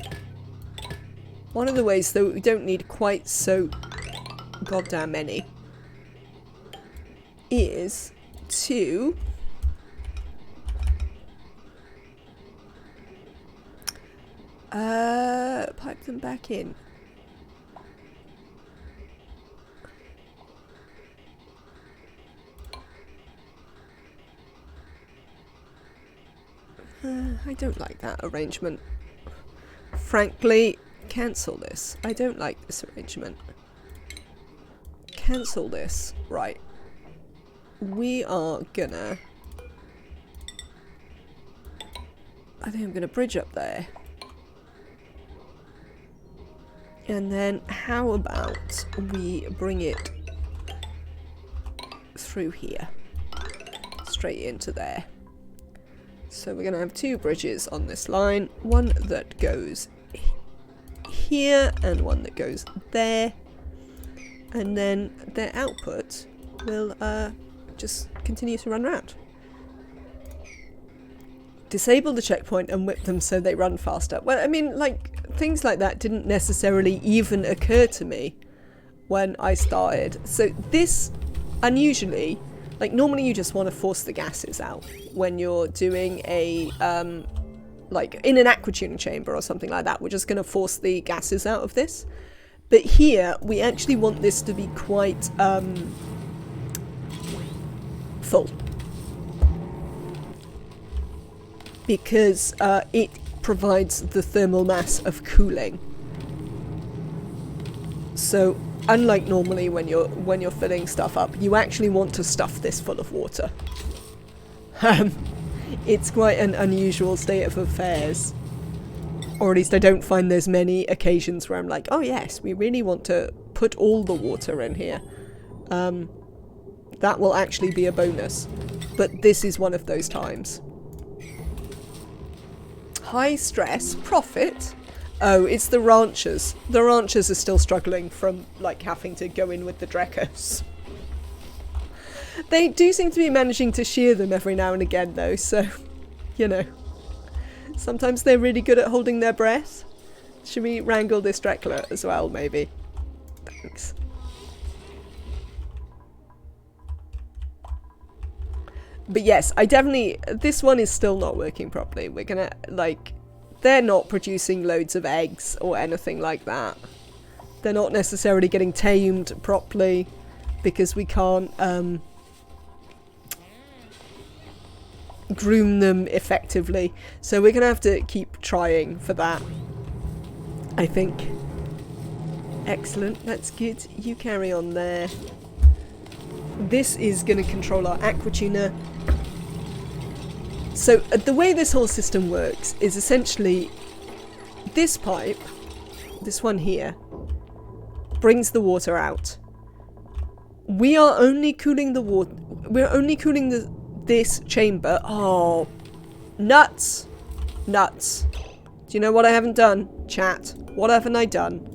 One of the ways, though, we don't need quite so goddamn many, is to... pipe them back in. I don't like that arrangement. Frankly, cancel this. I don't like this arrangement. Cancel this. Right. We are gonna... I think I'm gonna bridge up there. And then how about we bring it through here. Straight into there. So we're going to have two bridges on this line. One that goes here and one that goes there. And then their output will just continue to run around. Disable the checkpoint and whip them so they run faster. Well, I mean, like, things like that didn't necessarily even occur to me when I started. So this, unusually, like, normally you just want to force the gases out when you're doing a, like, in an aqua tuning chamber or something like that. We're just going to force the gases out of this. But here, we actually want this to be quite, full. Because it provides the thermal mass of cooling. So, unlike normally when you're filling stuff up, you actually want to stuff this full of water. It's quite an unusual state of affairs. Or at least I don't find there's many occasions where I'm like, oh yes, we really want to put all the water in here. That will actually be a bonus. But this is one of those times. High stress, profit. Oh, it's the ranchers. The ranchers are still struggling from, like, having to go in with the Dreckos. They do seem to be managing to shear them every now and again, though, so, you know. Sometimes they're really good at holding their breath. Should we wrangle this Dreckler as well, maybe? Thanks. But yes, I definitely... This one is still not working properly. We're gonna, like... They're not producing loads of eggs or anything like that. They're not necessarily getting tamed properly because we can't groom them effectively. So we're gonna have to keep trying for that, I think. Excellent, that's good. You carry on there. This is gonna control our aqua tuner. So the way this whole system works is essentially this pipe, this one here, brings the water out. We are only cooling the water. We're only cooling this chamber. Oh, nuts. Nuts. Do you know what I haven't done? Chat. What haven't I done?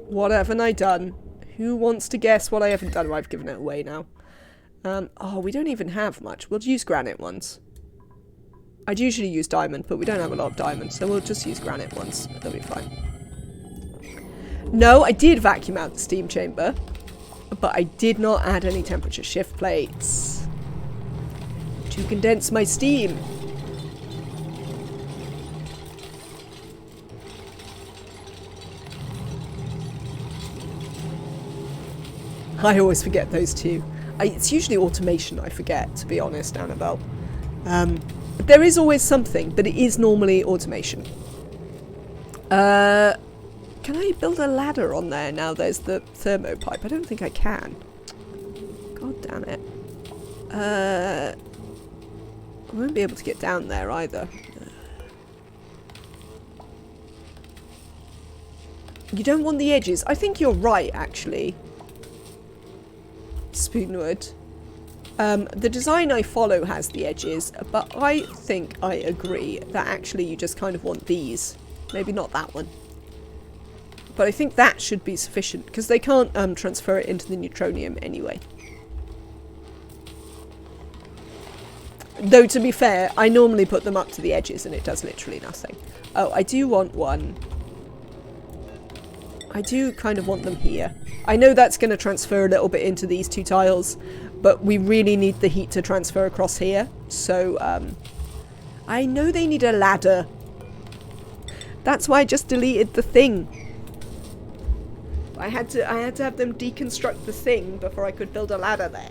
What haven't I done? Who wants to guess what I haven't done? Well, I've given it away now. Oh, we don't even have much. We'll use granite ones. I'd usually use diamond, but we don't have a lot of diamond, so we'll just use granite ones. That'll be fine. No, I did vacuum out the steam chamber, but I did not add any temperature shift plates to condense my steam. I always forget those two. It's usually automation I forget, to be honest, Annabelle. There is always something, but it is normally automation. Can I build a ladder on there now there's the thermopipe? I don't think I can. God damn it. We won't be able to get down there either. You don't want the edges. I think you're right, actually. Spoonwood. The design I follow has the edges, but I think I agree that actually you just kind of want these. Maybe not that one. But I think that should be sufficient, because they can't transfer it into the neutronium anyway. Though, to be fair, I normally put them up to the edges and it does literally nothing. Oh, I do want one. I do kind of want them here. I know that's going to transfer a little bit into these two tiles, but we really need the heat to transfer across here. So, I know they need a ladder. That's why I just deleted the thing. I had to have them deconstruct the thing before I could build a ladder there.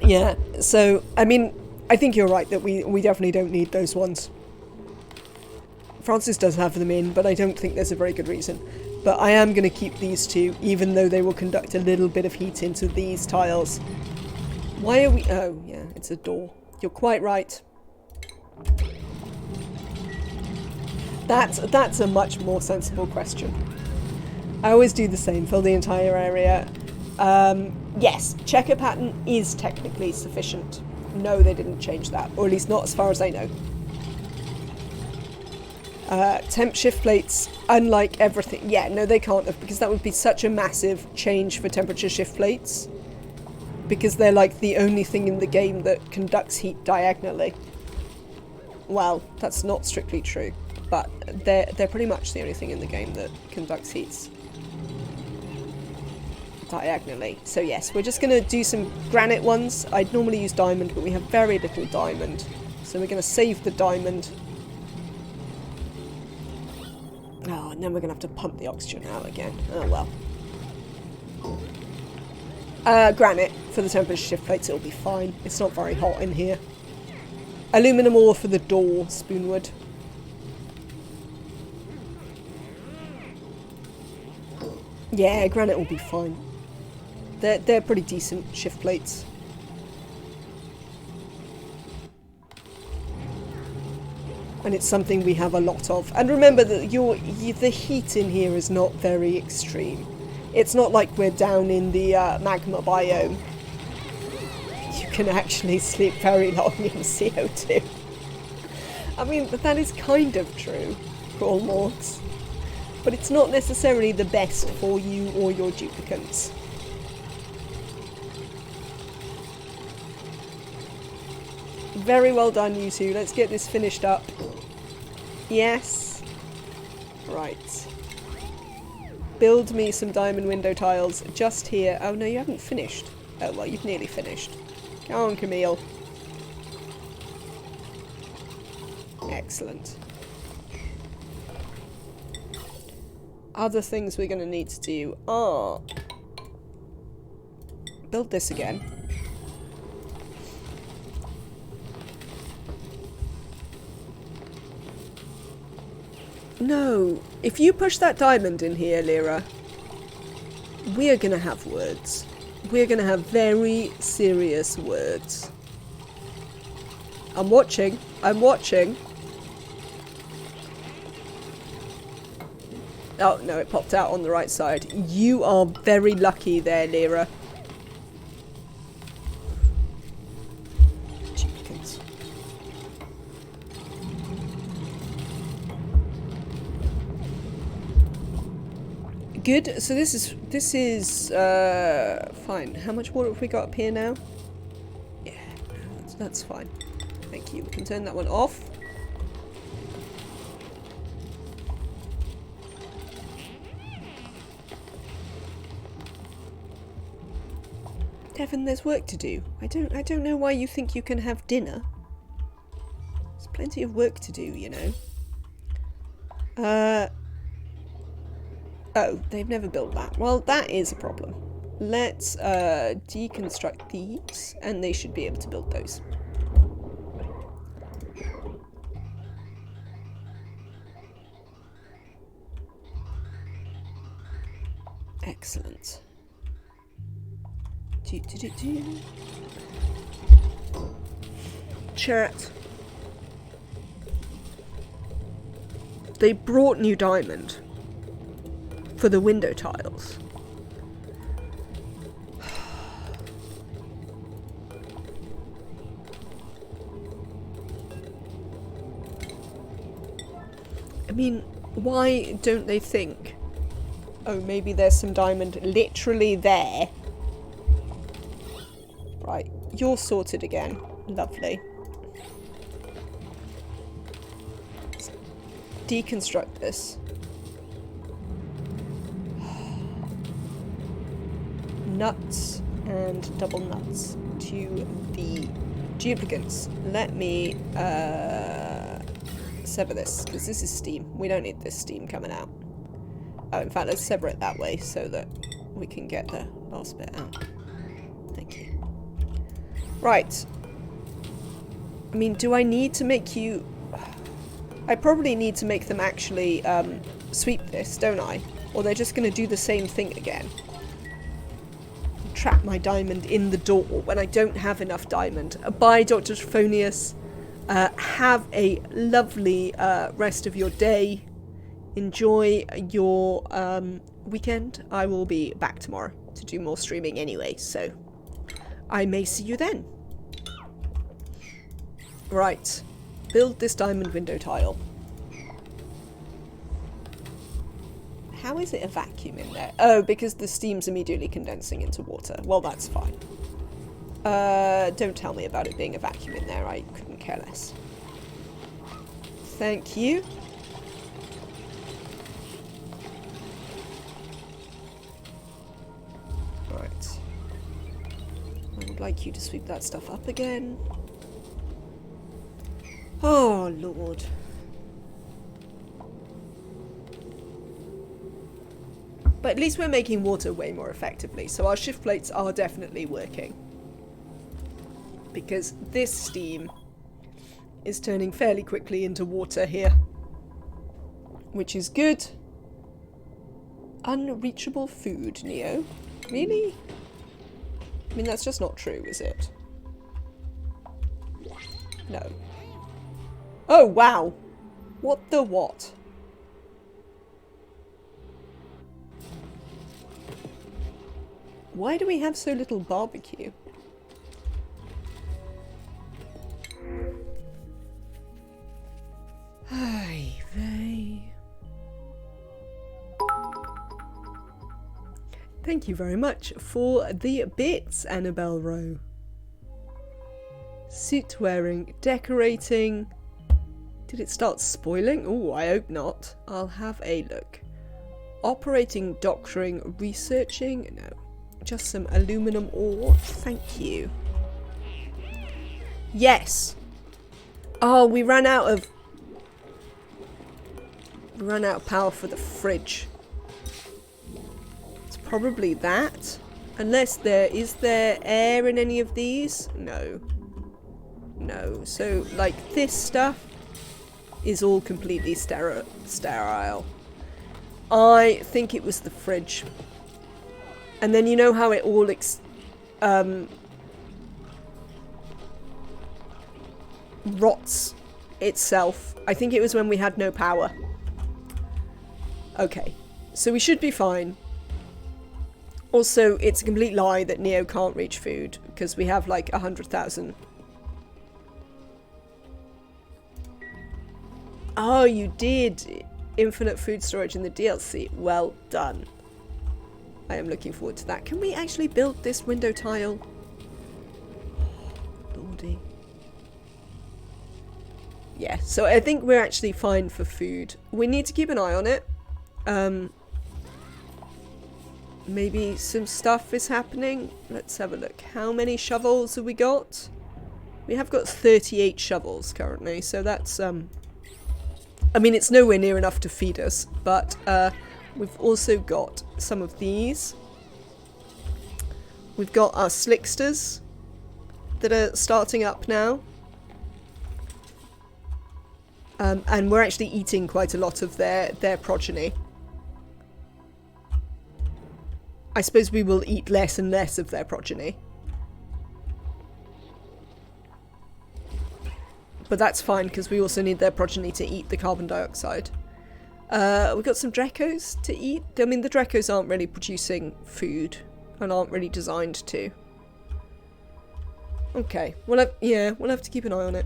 Yeah, so, I mean, I think you're right that we definitely don't need those ones. Francis does have them in, but I don't think there's a very good reason. But I am going to keep these two, even though they will conduct a little bit of heat into these tiles. Why are we... Oh, yeah, it's a door. You're quite right. That's a much more sensible question. I always do the same, fill the entire area. Yes, checker pattern is technically sufficient. No, they didn't change that, or at least not as far as I know. Temp shift plates, unlike everything... Yeah, no, they can't have, because that would be such a massive change for temperature shift plates. Because they're like the only thing in the game that conducts heat diagonally. Well, that's not strictly true, but they're pretty much the only thing in the game that conducts heats diagonally. So yes, we're just going to do some granite ones. I'd normally use diamond, but we have very little diamond. So we're going to save the diamond. Oh, and then we're going to have to pump the oxygen out again. Oh well. Granite for the temperature shift plates, it'll be fine. It's not very hot in here. Aluminum ore for the door, Spoonwood. Yeah, granite will be fine. They're pretty decent shift plates. And it's something we have a lot of. And remember that the heat in here is not very extreme. It's not like we're down in the magma biome. You can actually sleep very long in CO2. I mean, that is kind of true for all mods. But it's not necessarily the best for you or your duplicants. Very well done, you two. Let's get this finished up. Yes. Right. Build me some diamond window tiles just here. Oh no, you haven't finished. Oh well, you've nearly finished. Go on, Camille. Excellent. Other things we're going to need to do are... build this again. No, if you push that diamond in here, Lyra, we are going to have words. We're going to have very serious words. I'm watching. I'm watching. Oh, no, it popped out on the right side. You are very lucky there, Lyra. Chickens. Good. So this is fine. How much water have we got up here now? Yeah, that's fine. Thank you. We can turn that one off. Devon, there's work to do. I don't know why you think you can have dinner. There's plenty of work to do, you know. Oh, they've never built that. Well, that is a problem. Let's deconstruct these, and they should be able to build those. Excellent. Chat. They brought new diamond for the window tiles. I mean, why don't they think, oh, maybe there's some diamond literally there? Right, you're sorted again. Lovely. Let's deconstruct this. Nuts and double nuts to the duplicants. Let me sever this, because this is steam. We don't need this steam coming out. Oh, in fact, let's sever it that way so that we can get the last bit out. Thank you. Right. I mean, do I need to make you... I probably need to make them actually sweep this, don't I? Or they're just going to do the same thing again. Trap my diamond in the door when I don't have enough diamond. Bye, Dr. Trophonius. Have a lovely rest of your day. Enjoy your weekend. I will be back tomorrow to do more streaming anyway, so I may see you then. Right. Build this diamond window tile. How is it a vacuum in there? Oh, because the steam's immediately condensing into water. Well, that's fine. Don't tell me about it being a vacuum in there. I couldn't care less. Thank you. Right. I would like you to sweep that stuff up again. Oh, Lord. But at least we're making water way more effectively, so our shift plates are definitely working. Because this steam is turning fairly quickly into water here. Which is good. Unreachable food, Neo. Really? I mean, that's just not true, is it? No. Oh, wow! What the what? Why do we have so little barbecue? Ay vey. Thank you very much for the bits, Annabelle Rowe. Suit wearing, decorating. Did it start spoiling? Oh, I hope not. I'll have a look. Operating, doctoring, researching. No. Just some aluminum ore. Thank you. Yes. Oh, we ran out of power for the fridge. It's probably that. Unless is there air in any of these? No. No. So, like, this stuff is all completely sterile. I think it was the fridge. And then you know how it all rots itself. I think it was when we had no power. Okay, so we should be fine. Also, it's a complete lie that Neo can't reach food, because we have like 100,000. Oh, you did! Infinite food storage in the DLC. Well done. I am looking forward to that. Can we actually build this window tile? Lordy. Yeah, so I think we're actually fine for food. We need to keep an eye on it. Maybe some stuff is happening. Let's have a look. How many shovels have we got? We have got 38 shovels currently, so that's I mean, it's nowhere near enough to feed us, but we've also got some of these. We've got our Slicksters that are starting up now. And we're actually eating quite a lot of their progeny. I suppose we will eat less and less of their progeny. But that's fine, because we also need their progeny to eat the carbon dioxide. We've got some Dreckos to eat. I mean, the Dreckos aren't really producing food, and aren't really designed to. Okay, we'll have to keep an eye on it.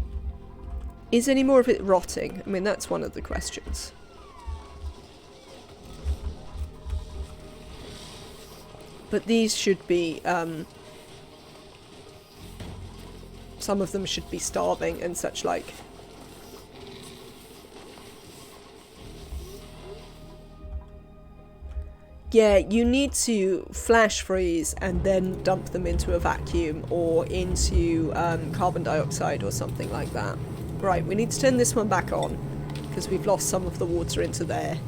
Is any more of it rotting? I mean, that's one of the questions. But these should be, some of them should be starving and such like. Yeah, you need to flash freeze and then dump them into a vacuum or into carbon dioxide or something like that. Right, we need to turn this one back on because we've lost some of the water into there.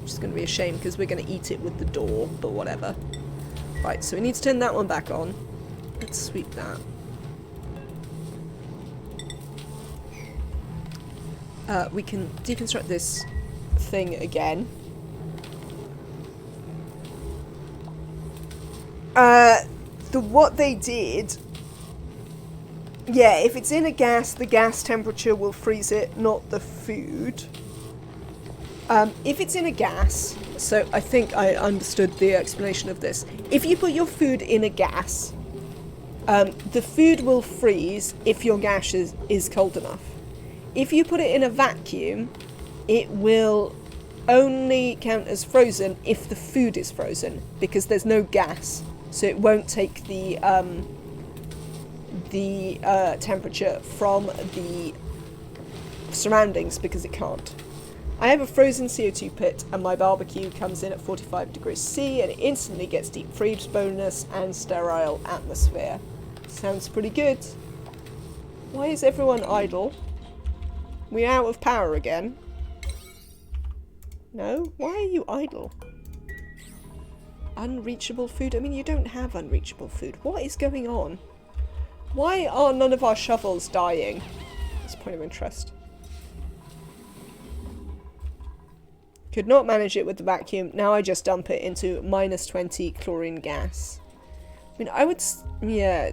Which is going to be a shame because we're going to eat it with the door, but whatever. Right, so we need to turn that one back on. Let's sweep that. We can deconstruct this thing again. What they did... Yeah, if it's in a gas, the gas temperature will freeze it, not the food. If it's in a gas... So I think I understood the explanation of this. If you put your food in a gas, the food will freeze if your gas is cold enough. If you put it in a vacuum, it will only count as frozen if the food is frozen, because there's no gas, so it won't take the temperature from the surroundings because it can't. I have a frozen CO2 pit and my barbecue comes in at 45 degrees C and it instantly gets deep freeze bonus and sterile atmosphere. Sounds pretty good. Why is everyone idle? We're out of power again. No? Why are you idle? Unreachable food? I mean, you don't have unreachable food. What is going on? Why are none of our shovels dying? That's a point of interest. Could not manage it with the vacuum. Now I just dump it into -20 chlorine gas. I mean, I would... Yeah.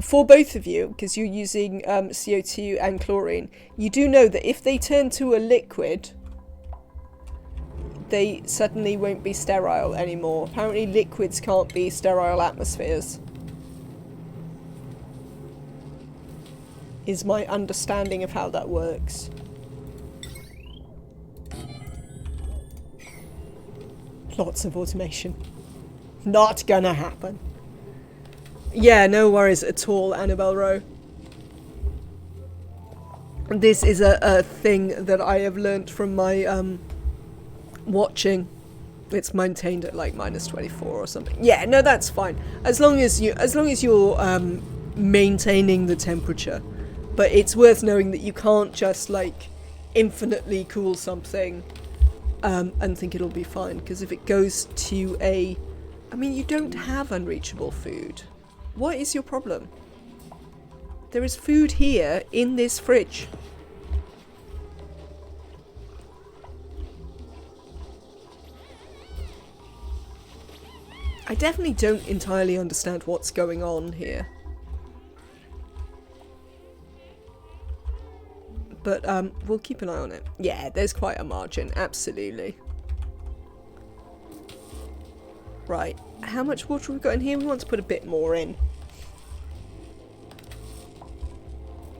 For both of you, because you're using CO2 and chlorine, you do know that if they turn to a liquid, they suddenly won't be sterile anymore. Apparently liquids can't be sterile atmospheres. Is my understanding of how that works. Lots of automation. Not gonna happen. Yeah, no worries at all, Annabelle Rowe. This is a thing that I have learnt from my watching. It's maintained at like -24 or something. Yeah, no, that's fine. As long as you're maintaining the temperature. But it's worth knowing that you can't just like infinitely cool something and think it'll be fine, because if it goes to a... I mean, you don't have unreachable food. What is your problem? There is food here in this fridge. I definitely don't entirely understand what's going on here. But we'll keep an eye on it. Yeah, there's quite a margin, absolutely. Right, how much water have we got in here? We want to put a bit more in.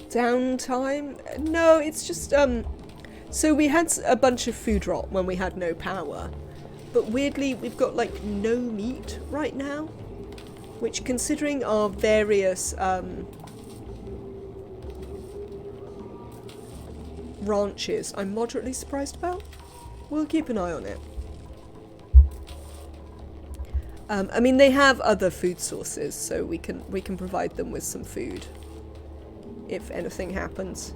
Downtime? No, it's just, so we had a bunch of food rot when we had no power. But weirdly, we've got, like, no meat right now. Which, considering our various, ranches, I'm moderately surprised about. We'll keep an eye on it. I mean, they have other food sources, so we can provide them with some food if anything happens.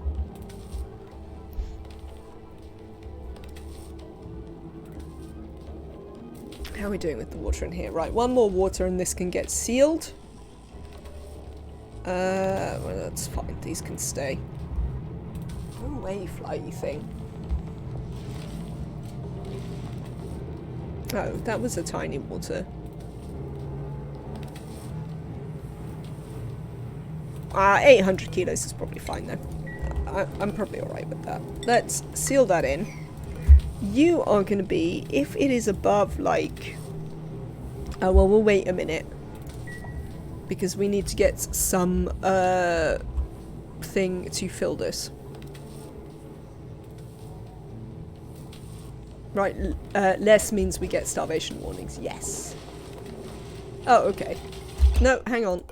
How are we doing with the water in here? Right, one more water and this can get sealed. Well, that's fine. These can stay. Go away, flyy thing. Oh, that was a tiny water. 800 kilos is probably fine though. I'm probably alright with that. Let's seal that in. You are going to be, if it is above like... Oh, well, we'll wait a minute. Because we need to get some thing to fill this. Right, less means we get starvation warnings. Yes. Oh, okay. No, hang on.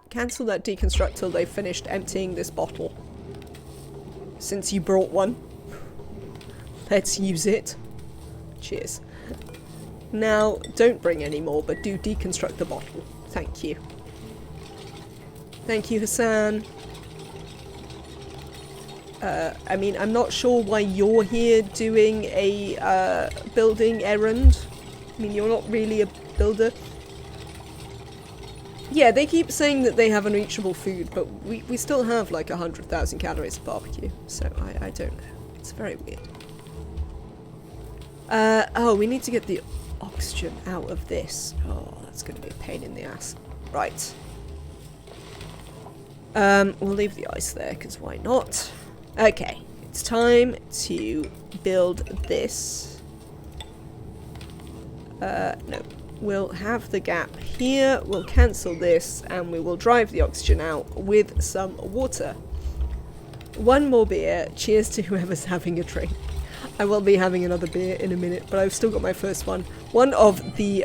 Cancel that deconstruct till they've finished emptying this bottle. Since you brought one. Let's use it. Cheers. Now, don't bring any more, but do deconstruct the bottle. Thank you. Thank you, Hassan. I mean, I'm not sure why you're here doing a building errand. I mean, you're not really a builder. Yeah, they keep saying that they have unreachable food, but we still have like 100,000 calories of barbecue, so I don't know. It's very weird. Oh, we need to get the oxygen out of this. Oh, that's going to be a pain in the ass. Right. We'll leave the ice there, because why not? Okay, it's time to build this. No. We'll have the gap here, we'll cancel this, and we will drive the oxygen out with some water. One more beer. Cheers to whoever's having a drink. I will be having another beer in a minute, but I've still got my first one. One of the,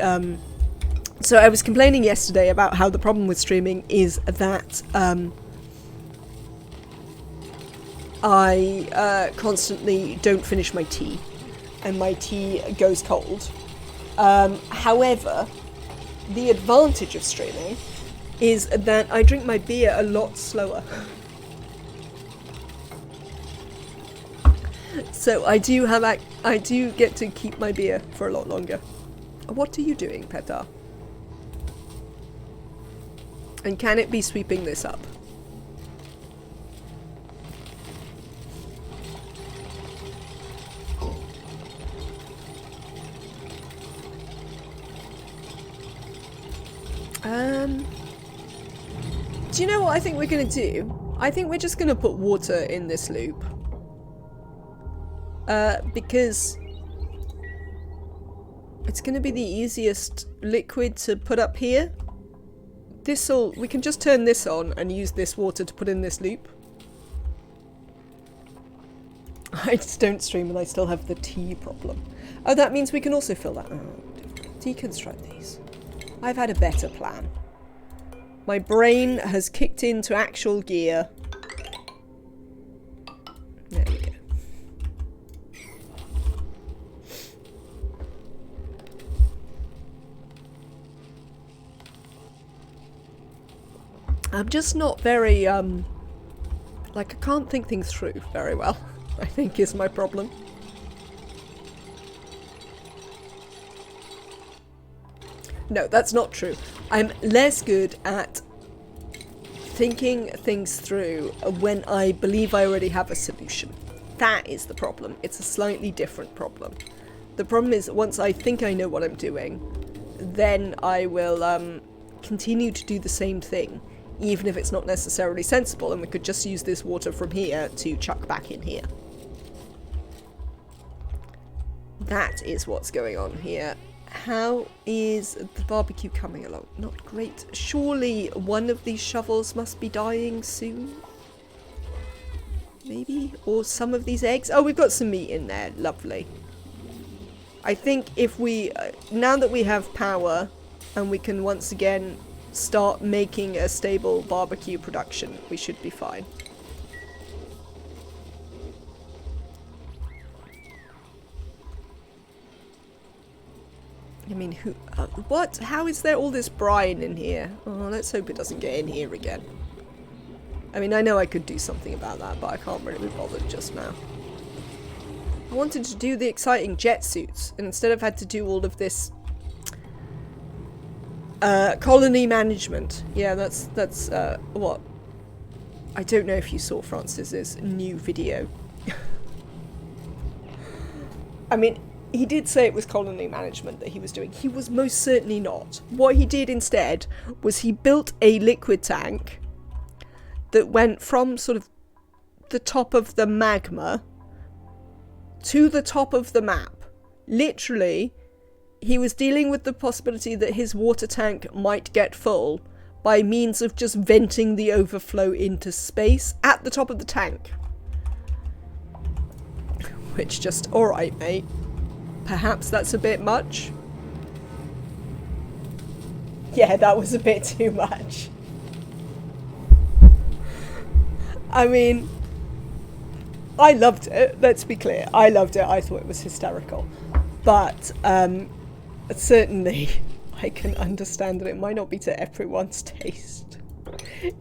so I was complaining yesterday about how the problem with streaming is that, I constantly don't finish my tea, and my tea goes cold. However, the advantage of streaming is that I drink my beer a lot slower. So I do get to keep my beer for a lot longer. What are you doing, Petar? And can it be sweeping this up? Do you know what I think we're going to do? I think we're just going to put water in this loop. Because it's going to be the easiest liquid to put up here. We can just turn this on and use this water to put in this loop. I just don't stream and I still have the tea problem. Oh, that means we can also fill that. Oh, deconstruct these. I've had a better plan. My brain has kicked into actual gear. There we go. I'm just not very, like, I can't think things through very well, I think is my problem. No, that's not true. I'm less good at thinking things through when I believe I already have a solution. That is the problem. It's a slightly different problem. The problem is once I think I know what I'm doing, then I will continue to do the same thing, even if it's not necessarily sensible, and we could just use this water from here to chuck back in here. That is what's going on here. How is the barbecue coming along? Not great. Surely one of these shovels must be dying soon? Maybe? Or some of these eggs? Oh, we've got some meat in there. Lovely. I think if we... now that we have power and we can once again start making a stable barbecue production, we should be fine. I mean, who... what? How is there all this brine in here? Oh, let's hope it doesn't get in here again. I mean, I know I could do something about that, but I can't really be bothered just now. I wanted to do the exciting jet suits, and instead I've had to do all of this... colony management. Yeah, that's what? I don't know if you saw Francis's new video. I mean... he did say it was colony management that he was doing. He was most certainly not. What he did instead was he built a liquid tank that went from sort of the top of the magma to the top of the map. Literally, he was dealing with the possibility that his water tank might get full by means of just venting the overflow into space at the top of the tank. Which just, alright mate, perhaps that's a bit much. Yeah, that was a bit too much. I mean, I loved it, let's be clear. I loved it, I thought it was hysterical. But, certainly, I can understand that it might not be to everyone's taste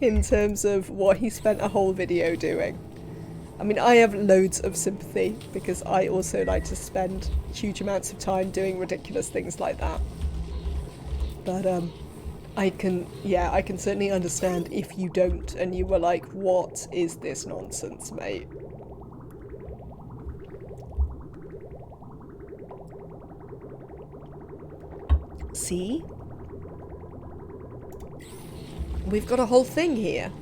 in terms of what he spent a whole video doing. I mean, I have loads of sympathy because I also like to spend huge amounts of time doing ridiculous things like that. But I can certainly understand if you don't and you were like, what is this nonsense, mate? See? We've got a whole thing here.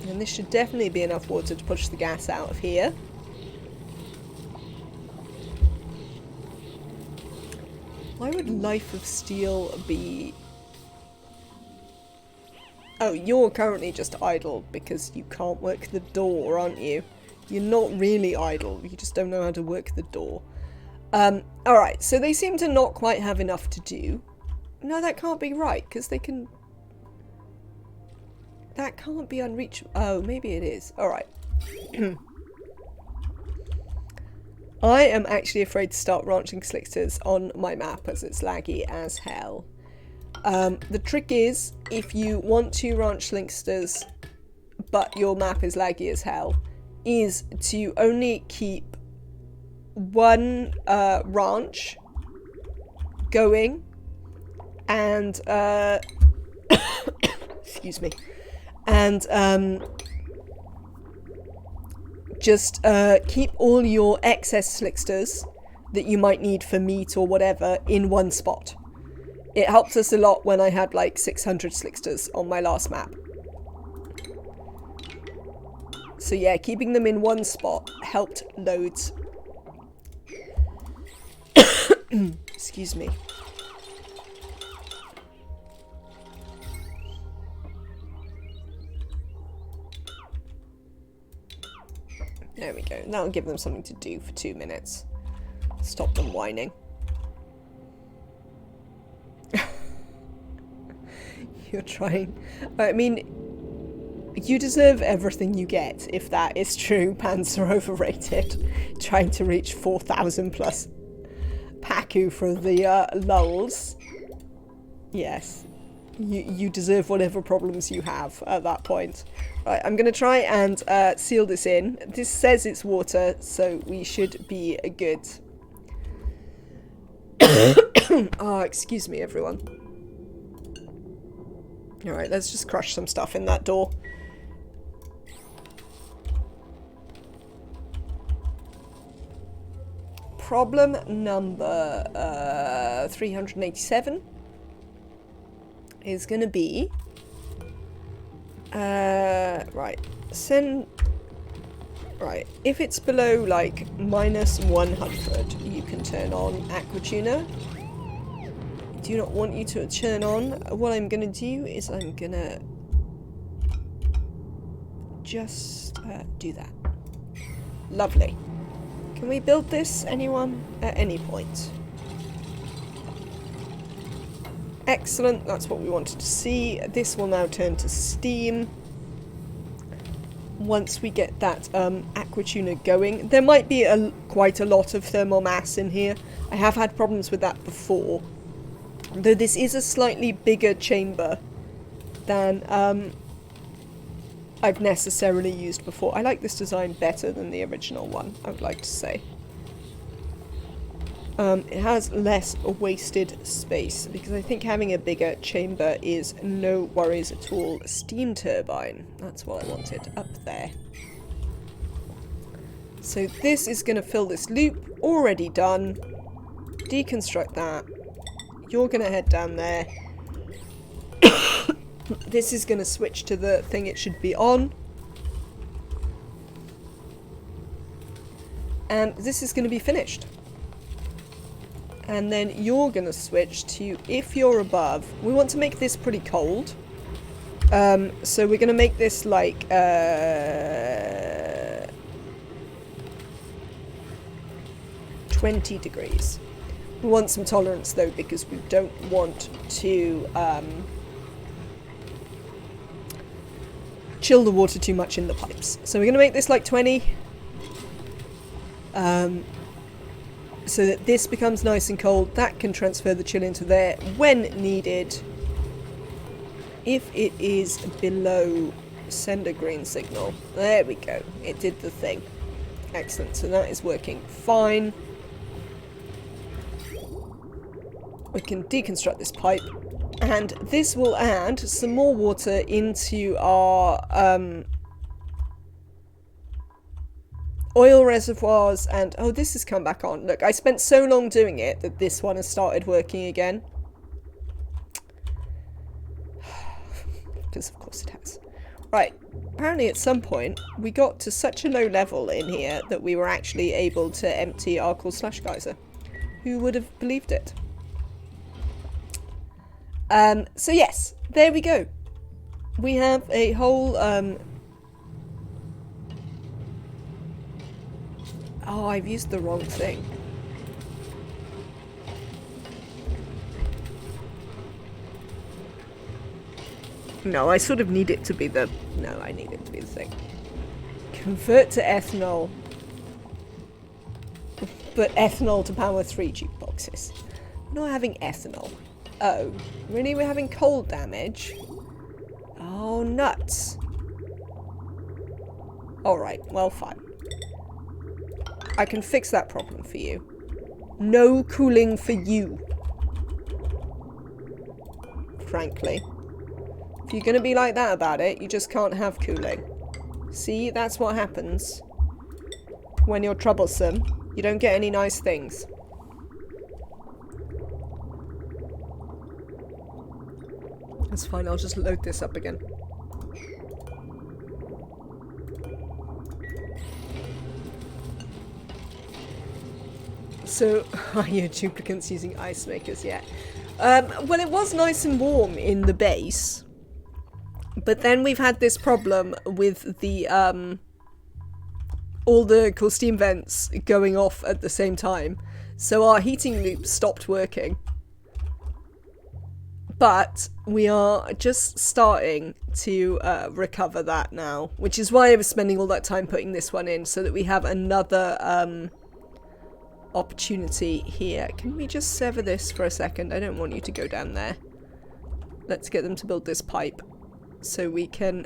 And this should definitely be enough water to push the gas out of here. Why would Life of Steel be... Oh, you're currently just idle because you can't work the door, aren't you? You're not really idle, you just don't know how to work the door. Alright, so they seem to not quite have enough to do. No, that can't be right, because they can... That can't be unreachable. Oh, maybe it is. Alright. I am actually afraid to start ranching Slicksters on my map as it's laggy as hell. The trick is, if you want to ranch Slicksters but your map is laggy as hell, is to only keep one ranch going and excuse me, and just keep all your excess Slicksters that you might need for meat or whatever in one spot. It helped us a lot when I had like 600 Slicksters on my last map. So yeah, keeping them in one spot helped loads. Excuse me. There we go. That'll give them something to do for 2 minutes. Stop them whining. You're trying... I mean, you deserve everything you get, if that is true. Pants are overrated. Trying to reach 4,000 plus Paku for the lulz. Yes. You deserve whatever problems you have at that point. Right, I'm going to try and seal this in. This says it's water, so we should be good. Oh, excuse me, everyone. Alright, let's just crush some stuff in that door. Problem number 387 is going to be... right, right, if it's below like -100, you can turn on aquatuner. I do not want you to turn on. What I'm going to do is I'm going to just do that. Lovely. Can we build this, anyone? At any point. Excellent, that's what we wanted to see. This will now turn to steam. Once we get that aquatuner going. There might be quite a lot of thermal mass in here. I have had problems with that before. Though this is a slightly bigger chamber than I've necessarily used before. I like this design better than the original one, I would like to say. It has less wasted space, because I think having a bigger chamber is no worries at all. Steam turbine, that's what I wanted, up there. So this is going to fill this loop, already done. Deconstruct that. You're going to head down there. This is going to switch to the thing it should be on. And this is going to be finished. And then you're going to switch to, if you're above, we want to make this pretty cold. So we're going to make this like 20 degrees. We want some tolerance though, because we don't want to chill the water too much in the pipes. So we're going to make this like 20. So that this becomes nice and cold. That can transfer the chill into there when needed. If it is below, send a green signal. There we go. It did the thing. Excellent. So that is working fine. We can deconstruct this pipe. And this will add some more water into our oil reservoirs. And oh, this has come back on. Look, I spent so long doing it that this one has started working again. Because of course it has. Right, apparently at some point we got to such a low level in here that we were actually able to empty our cool slush geyser. Who would have believed it? So yes, there we go. We have a whole oh, I've used the wrong thing. No, I sort of need it to be the... No, I need it to be the thing. Convert to ethanol. But ethanol to power 3 jukeboxes. We're not having ethanol. Oh, really? We're having cold damage? Oh, nuts. Alright, well, fine. I can fix that problem for you. No cooling for you. Frankly. If you're going to be like that about it, you just can't have cooling. See, that's what happens when you're troublesome. You don't get any nice things. That's fine, I'll just load this up again. So, are your duplicants using ice makers yet? Well, it was nice and warm in the base. But then we've had this problem with the, all the cool steam vents going off at the same time. So our heating loop stopped working. But we are just starting to recover that now. Which is why I was spending all that time putting this one in. So that we have another opportunity here. Can we just sever this for a second? I don't want you to go down there. Let's get them to build this pipe. So we can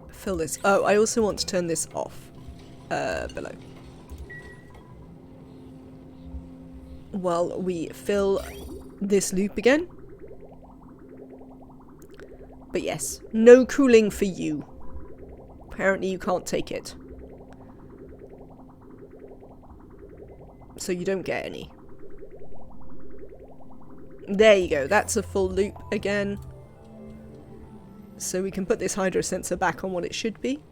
fill this. Oh, I also want to turn this off below. While we fill this loop again. But yes, no cooling for you. Apparently you can't take it. So you don't get any. There you go, that's a full loop again. So we can put this hydro sensor back on what it should be.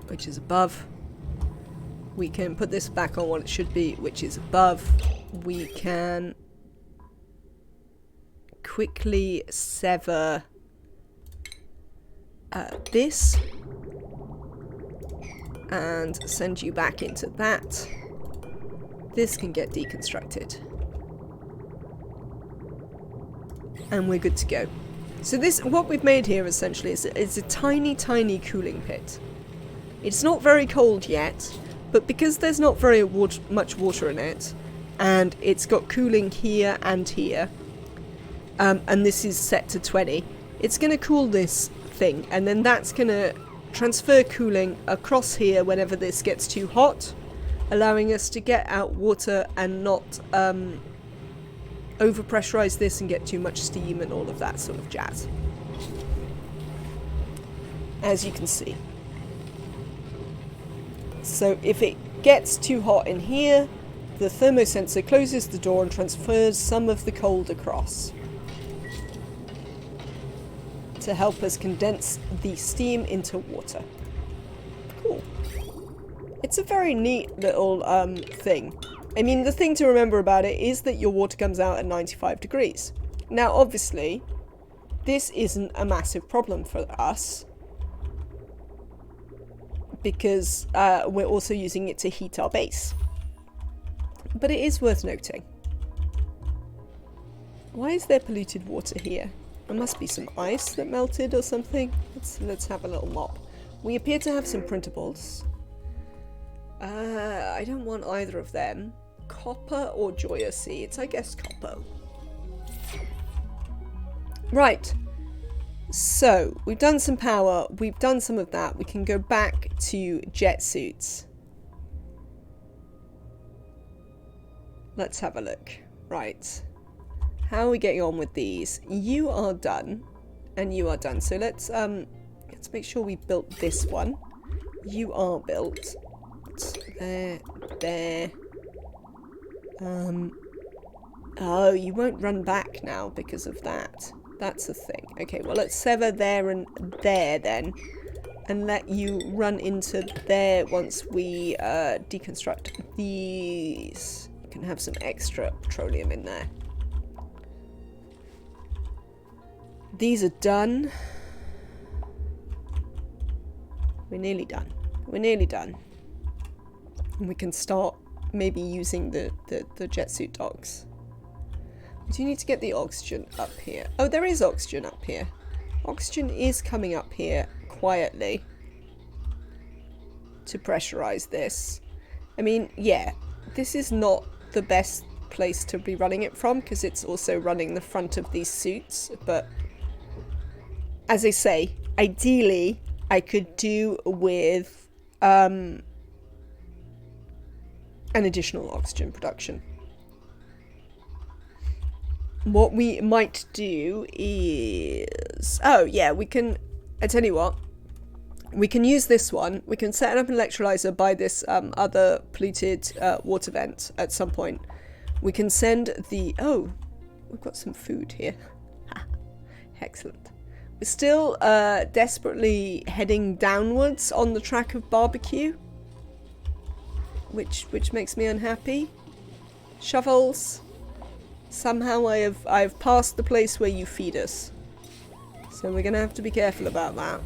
Which is above. We can put this back on what it should be, which is above. We can quickly sever this. And send you back into that. This can get deconstructed. And we're good to go. So this, what we've made here essentially is a tiny, tiny cooling pit. It's not very cold yet, but because there's not very much water in it, and it's got cooling here and here, and this is set to 20, it's going to cool this thing, and then that's going to transfer cooling across here whenever this gets too hot, allowing us to get out water and not overpressurize this and get too much steam and all of that sort of jazz. As you can see. So if it gets too hot in here, the thermosensor closes the door and transfers some of the cold across to help us condense the steam into water. Cool. It's a very neat little thing. I mean, the thing to remember about it is that your water comes out at 95 degrees. Now, obviously, this isn't a massive problem for us because we're also using it to heat our base. But it is worth noting. Why is there polluted water here? There must be some ice that melted or something. Let's have a little mop. We appear to have some printables. I don't want either of them. Copper or Joya seeds? I guess copper. Right. So, we've done some power. We've done some of that. We can go back to jet suits. Let's have a look. Right. How are we getting on with these? You are done. And you are done. So let's make sure we built this one. You are built. There. Oh, you won't run back now because of that. That's the thing. Okay, well, let's sever there and there then. And let you run into there once we deconstruct these. You can have some extra petroleum in there. These are done. We're nearly done. We're nearly done. And we can start maybe using the jet suit docks. We do need to get the oxygen up here. Oh, there is oxygen up here. Oxygen is coming up here quietly to pressurize this. I mean, yeah, this is not the best place to be running it from because it's also running the front of these suits, but as I say, ideally I could do with an additional oxygen production. What we might do is... Oh, yeah, we can... I tell you what. We can use this one. We can set up an electrolyzer by this other polluted water vent at some point. We can send the... Oh, we've got some food here. Excellent. We're still desperately heading downwards on the track of barbecue. Which makes me unhappy. Shovels. Somehow I've passed the place where you feed us. So we're gonna have to be careful about that.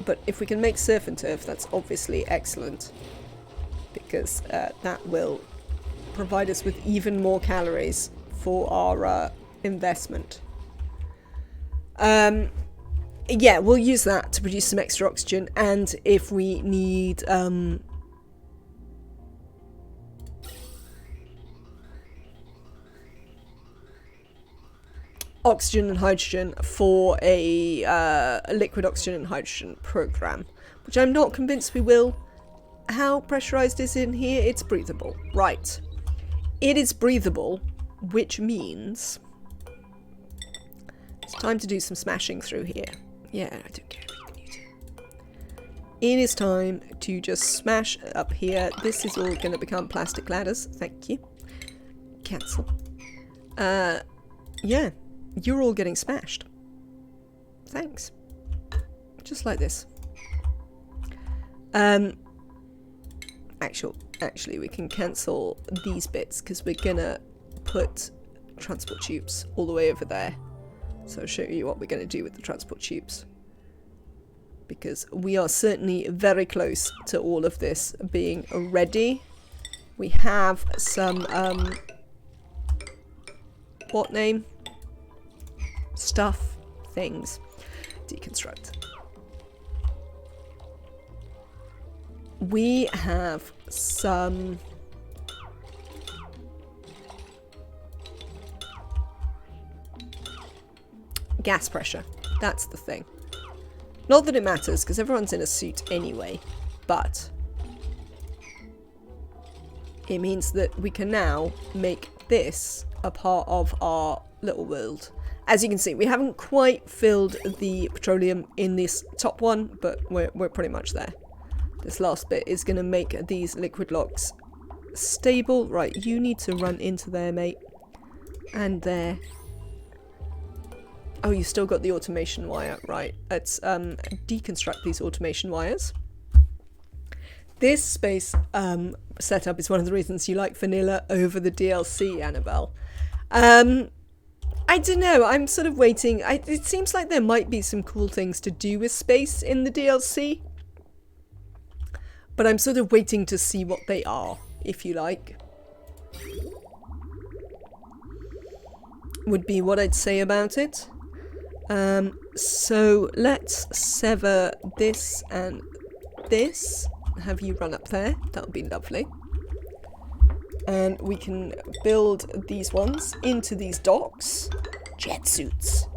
But if we can make surf and turf, that's obviously excellent. Because that will provide us with even more calories for our investment. Yeah, we'll use that to produce some extra oxygen, and if we need oxygen and hydrogen for a liquid oxygen and hydrogen program, which I'm not convinced we will. How pressurized is it in here? It's breathable. Right. It is breathable, which means it's time to do some smashing through here. Yeah, I don't care if you can use it. It is time to just smash up here. This is all going to become plastic ladders. Thank you. Cancel. Yeah, you're all getting smashed. Thanks. Just like this. Actually, we can cancel these bits because we're gonna put transport tubes all the way over there. So I'll show you what we're going to do with the transport tubes. Because we are certainly very close to all of this being ready. We have some, what name? Stuff, things. Deconstruct. We have some... gas pressure. That's the thing. Not that it matters, because everyone's in a suit anyway, but it means that we can now make this a part of our little world. As you can see, we haven't quite filled the petroleum in this top one, but we're pretty much there. This last bit is going to make these liquid locks stable. Right, you need to run into there, mate. And there. Oh, you still got the automation wire. Right, let's deconstruct these automation wires. This space setup is one of the reasons you like vanilla over the DLC, Annabelle. I don't know, I'm sort of waiting. It seems like there might be some cool things to do with space in the DLC. But I'm sort of waiting to see what they are, if you like. Would be what I'd say about it. So let's sever this and this. Have you run up there. That would be lovely. And we can build these ones into these docks. Jet suits.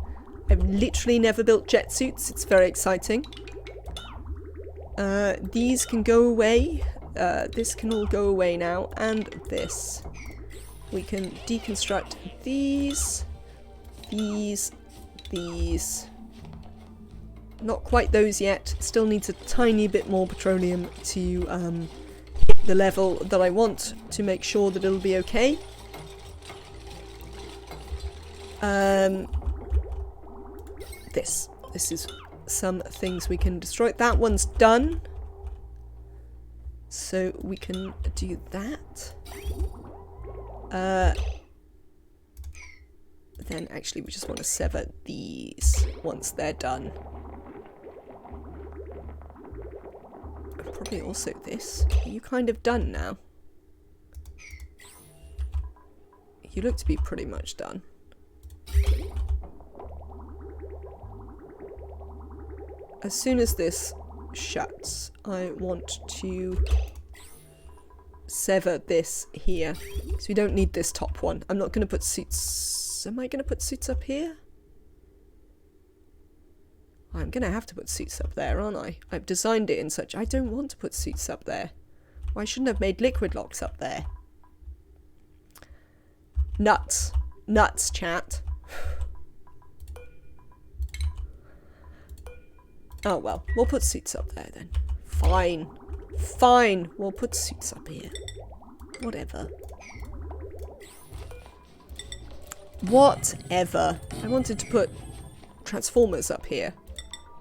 I've literally never built jet suits. It's very exciting. These can go away. This can all go away now. And this. We can deconstruct these. These. Not quite those yet. Still needs a tiny bit more petroleum to hit the level that I want to make sure that it'll be okay. This is some things we can destroy. That one's done. So we can do that. Then actually we just want to sever these once they're done. Probably also this. Are you kind of done now? You look to be pretty much done. As soon as this shuts, I want to sever this here. So we don't need this top one. I'm not going to put suits... Am I going to put suits up here? I'm going to have to put suits up there, aren't I? I've designed it in such... I don't want to put suits up there. Well, I shouldn't have made liquid locks up there. Nuts. Nuts, chat. Oh, well. We'll put suits up there, then. Fine. Fine. We'll put suits up here. Whatever. Whatever. I wanted to put transformers up here.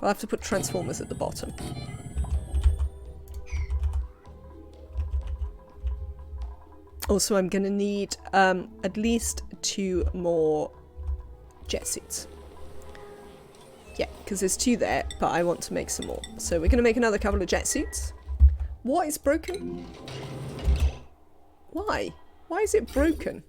I'll have to put transformers at the bottom. Also, I'm going to need at least 2 more jet suits. Yeah, because there's 2 there, but I want to make some more. So we're going to make another couple of jet suits. What is broken? Why? Why is it broken?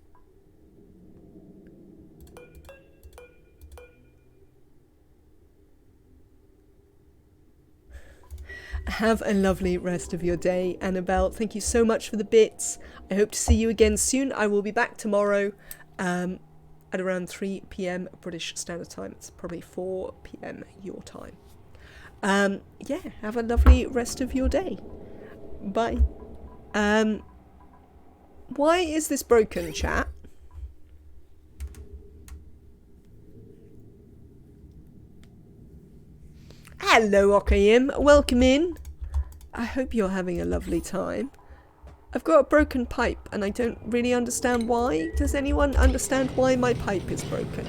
Have a lovely rest of your day, Annabelle. Thank you so much for the bits. I hope to see you again soon. I will be back tomorrow at around 3 PM British Standard Time. It's probably 4 PM your time. Yeah, have a lovely rest of your day. Bye. Why is this broken, chat? Hello, Okayim. Welcome in. I hope you're having a lovely time. I've got a broken pipe and I don't really understand why. Does anyone understand why my pipe is broken?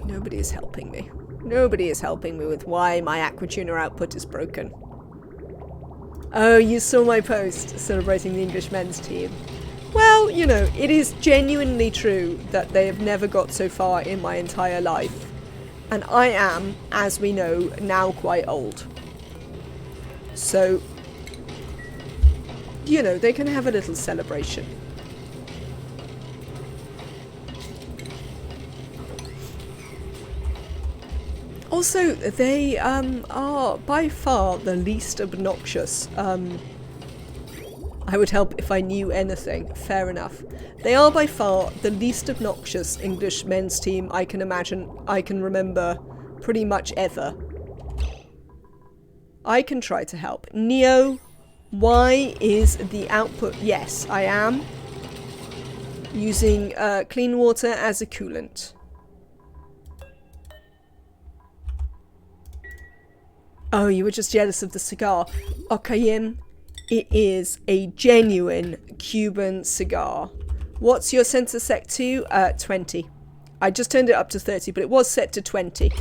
Nobody is helping me. Nobody is helping me with why my aquatuner output is broken. Oh, you saw my post celebrating the English men's team. Well, you know, it is genuinely true that they have never got so far in my entire life. And I am, as we know, now quite old. So, you know, they can have a little celebration. Also, they are by far the least obnoxious. I would help if I knew anything. Fair enough. They are by far the least obnoxious English men's team I can imagine, I can remember pretty much ever. I can try to help. Neo, why is the output? Yes, I am using clean water as a coolant. Oh, you were just jealous of the cigar. Okayim, it is a genuine Cuban cigar. What's your sensor set to? 20. I just turned it up to 30, but it was set to 20.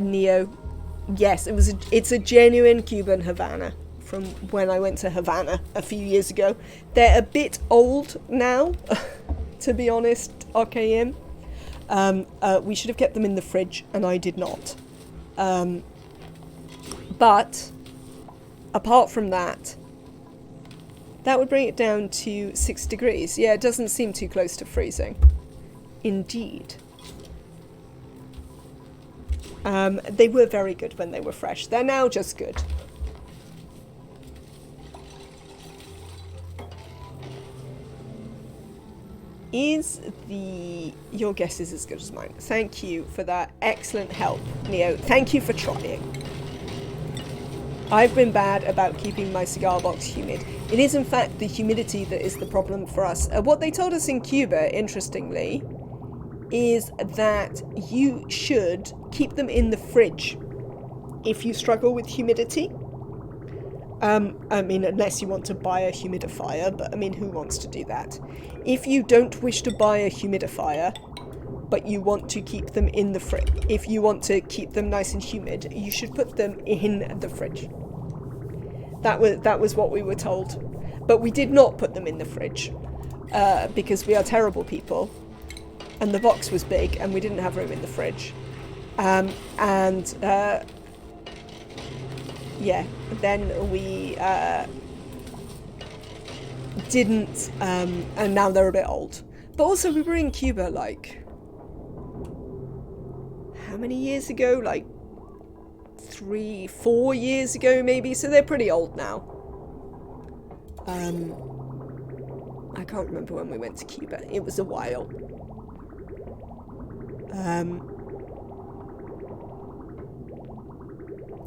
Neo, yes, it's a genuine Cuban Havana from when I went to Havana a few years ago. They're a bit old now, to be honest, Okayim. We should have kept them in the fridge, and I did not. But, apart from that, that would bring it down to 6 degrees. Yeah, it doesn't seem too close to freezing. Indeed. They were very good when they were fresh. They're now just good. Your guess is as good as mine. Thank you for that excellent help, Neo. Thank you for trying. I've been bad about keeping my cigar box humid. It is in fact the humidity that is the problem for us. What they told us in Cuba, interestingly, is that you should keep them in the fridge if you struggle with humidity. I mean, unless you want to buy a humidifier, but I mean, who wants to do that? If you don't wish to buy a humidifier, but you want to keep them in the fridge, if you want to keep them nice and humid, you should put them in the fridge. That was what we were told. But we did not put them in the fridge, because we are terrible people, and the box was big, and we didn't have room in the fridge. Yeah, then we didn't, and now they're a bit old. But also we were in Cuba, like, how many years ago? Like 3-4 years ago maybe, so they're pretty old now. I can't remember when we went to Cuba. It was a while.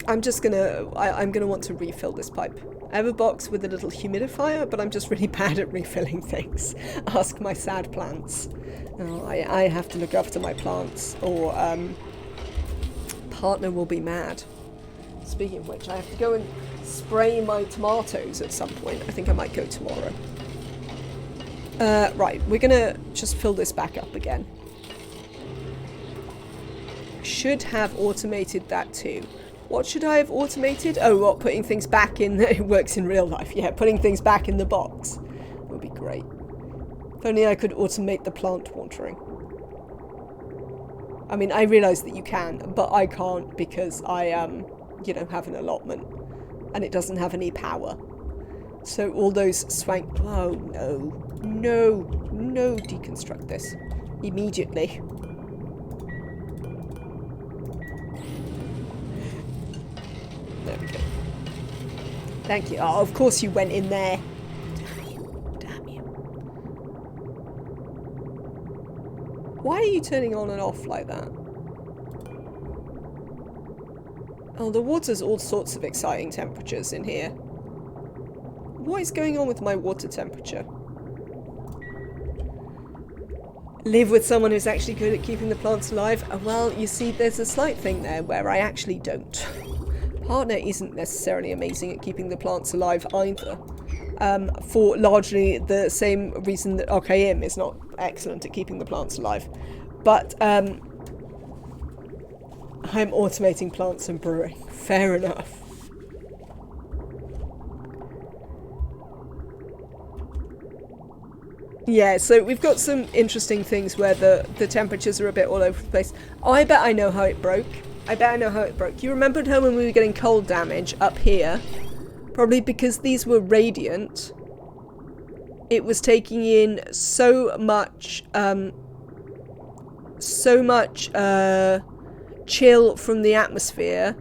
I'm gonna want to refill this pipe. I have a box with a little humidifier, but I'm just really bad at refilling things. Ask my sad plants. Oh, I have to look after my plants, or partner will be mad. Speaking of which, I have to go and spray my tomatoes at some point. I think I might go tomorrow. Right, we're gonna just fill this back up again. Should have automated that too. What should I have automated? Oh, what, putting things back in... It works in real life, yeah. Putting things back in the box. That would be great. If only I could automate the plant watering. I mean, I realise that you can, but I can't because I, you know, have an allotment. And it doesn't have any power. So all those swank... Oh, no. No. No, deconstruct this. Immediately. There we go. Thank you. Oh, of course you went in there. Damn you. Damn you. Why are you turning on and off like that? Oh, the water's all sorts of exciting temperatures in here. What is going on with my water temperature? Live with someone who's actually good at keeping the plants alive? Well, you see, there's a slight thing there where I actually don't. Partner isn't necessarily amazing at keeping the plants alive either, for largely the same reason that OKM is not excellent at keeping the plants alive. But I'm automating plants and brewing. Fair enough. Yeah, so we've got some interesting things where the temperatures are a bit all over the place. Oh, I bet I know how it broke. You remembered how when we were getting cold damage up here? Probably because these were radiant. It was taking in so much so much chill from the atmosphere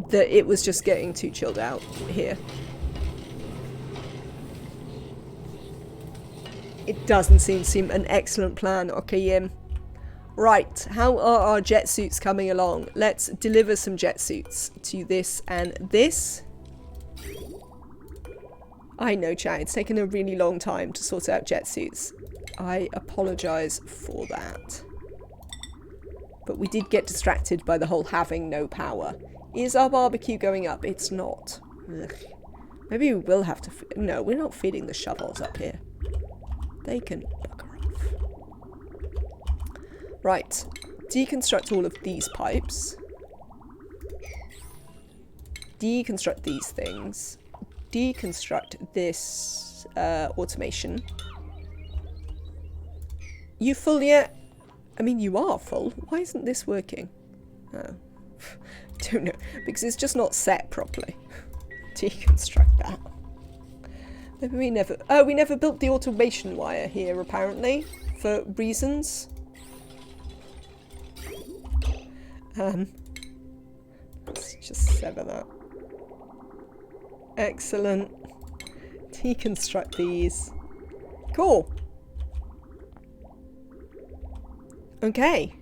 that it was just getting too chilled out here. It doesn't seem an excellent plan. Okay, right, how are our jet suits coming along? Let's deliver some jet suits to this and this. I know, chat, it's taken a really long time to sort out jet suits. I apologise for that. But we did get distracted by the whole having no power. Is our barbecue going up? It's not. Ugh. Maybe we will have to... No, we're not feeding the shovels up here. They can bugger off. Right. Deconstruct all of these pipes. Deconstruct these things. Deconstruct this automation. You full yet? I mean, you are full. Why isn't this working? Oh. Don't know. Because it's just not set properly. Deconstruct that. Maybe we never... Oh, we never built the automation wire here, apparently. For reasons. Let's just sever that. Excellent. Deconstruct these. Cool. Okay.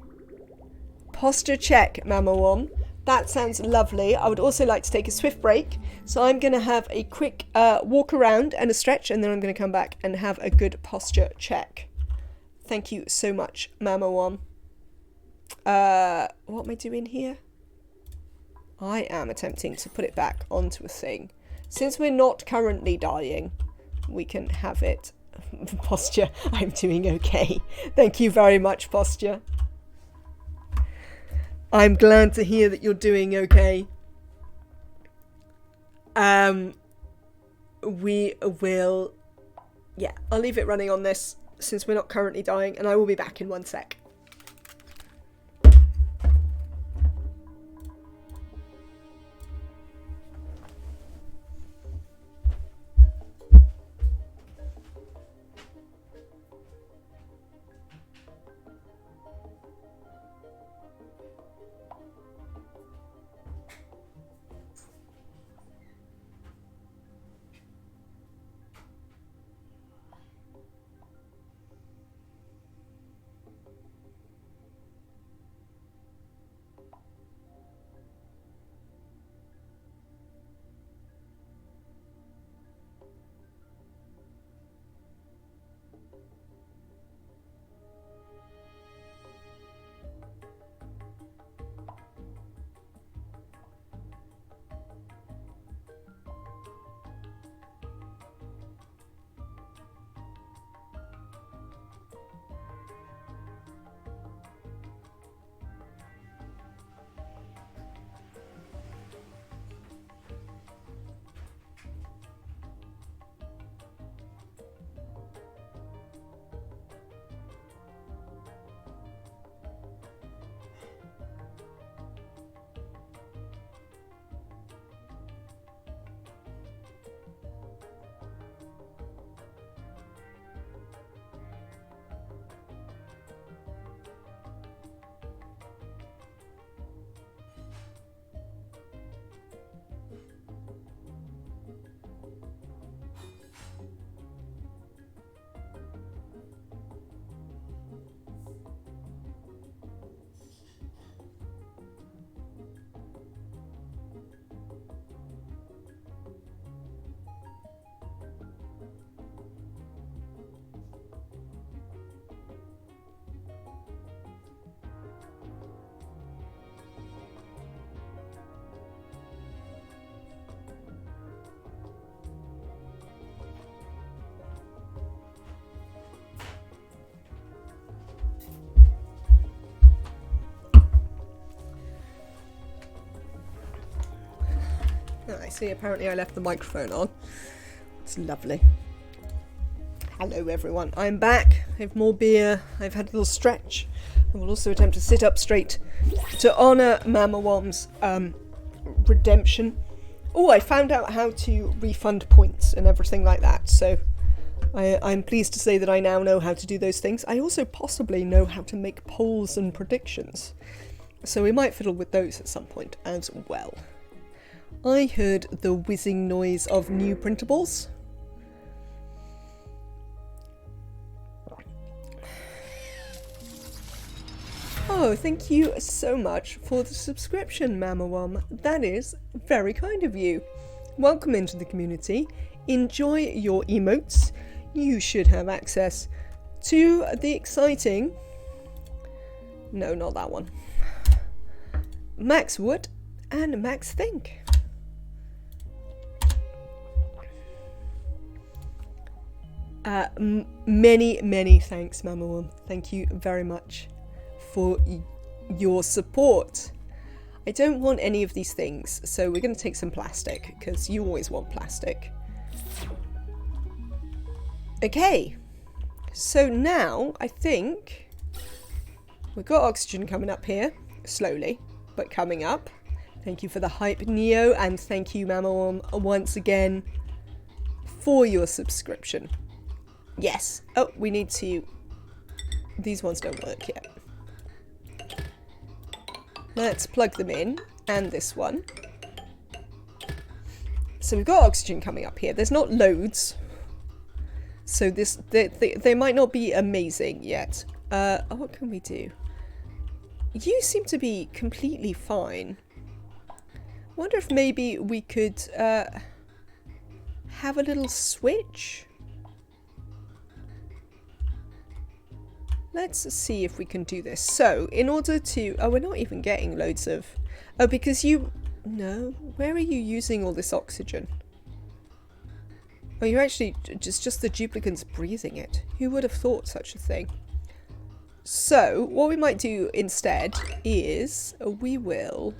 Posture check, Mama One. That sounds lovely. I would also like to take a swift break. So I'm going to have a quick walk around and a stretch, and then I'm going to come back and have a good posture check. Thank you so much, Mama One. What am I doing here? I am attempting to put it back onto a thing. Since we're not currently dying, we can have it. Posture, I'm doing okay. Thank you very much, Posture. I'm glad to hear that you're doing okay. We will... Yeah, I'll leave it running on this since we're not currently dying, and I will be back in 1 sec. I see, apparently I left the microphone on. It's lovely. Hello everyone, I'm back. I have more beer, I've had a little stretch. I will also attempt to sit up straight to honour Mama Wom's redemption. Oh, I found out how to refund points and everything like that, so I'm pleased to say that I now know how to do those things. I also possibly know how to make polls and predictions. So we might fiddle with those at some point as well. I heard the whizzing noise of new printables. Oh, thank you so much for the subscription, Mamawam. That is very kind of you. Welcome into the community. Enjoy your emotes. You should have access to the exciting... No, not that one. Max Wood and Max Think. Many thanks, Mamawam. Thank you very much for your support. I don't want any of these things, so we're going to take some plastic, because you always want plastic. Okay, so now I think we've got oxygen coming up here, slowly, but coming up. Thank you for the hype, Neo, and thank you, Mamawam, once again for your subscription. Yes. Oh, we need to... These ones don't work yet. Let's plug them in, and this one. So we've got oxygen coming up here. There's not loads. So this, they might not be amazing yet. What can we do? You seem to be completely fine. Wonder if maybe we could have a little switch? Let's see if we can do this. So, in order to... Oh, we're not even getting loads of... Oh, because you... No. Where are you using all this oxygen? Oh, you're actually... Just the duplicants breathing it. Who would have thought such a thing? So, what we might do instead is... We will...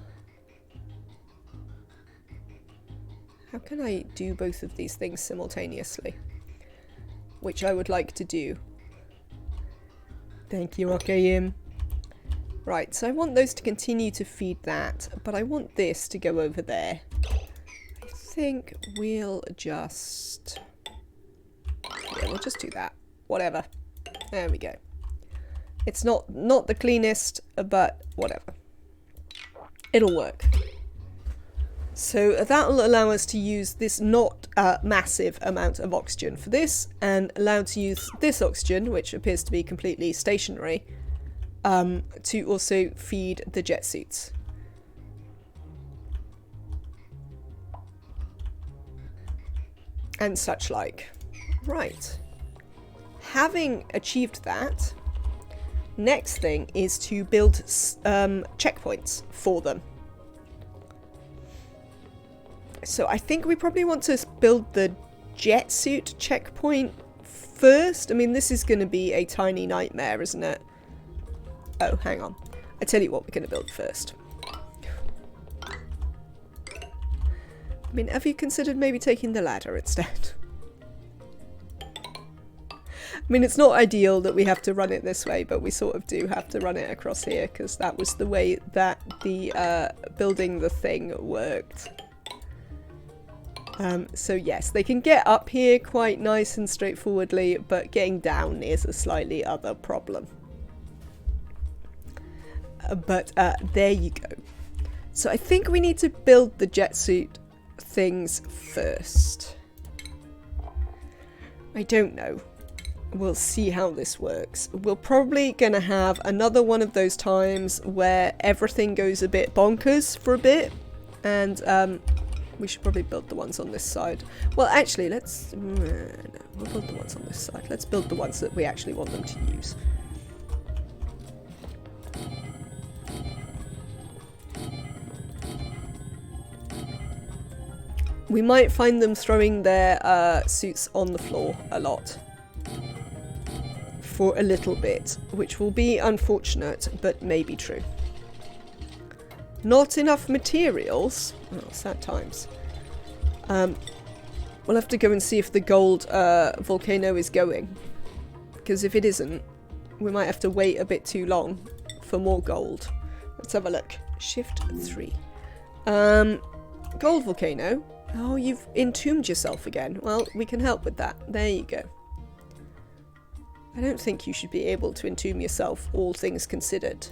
How can I do both of these things simultaneously? Which I would like to do. Thank you, Okayim. Right, so I want those to continue to feed that, but I want this to go over there. I think we'll just... Yeah, we'll just do that. Whatever. There we go. It's not the cleanest, but whatever. It'll work. So that'll allow us to use this not massive amount of oxygen for this, and allow to use this oxygen, which appears to be completely stationary, to also feed the jet suits. And such like. Right. Having achieved that, next thing is to build checkpoints for them. So I think we probably want to build the jet suit checkpoint first. I mean, this is going to be a tiny nightmare, isn't it? Oh, hang on. I tell you what we're going to build first. I mean, have you considered maybe taking the ladder instead? I mean, it's not ideal that we have to run it this way, but we sort of do have to run it across here, because that was the way that the building the thing worked. So yes, they can get up here quite nice and straightforwardly, but getting down is a slightly other problem. But there you go. So I think we need to build the jet suit things first. I don't know. We'll see how this works. We're probably gonna have another one of those times where everything goes a bit bonkers for a bit, and we should probably build the ones on this side. Well, actually, let's... No, we'll build the ones on this side. Let's build the ones that we actually want them to use. We might find them throwing their suits on the floor a lot. For a little bit, which will be unfortunate, but may be true. Not enough materials? Oh, sad times. We'll have to go and see if the gold volcano is going. Because if it isn't, we might have to wait a bit too long for more gold. Let's have a look. Shift 3. Gold volcano. Oh, you've entombed yourself again. Well, we can help with that. There you go. I don't think you should be able to entomb yourself, all things considered.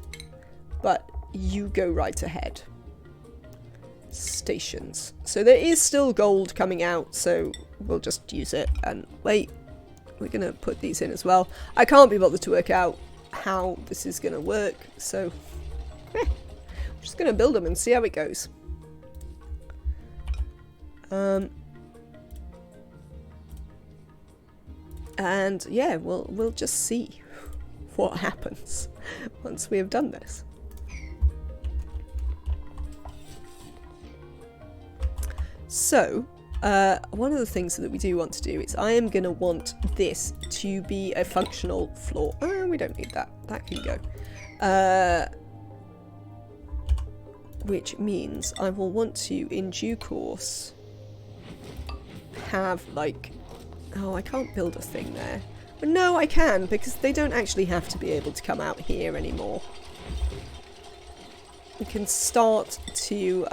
But you go right ahead. Stations. So there is still gold coming out, so we'll just use it. And wait, we're going to put these in as well. I can't be bothered to work out how this is going to work, so we're just going to build them and see how it goes. And yeah, we'll just see what happens once we have done this. So, one of the things that we do want to do is I am going to want this to be a functional floor. Oh, we don't need that. That can go. Which means I will want to, in due course, have like... Oh, I can't build a thing there. But no, I can, because they don't actually have to be able to come out here anymore. We can start to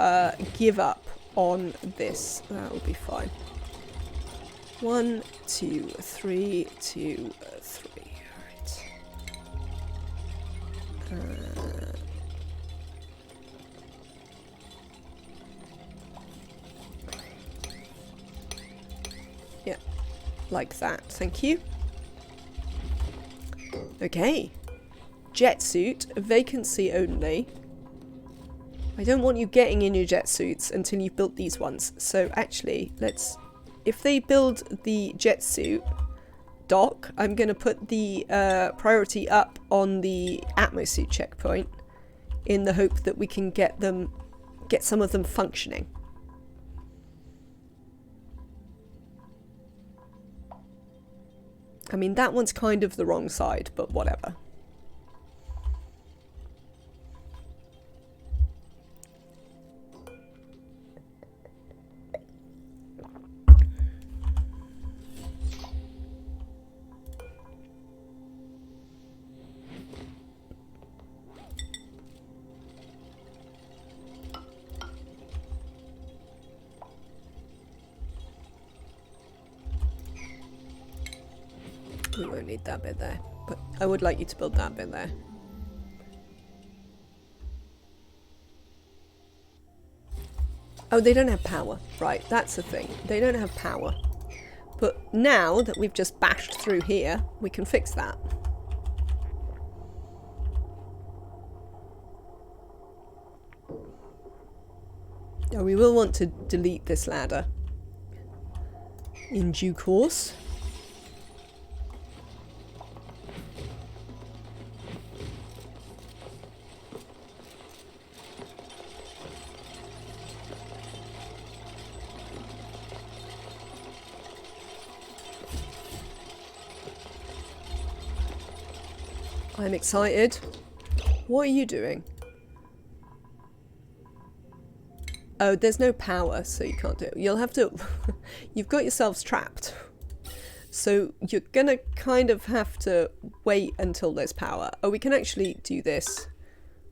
give up on this. That will be fine. 1, 2, 3, 2, 3. Alright. Yeah, like that. Thank you. Okay. Jet suit, vacancy only. I don't want you getting in your jet suits until you've built these ones. So actually, let's... If they build the jet suit dock, I'm going to put the priority up on the atmosuit checkpoint in the hope that we can get some of them functioning. I mean, that one's kind of the wrong side, but whatever. We won't need that bit there, but I would like you to build that bit there. Oh, they don't have power. Right, that's the thing. They don't have power. But now that we've just bashed through here, we can fix that. Oh, we will want to delete this ladder in due course. I'm excited. What are you doing? Oh, there's no power, so you can't do it. You'll have to... You've got yourselves trapped. So you're gonna kind of have to wait until there's power. Oh, we can actually do this,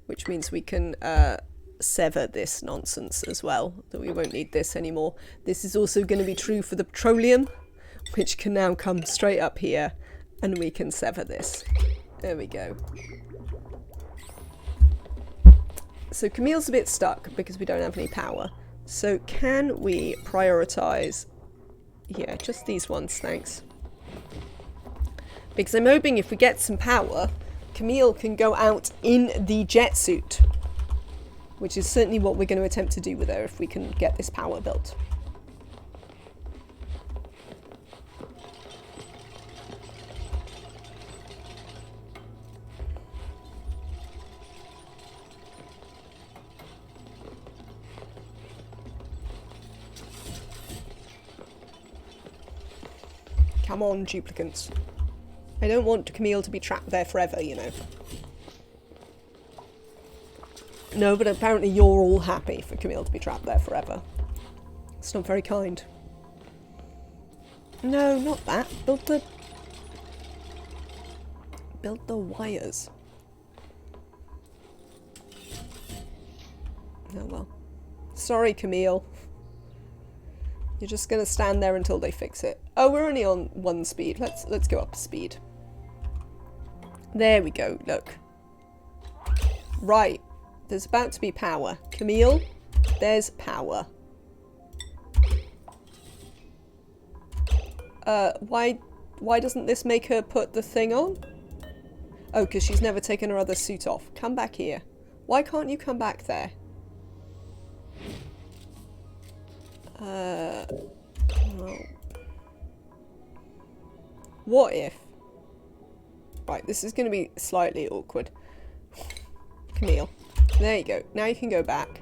which means we can sever this nonsense as well, that we won't need this anymore. This is also going to be true for the petroleum, which can now come straight up here, and we can sever this. There we go. So Camille's a bit stuck because we don't have any power. So can we prioritise... Yeah, just these ones, thanks. Because I'm hoping if we get some power, Camille can go out in the jet suit. Which is certainly what we're going to attempt to do with her if we can get this power built. Come on, duplicants. I don't want Camille to be trapped there forever, you know. No, but apparently you're all happy for Camille to be trapped there forever. It's not very kind. No, not that. Build the wires. Oh well. Sorry, Camille. You're just gonna stand there until they fix it. Oh, we're only on 1 speed. Let's go up a speed. There we go, look. Right. There's about to be power. Camille, there's power. Why doesn't this make her put the thing on? Oh, because she's never taken her other suit off. Come back here. Why can't you come back there? Well. What if? Right, this is going to be slightly awkward. Camille. There you go. Now you can go back.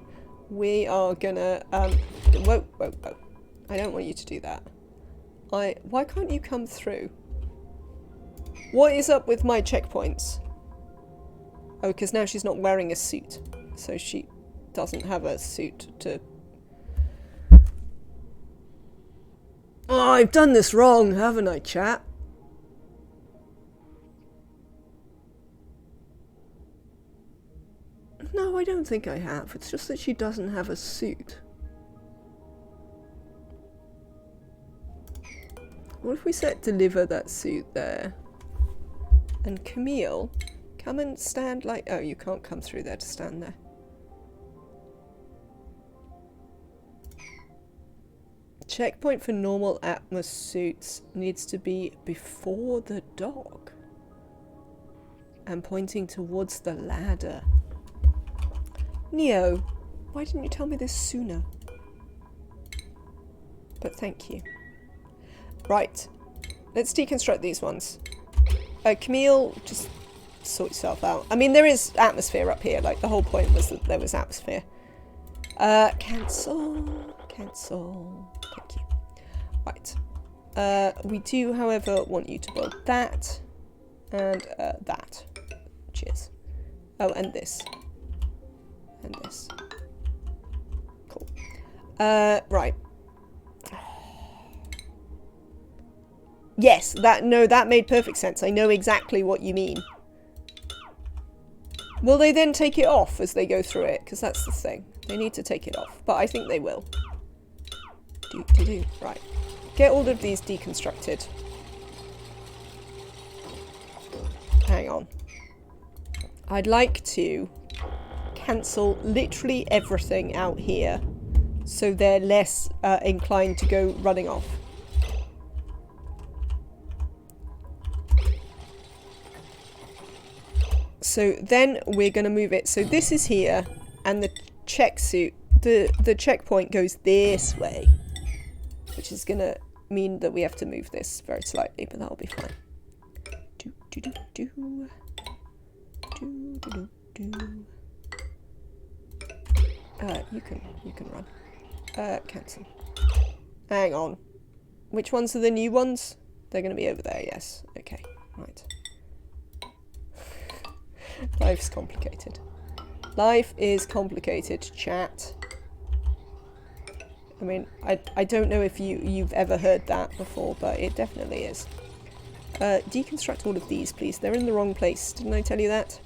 We are gonna, whoa, whoa, whoa. I don't want you to do that. Why can't you come through? What is up with my checkpoints? Oh, because now she's not wearing a suit. So she doesn't have a suit to... Oh, I've done this wrong, haven't I, chat? No, I don't think I have. It's just that she doesn't have a suit. What if we set deliver that suit there? And Camille, come and stand like... Oh, you can't come through there to stand there. Checkpoint for normal Atmos suits needs to be before the dock. And pointing towards the ladder. Neo, why didn't you tell me this sooner? But thank you. Right, let's deconstruct these ones. Camille, just sort yourself out. I mean, there is atmosphere up here. Like, the whole point was that there was atmosphere. Cancel. Cancel. Thank you. Right. We do, however, want you to build that. And that. Cheers. Oh, and this. And this. Cool. Right. Yes, that made perfect sense. I know exactly what you mean. Will they then take it off as they go through it? Because that's the thing. They need to take it off. But I think they will. Right. Get all of these deconstructed. Hang on. I'd like to cancel literally everything out here so they're less inclined to go running off. So then we're going to move it. So this is here, and the the checkpoint goes this way, which is going to mean that we have to move this very slightly, but that'll be fine. You can run. Cancel. Hang on. Which ones are the new ones? They're going to be over there, yes. Okay, right. Life's complicated. Life is complicated, chat. I mean, I don't know if you've ever heard that before, but it definitely is. Deconstruct all of these, please. They're in the wrong place. Didn't I tell you that?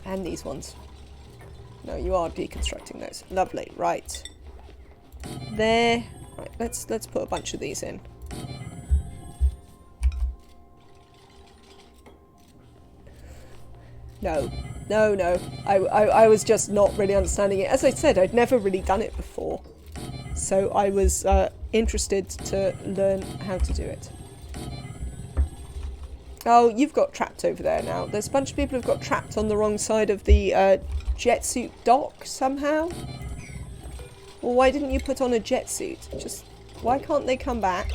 And these ones. No, you are deconstructing those. Lovely. Right. There. Right, let's put a bunch of these in. No. I was just not really understanding it. As I said, I'd never really done it before. So I was interested to learn how to do it. Oh, you've got trapped over there now. There's a bunch of people who've got trapped on the wrong side of the jet suit dock somehow. Well, why didn't you put on a jet suit? Just, why can't they come back?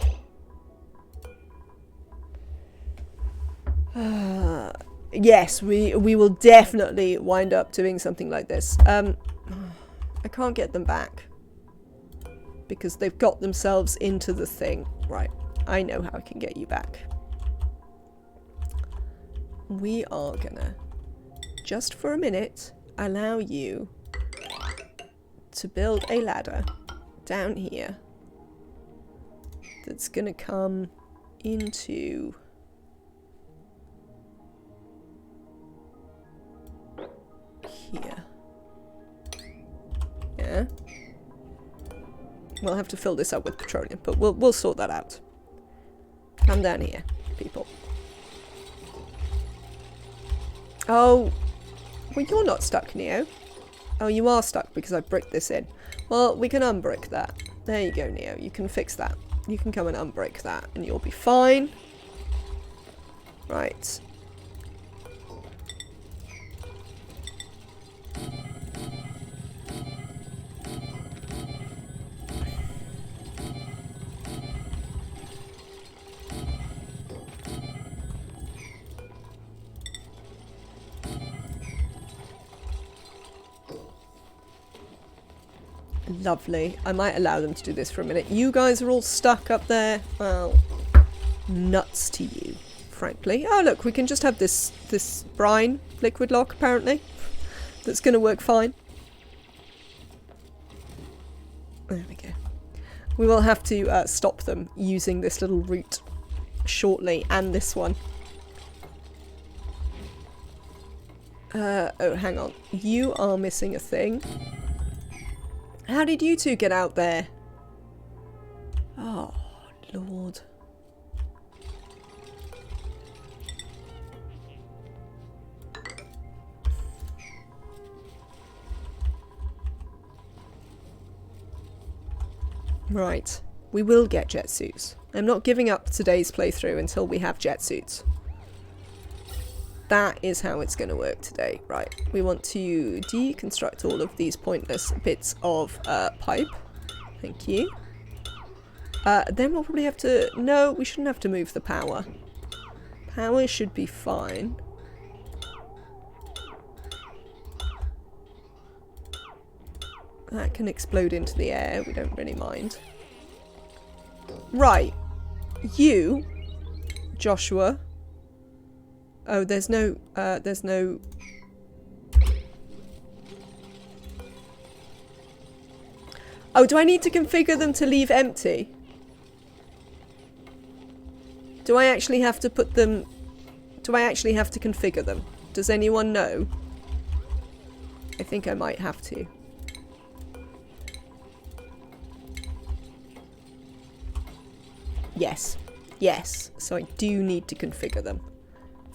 Yes, we will definitely wind up doing something like this. I can't get them back. Because they've got themselves into the thing. Right, I know how I can get you back. We are gonna, just for a minute, allow you to build a ladder down here that's gonna come into here. Yeah. We'll have to fill this up with petroleum, but we'll sort that out. Come down here, people. Oh, well, you're not stuck, Neo. Oh, you are stuck because I bricked this in. Well, we can unbrick that. There you go, Neo. You can fix that. You can come and unbrick that and you'll be fine. Right. Lovely. I might allow them to do this for a minute. You guys are all stuck up there. Well, nuts to you, frankly. Oh, look, we can just have this brine liquid lock, apparently. That's going to work fine. There we go. We will have to stop them using this little route shortly, and this one. Oh, hang on. You are missing a thing. How did you two get out there? Oh, Lord. Right. We will get jet suits. I'm not giving up today's playthrough until we have jet suits. That is how it's going to work today. Right, we want to deconstruct all of these pointless bits of pipe. Thank you. Then we'll probably have to... No, we shouldn't have to move the power. Power should be fine. That can explode into the air. We don't really mind. Right. You, Joshua... Oh, there's no... Oh, do I need to configure them to leave empty? Do I actually have to put them... Do I actually have to configure them? Does anyone know? I think I might have to. Yes. Yes. So I do need to configure them.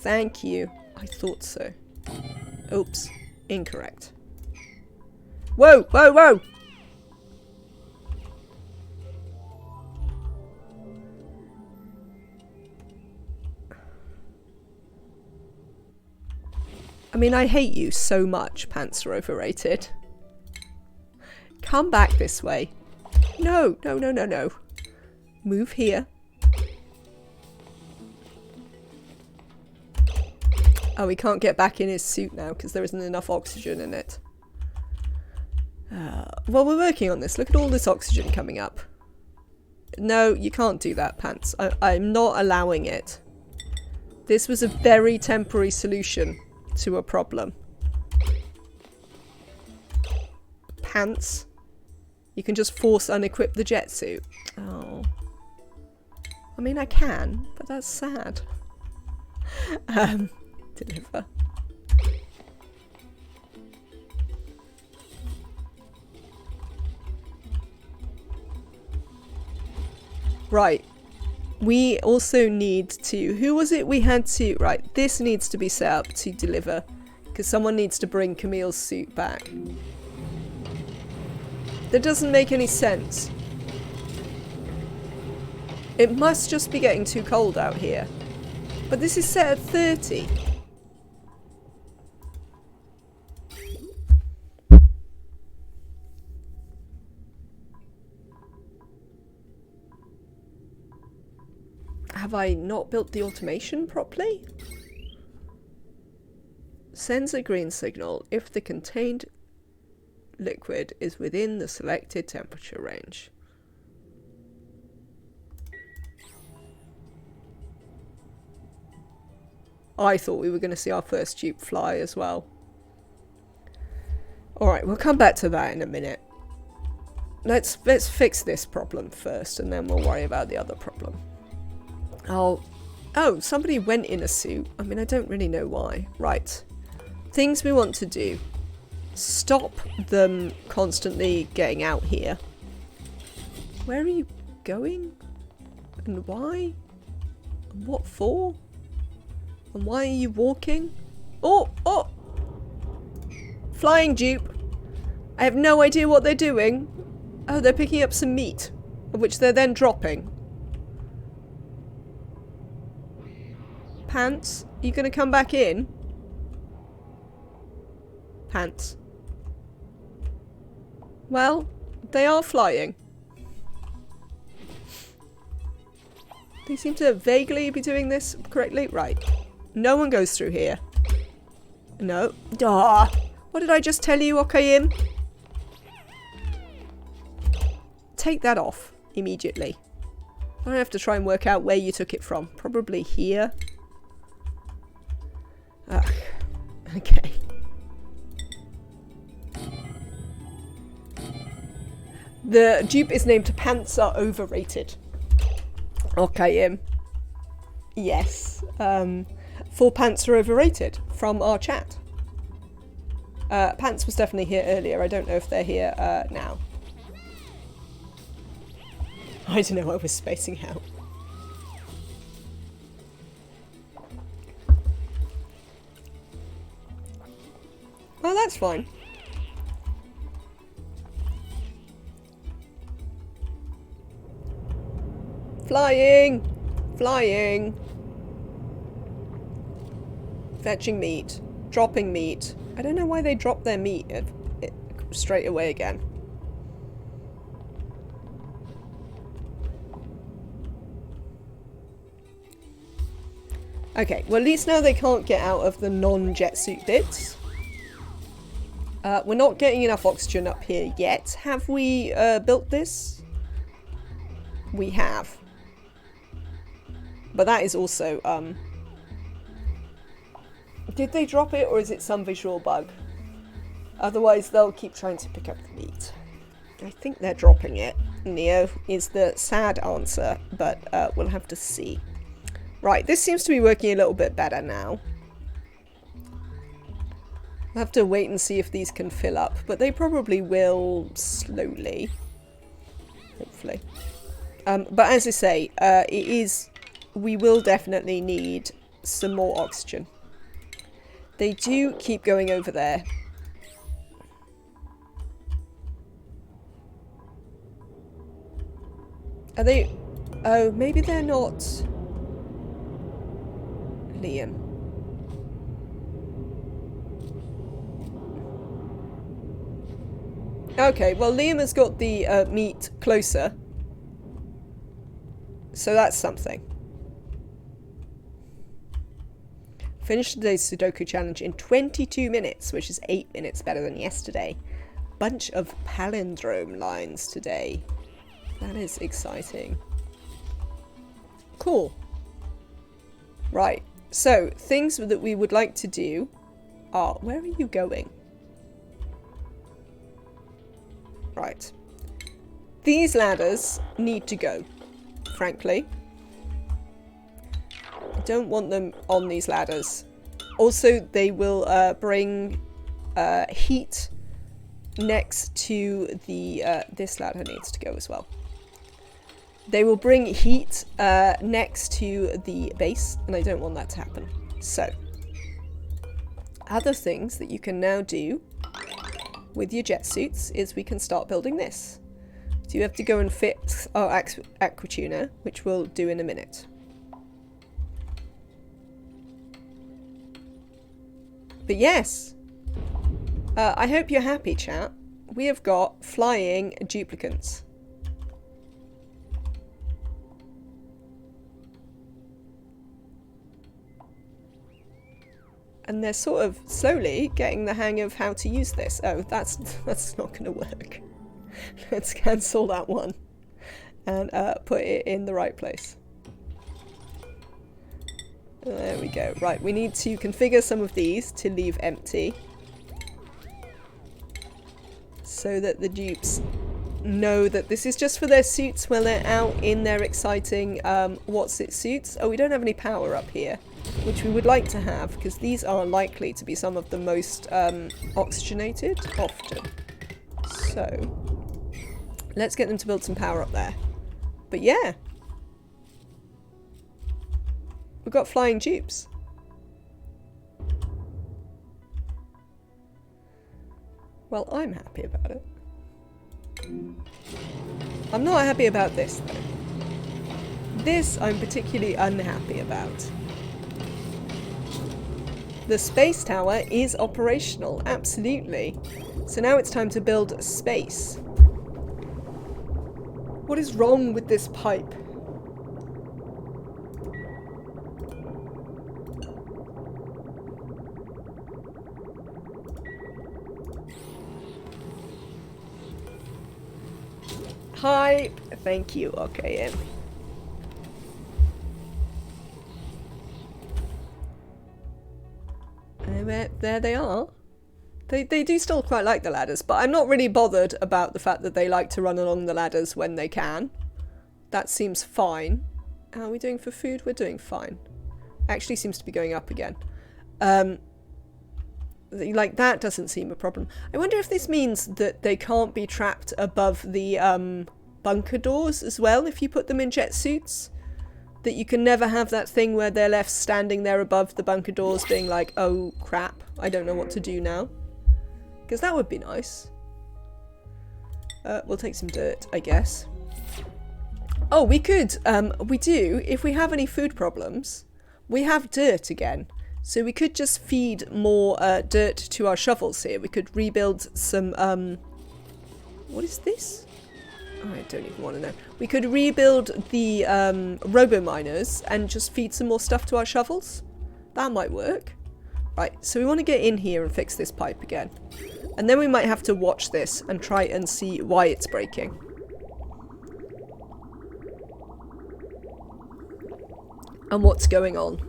Thank you. I thought so. Oops. Incorrect. Whoa! Whoa! Whoa! I mean, I hate you so much, pants are overrated. Come back this way. No, no, no, no, no. Move here. Oh, he can't get back in his suit now because there isn't enough oxygen in it. Well, we're working on this. Look at all this oxygen coming up. No, you can't do that, Pants. I'm not allowing it. This was a very temporary solution to a problem. Pants. You can just force unequip the jet suit. Oh. I mean, I can, but that's sad. Deliver. Right. We also need to... Who was it we had to... Right, this needs to be set up to deliver. Because someone needs to bring Camille's suit back. That doesn't make any sense. It must just be getting too cold out here. But this is set at 30. Have I not built the automation properly? Sends a green signal if the contained liquid is within the selected temperature range. I thought we were going to see our first tube fly as well. Alright, we'll come back to that in a minute. Let's fix this problem first and then we'll worry about the other problem. Oh, somebody went in a suit. I mean, I don't really know why. Right. Things we want to do. Stop them constantly getting out here. Where are you going? And why? And what for? And why are you walking? Oh! Oh! Flying dupe. I have no idea what they're doing. Oh, they're picking up some meat, which they're then dropping. Pants, are you going to come back in? Pants. Well, they are flying. They seem to vaguely be doing this correctly. Right. No one goes through here. No. Ah! What did I just tell you, Okayim? Take that off immediately. I don't have to try and work out where you took it from. Probably here. Ugh. Okay. The dupe is named Pants Are Overrated. Okay, yes. 4 pants are overrated from our chat. Pants was definitely here earlier. I don't know if they're here now. I don't know, I was spacing out. Oh, that's fine. Flying! Flying! Fetching meat. Dropping meat. I don't know why they drop their meat straight away again. Okay, well at least now they can't get out of the non-jet suit bits. We're not getting enough oxygen up here yet. Have we built this? We have. But that is also, did they drop it or is it some visual bug? Otherwise they'll keep trying to pick up the meat. I think they're dropping it. Neo is the sad answer, but we'll have to see. Right, this seems to be working a little bit better now. I'll have to wait and see if these can fill up, but they probably will slowly. Hopefully. But as I say, we will definitely need some more oxygen. They do keep going over there. Are they... Oh, maybe they're not... Liam. Okay, well Liam has got the meat closer. So that's something. Finished today's Sudoku challenge in 22 minutes, which is 8 minutes better than yesterday. Bunch of palindrome lines today. That is exciting. Cool. Right, so things that we would like to do are... Where are you going? Right. These ladders need to go, frankly. I don't want them on these ladders. Also, they will bring heat next to the... this ladder needs to go as well. They will bring heat next to the base, and I don't want that to happen. So, other things that you can now do with your jet suits is we can start building this. So you have to go and fix our aquatuner, which we'll do in a minute. But yes, I hope you're happy, chat. We have got flying duplicants. And they're sort of slowly getting the hang of how to use this. Oh, that's not going to work. Let's cancel that one and put it in the right place. There we go. Right, we need to configure some of these to leave empty so that the dupes know that this is just for their suits when they're out in their exciting what's it suits. Oh, we don't have any power up here, which we would like to have because these are likely to be some of the most oxygenated often. So let's get them to build some power up there. But yeah, we've got flying dupes. Well, I'm happy about it. I'm not happy about this, though. This I'm particularly unhappy about. The space tower is operational, absolutely. So now it's time to build space. What is wrong with this pipe? Pipe! Thank you, okay. There they are. They do still quite like the ladders, but I'm not really bothered about the fact that they like to run along the ladders when they can. That seems fine. How are we doing for food? We're doing fine. Actually seems to be going up again. Like, that doesn't seem a problem. I wonder if this means that they can't be trapped above the bunker doors as well if you put them in jet suits. That you can never have that thing where they're left standing there above the bunker doors being like, oh crap, I don't know what to do now. Because that would be nice. We'll take some dirt, I guess. Oh, we could, we do, if we have any food problems, we have dirt again. So we could just feed more dirt to our shovels here. We could rebuild some, what is this? Oh, I don't even want to know. We could rebuild the robo-miners and just feed some more stuff to our shovels. That might work. Right, so we want to get in here and fix this pipe again. And then we might have to watch this and try and see why it's breaking. And what's going on.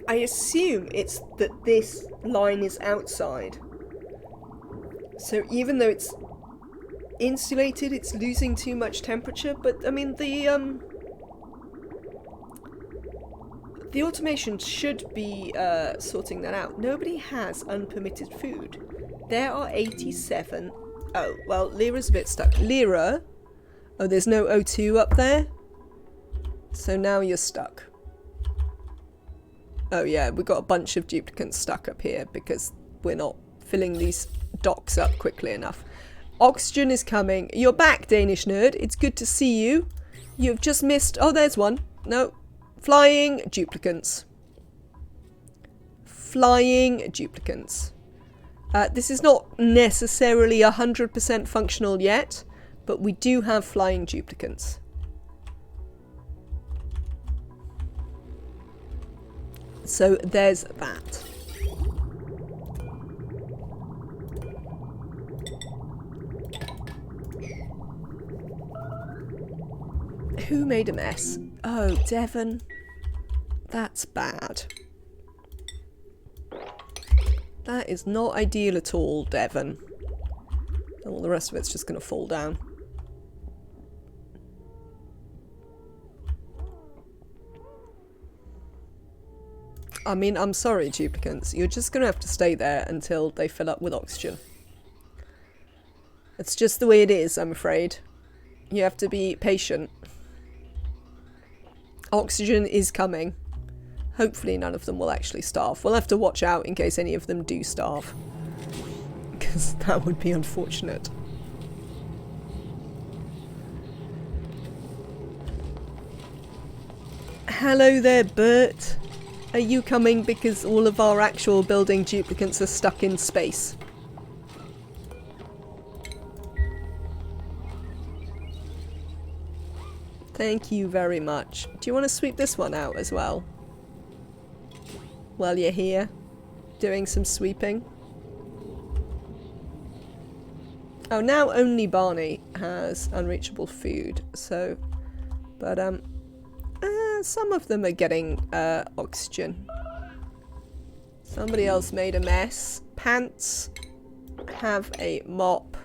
I assume it's that this line is outside. So even though it's insulated, it's losing too much temperature. But I mean, the automation should be sorting that out. Nobody has unpermitted food. There are 87. Oh, well, Lyra's a bit stuck. Lyra. Oh, there's no O2 up there. So now you're stuck. Oh yeah, we've got a bunch of duplicates stuck up here because we're not filling these docks up quickly enough. Oxygen is coming. You're back, Danish nerd. It's good to see you. You've just missed... Oh, there's one. No. Flying duplicates. Flying duplicates. This is not necessarily 100% functional yet, but we do have flying duplicates. So there's that. Who made a mess? Oh, Devon. That's bad. That is not ideal at all, Devon. And all the rest of it's just going to fall down. I mean, I'm sorry, duplicates. You're just going to have to stay there until they fill up with oxygen. It's just the way it is, I'm afraid. You have to be patient. Oxygen is coming. Hopefully none of them will actually starve. We'll have to watch out in case any of them do starve. Because that would be unfortunate. Hello there, Bert. Are you coming because all of our actual building duplicates are stuck in space? Thank you very much. Do you want to sweep this one out as well? While you're here, doing some sweeping. Oh, now only Barney has unreachable food, so... But, some of them are getting oxygen. Somebody else made a mess. Pants have a mop.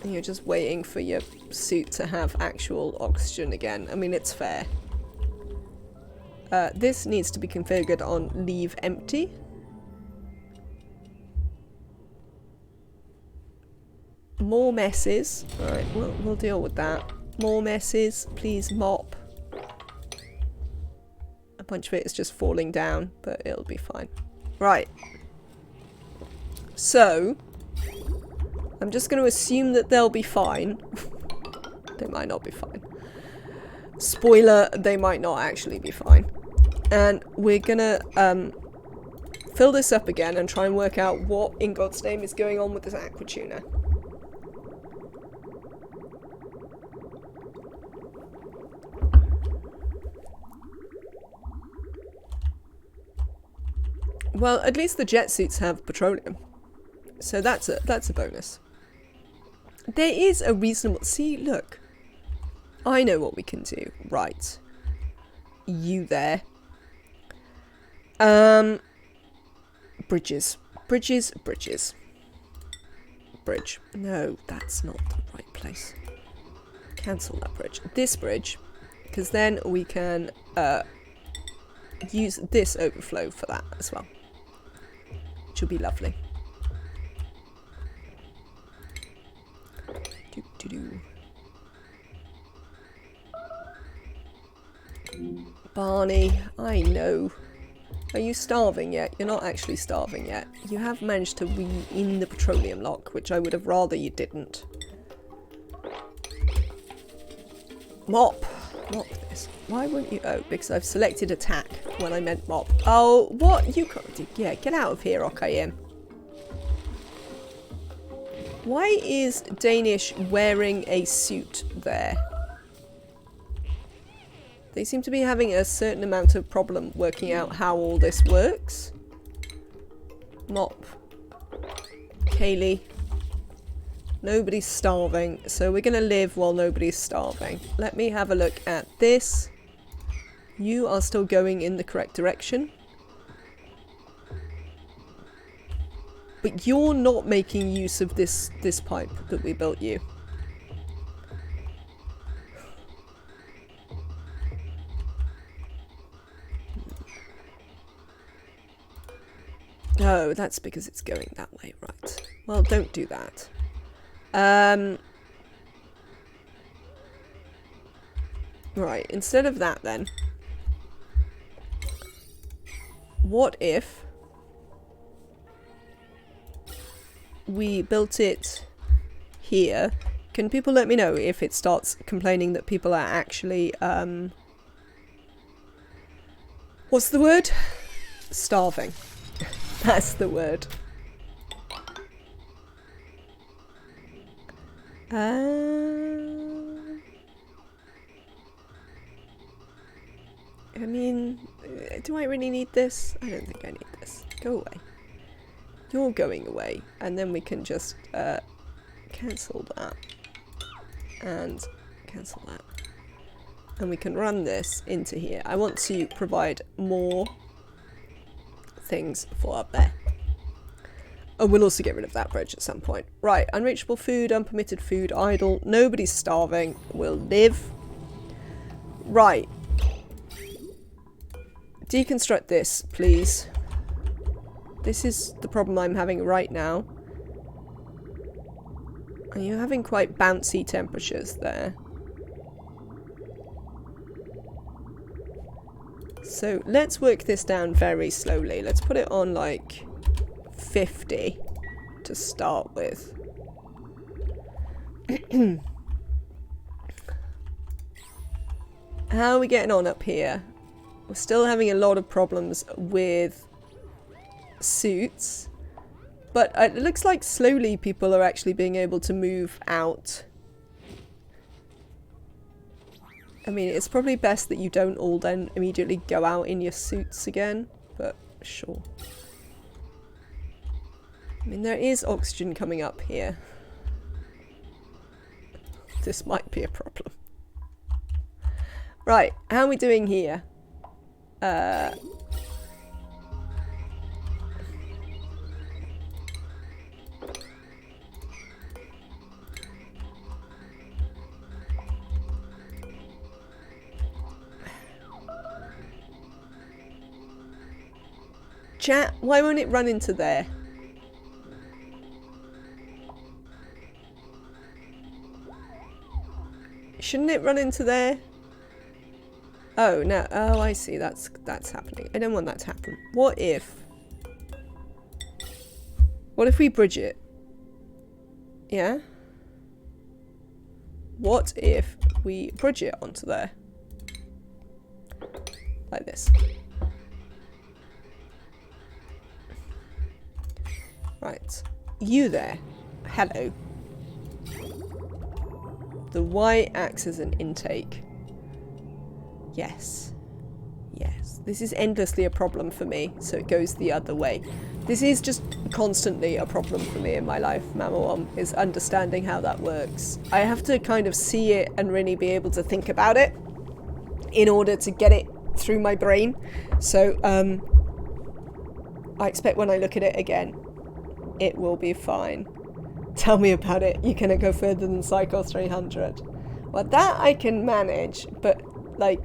And you're just waiting for your suit to have actual oxygen again. I mean, it's fair. This needs to be configured on leave empty. More messes. Alright, we'll deal with that. More messes. Please mop. A bunch of it is just falling down, but it'll be fine. Right. So, I'm just going to assume that they'll be fine. They might not be fine. Spoiler, they might not actually be fine. And we're gonna fill this up again and try and work out what in God's name is going on with this aqua tuna. Well, at least the jet suits have petroleum. So that's a bonus. There is a reasonable... See, look. I know what we can do. Right. You there. Bridges. Bridges, bridges. Bridge. No, that's not the right place. Cancel that bridge. This bridge. Because then we can use this overflow for that as well. Which will be lovely. Barney, I know. Are you starving yet? You're not actually starving yet. You have managed to wean in the petroleum lock, which I would have rather you didn't. Mop. Mop this. Why won't you? Oh, because I've selected attack when I meant mop. Oh, what? You can't do. Yeah, get out of here, Okayim. Why is Danish wearing a suit there? They seem to be having a certain amount of problem working out how all this works. Mop. Kaylee. Nobody's starving, so we're going to live while nobody's starving. Let me have a look at this. You are still going in the correct direction. But you're not making use of this pipe that we built you. Oh, that's because it's going that way, right. Well, don't do that. Right, instead of that then, what if we built it here? Can people let me know if it starts complaining that people are actually, what's the word? Starving. That's the word. I mean, do I really need this? I don't think I need this. Go away. You're going away. And then we can just cancel that. And cancel that. And we can run this into here. I want to provide more things for up there. And we'll also get rid of that bridge at some point. Right, unreachable food, unpermitted food, idle. Nobody's starving. We'll live. Right. Deconstruct this, please. This is the problem I'm having right now. And you're having quite bouncy temperatures there. So let's work this down very slowly. Let's put it on like 50 to start with. How are we getting on up here? We're still having a lot of problems with suits, but it looks like slowly people are actually being able to move out. I mean, it's probably best that you don't all then immediately go out in your suits again, but sure. I mean, there is oxygen coming up here. This might be a problem. Right, how are we doing here? Chat, why won't it run into there? Shouldn't it run into there? Oh, no. Oh, I see. That's happening. I don't want that to happen. What if we bridge it? Yeah? What if we bridge it onto there? Like this. Right. You there. Hello. The Y acts as an intake. Yes. Yes. This is endlessly a problem for me, so it goes the other way. This is just constantly a problem for me in my life, Mamawam, is understanding how that works. I have to kind of see it and really be able to think about it in order to get it through my brain. So, I expect when I look at it again, it will be fine. Tell me about it. You cannot go further than Cycle 300. Well, that I can manage, but, like,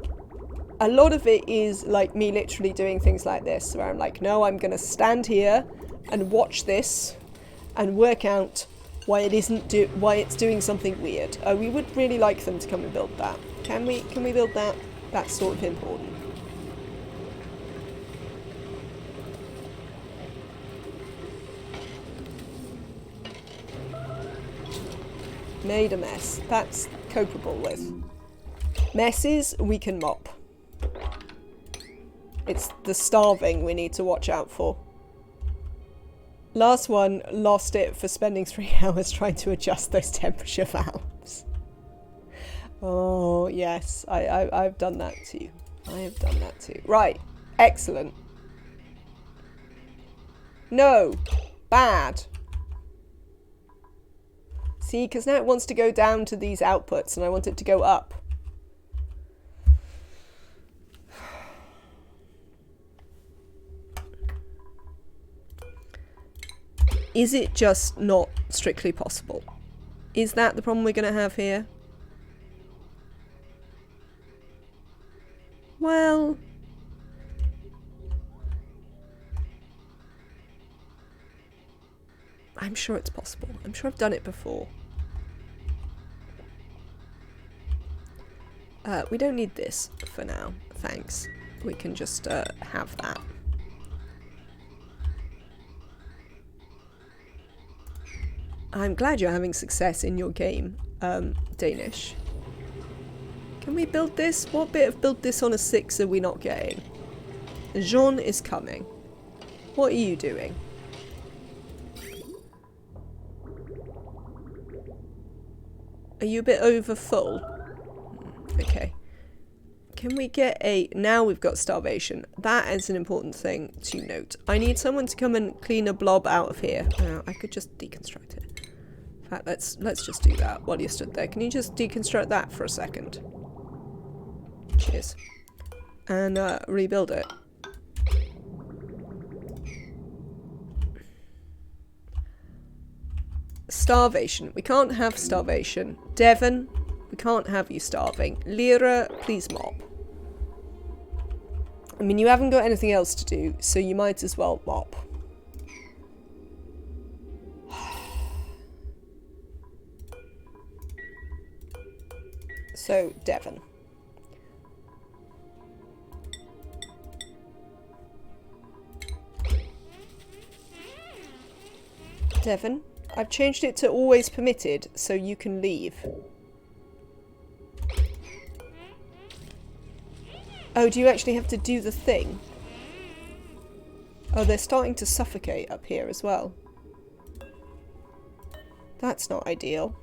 a lot of it is, like, me literally doing things like this, where I'm like, no, I'm going to stand here and watch this and work out why it's doing something weird. We would really like them to come and build that. Can we build that? That's sort of important. Made a mess. That's copable with. Messes we can mop. It's the starving we need to watch out for. Last one, lost it for spending 3 hours trying to adjust those temperature valves. Oh, yes. I've done that too. I have done that too. Right. Excellent. No. Bad. See, because now it wants to go down to these outputs and I want it to go up. Is it just not strictly possible? Is that the problem we're going to have here? Well... I'm sure it's possible. I'm sure I've done it before. We don't need this for now, thanks. We can just have that. I'm glad you're having success in your game, Danish. Can we build this? What bit of build this on a 6 are we not getting? Jean is coming. What are you doing? Are you a bit over full? Okay. Can we get a... Now we've got starvation. That is an important thing to note. I need someone to come and clean a blob out of here. I could just deconstruct it. In fact, let's just do that while you stood there. Can you just deconstruct that for a second? Cheers. And rebuild it. Starvation. We can't have starvation. Devon, we can't have you starving. Lyra, please mop. I mean, you haven't got anything else to do, so you might as well mop. So, Devon. Devon, I've changed it to always permitted, so you can leave. Oh, do you actually have to do the thing? Oh, they're starting to suffocate up here as well. That's not ideal.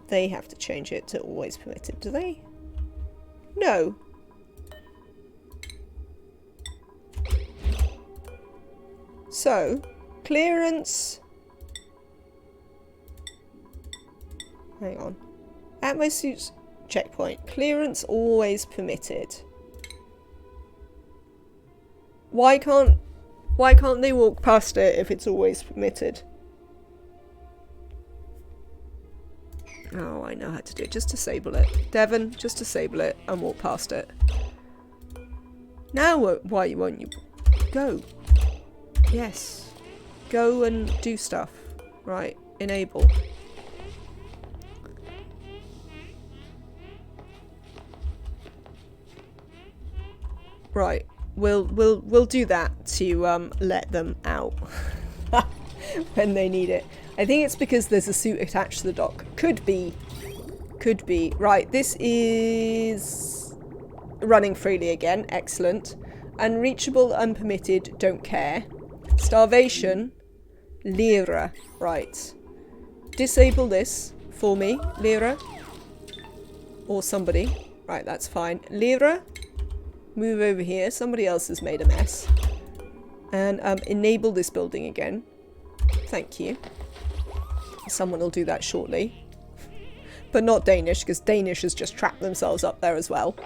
They have to change it to always permitted, do they? No. So, clearance... Hang on. Atmosphere checkpoint. Clearance always permitted. Why can't they walk past it if it's always permitted? Oh, I know how to do it. Just disable it. Devon, just disable it and walk past it. Now why won't you go? Yes. Go and do stuff. Right. Enable. Right. We'll do that to let them out when they need it. I think it's because there's a suit attached to the dock. Could be. Could be. Right, this is running freely again. Excellent. Unreachable, unpermitted, don't care. Starvation, Lyra. Right. Disable this for me, Lyra. Or somebody. Right, that's fine. Lyra, move over here. Somebody else has made a mess. And enable this building again. Thank you. Someone will do that shortly. But not Danish, because Danish has just trapped themselves up there as well.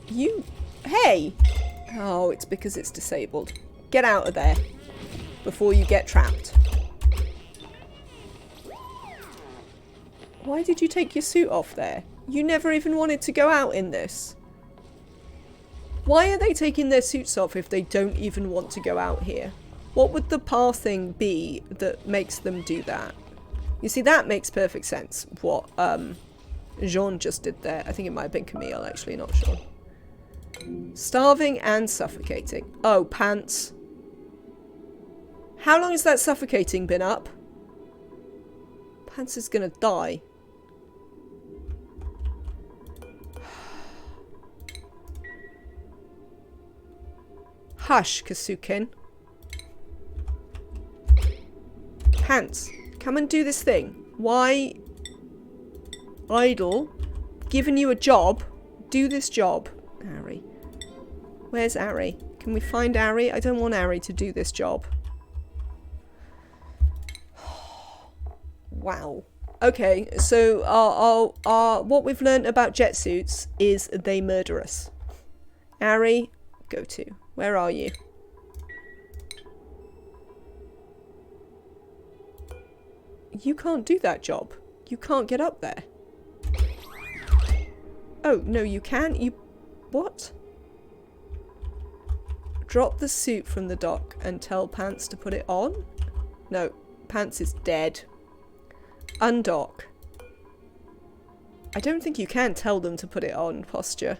You... Hey! Oh, it's because it's disabled. Get out of there before you get trapped. Why did you take your suit off there? You never even wanted to go out in this. Why are they taking their suits off if they don't even want to go out here? What would the pathing be that makes them do that? You see, that makes perfect sense, what Jean just did there. I think it might have been Camille, actually, not sure. Starving and suffocating. Oh, pants. How long has that suffocating been up? Pants is gonna die. Hush, Kasuken. Pants, come and do this thing. Why idle? Given you a job. Do this job. Ari. Where's Ari? Can we find Ari? I don't want Ari to do this job. Wow. Okay, so what we've learned about jet suits is they murder us. Ari, go to. Where are you? You can't do that job. You can't get up there. Oh, no, you can. You... What? Drop the suit from the dock and tell Pants to put it on? No, Pants is dead. Undock. I don't think you can tell them to put it on, Posture.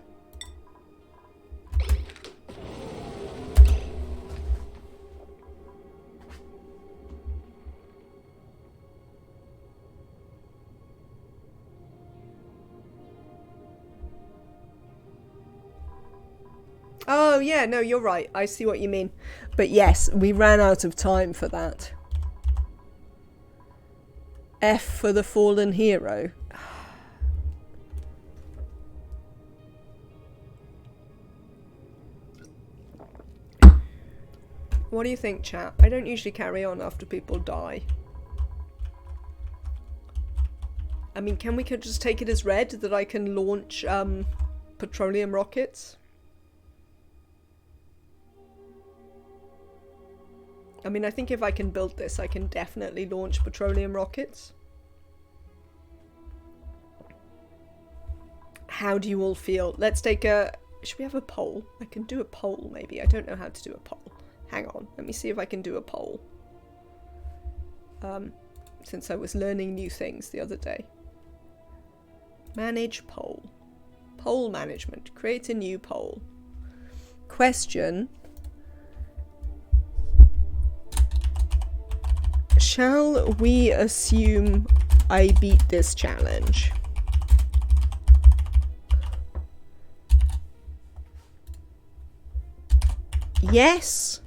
Oh, yeah, no, you're right. I see what you mean. But yes, we ran out of time for that. F for the fallen hero. What do you think, chat? I don't usually carry on after people die. I mean, can we just take it as read that I can launch petroleum rockets? I mean, I think if I can build this, I can definitely launch petroleum rockets. How do you all feel? Let's take a... Should we have a poll? I can do a poll, maybe. I don't know how to do a poll. Hang on. Let me see if I can do a poll. Since I was learning new things the other day. Manage poll. Poll management. Create a new poll. Question... Shall we assume I beat this challenge? Yes.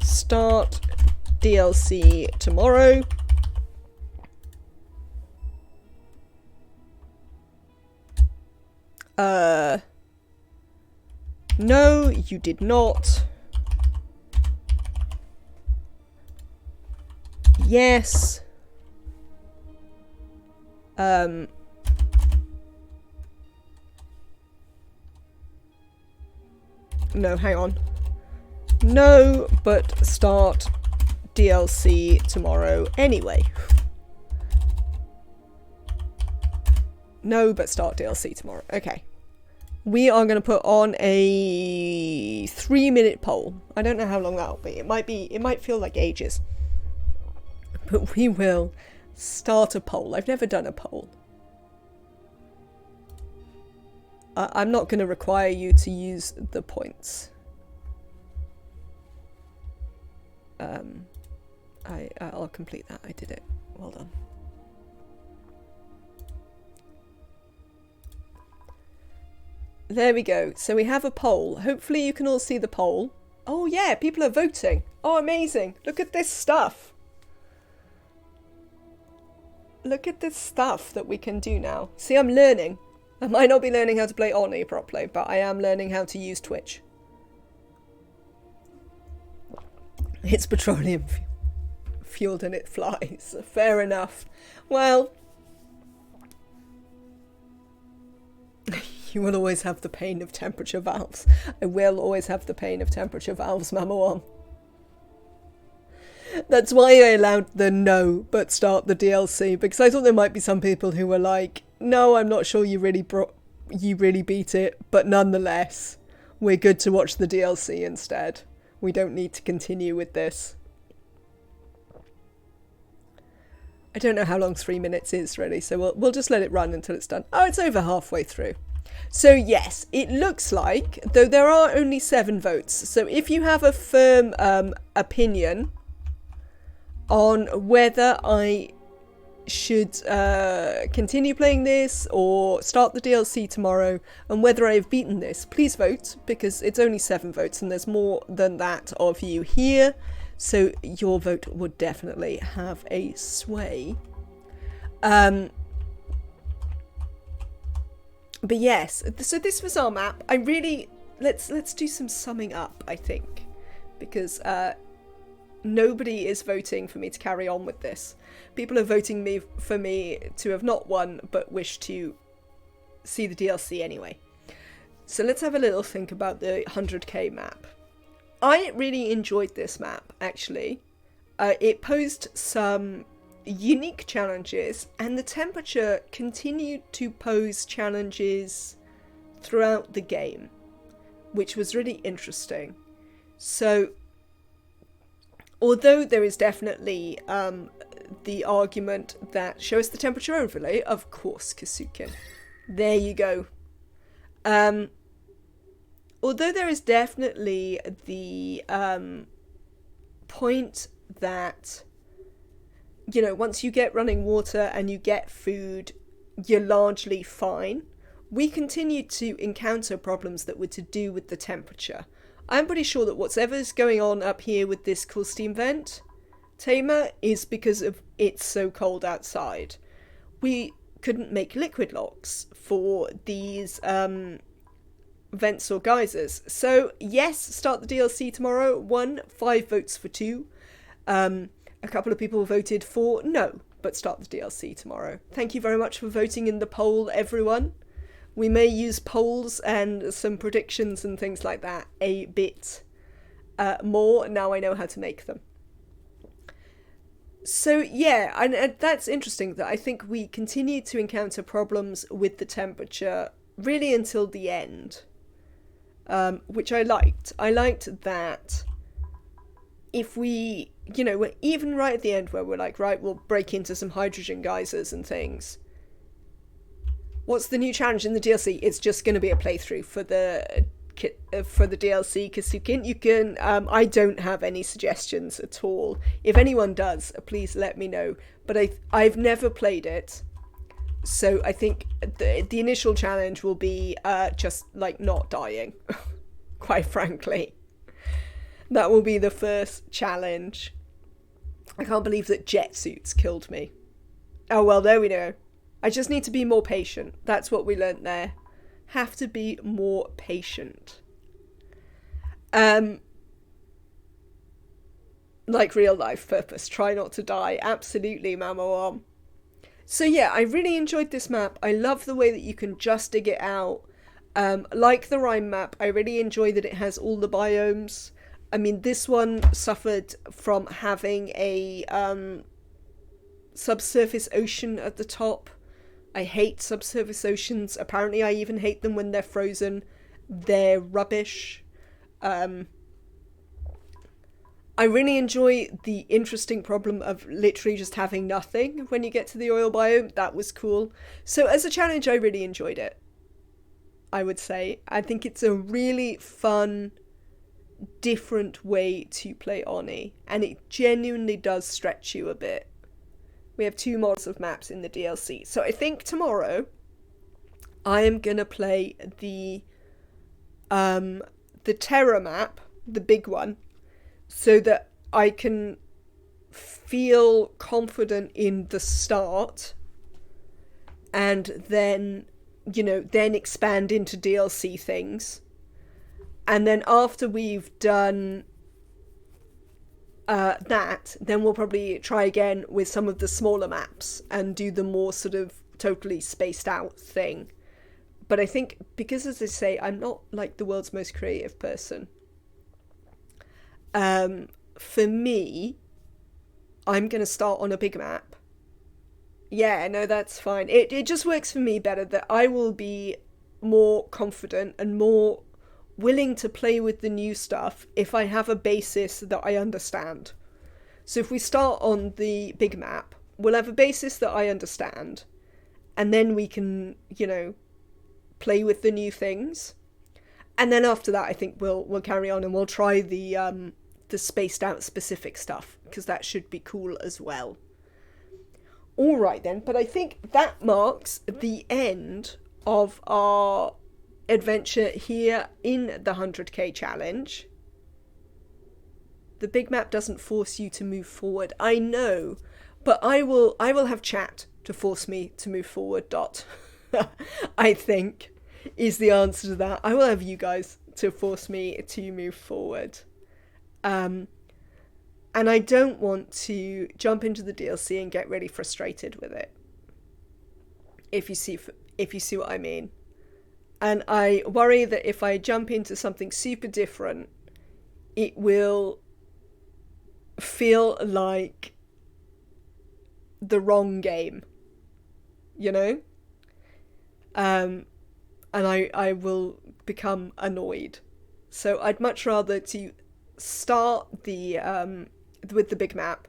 Start DLC tomorrow. No, you did not. Yes. No, hang on. No, but start DLC tomorrow anyway. No, but start DLC tomorrow. Okay. we are going to put on a 3-minute poll. I don't know how long that'll be. It might feel like ages. But we will start a poll. I've never done a poll. I'm not going to require you to use the points. I'll complete that. I did it. Well done. There we go. So we have a poll. Hopefully you can all see the poll. Oh yeah, people are voting. Oh, amazing. Look at this stuff. Look at this stuff that we can do now. See, I'm learning. I might not be learning how to play ONI properly, but I am learning how to use Twitch. It's petroleum fueled and it flies. Fair enough. Well, you will always have the pain of temperature valves. I will always have the pain of temperature valves, Mama One. That's why I allowed the no, but start the DLC, because I thought there might be some people who were like, no, I'm not sure you really beat it, but nonetheless, we're good to watch the DLC instead. We don't need to continue with this. I don't know how long 3 minutes is really, so we'll just let it run until it's done. Oh, it's over halfway through. So yes, it looks like, though there are only 7 votes, so if you have a firm opinion on whether I should continue playing this or start the DLC tomorrow, and whether I have beaten this, please vote, because it's only 7 votes and there's more than that of you here, so your vote would definitely have a sway. But yes, so this was our map. I really, let's do some summing up, I think, because nobody is voting for me to carry on with this. People are voting for me to have not won, but wish to see the DLC anyway. So let's have a little think about the 100k map. I really enjoyed this map, actually. It posed some unique challenges, and the temperature continued to pose challenges throughout the game, which was really interesting. So although there is definitely the argument that show us the temperature overlay, of course, Kasukin. There you go. Although there is definitely the point that, you know, once you get running water and you get food, you're largely fine. We continued to encounter problems that were to do with the temperature. I'm pretty sure that whatever's going on up here with this cool steam vent, Tamer, is because of it's so cold outside. We couldn't make liquid locks for these vents or geysers. So yes, start the DLC tomorrow. 5 votes for 2. A couple of people voted for no, but start the DLC tomorrow. Thank you very much for voting in the poll, everyone. We may use polls and some predictions and things like that a bit more. Now I know how to make them. So yeah, and that's interesting that I think we continued to encounter problems with the temperature really until the end, which I liked. I liked that if we, you know, we're even right at the end where we're like, right, we'll break into some hydrogen geysers and things. What's the new challenge in the DLC? It's just going to be a playthrough for the DLC, Kasukin. You can, I don't have any suggestions at all. If anyone does, please let me know. But I've never played it. So I think the initial challenge will be just like not dying, quite frankly. That will be the first challenge. I can't believe that jet suits killed me. Oh well, there we go. I just need to be more patient. That's what we learnt there. Have to be more patient. Like real life purpose. Try not to die. Absolutely, Mama. So yeah, I really enjoyed this map. I love the way that you can just dig it out. Like the Rime map, I really enjoy that it has all the biomes. I mean, this one suffered from having a subsurface ocean at the top, I hate subsurface oceans. Apparently I even hate them when they're frozen. They're rubbish. I really enjoy the interesting problem of literally just having nothing when you get to the oil biome. That was cool. So as a challenge, I really enjoyed it, I would say. I think it's a really fun, different way to play ONI, and it genuinely does stretch you a bit. We have 2 mods of maps in the DLC. So I think tomorrow I am going to play the Terra map, the big one, so that I can feel confident in the start and then, then expand into DLC things. And then after we've done that, then we'll probably try again with some of the smaller maps and do the more sort of totally spaced out thing. But I think, because as I say, I'm not like the world's most creative person, for me, I'm going to start on a big map. Yeah, no, that's fine. It just works for me better that I will be more confident and more willing to play with the new stuff if I have a basis that I understand. So if we start on the big map, we'll have a basis that I understand, and then we can, play with the new things. And then after that, I think we'll carry on and we'll try the spaced out specific stuff, because that should be cool as well. All right then, but I think that marks the end of our adventure here in the 100k challenge. The big map doesn't force you to move forward. I know, but I will have chat to force me to move forward. I think is the answer to that. I will have you guys to force me to move forward. And I don't want to jump into the DLC and get really frustrated with it. If you see what I mean. And I worry that if I jump into something super different, it will feel like the wrong game, and I will become annoyed. So I'd much rather to start with the big map.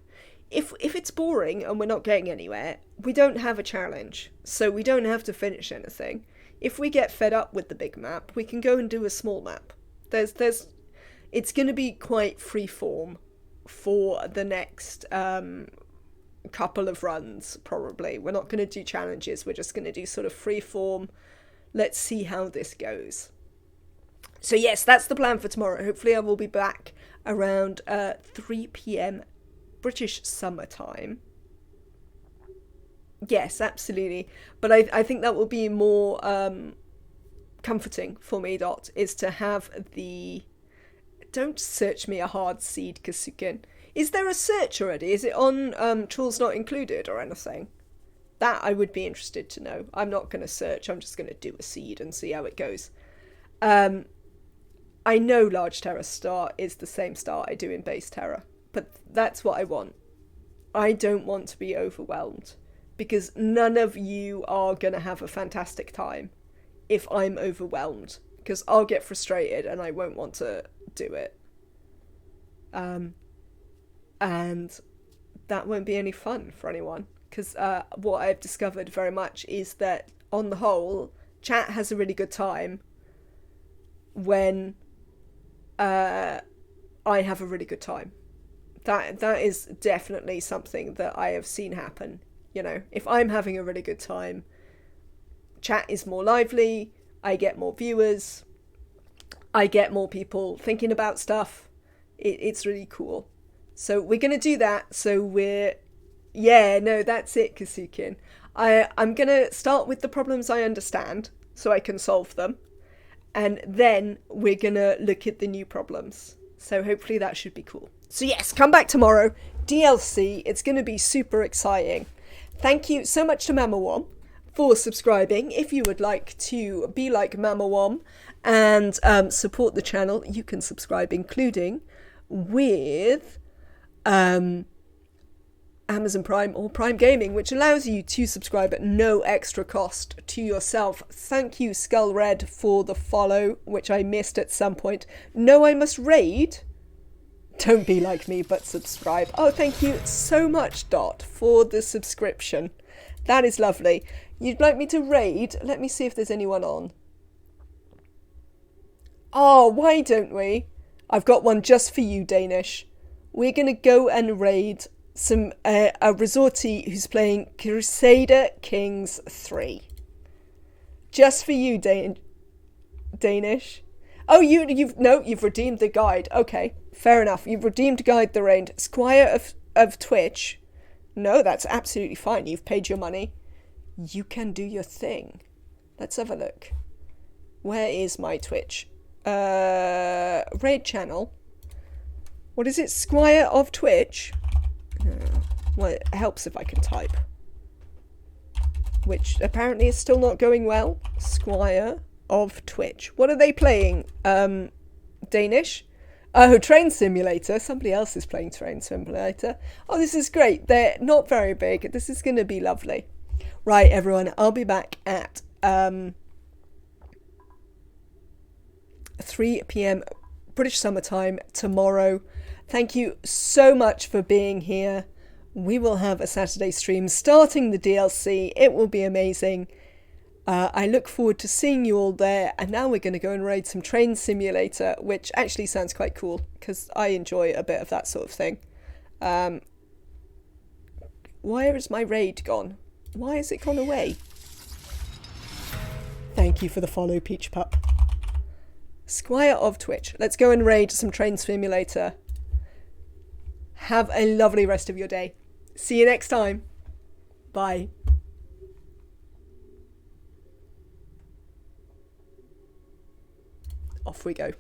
If it's boring and we're not getting anywhere, we don't have a challenge, so we don't have to finish anything. If we get fed up with the big map, we can go and do a small map. It's going to be quite freeform for the next couple of runs, probably. We're not going to do challenges. We're just going to do sort of freeform. Let's see how this goes. So yes, that's the plan for tomorrow. Hopefully I will be back around 3 p.m. British summer time. Yes, absolutely. But I think that will be more comforting for me, is to have the... Don't search me a hard seed, Kasuken. Is there a search already? Is it on tools not included or anything? That I would be interested to know. I'm not going to search. I'm just going to do a seed and see how it goes. I know Large Terra Star is the same star I do in Base Terra, but that's what I want. I don't want to be overwhelmed, because none of you are going to have a fantastic time if I'm overwhelmed, because I'll get frustrated and I won't want to do it. And that won't be any fun for anyone, because what I've discovered very much is that, on the whole, chat has a really good time when I have a really good time. That is definitely something that I have seen happen. If I'm having a really good time, chat is more lively, I get more viewers, I get more people thinking about stuff. It's really cool. So we're going to do that. So that's it, Kasukin. I'm going to start with the problems I understand so I can solve them. And then we're going to look at the new problems. So hopefully that should be cool. So yes, come back tomorrow. DLC, it's going to be super exciting. Thank you so much to Mamawom for subscribing. If you would like to be like Mamawom and support the channel, you can subscribe, including with Amazon Prime or Prime Gaming, which allows you to subscribe at no extra cost to yourself. Thank you, Skull Red, for the follow, which I missed at some point. No, I must raid. Don't be like me, but subscribe. Oh, thank you so much, Dot, for the subscription. That is lovely. You'd like me to raid? Let me see if there's anyone on. Oh, why don't we? I've got one just for you, Danish. We're going to go and raid some a resortee who's playing Crusader Kings 3. Just for you, Danish. Oh, you've redeemed the guide. Okay, fair enough. You've redeemed guide the raid. Squire of Twitch. No, that's absolutely fine. You've paid your money. You can do your thing. Let's have a look. Where is my Twitch? Raid channel. What is it? Squire of Twitch? Well, it helps if I can type. Which apparently is still not going well. Squire of Twitch. What are they playing? Danish? Oh, Train Simulator. Somebody else is playing Train Simulator. Oh, this is great. They're not very big. This is going to be lovely. Right, everyone. I'll be back at 3 p.m. British Summer Time tomorrow. Thank you so much for being here. We will have a Saturday stream starting the DLC. It will be amazing. I look forward to seeing you all there. And now we're going to go and raid some Train Simulator, which actually sounds quite cool because I enjoy a bit of that sort of thing. Where is my raid gone? Why has it gone away? Thank you for the follow, Peach Pup. Squire of Twitch. Let's go and raid some Train Simulator. Have a lovely rest of your day. See you next time. Bye. Off we go.